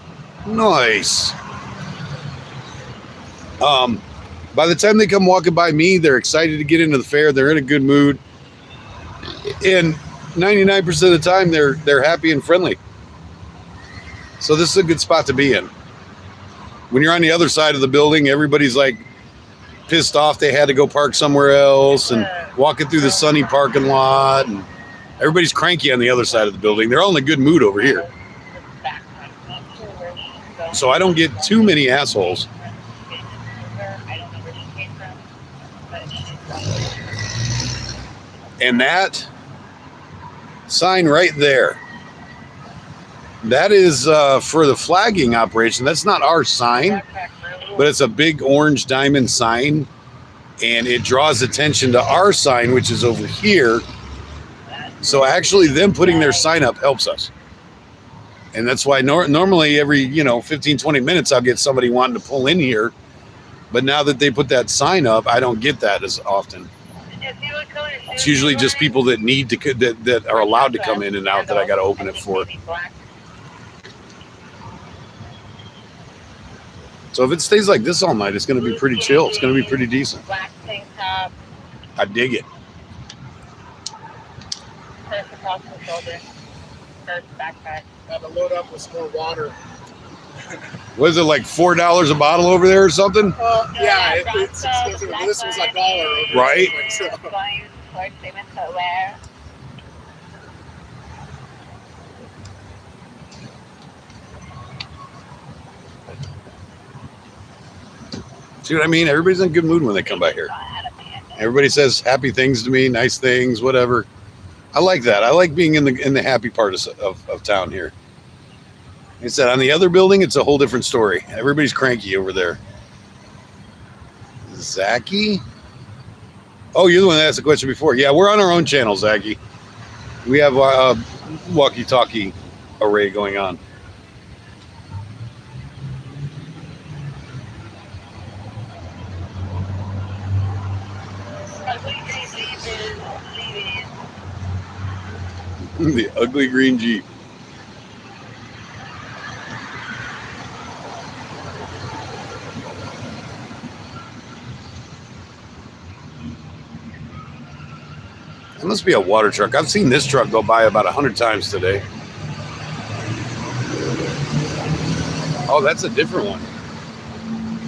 By the time they come walking by me, they're excited to get into the fair. They're in a good mood. And 99% of the time, they're happy and friendly. So this is a good spot to be in. When you're on the other side of the building, everybody's like pissed off they had to go park somewhere else and walking through the sunny parking lot. And everybody's cranky on the other side of the building. They're all in a good mood over here. So I don't get too many assholes. And that sign right there, that is for the flagging operation. That's not our sign, but it's a big orange diamond sign, and it draws attention to our sign, which is over here. So actually them putting their sign up helps us. And that's why normally every 15, 20 minutes I'll get somebody wanting to pull in here. But now that they put that sign up, I don't get that as often. It's usually just people that need to that are allowed to come in and out that I got to open it for. So if it stays like this all night, it's going to be pretty chill. It's going to be pretty decent. I dig it. across the shoulder. First backpack. Had to load up with some more water. Was it like $4 a bottle over there or something? Yeah, it's expensive. But this was $1 over here. Right. So. Large statement to wear. See what I mean? Everybody's in a good mood when they come by here. Everybody says happy things to me, nice things, whatever. I like that. I like being in the happy part of town here. Like I said, on the other building, it's a whole different story. Everybody's cranky over there. Zachy? Oh, you're the one that asked the question before. Yeah, we're on our own channel, Zachy. We have a walkie-talkie array going on. The ugly green Jeep. It must be a water truck. I've seen this truck go by about 100 times today. Oh, that's a different one.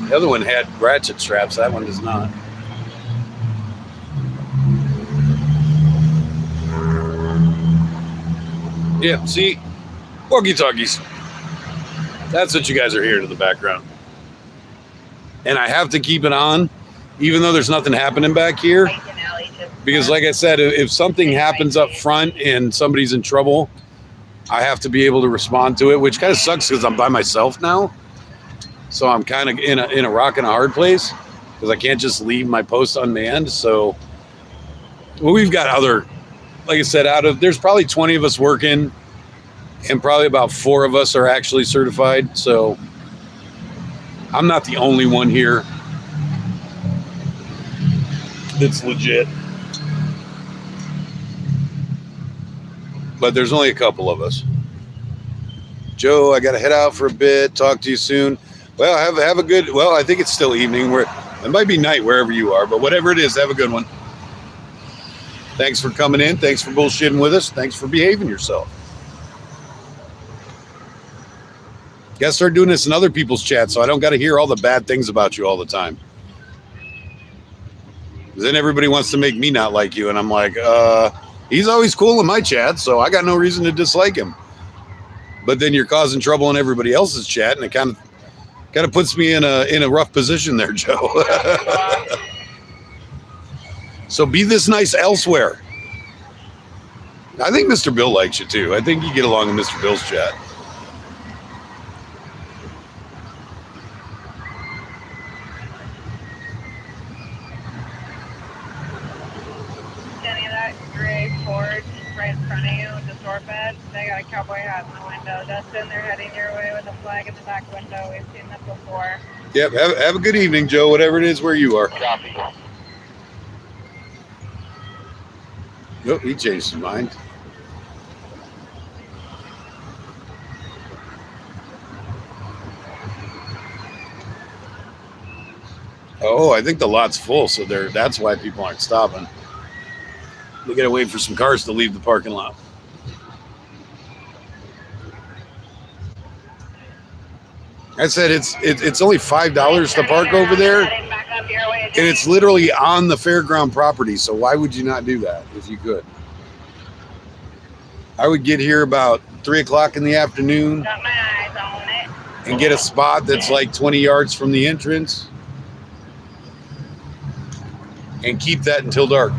The other one had ratchet straps. That one does not. Yeah, see? Walkie-talkies. That's what you guys are hearing in the background. And I have to keep it on, even though there's nothing happening back here. Because like I said, if something happens up front and somebody's in trouble, I have to be able to respond to it, which kind of sucks because I'm by myself now. So I'm kind of in a rock and a hard place because I can't just leave my post unmanned. So well, we've got other, like I said, there's probably 20 of us working and probably about 4 of us are actually certified. So I'm not the only one here that's legit. But there's only a couple of us. Joe, I got to head out for a bit. Talk to you soon. Well, have a good, well, I think it's still evening. It might be night wherever you are, but whatever it is, have a good one. Thanks for coming in. Thanks for bullshitting with us. Thanks for behaving yourself. Gotta start doing this in other people's chats so I don't got to hear all the bad things about you all the time. Then everybody wants to make me not like you, and I'm like, he's always cool in my chat, so I got no reason to dislike him. But then you're causing trouble in everybody else's chat, and it kind of puts me in a rough position there, Joe. So be this nice elsewhere. I think Mr. Bill likes you too. I think you get along in Mr. Bill's chat. Gray Ford right in front of you with the store bed. They got a cowboy hat in the window. Dustin, they're heading your way with a flag in the back window. We've seen them before. Yep, have a good evening, Joe, whatever it is where you are. Copy. Oh, he changed his mind. Oh, I think the lot's full, so that's why people aren't stopping. We gotta wait for some cars to leave the parking lot. I said it's only $5 to park over there, and it's literally on the fairground property. So why would you not do that if you could? I would get here about 3 o'clock in the afternoon and get a spot that's like 20 yards from the entrance and keep that until dark.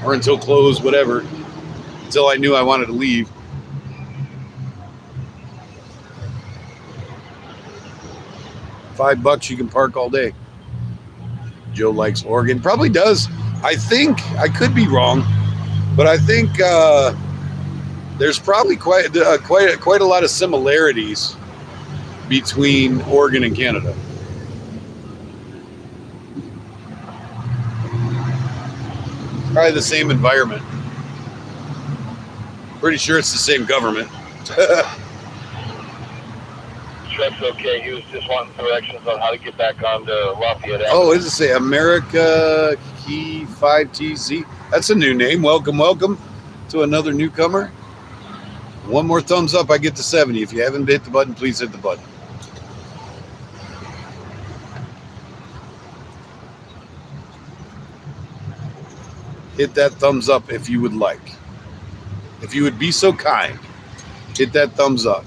Or until close, whatever, until I knew I wanted to leave. $5, you can park all day. Joe likes Oregon. Probably does. I think, I could be wrong, but I think there's probably quite a lot of similarities between Oregon and Canada. Probably the same environment. Pretty sure it's the same government. Truck's okay. He was just wanting directions on how to get back onto Lafayette Avenue. Oh, what does it say? America Key 5TZ. That's a new name. Welcome to to another newcomer. One more thumbs up, I get to 70. If you haven't hit the button, please hit the button. Hit that thumbs up if you would like. If you would be so kind, hit that thumbs up.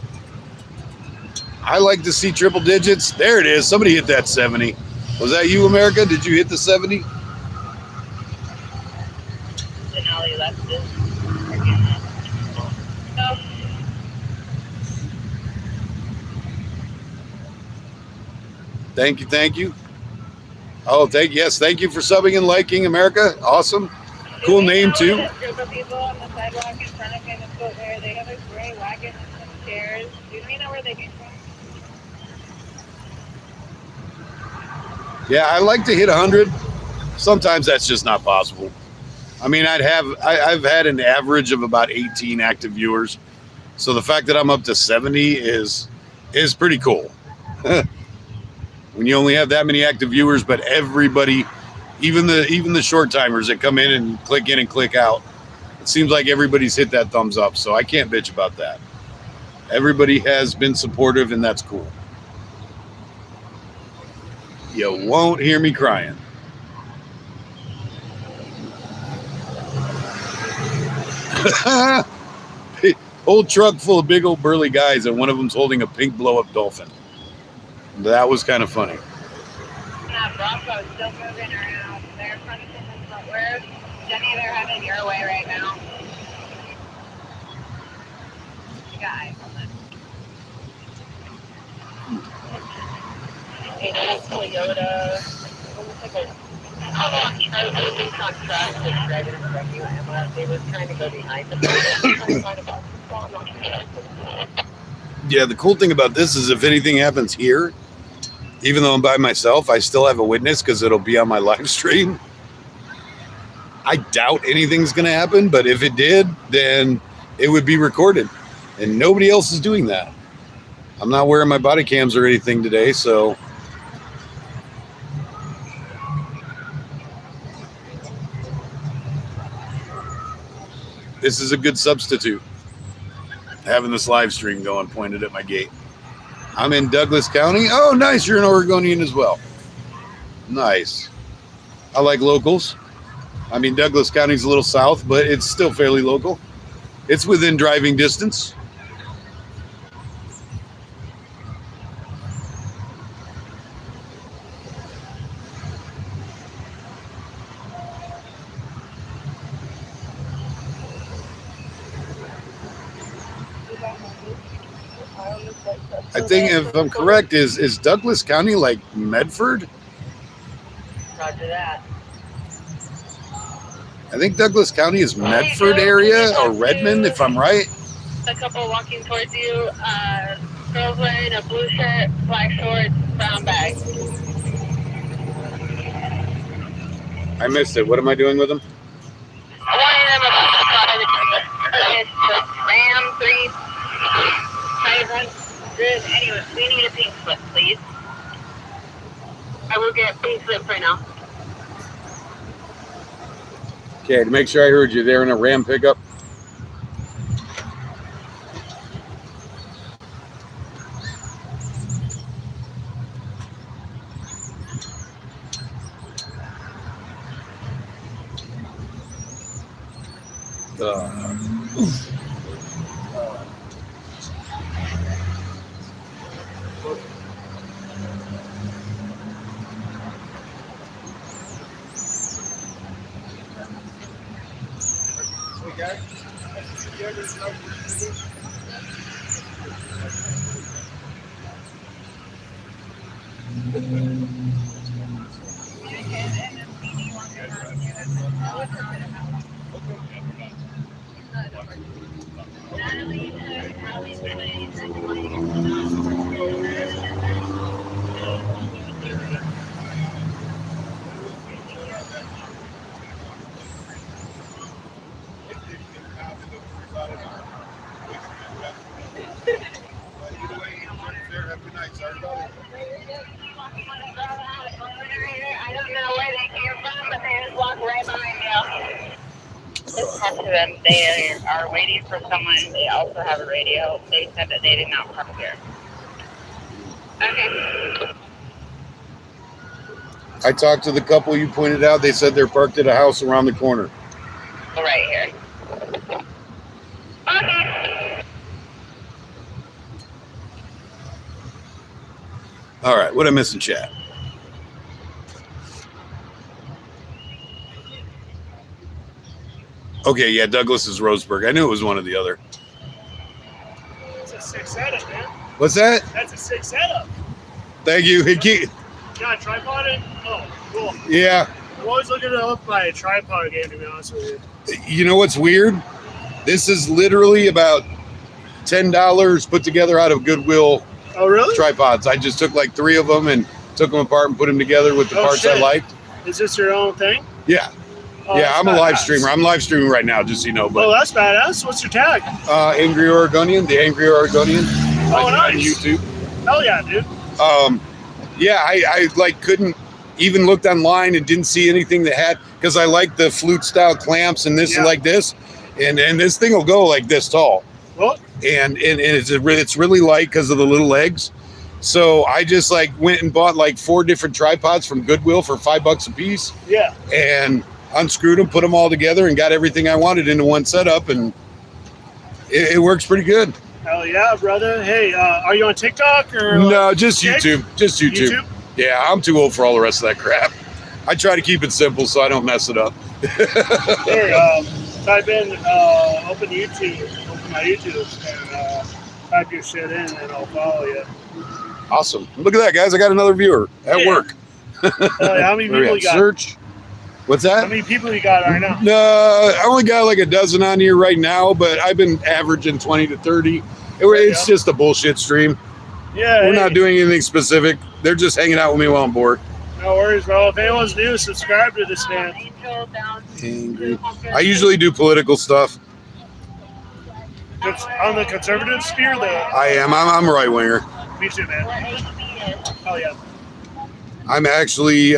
I like to see triple digits. There it is. Somebody hit that 70. Was that you, America? Did you hit the 70? Denali left it. No. Thank you, thank you. Oh, thank you for subbing and liking, America. Awesome. Cool name too. A group of people on the sidewalk in front of me in the footwear. They have a gray wagon and some chairs. Do you know where they came from? Yeah, I like to hit 100. Sometimes that's just not possible. I mean, I've had an average of about 18 active viewers. So the fact that I'm up to 70 is pretty cool. When you only have that many active viewers, but everybody, even the short timers that come in and click out, it seems like everybody's hit that thumbs up. So I can't bitch about that. Everybody has been supportive, and that's cool. You won't hear me crying. Old truck full of big old burly guys, and one of them's holding a pink blow-up dolphin. That was kind of funny. That Bronco's still moving around. They're punching in footwear. Jenny, they're headed your way right now. You got eyes on them. A nice Toyota. Almost like a contract with driving in the wrecking ambulance. They were trying to go behind the Yeah, the cool thing about this is if anything happens here, even though I'm by myself, I still have a witness because it'll be on my live stream. I doubt anything's going to happen, but if it did, then it would be recorded. And nobody else is doing that. I'm not wearing my body cams or anything today, so... This is a good substitute. Having this live stream going pointed at my gate. I'm in Douglas County. Oh, nice. You're an Oregonian as well. Nice. I like locals. I mean, Douglas County's a little south, but it's still fairly local. It's within driving distance. I think if I'm correct, is Douglas County like Medford? Roger that. I think Douglas County is Medford area or Redmond, if I'm right. A couple walking towards you. Girls wearing a blue shirt, black shorts, brown bag. I missed it. What am I doing with them? Warning them about the car. It's the Ram 3500. Anyway, we need a pink slip, please. I will get pink slip right now. Okay, to make sure I heard you, they're in a Ram pickup. I don't know where they came from, but they just walked right behind you. talked to them. They are waiting for someone. They also have a radio. They said that they did not park here. Okay. I talked to the couple you pointed out. They said they're parked at a house around the corner. Right here. Okay. All right, what I miss in chat? Okay, yeah, Douglas is Roseburg. I knew it was one or the other. That's a sick setup, man. What's that? That's a sick setup. Thank you. You got a tripod in? Oh, cool. Yeah. I'm always looking to up my tripod game, to be honest with you. You know what's weird? This is literally about $10 put together out of Goodwill. Oh, really? Tripods. I just took like 3 of them and took them apart and put them together with the parts shit. I liked. Is this your own thing? Yeah. Oh, yeah, I'm a badass. live streamer. I'm live streaming right now, just so you know. But Oh, that's badass. What's your tag? Angry Oregonian, the Angry Oregonian. Oh, on nice. YouTube. Hell yeah, dude. Yeah, I like couldn't even looked online and didn't see anything that had, because I like the flute style clamps and this like this, and this thing will go like this tall. Well, and it's really light because of the little legs. So I just like went and bought like 4 different tripods from Goodwill for $5 a piece. Yeah. And unscrewed them, put them all together, and got everything I wanted into one setup, and it works pretty good. Hell yeah, brother. Hey, are you on TikTok or? No, just Kick? YouTube. Just YouTube. Yeah, I'm too old for all the rest of that crap. I try to keep it simple so I don't mess it up. Here, type in open my YouTube, and type your shit in, and I'll follow you. Awesome. Look at that, guys. I got another viewer at work. How many people you got? Search. What's that? How many people you got right now? No, I only got like a dozen on here right now, but I've been averaging 20 to 30. It's just a bullshit stream. Yeah. We're not doing anything specific. They're just hanging out with me while I'm bored. No worries, bro. If anyone's new, subscribe to this man. Angry. I usually do political stuff. On the conservative sphere, I am. I'm a right winger. Me too, man. Oh yeah. I'm actually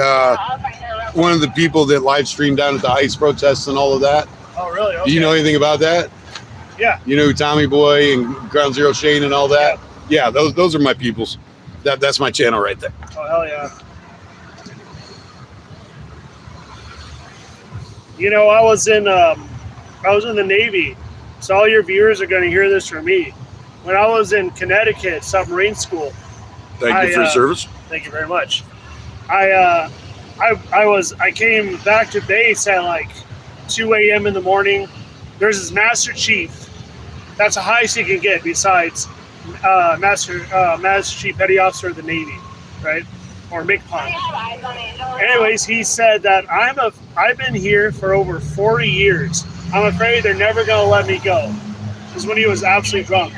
one of the people that live streamed down at the ICE protests and all of that. Oh really? Okay. Do you know anything about that? Yeah. You know Tommy Boy and Ground Zero Shane and all that? Yeah, those are my peoples. That's my channel right there. Oh hell yeah. You know, I was in the Navy, so all your viewers are going to hear this from me. When I was in Connecticut submarine school. Thank you for your service. Thank you very much. I came back to base at like 2 a.m. in the morning. There's this Master Chief. That's the highest you can get besides Master Chief Petty Officer of the Navy, right? Or MCPON. Anyways, he said that I've been here for over 40 years. I'm afraid they're never going to let me go. This is when he was absolutely drunk.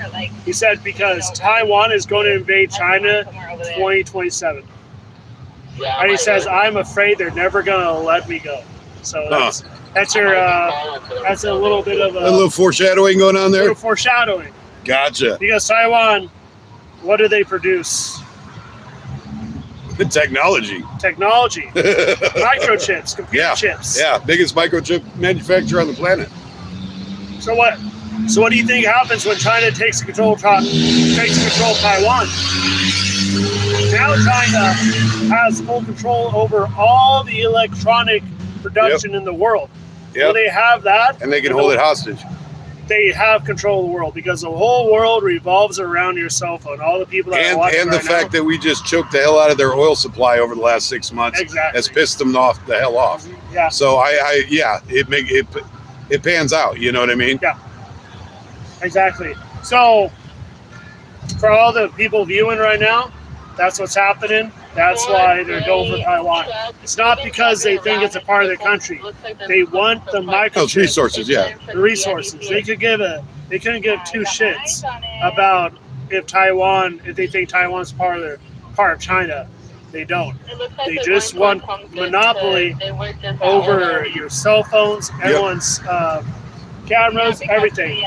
He said because Taiwan is going to invade China 2027. And he says, I'm afraid they're never going to let me go. So that's a little bit of a little foreshadowing going on there. Little foreshadowing. Gotcha. Because Taiwan, what do they produce? The technology. Microchips, computer chips. Yeah, biggest microchip manufacturer on the planet. So what do you think happens when China takes control of Taiwan? Now China has full control over all the electronic production in the world. When they have that, and they can hold it hostage. They have control of the world because the whole world revolves around your cell phone. All the people that are watching and the fact that we just choked the hell out of their oil supply over the last 6 months has pissed them the hell off. Yeah. So it pans out. You know what I mean? Yeah. Exactly. So for all the people viewing right now, that's what's happening. That's why they're going for Taiwan. It's not because they think it's a part of their country. They want the microchips. Resources, yeah. The resources. They couldn't give 2 shits about if they think Taiwan's part of China. They don't. They just want monopoly over your cell phones, everyone's cameras, everything.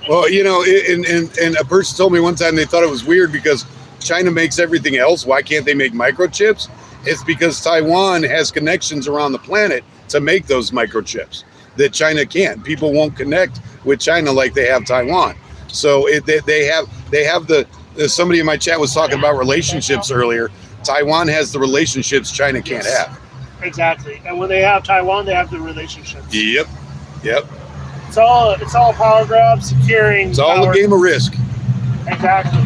Well, you know, and a person told me one time they thought it was weird because China makes everything else. Why can't they make microchips? It's because Taiwan has connections around the planet to make those microchips. that China can't. People won't connect with China like they have Taiwan. So they have the somebody in my chat was talking about relationships earlier. Taiwan has the relationships China can't have. Exactly. And when they have Taiwan, they have the relationships. Yep. It's all power grab, securing. It's all power. a game of risk. Exactly.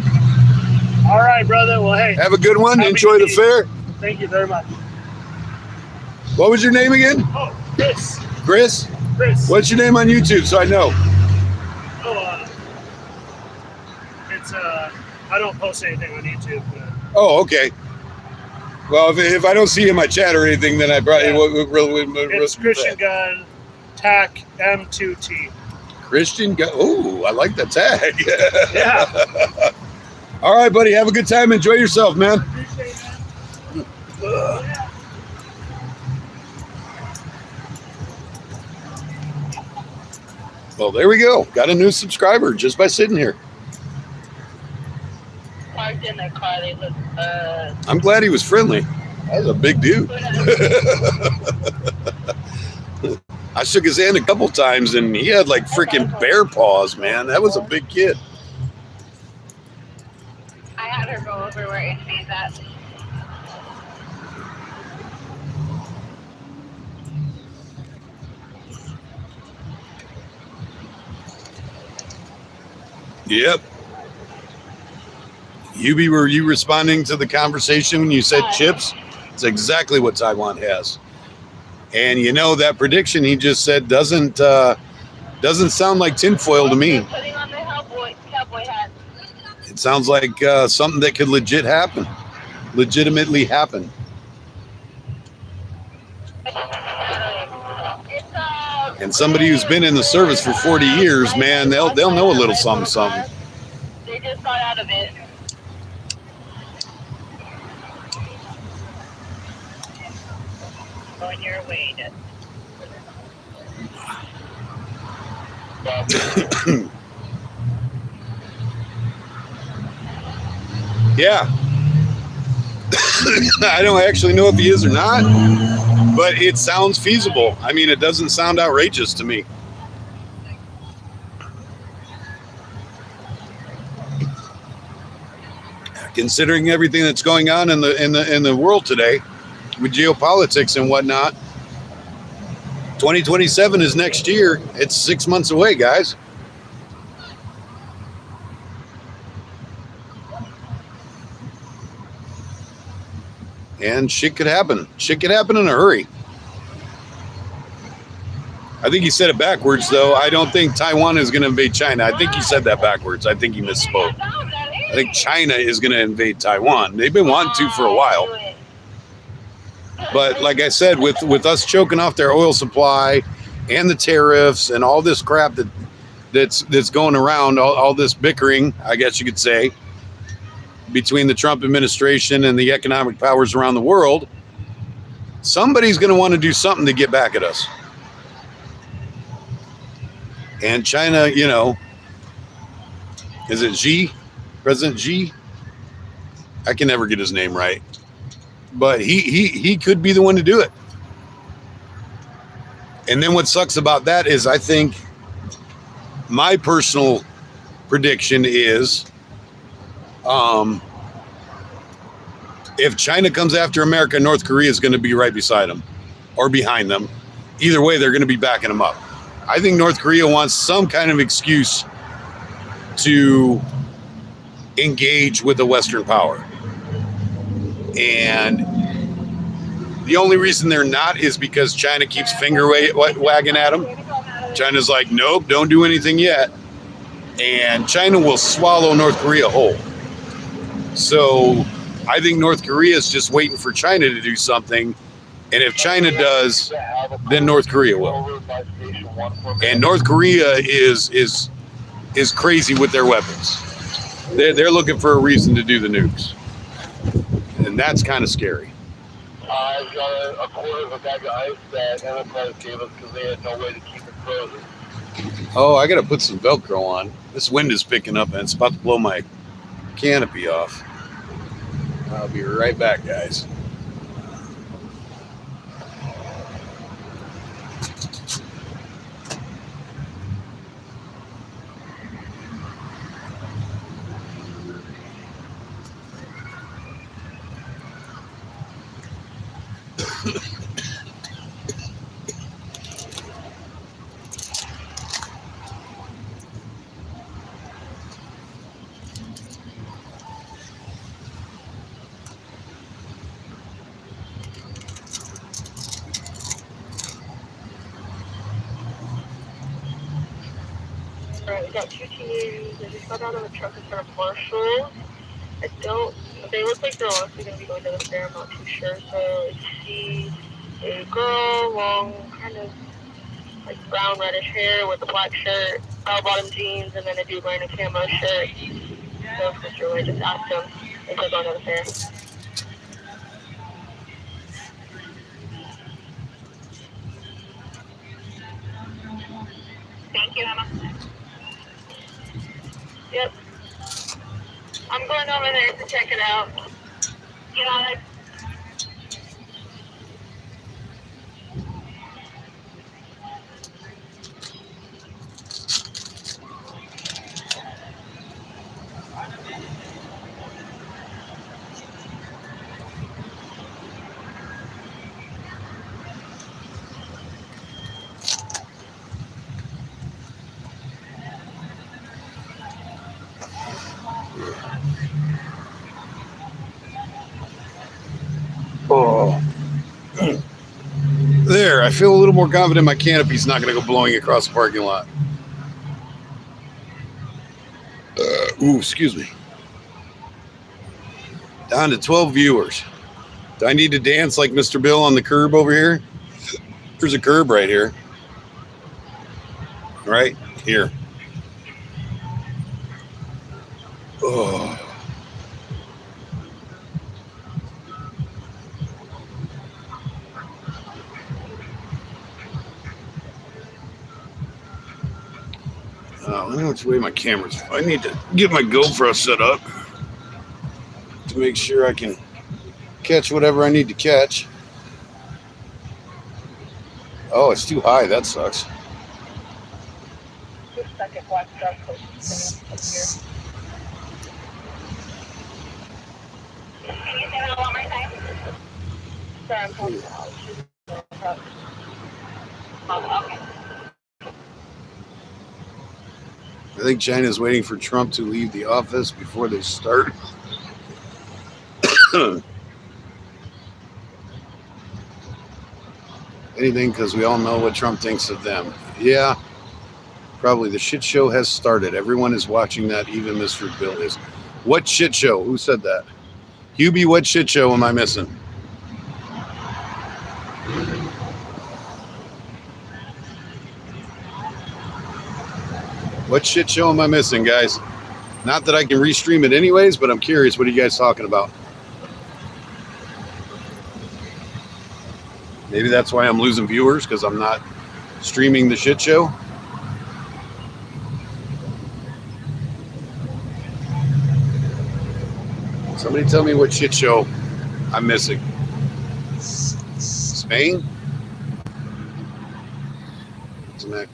All right, brother. Well, hey. Have a good one. Enjoy the fair. Thank you very much. What was your name again? Oh, Chris. Chris? Chris. What's your name on YouTube so I know? Oh, it's I don't post anything on YouTube. But... Oh, okay. Well, if I don't see you in my chat or anything, then I probably would. It's Christian Gun TAC M2T. Christian Gun. Oh, I like the tag. Yeah. All right, buddy. Have a good time. Enjoy yourself, man. Appreciate it, man. Well, there we go. Got a new subscriber just by sitting here. Parked in the car, they look, I'm glad he was friendly. That was a big dude. I shook his hand a couple times, and he had like freaking bear paws, man. That was a big kid. I had her go over where HB's at. Yep. Yubi, were you responding to the conversation when you said chips? It's exactly what Taiwan has. And you know, that prediction he just said doesn't sound like tinfoil to me. putting on the cowboy hat. It sounds like something that could legitimately happen. And somebody who's been in the service for 40 years, man, they'll know a little something. They just got out of it. On your way to... Yeah. I don't actually know if he is or not, but it sounds feasible. I mean, it doesn't sound outrageous to me. Considering everything that's going on in the world today with geopolitics and whatnot, 2027 is next year. It's 6 months away, guys. And shit could happen. Shit could happen in a hurry. I think he said it backwards, though. I don't think Taiwan is going to invade China. I think he said that backwards. I think he misspoke. I think China is going to invade Taiwan. They've been wanting to for a while. But like I said, with us choking off their oil supply and the tariffs and all this crap that's going around, all this bickering, I guess you could say, between the Trump administration and the economic powers around the world, somebody's going to want to do something to get back at us. And China, you know, is it Xi? President Xi? I can never get his name right. But he could be the one to do it. And then what sucks about that is I think my personal prediction is if China comes after America, North Korea is going to be right beside them or behind them. Either way, they're going to be backing them up. I think North Korea wants some kind of excuse to engage with a Western power. And the only reason they're not is because China keeps finger wagging at them. China's like, nope, don't do anything yet. And China will swallow North Korea whole. So I think North Korea is just waiting for China to do something. And if China does, then North Korea will. And North Korea is crazy with their weapons. They're looking for a reason to do the nukes. And that's kind of scary. I've got a quarter of a bag of ice that Enterprise gave us because they had no way to keep it frozen. Oh, I got to put some Velcro on. This wind is picking up and it's about to blow my canopy off. I'll be right back, guys. Alright, we got two teenagers. They just got out of a truck in front of Marshall. They look like they're honestly going to be going to the fair. I'm not too sure. So I see a girl, long, kind of like brown reddish hair with a black shirt, bell-bottom jeans, and then a dude wearing a camo shirt. So Sister Way just asked him if they're going to the fair. Thank you, Emma. Yep. I'm going over there to check it out. Get on it. Oh. There, I feel a little more confident my canopy's not going to go blowing across the parking lot. Ooh, excuse me. Down to 12 viewers. Do I need to dance like Mr. Bill on the curb over here? There's a curb right here. Right here. Oh. I don't know which way my camera's. I need to get my GoPro set up to make sure I can catch whatever I need to catch. Oh, it's too high. That sucks. Second black truck close to here. Can you say that one more time? Sorry, I'm talking about. Oh, okay. I think China's waiting for Trump to leave the office before they start. Anything, because we all know what Trump thinks of them. Yeah, probably the shit show has started. Everyone is watching that, even Mr. Bill is. What shit show? Who said that? Hubie, what shit show am I missing? What shit show am I missing, guys? Not that I can restream it anyways, but I'm curious. What are you guys talking about? Maybe that's why I'm losing viewers, because I'm not streaming the shit show. Somebody tell me what shit show I'm missing. Spain? It's an act.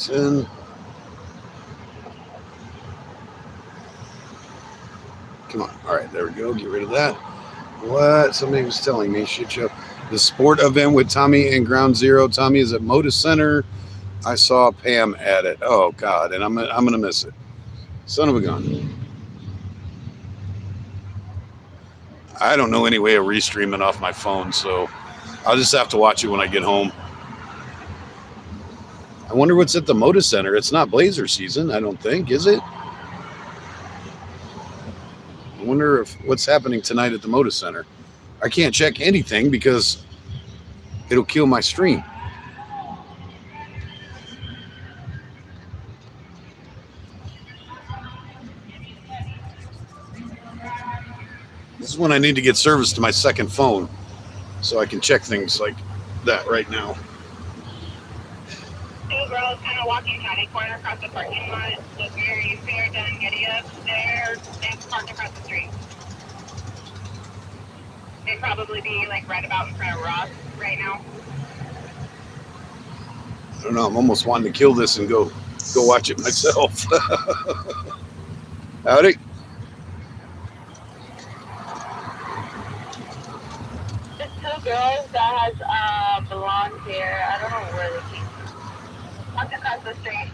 In. Come on. All right, there we go. Get rid of that. What? Somebody was telling me. Shit show. The sport event with Tommy and Ground Zero. Tommy is at Moda Center. I saw Pam at it. Oh, God. And I'm going to miss it. Son of a gun. I don't know any way of restreaming off my phone, so I'll just have to watch it when I get home. I wonder what's at the Moda Center. It's not Blazer season, I don't think, is it? I wonder if what's happening tonight at the Moda Center. I can't check anything because it'll kill my stream. This is when I need to get service to my second phone, so I can check things like that right now. Two girls kind of walking catty corner across the parking lot. Look where you see her done giddy up. They parked across the street. They'd probably be like right about in front of Ross right now. I don't know. I'm almost wanting to kill this and go watch it myself. Howdy. There's two girls that has blonde hair. I don't know where they came from. Walked across the street.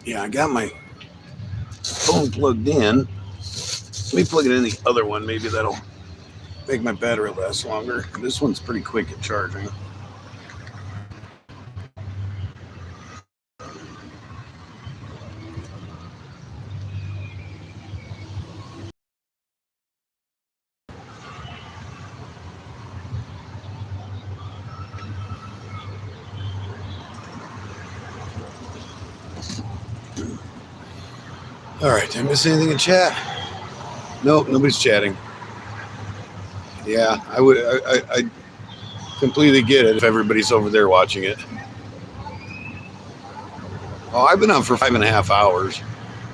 Yeah, I got my phone plugged in. Let me plug it in the other one. Maybe that'll make my battery last longer. This one's pretty quick at charging. All right, did I miss anything in chat? Nope, nobody's chatting. Yeah, I completely get it if everybody's over there watching it. Oh, I've been on for 5.5 hours.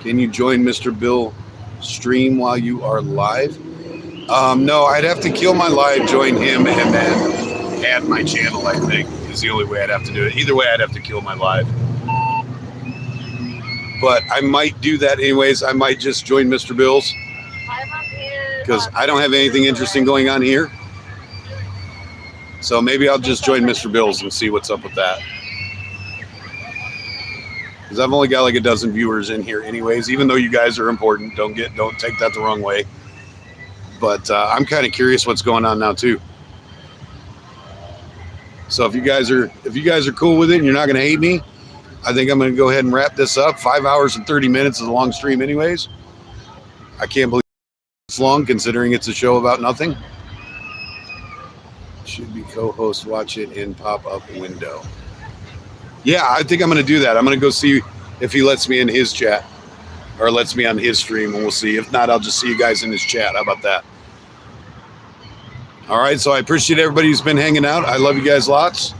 Can you join Mr. Bill stream while you are live? No, I'd have to kill my live, join him, and then add my channel, I think, is the only way I'd have to do it. Either way, I'd have to kill my live. But I might do that anyways. I might just join Mr. Bill's because I don't have anything interesting going on here. So maybe I'll just join Mr. Bill's and see what's up with that. Because I've only got like a dozen viewers in here anyways, even though you guys are important. Don't take that the wrong way. But I'm kind of curious what's going on now too. So if you guys are cool with it and you're not going to hate me, I think I'm going to go ahead and wrap this up. 5 hours and 30 minutes is a long stream anyways. I can't believe it's long considering it's a show about nothing. Should be co-host, watch it in pop-up window. Yeah, I think I'm going to do that. I'm going to go see if he lets me in his chat or lets me on his stream, and we'll see. If not, I'll just see you guys in his chat. How about that? All right, so I appreciate everybody who's been hanging out. I love you guys lots.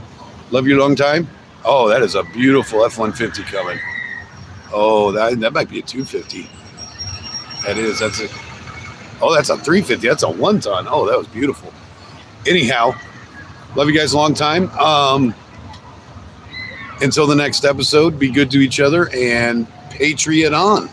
Love you a long time. Oh, that is a beautiful F-150 coming. Oh, that might be a 250. That is. That's a. Oh, that's a 350. That's a 1-ton. Oh, that was beautiful. Anyhow, love you guys a long time. Until the next episode, be good to each other and Patriot on.